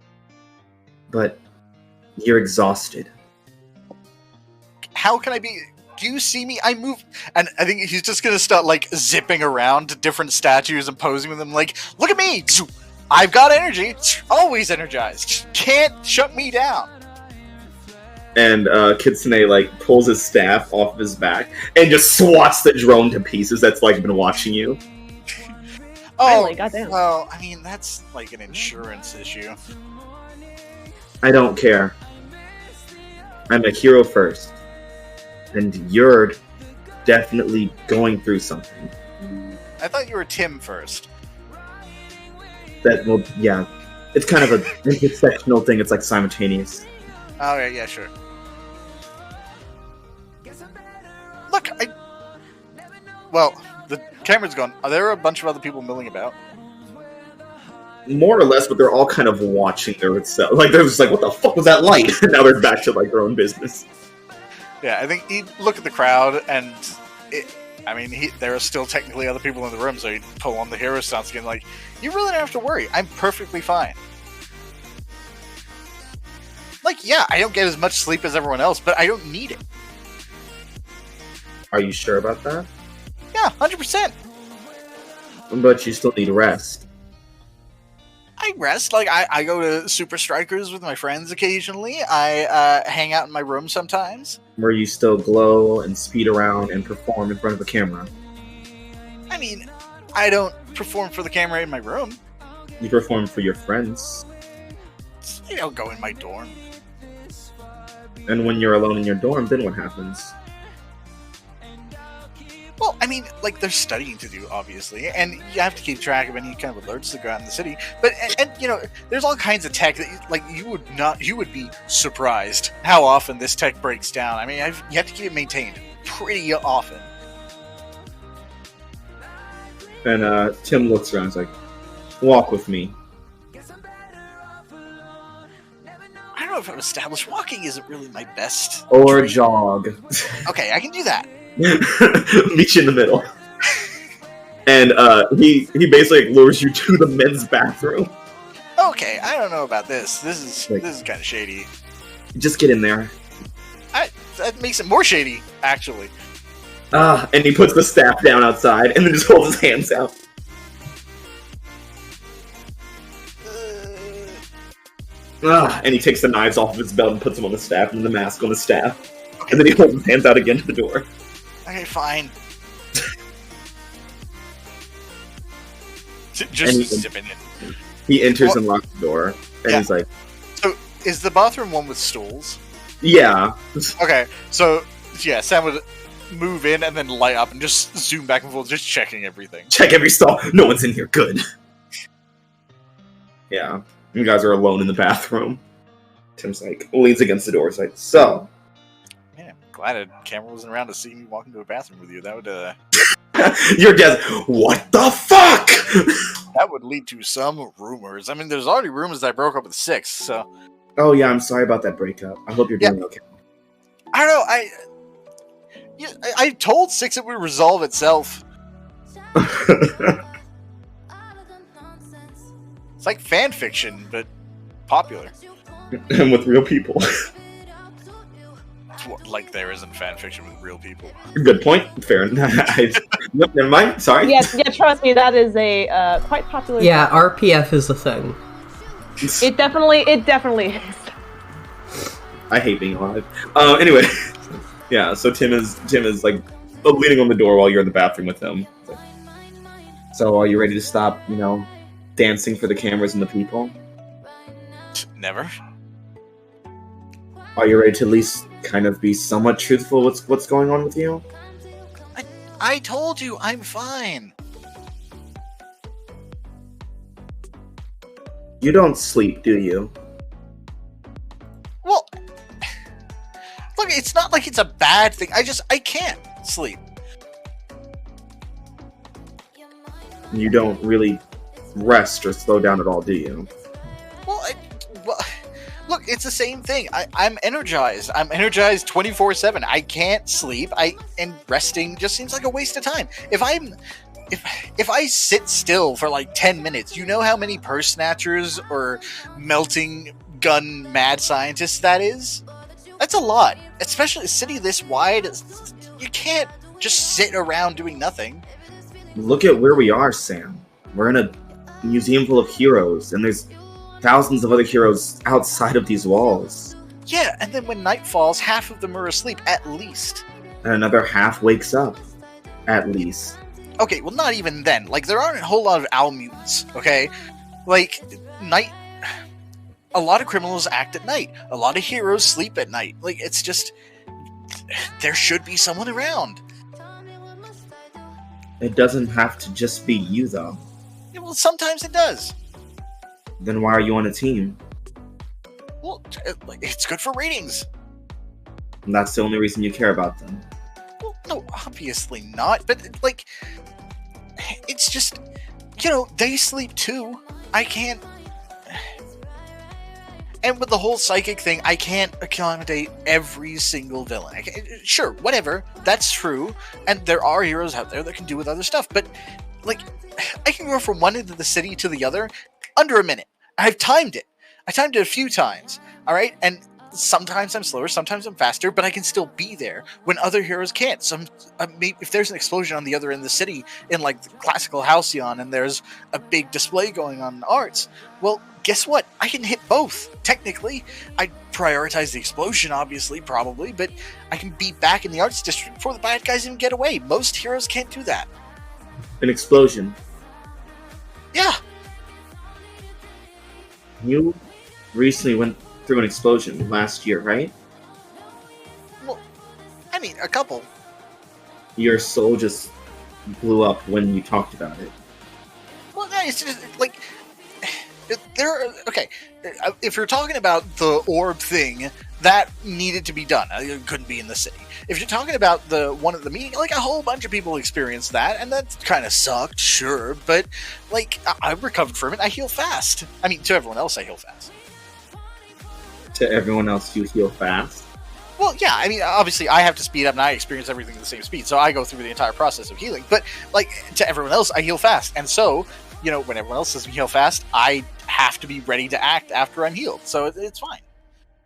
but you're exhausted. How can I be? Do you see me? I move, and I think he's just gonna start like zipping around to different statues and posing with them. Like, look at me! I've got energy. Always energized. Can't shut me down. And Kitsune like pulls his staff off of his back and just swats the drone to pieces. That's like been watching you. Finally, goddamn. Well, I mean that's like an insurance issue. I don't care. I'm a hero first. And you're definitely going through something. I thought you were Tim first. That will, yeah. It's kind of an intersectional thing. It's like simultaneous. Oh yeah, sure. Look, well, the camera's gone. Are there a bunch of other people milling about? More or less, but they're all kind of watching their itself. Like they're just like, "What the fuck was that light?" And now they're back to like their own business. Yeah, I think he'd look at the crowd, and there are still technically other people in the room, so he'd pull on the hero stance again. Like, you really don't have to worry. I'm perfectly fine. Like, yeah, I don't get as much sleep as everyone else, but I don't need it. Are you sure about that? Yeah, 100%. But you still need rest. I rest. Like, I go to Super Strikers with my friends occasionally. I hang out in my room sometimes. Where you still glow and speed around and perform in front of a camera. I mean, I don't perform for the camera in my room. You perform for your friends. I don't go in my dorm. And when you're alone in your dorm, then what happens? Well, I mean, like, there's studying to do, obviously, and you have to keep track of any kind of alerts that go out in the city. But, and you know, there's all kinds of tech that, like, you would be surprised how often this tech breaks down. I mean, you have to keep it maintained pretty often. And Tim looks around and is like, walk with me. I don't know if I'm established. Walking isn't really my best. Or trait. jog. Okay, I can do that. Meet you in the middle. And he basically lures you to the men's bathroom. Okay, I don't know about this. This is kind of shady. Just get in there. That makes it more shady, actually. And he puts the staff down outside and then just holds his hands out. And he takes the knives off of his belt and puts them on the staff and the mask on the staff. Okay. And then he holds his hands out again to the door. Okay, fine. And Just zipping it. He enters and locks the door. And he's like, So, is the bathroom one with stools? yeah. Okay, so, yeah, Sam would move in and then light up and just zoom back and forth, just checking everything. Check every stall. No one's in here. Good. Yeah. You guys are alone in the bathroom. Tim's like, leans against the door. He's like, so. Man, I'm glad a camera wasn't around to see me walk into a bathroom with you. That would, Your dad's, what the fuck? that would lead to some rumors. I mean, there's already rumors that I broke up with Six, so. Oh, yeah, I'm sorry about that breakup. I hope you're doing okay. I don't know, I told Six it would resolve itself. It's like fan fiction, but popular. And with real people. Like there isn't fan fiction with real people. Good point. Fair enough. Nope, never mind. Sorry. Yeah, trust me, that is a quite popular. Yeah, RPF is a thing. It definitely is. I hate being alive. Anyway, yeah. So Tim is like leaning on the door while you're in the bathroom with him. So are you ready to stop? Dancing for the cameras and the people? Never. Are you ready to at least kind of be somewhat truthful with what's going on with you? I told you I'm fine. You don't sleep, do you? Well, look, it's not like it's a bad thing. I can't sleep. You don't really rest or slow down at all, do you? Well, look, it's the same thing. I'm energized. I'm energized 24/7. I can't sleep. And resting just seems like a waste of time. If I sit still for like 10 minutes, you know how many purse snatchers or melting gun mad scientist that is. That's a lot. Especially a city this wide. You can't just sit around doing nothing. Look at where we are, Sam. We're in a museum full of heroes, and there's thousands of other heroes outside of these walls. Yeah, and then when night falls, half of them are asleep, at least. And another half wakes up, at least. Okay, well, not even then. Like, there aren't a whole lot of owl mutants, okay? Like, night... A lot of criminals act at night. A lot of heroes sleep at night. Like, it's just... There should be someone around. It doesn't have to just be you, though. Yeah, well, sometimes it does. Then why are you on a team? Well, it's good for ratings. And that's the only reason you care about them. Well, no, obviously not. But, like, it's just, you know, they sleep too. I can't... And with the whole psychic thing, I can't accommodate every single villain. Sure, whatever, that's true. And there are heroes out there that can do with other stuff. But, like, I can go from one end of the city to the other under a minute. I've timed it. I timed it a few times, alright? And sometimes I'm slower, sometimes I'm faster, but I can still be there when other heroes can't. If there's an explosion on the other end of the city in, like, the classical Halcyon and there's a big display going on in arts, well, guess what? I can hit both, technically. I'd prioritize the explosion, obviously, probably, but I can be back in the arts district before the bad guys even get away. Most heroes can't do that. An explosion. Yeah. You recently went through an explosion last year, right? Well, I mean, a couple. Your soul just blew up when you talked about it. Well, no, it's just, like... Okay, if you're talking about the orb thing, that needed to be done. It couldn't be in the city. If you're talking about the one at the meeting, like, a whole bunch of people experienced that, and that kind of sucked, sure, but, like, I recovered from it. I heal fast. I mean, to everyone else, I heal fast. To everyone else, you heal fast? Well, yeah, I mean, obviously, I have to speed up, and I experience everything at the same speed, so I go through the entire process of healing, but, like, to everyone else, I heal fast, and so... You know, when everyone else says we heal fast, I have to be ready to act after I'm healed, so it's fine.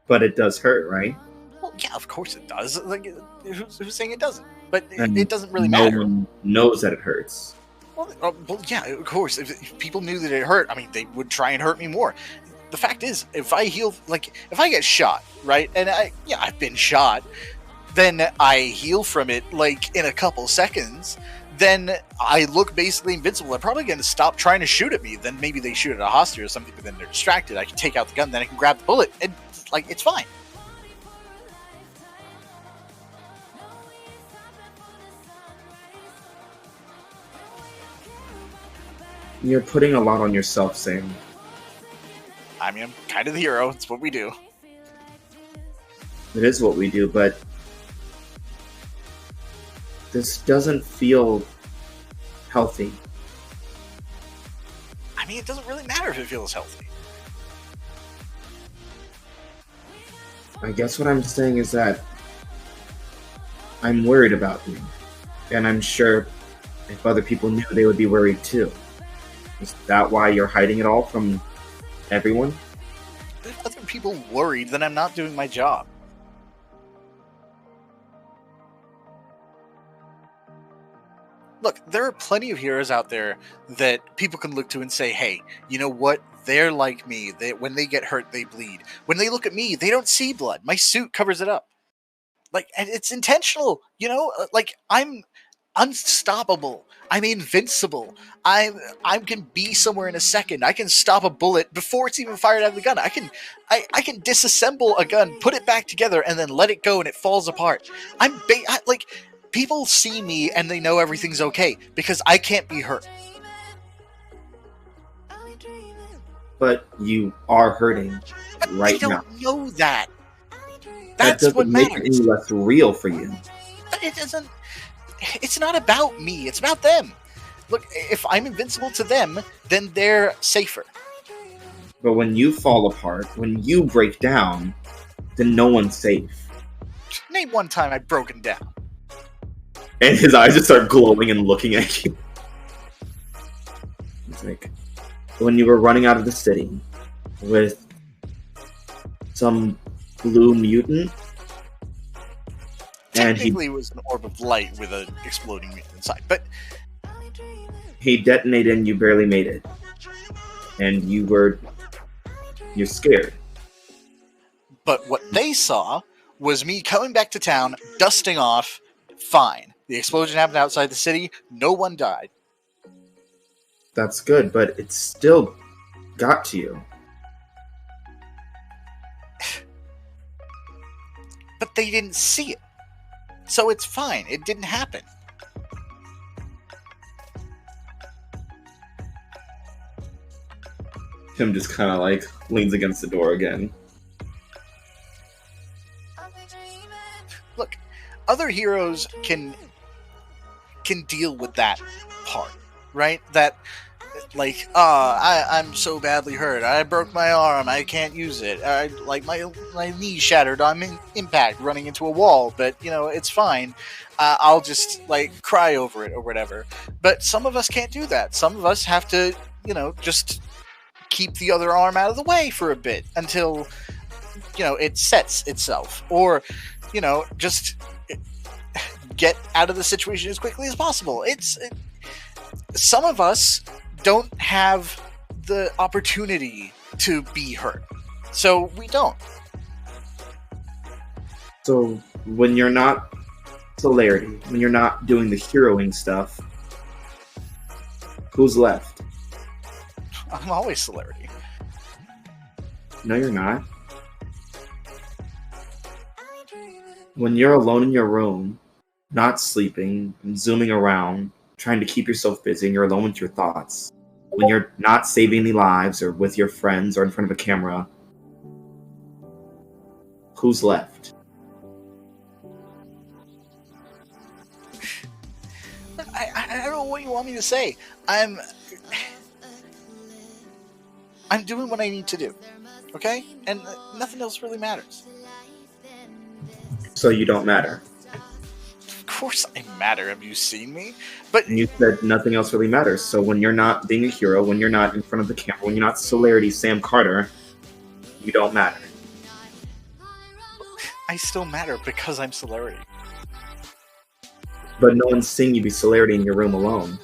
But it does hurt, right? Well, yeah, of course it does. Like, who's saying it doesn't? But And it doesn't really no matter. one knows that it hurts. Well, yeah, of course. If people knew that it hurt, I mean, they would try and hurt me more. The fact is, if I heal, like, if I get shot, right, and I've been shot, then I heal from it, like, in a couple seconds, then I look basically invincible. They're probably going to stop trying to shoot at me. Then maybe they shoot at a hostage or something, but then they're distracted. I can take out the gun, then I can grab the bullet, and, like, it's fine. You're putting a lot on yourself, Sam. I mean, I'm kind of the hero. It's what we do. It is what we do, but this doesn't feel healthy. I mean, it doesn't really matter if it feels healthy. I guess what I'm saying is that I'm worried about you. And I'm sure if other people knew, they would be worried too. Is that why you're hiding it all from everyone? If other people worried, then I'm not doing my job. Look, there are plenty of heroes out there that people can look to and say, hey, you know what? They're like me. When they get hurt, they bleed. When they look at me, they don't see blood. My suit covers it up. Like, and it's intentional, you know? Like, I'm unstoppable. I'm invincible. I can be somewhere in a second. I can stop a bullet before it's even fired out of the gun. I can disassemble a gun, put it back together, and then let it go, and it falls apart. Like, people see me and they know everything's okay because I can't be hurt. But you are hurting right now. I now. don't know that. That That's doesn't what make it matters. any less real for you. But it doesn't. It's not about me. It's about them. Look, if I'm invincible to them, then they're safer. But when you fall apart, when you break down, then no one's safe. Name one time I've broken down. And his eyes just start glowing and looking at you. It's like when you were running out of the city with some blue mutant. And Technically, it was an orb of light with an exploding mutant inside, but he detonated and you barely made it. And you're scared. But what they saw was me coming back to town, dusting off, fine. The explosion happened outside the city, no one died. That's good, but it still got to you. But they didn't see it. So it's fine, it didn't happen. Tim just kind of like leans against the door again. Look, other heroes can deal with that part, right? That, like, I'm so badly hurt. I broke my arm. I can't use it. My knee shattered on impact, running into a wall. But it's fine. I'll just cry over it or whatever. But some of us can't do that. Some of us have to, just keep the other arm out of the way for a bit until it sets itself, or just get out of the situation as quickly as possible. Some of us don't have the opportunity to be hurt, so we don't. So when you're not Celerity, when you're not doing the heroing stuff, who's left? I'm always Celerity. No, you're not. When you're alone in your room, not sleeping, and zooming around, trying to keep yourself busy, and you're alone with your thoughts. When you're not saving any lives, or with your friends, or in front of a camera, who's left? I don't know what you want me to say. I'm doing what I need to do, okay? And nothing else really matters. So you don't matter. Of course I matter. Have you seen me? But And you said nothing else really matters. So when you're not being a hero, when you're not in front of the camera, when you're not Celerity Sam Carter, you don't matter. I still matter because I'm Celerity. But no one's seeing you be Celerity in your room alone.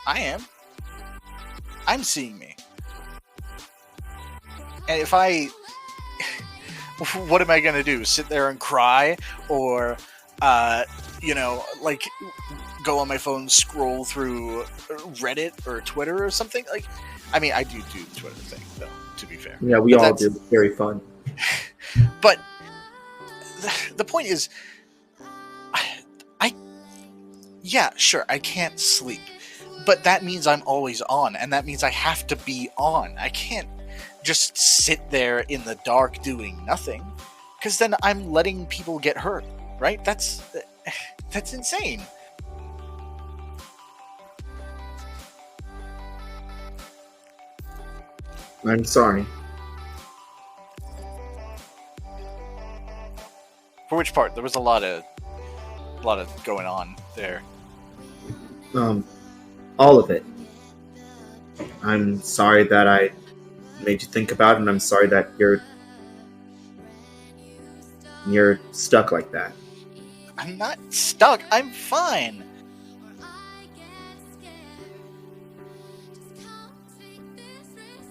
I am. I'm seeing me. And if I... what am I going to do? Sit there and cry? Or, go on my phone, scroll through Reddit or Twitter or something? I mean, I do the Twitter thing, though, to be fair. Yeah, we all do. It's very fun. But the point is, yeah, sure, I can't sleep. But that means I'm always on, and that means I have to be on. I can't just sit there in the dark doing nothing, because then I'm letting people get hurt, right? That's insane. I'm sorry. For which part? There was a lot of going on there. All of it. I'm sorry that I made you think about it, and I'm sorry that you're stuck like that. I'm not stuck. I'm fine.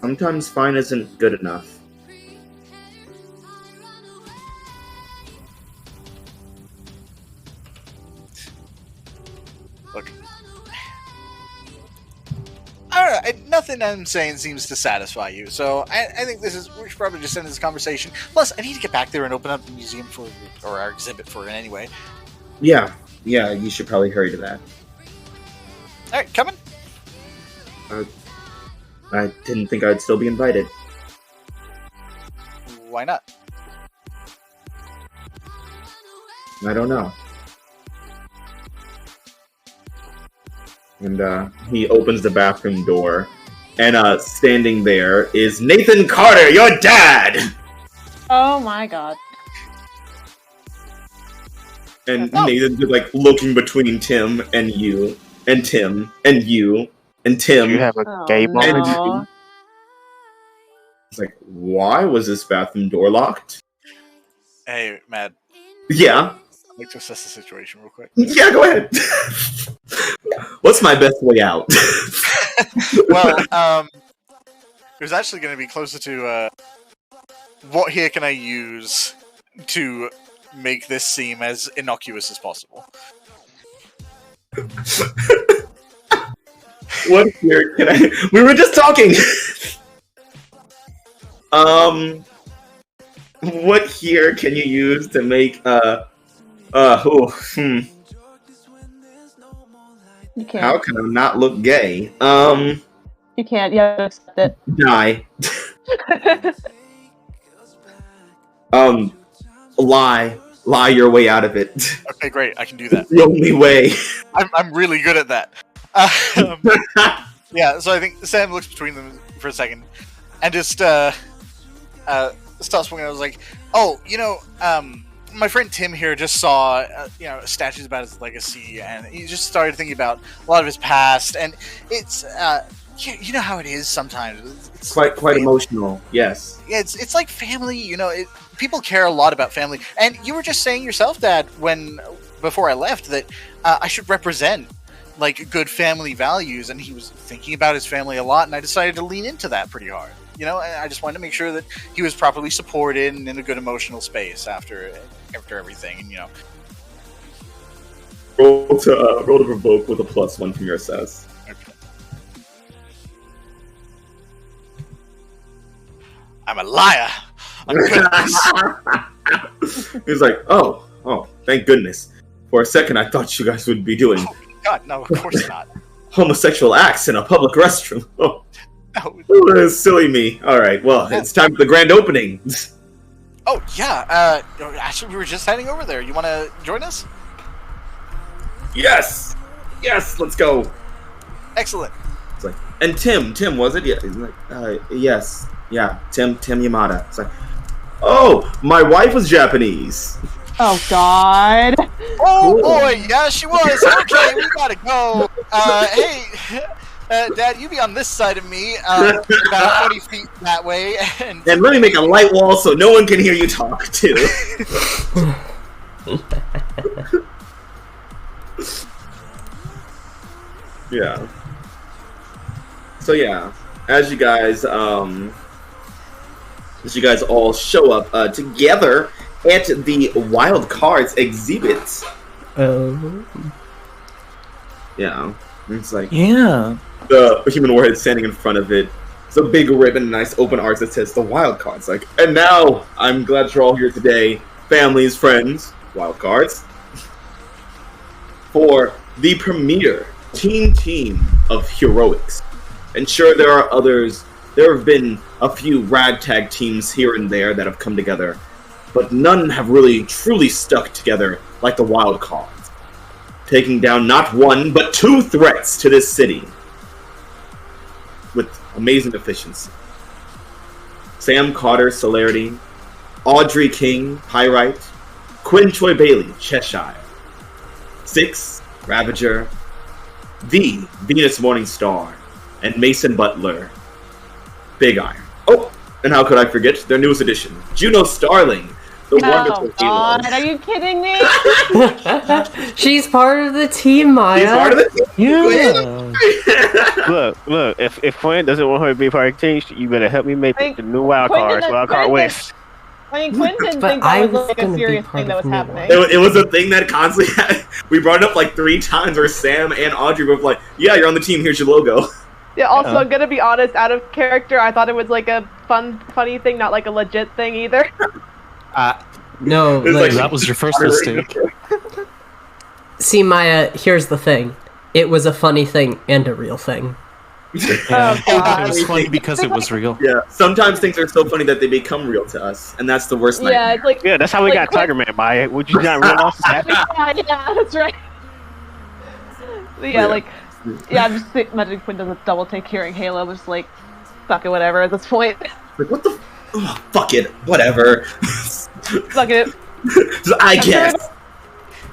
Sometimes fine isn't good enough. Look. Alright, nothing I'm saying seems to satisfy you, so I think we should probably just end this conversation. Plus, I need to get back there and open up the museum or our exhibit for it anyway. Yeah, you should probably hurry to that. Alright, coming? I didn't think I'd still be invited. Why not? I don't know. And he opens the bathroom door, and standing there is Nathan Carter, your dad! Oh my god. And Nathan's just looking between Tim and you, and Tim, and you, and Tim. You have a gay moment? No. It's like, why was this bathroom door locked? Hey, Matt. Yeah. I'd like to assess the situation real quick. Yeah, go ahead. What's my best way out? Well, it was actually going to be closer to what here can I use to make this seem as innocuous as possible. What here can I? We were just talking. What here can you use to make You can't. How can I not look gay? You can't. You have to accept it. Die. Lie your way out of it. Okay, great. I can do that. The only way. I'm really good at that. Yeah, so I think Sam looks between them for a second and just starts walking. I was like, oh, my friend Tim here just saw, statues about his legacy, and he just started thinking about a lot of his past, and it's, you know how it is sometimes. It's quite emotional. Yes. Yeah, it's like family. People care a lot about family, and you were just saying yourself, Dad, before I left, that I should represent like good family values, and he was thinking about his family a lot, and I decided to lean into that pretty hard. I just wanted to make sure that he was properly supported and in a good emotional space after everything, and Roll to provoke with a +1 from your assess. Okay. I'm a liar. I'm good at this. He's like, oh, thank goodness. For a second, I thought you guys would be doing God, no, of course not. homosexual acts in a public restroom. Oh, No. silly me. All right, well, it's time for the grand opening. Oh, yeah. Actually, we were just heading over there. You want to join us? Yes, let's go. Excellent. It's like, and Tim was it? Yeah, he's like, yes, yeah, Tim Yamada. It's like, oh, my wife was Japanese. Oh God. Oh boy, yeah, she was. Okay, we gotta go. Hey, Dad, you be on this side of me, about 20 feet that way, and let me make a light wall so no one can hear you talk too. Yeah. So yeah, as you guys all show up together at the Wildcards exhibit. Yeah, it's like the human warhead standing in front of it. It's a big ribbon, nice open arch that says the Wildcards. Like, and now I'm glad you're all here today, families, friends, Wildcards, for the premier team of heroics. And sure, there are others. There have been a few ragtag teams here and there that have come together, but none have really truly stuck together like the Wildcards, taking down not one but 2 threats to this city with amazing efficiency. Sam Carter, Celerity, Audrey King, Pyrite, Quinn Choi Bailey, Cheshire, 6, Ravager, the Venus Morningstar, and Mason Butler, Big Iron. Oh, and how could I forget their newest addition, Juno Starling, the wonderful God, Halo. are you kidding me? She's part of the team, Maya. She's part of the team. Look. If Quinn doesn't want her to be part of the team, you better help me make the new wild Quinn cards. didn't- Wild card Quinn West. I mean, Quinn didn't But think I that was was like gonna a be serious part thing that of was New happening. It was a thing that constantly had. We brought it up like 3 times where Sam and Audrey were like, yeah, you're on the team, here's your logo. Yeah, also, I'm gonna be honest, out of character, I thought it was like a funny thing, not like a legit thing either. No, It's like- That was your first mistake. see, Maya, here's the thing. It was a funny thing and a real thing. Oh, It God. was funny because it was real. Yeah, sometimes things are so funny that they become real to us, and that's the worst Yeah, nightmare. it's like... Yeah, that's how we Like got Quinn- Tiger Man, Maya. Would you not realize that? yeah, that's right. Yeah, like... Yeah, I'm just imagining Quinn does a double take hearing Halo, just like, fuck it, whatever at this point. Like, what the? Oh, fuck it, whatever. Fuck it. I guess.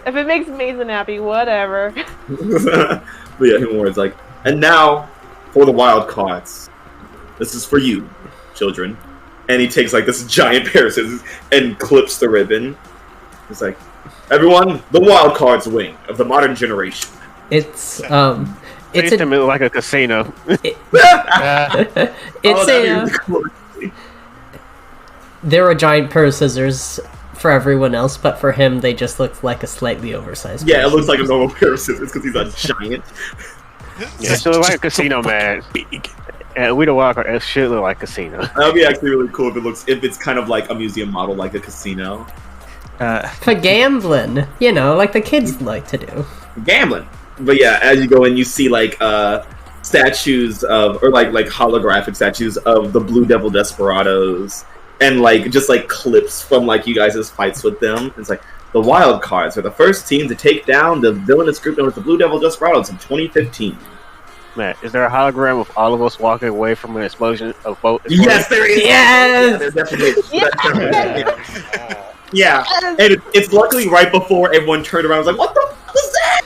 If it makes Mason happy, whatever. But yeah, him words like, and now for the wild cards. This is for you, children. and he takes like this giant pair of scissors and clips the ribbon. He's like, "Everyone, the Wildcards wing of the modern generation." It's It's like a casino. it's that'd be really cool. There are giant pair of scissors for everyone else, but for him, they just look like a slightly oversized. Yeah, it version. looks like a normal pair of scissors because he's a giant. Yeah, so like a casino, man. Big. And we the Wildcard, it should look like a casino. That would be actually really cool if it's kind of like a museum model, like a casino. For gambling, like the kids like to do. Gambling. But yeah, as you go in, you see like statues of, or like holographic statues of the Blue Devil Desperados, and like just like clips from like you guys' fights with them. It's like the Wildcards are the first team to take down the villainous group known as the Blue Devil Desperados in 2015. Man, is there a hologram of all of us walking away from an explosion of boat? Yes, there is. Yes! Yeah, there definitely is. Yeah, and it's luckily right before everyone turned around. I was like, "What the fuck was that?"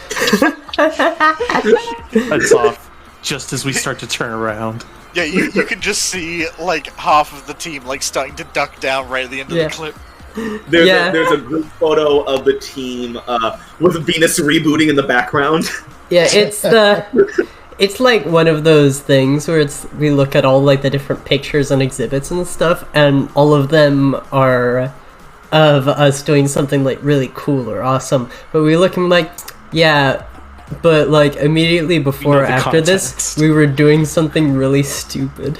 That's off. Just as we start to turn around. Yeah, you can just see like half of the team like starting to duck down right at the end of the clip. There's a group photo of the team with Venus rebooting in the background. Yeah, it's like one of those things where we look at all like the different pictures and exhibits and stuff, and all of them are of us doing something like really cool or awesome, but we look and like, yeah, but like immediately before or after this, we were doing something really stupid.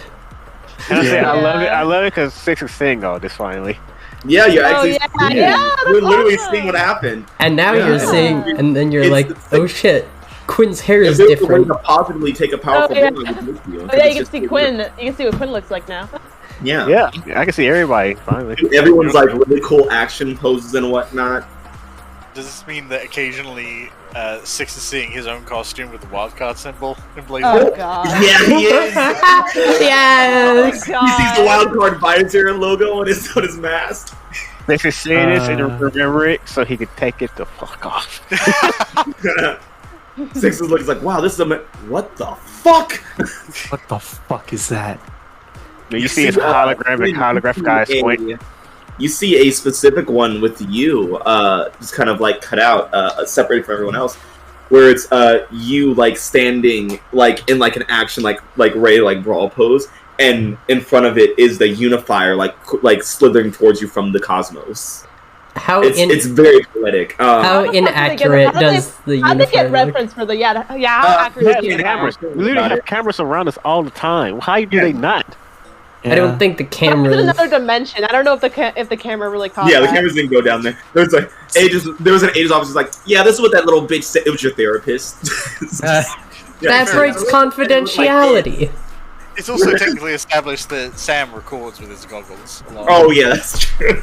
Yeah. I love it because Six is seeing all this finally. Yeah, you're actually you're literally awesome. seeing what happened. And now you're seeing, and then you're like, oh shit, Quinn's hair is There's a way different. to positively take a powerful villain with this deal. You can see Quinn. You can see what Quinn looks like now. Yeah. Yeah, I can see everybody finally. Everyone's like really cool action poses and whatnot. Does this mean that occasionally Six is seeing his own costume with the wildcard symbol emblazoned? Oh god. Yeah, he is. Yes! Oh, He sees the Wildcard visor logo on his mask. Six is seeing this and remember it so he could take it the fuck off. Six looks like, wow, this is what the fuck? What the fuck is that? You see his holographic eyes squint. You see a specific one with you, just kind of like cut out, separated from everyone else, where it's you like standing like in like an action like ready like brawl pose, and in front of it is the unifier like slithering towards you from the cosmos. It's very poetic. How inaccurate does the unifier How they get look? reference for the how accurate is the unifier? Cameras. We literally have cameras around us all the time. How do they not? I don't think the It's cameras. another dimension. I don't know if the camera really caught Yeah, the that. cameras didn't go down there. There was like there was an agent's office like, yeah, this is what that little bitch said. It was your therapist. That breaks confidentiality. It's also technically established that Sam records with his goggles. Oh yeah, that's true.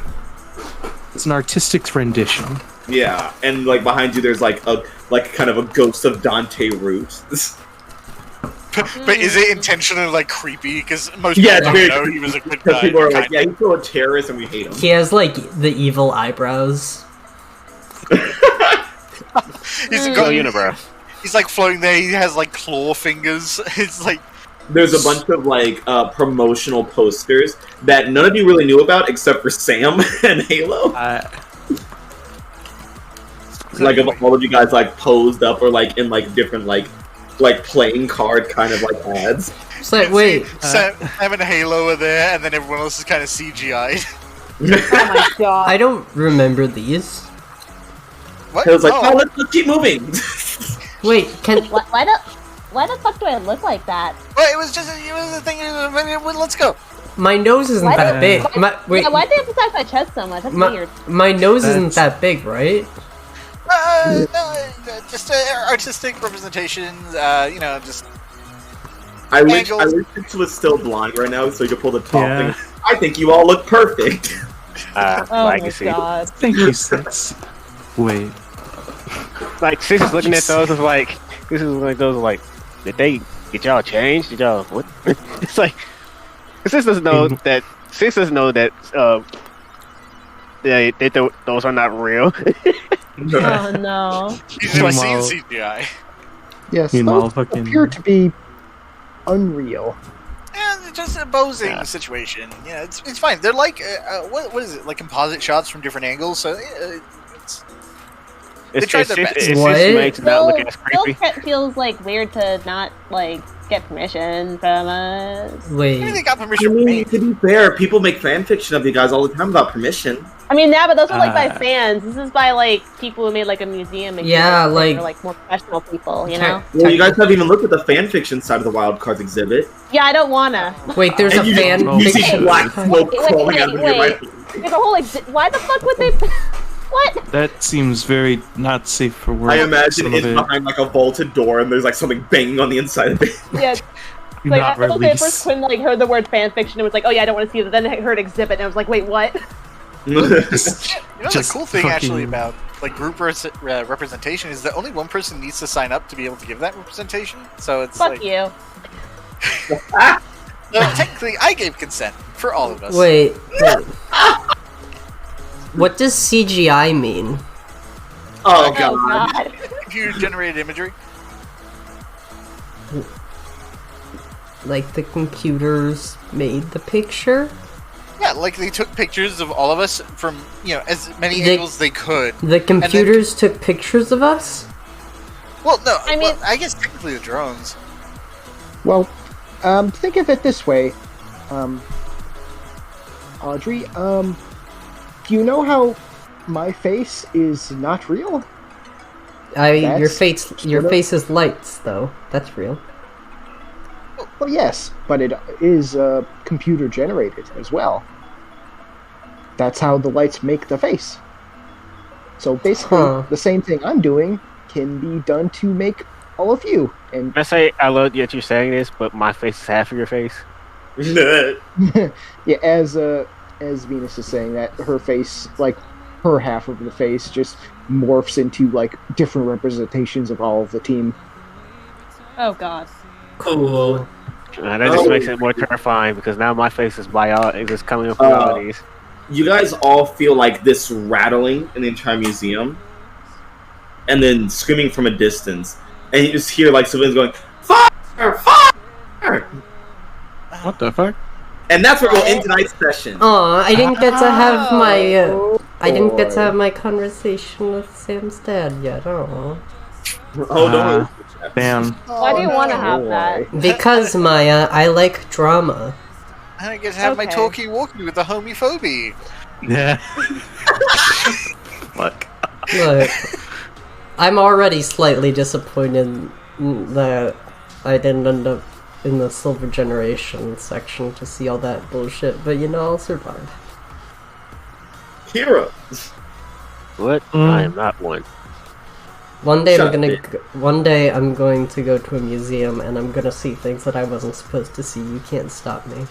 It's an artistic rendition. Yeah, and like behind you, there's like kind of a ghost of Dante Root. But is it intentionally like creepy? Because most Yeah, people it's don't know very he was a good Because guy. people are like, yeah, he's still a terrorist, and we hate him. He has like the evil eyebrows. He's Go Unibrow. He's like floating there. He has like claw fingers. It's like There's a bunch of like promotional posters that none of you really knew about except for Sam and Halo. Like of all of you guys like posed up or like in like different like playing card kind of like ads. It's like, wait, Sam and Halo are there, and then everyone else is kind of CGI'd. Oh my god. I don't remember these. What? It was like, Oh. oh, let's keep moving. Wait, can Why the fuck do I look like that? Well, it was the thing. Let's go. my nose isn't Why that the- big? Yeah, why'd they emphasize my chest so much? That's weird. My nose isn't that big, right? No, just artistic representation. Just I wish Angles. this was still blonde right now so you could pull the top Yeah. thing. I think you all look perfect. Oh I my can see. god. Thank you, Six. Wait. Like Six is looking at those is like this is like those like did they get y'all changed? Did y'all what? It's like Six doesn't know that those are not real. Oh no. He's never seen Meanwhile- CGI. Yes, Meanwhile, those fucking- appear to be unreal. And just a posing situation. Yeah, it's fine. They're like what is it? Like composite shots from different angles. So they tried their best. It's just made to not look as creepy. Still feels like weird to not like get permission from us. Wait. Maybe they got permission from me. To be fair, people make fan fiction of you guys all the time without permission. I mean, yeah, but those are like by fans. This is by like people who made like a museum. Yeah, like more professional people, you know. Well, you guys haven't even looked at the fan fiction side of the Wildcards exhibit. Yeah, I don't wanna. Wait, there's a fan You see fiction. black smoke crawling out of your right. There's a whole like. Why the fuck would they? What? That seems very not safe for work. I imagine some it's of it. behind like a vaulted door, and there's like something banging on the inside of it. Yeah. Do Like not I will say, release. first Quinn like heard the word fan fiction and was like, "Oh yeah, I don't want to see it." Then I heard exhibit and I was like, "Wait, what?" Just- You know, the just cool thing fucking- actually about like group representation is that only one person needs to sign up to be able to give that representation. So it's Fuck like, you. no, technically, I gave consent for all of us. Wait. What does CGI mean? Oh Oh god. god. Computer generated imagery. Like the computers made the picture? Yeah, like they took pictures of all of us from as many They- angles they could. The computers took pictures of us? Well, no, I mean- I guess technically the drones. Well, think of it this way, Audrey. Do you know how my face is not real? Your That's face is lights, though. That's real. Well, yes, but it is computer generated as well. That's how the lights make the face. So basically, the same thing I'm doing can be done to make all of you. And I say I love that you're saying this, but my face is half of your face. yeah, as Venus is saying that, her face, like her half of the face, just morphs into like different representations of all of the team. Oh god. Cool. That just makes it more terrifying because now my face is just coming up realities. You guys all feel like this rattling in the entire museum, and then screaming from a distance, and you just hear like civilians going, "Fire! Fire!" What the fuck? And that's where we'll end tonight's session. Aw, I didn't get to have my I didn't get to boy. have my conversation with Sam's dad yet. Oh. Oh, don't worry. Damn. Why do you want to have boy. that? Because Maya, I like drama. I get to have my Okay. talkie-walkie with the homophobia. Yeah. Fuck. Look, I'm already slightly disappointed that I didn't end up in the Silver Generation section to see all that bullshit, but I'll survive. Heroes. What? I am not one. One day Shut one day I'm going to go to a museum and I'm gonna see things that I wasn't supposed to see. You can't stop me.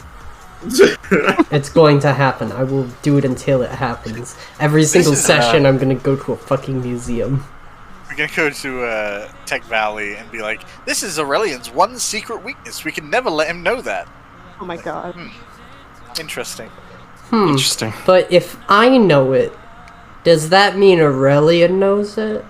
It's going to happen. I will do it until it happens. Every single is, session I'm gonna go to a fucking museum. We're gonna go to Tech Valley and be like, "This is Aurelian's one secret weakness. We can never let him know that." Oh my god. Interesting. Interesting. But if I know it, does that mean Aurelian knows it?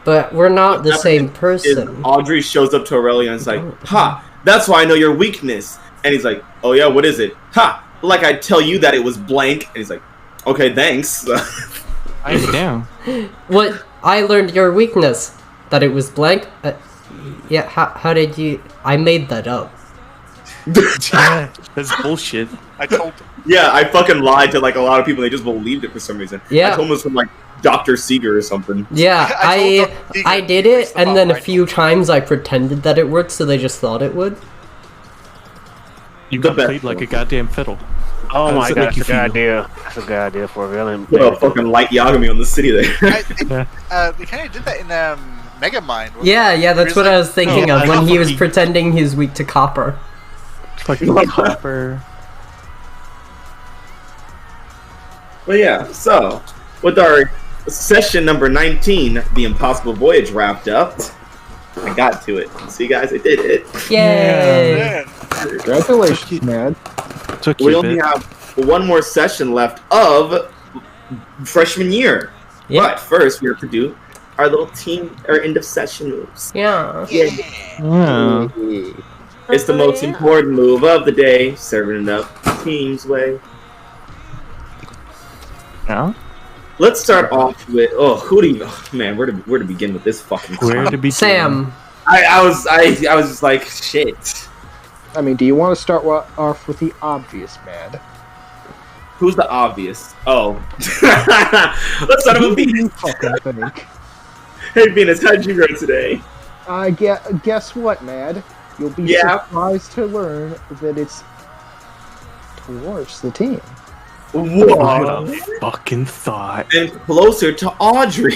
But we're not the same person. Audrey shows up to Aurelia and is like, "Ha! That's why I know your weakness." And he's like, "Oh yeah, what is it?" "Ha! Like I tell you that it was blank." And he's like, "Okay, thanks." Damn. What? I learned your weakness. That it was blank? Yeah, how did you... I made that up. That's bullshit. I told them. Yeah, I fucking lied to like a lot of people. They just believed it for some reason. Yeah. I told them it was from like Dr. Seeger or something. Yeah, I told them, I did it, the and then a bomb, few times I pretended that it worked, so they just thought it would. You The got best played like a one. goddamn fiddle. Oh How my does it god, make that's you a good feel? idea. That's a good idea for a villain. Put a fucking light Yagami on the city there. They kind of did that in Megamind. wasn't Yeah, that's Here's what I like- was thinking Oh, of I when know he was fucking- pretending he's weak to copper. Fucking copper. But yeah, so with our session number 19, the Impossible Voyage, wrapped up, I got to it. See, guys, I did it. Yay! Man, Congratulations, man. Took you We a only bit. have one more session left of freshman year. Yeah. But first, we have to do our little team or end of session moves. Yeah. Yeah. It's the most important move of the day, serving it up the team's way. No? Let's start off with who do you man? Where to begin with this fucking Where to begin? Sam. I was just like shit. I mean, do you want to start off with the obvious, man? Who's the obvious? Oh, let's start with Venus. Fucking think. Hey Venus, how did you go today? Guess what, man? You'll be surprised to learn that it's towards the team. Whoa! Who'd have fucking thought? And closer to Audrey.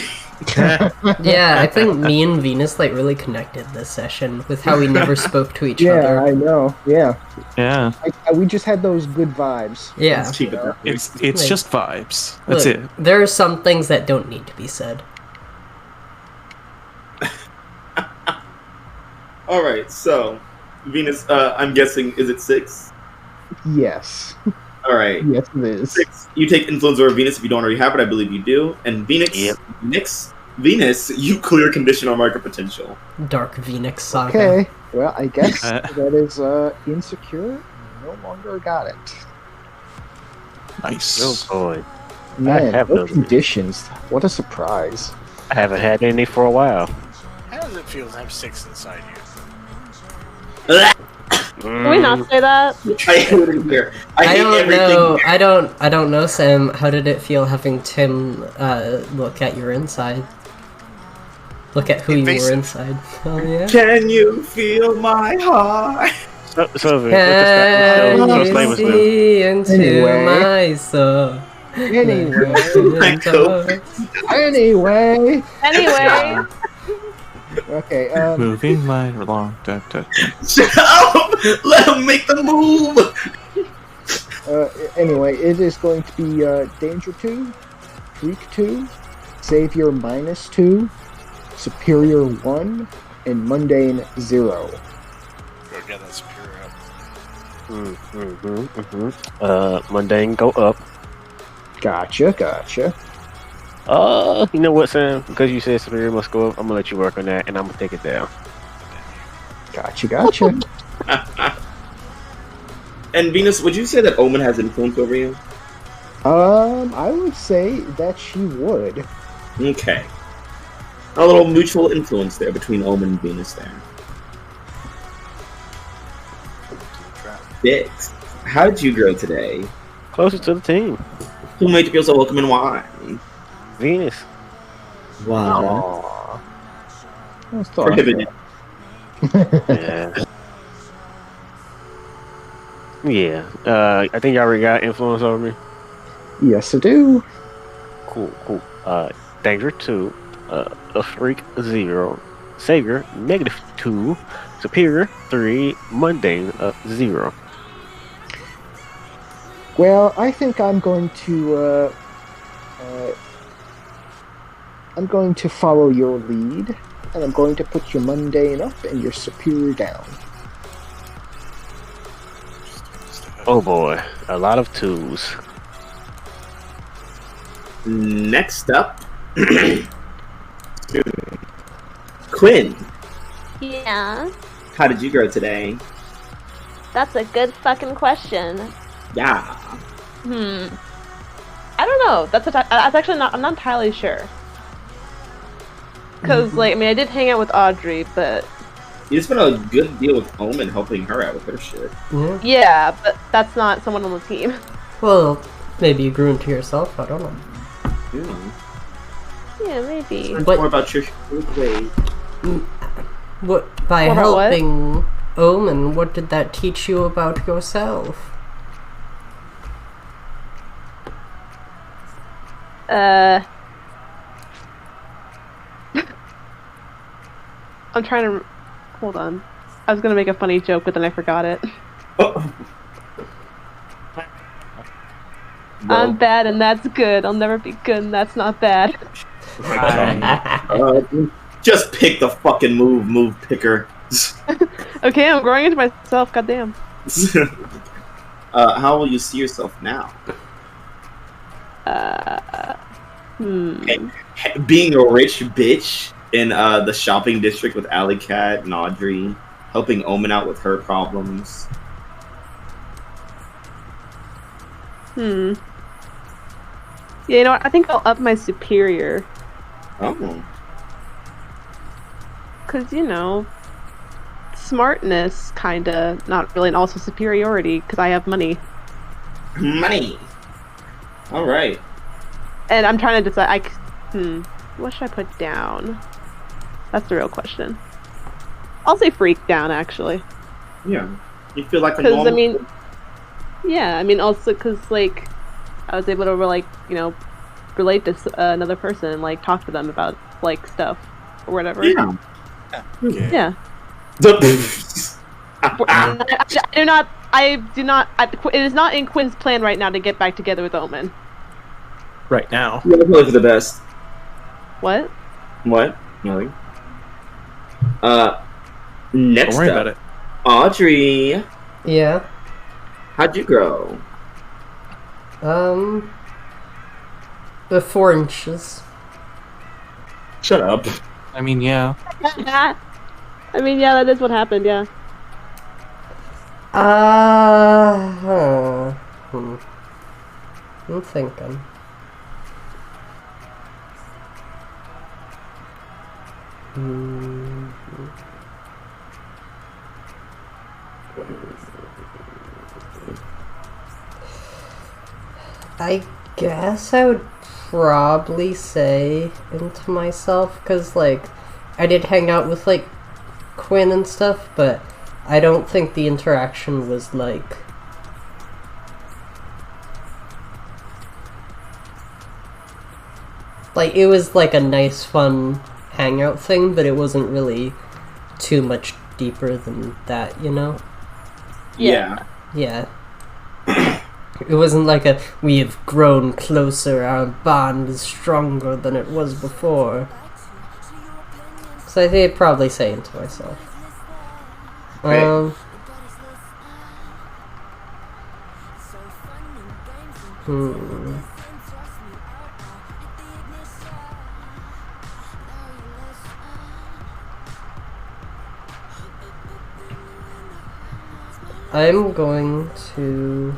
Yeah, I think me and Venus like really connected this session with how we never spoke to each other. Yeah, I know. Yeah. Yeah. We just had those good vibes. Yeah. Let's keep it that way. It's just vibes. That's Look, it. there are some things that don't need to be said. All right, so Venus, I'm guessing, is it 6? Yes. All right. Yes, it is. 6. You take influence over Venus if you don't already have it. I believe you do. And Venus, Venus, you clear condition on market potential. Dark Venix saga. Okay. Well, I guess that is insecure. No longer got it. Nice. Oh boy. Man, have no those. conditions. What a surprise. I haven't had any for a while. How does it feel to have 6 inside you? Can we not say that? I hate it here. I hate don't everything know. here. I don't know, Sam. How did it feel having Tim look at your inside? Look at who you were Invasive. inside. Oh yeah. Can you feel my heart? So Can what's you flavors do? see into Anyway. my soul? Anyway. Anyway, Okay, Moving right along. Da, da, da. Shut up! Let him make the move! anyway, it is going to be Danger 2, Freak 2, Savior -2, Superior 1, and Mundane 0. Go get that superior up. Mundane go up. Gotcha. You know what, Sam? Because you said superior must go up, I'm gonna let you work on that, and I'm gonna take it down. Gotcha. And Venus, would you say that Omen has influence over you? I would say that she would. Okay. A little mutual influence there between Omen and Venus there. Bix, how did you grow today? Closer to the team. Who made you feel so welcome and why? Venus. Wow. That's thoughtful. Prohibited. Yeah. I think you already got influence over me. Yes, I do. Cool. Danger 2, a Freak 0, Savior -2, Superior 3, Mundane 0. Well, I think I'm going to follow your lead, and I'm going to put your Mundane up and your Superior down. Oh boy, a lot of 2s. Next up, Quinn, Yeah, how did you grow today? that's a good fucking question. Yeah. I don't know. That's actually not. I'm not entirely sure. Because I did hang out with Audrey, but You spent a good deal with Omen helping her out with her shit. Yeah. yeah, but that's not someone on the team. Well, maybe you grew into yourself. I don't know. Yeah, maybe. But- More about your ways. What by What about what? helping Omen? What did that teach you about yourself? I'm trying to. Hold on. I was gonna make a funny joke, but then I forgot it. Oh. I'm bad, and that's good. I'll never be good, and that's not bad. Just pick the fucking move picker. Okay, I'm growing into myself. Goddamn. How will you see yourself now? Hmm. Being a rich bitch in the shopping district with Alley Cat and Audrey. helping Omen out with her problems. Yeah, you know what? I think I'll up my superior. Oh. Because, you know, smartness, kinda, not really, and also superiority, because I have money. Money! Alright. And I'm trying to decide, what should I put down? That's the real question. I'll say freak down, actually. Yeah. You feel like a Because, normal... I mean, yeah, I mean, also, because, like, I was able to, like, you know, relate to another person and, like, talk to them about, like, stuff or whatever. Yeah. Okay. Yeah. I do not, it is not in Quinn's plan right now to get back together with Omen. Right now. Yeah, probably for the best. What? What? Nothing. Next Don't worry up, about it. Audrey. Yeah. How'd you grow? The 4 inches. Shut up. I mean, yeah. I mean, yeah, that is what happened, yeah. I'm thinking. I guess I would probably say into myself, because, like, I did hang out with, like, Quinn and stuff, but I don't think the interaction was, like... Like, it was, like, a nice, fun hangout thing, but it wasn't really too much deeper than that, you know? Yeah. Yeah. It wasn't like a, we have grown closer, our bond is stronger than it was before. So I think I'd probably say into myself. Right. I'm going to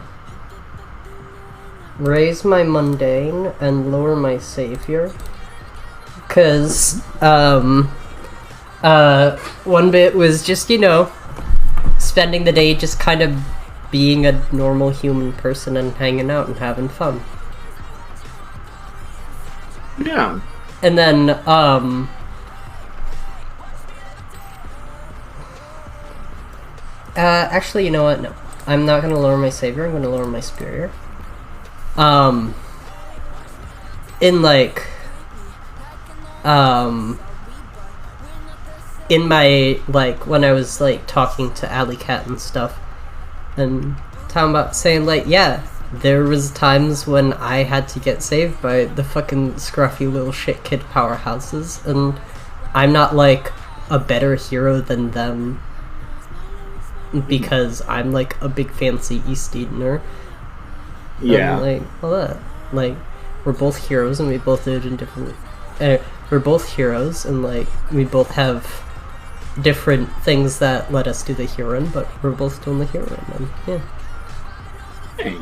raise my mundane and lower my savior. Cause, one bit was just, you know, spending the day just kind of being a normal human person and hanging out and having fun. Yeah. And then, actually, you know what? No. I'm not gonna lower my savior, I'm gonna lower my superior. In, like, in my, like, when I was, like, talking to Alley Cat and stuff, and talking about saying, like, yeah, there was times when I had to get saved by the fucking scruffy little shit kid powerhouses, and I'm not, like, a better hero than them because I'm, like, a big fancy East Edener. Yeah. Like, well, that, like, we're both heroes and we both did it in different... we're both heroes and, like, we both have different things that let us do the heroine, but we're both doing the heroine, and yeah. Hey.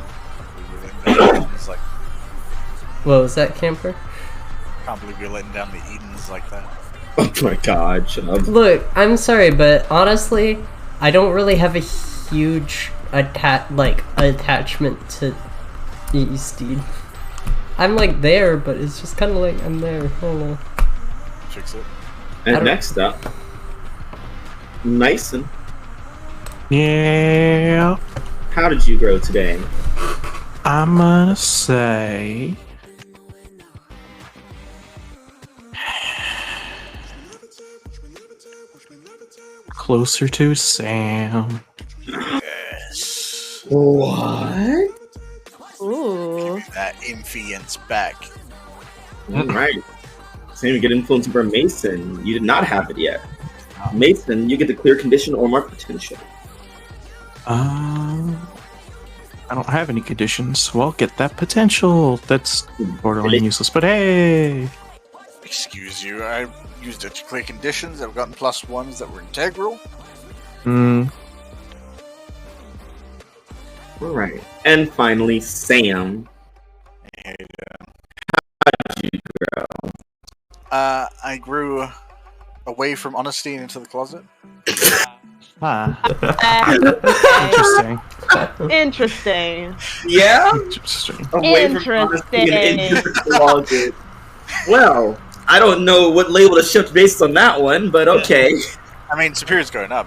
It's like, What was that, Camper? can't believe you're letting down the Edens like that. Oh my god, shut up. Look, I'm sorry, but honestly, I don't really have a huge attachment to Eastede. I'm like there, but it's just kind of like I'm there. I don't know. Fix it. And next up, Nyson. Yeah. How did you grow today? I'm gonna say... closer to Sam. Yes. What? Ooh. That influence back. Alright. Same, you get influence over Mason. You did not have it yet. Mason, you get the clear condition or mark potential. I don't have any conditions, so I'll get that potential. That's borderline useless, but hey! Excuse you, I used it to clear conditions that have gotten +1s that were integral. Mm, All right. And finally, Sam. I grew away from honesty and into the closet. interesting. Interesting. Yeah? Interesting. Away from honesty and into the closet. Well, I don't know what label to shift based on that one, but okay. I mean, Superior's going up.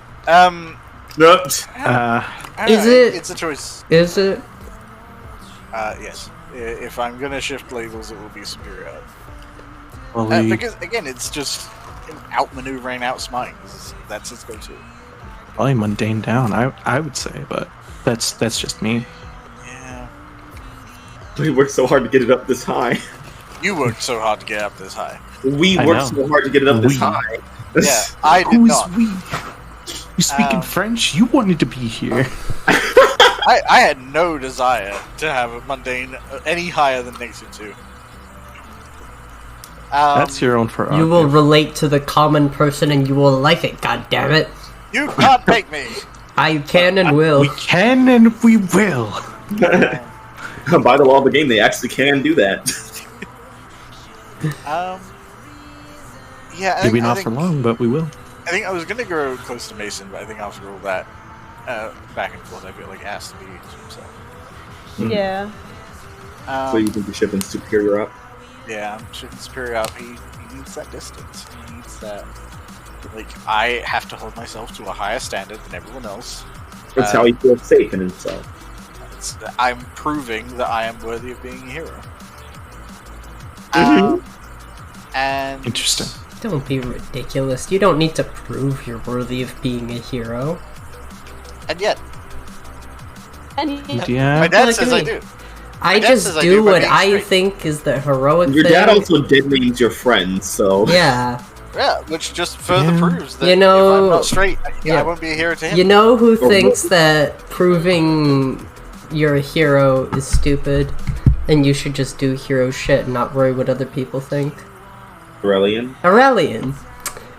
Nope. Is it? It's a choice. Is it? Yes. If I'm gonna shift labels, it will be Superior. Well, Because again, it's just outmaneuvering, outsmarting. That's his go-to. probably mundane down. I would say, but that's just me. Yeah. We worked so hard to get it up this high. You worked so hard to get up this high. We I worked know. so hard to get it up this We. high. Yeah, I did Who's not. we? You speak in Um, French? You wanted to be here. I had no desire to have a mundane any higher than -2. That's your own prerogative. You will relate to the common person and you will like it, god damn it. You can't make me. I can and will. We can and we will. By the law of the game, they actually can do that. Yeah. Maybe not for long, but we will. I think I was gonna go close to Mason, but I think after all that back and forth, I feel like it has to be himself. Yeah. So you think you're shipping Superior up? Yeah, I'm shifting Superior up. He needs that distance. He needs that. Like, I have to hold myself to a higher standard than everyone else. That's how he feels safe in himself. I'm proving that I am worthy of being a hero. And Interesting. Don't be ridiculous. You don't need to prove you're worthy of being a hero. And yet, And Yeah. my dad Look says at I me. do. I dad just says I do do by what being I straight. think is the heroic Your thing. dad also dead names your friend, so... Yeah. Yeah, which just further Yeah. proves that You know- if I'm not straight, Yeah. I won't be a hero to him. You know who Oh, thinks that proving you're a hero is stupid and you should just do hero shit and not worry what other people think? Aurelian? Aurelian.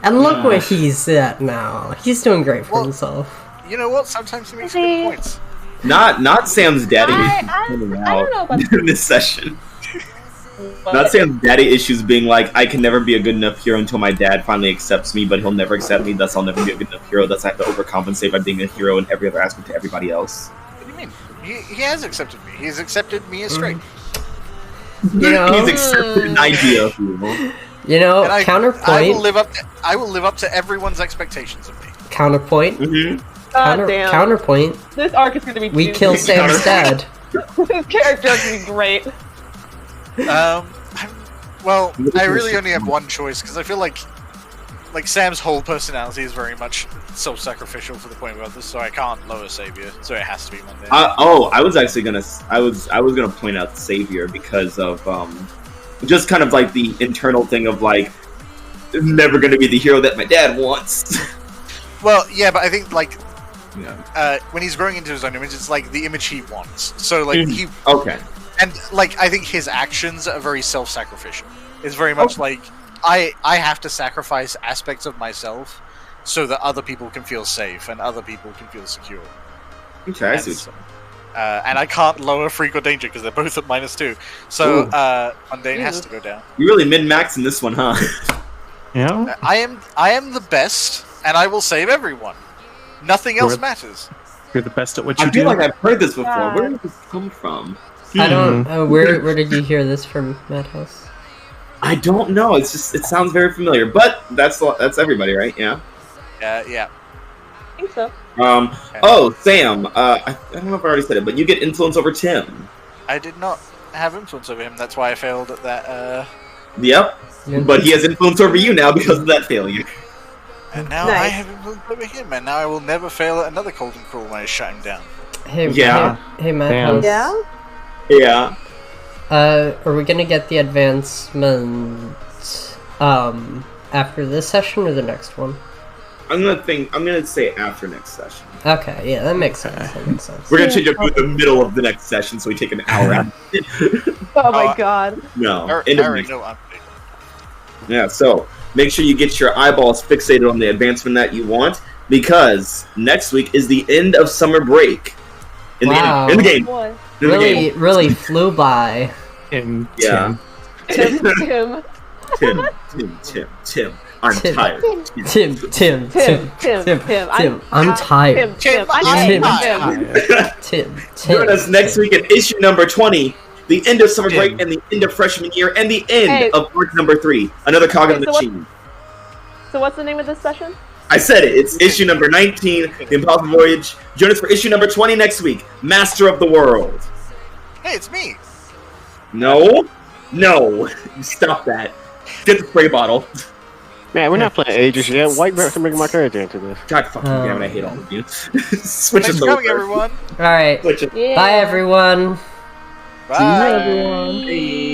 And look where he's at now. He's doing great for Well- himself. You know what? Sometimes he makes See? good points. Not Sam's daddy I issues coming don't know out about in this session. but Not Sam's daddy issues being like, I can never be a good enough hero until my dad finally accepts me, but he'll never accept me, thus I'll never be a good enough hero, thus I have to overcompensate by being a hero in every other aspect to everybody else. What do you mean? He has accepted me. He's accepted me as straight. You know, He's accepted an idea of you. you know, And I will counterpoint, live up. I will live up to everyone's expectations of me. counterpoint, Mm-hmm. God damn. counterpoint. This arc is gonna be We juicy. kill Sam's dad. This character is gonna be great. Well, I really only have one choice because I feel like Sam's whole personality is very much self-sacrificial for the point of others, so I can't lower Savior, so it has to be Monday. I was actually gonna, I was gonna point out Savior because of just kind of like the internal thing of like, never gonna be the hero that my dad wants. Well, yeah, but I think Yeah. when he's growing into his own image, it's like the image he wants. So like he Okay. and like I think his actions are very self-sacrificial. It's very much like I have to sacrifice aspects of myself so that other people can feel safe and other people can feel secure. Okay, I And, see. and I can't lower Freak or Danger because they're both at -2. So Mundane has to go down. You really min-max in this one, huh? Yeah. I am the best, and I will save everyone. Nothing else matters. You're the best at what you I feel do. like I've heard this before. God. Where did this come from? I don't. Where did you hear this from, Madhouse? I don't know. It's just it sounds very familiar. But that's everybody, right? Yeah. Yeah. I think so. Oh, Sam. I don't know if I already said it, but you get influence over Tim. I did not have influence over him. That's why I failed at that. Yep. Yeah. But he has influence over you now because of that failure. And now I Nice. have influence over him, and now I will never fail at another cold and cruel when I shut him down. Hey, Yeah. hey, Madhouse. Yeah? Yeah. Are we gonna get the advancement after this session or the next one? I'm gonna say after next session. Okay, yeah, that makes sense. That makes sense. We're gonna change it to the middle of the next session, so we take an hour out. Oh my Oh, god. No. I end of already next- know I'm Yeah. So make sure you get your eyeballs fixated on the advancement that you want. because next week is the end of summer break. In Wow. the game. Boy. In the Really, game. really flew by. And Yeah. Tim. Tim. I'm Tim. tired. Tim. I'm tired. Tim. Tim. Join us next week at issue number 20, the end of summer break and the end of freshman year, and the end of arc number 3, another cog in the machine. So what's the name of this session? I said it. It's issue number 19, The Impossible Voyage. Join us for issue number 20 next week, Master of the World. Hey, it's me. No. You stop that. Get the spray bottle. Man, we're not playing ages yet. Why you bring my character into this? God fucking damn it, I hate all of you. Switch Thanks us for coming, over. everyone. All right. Switch it. Yeah. Bye, everyone. Bye. Everyone. Bye.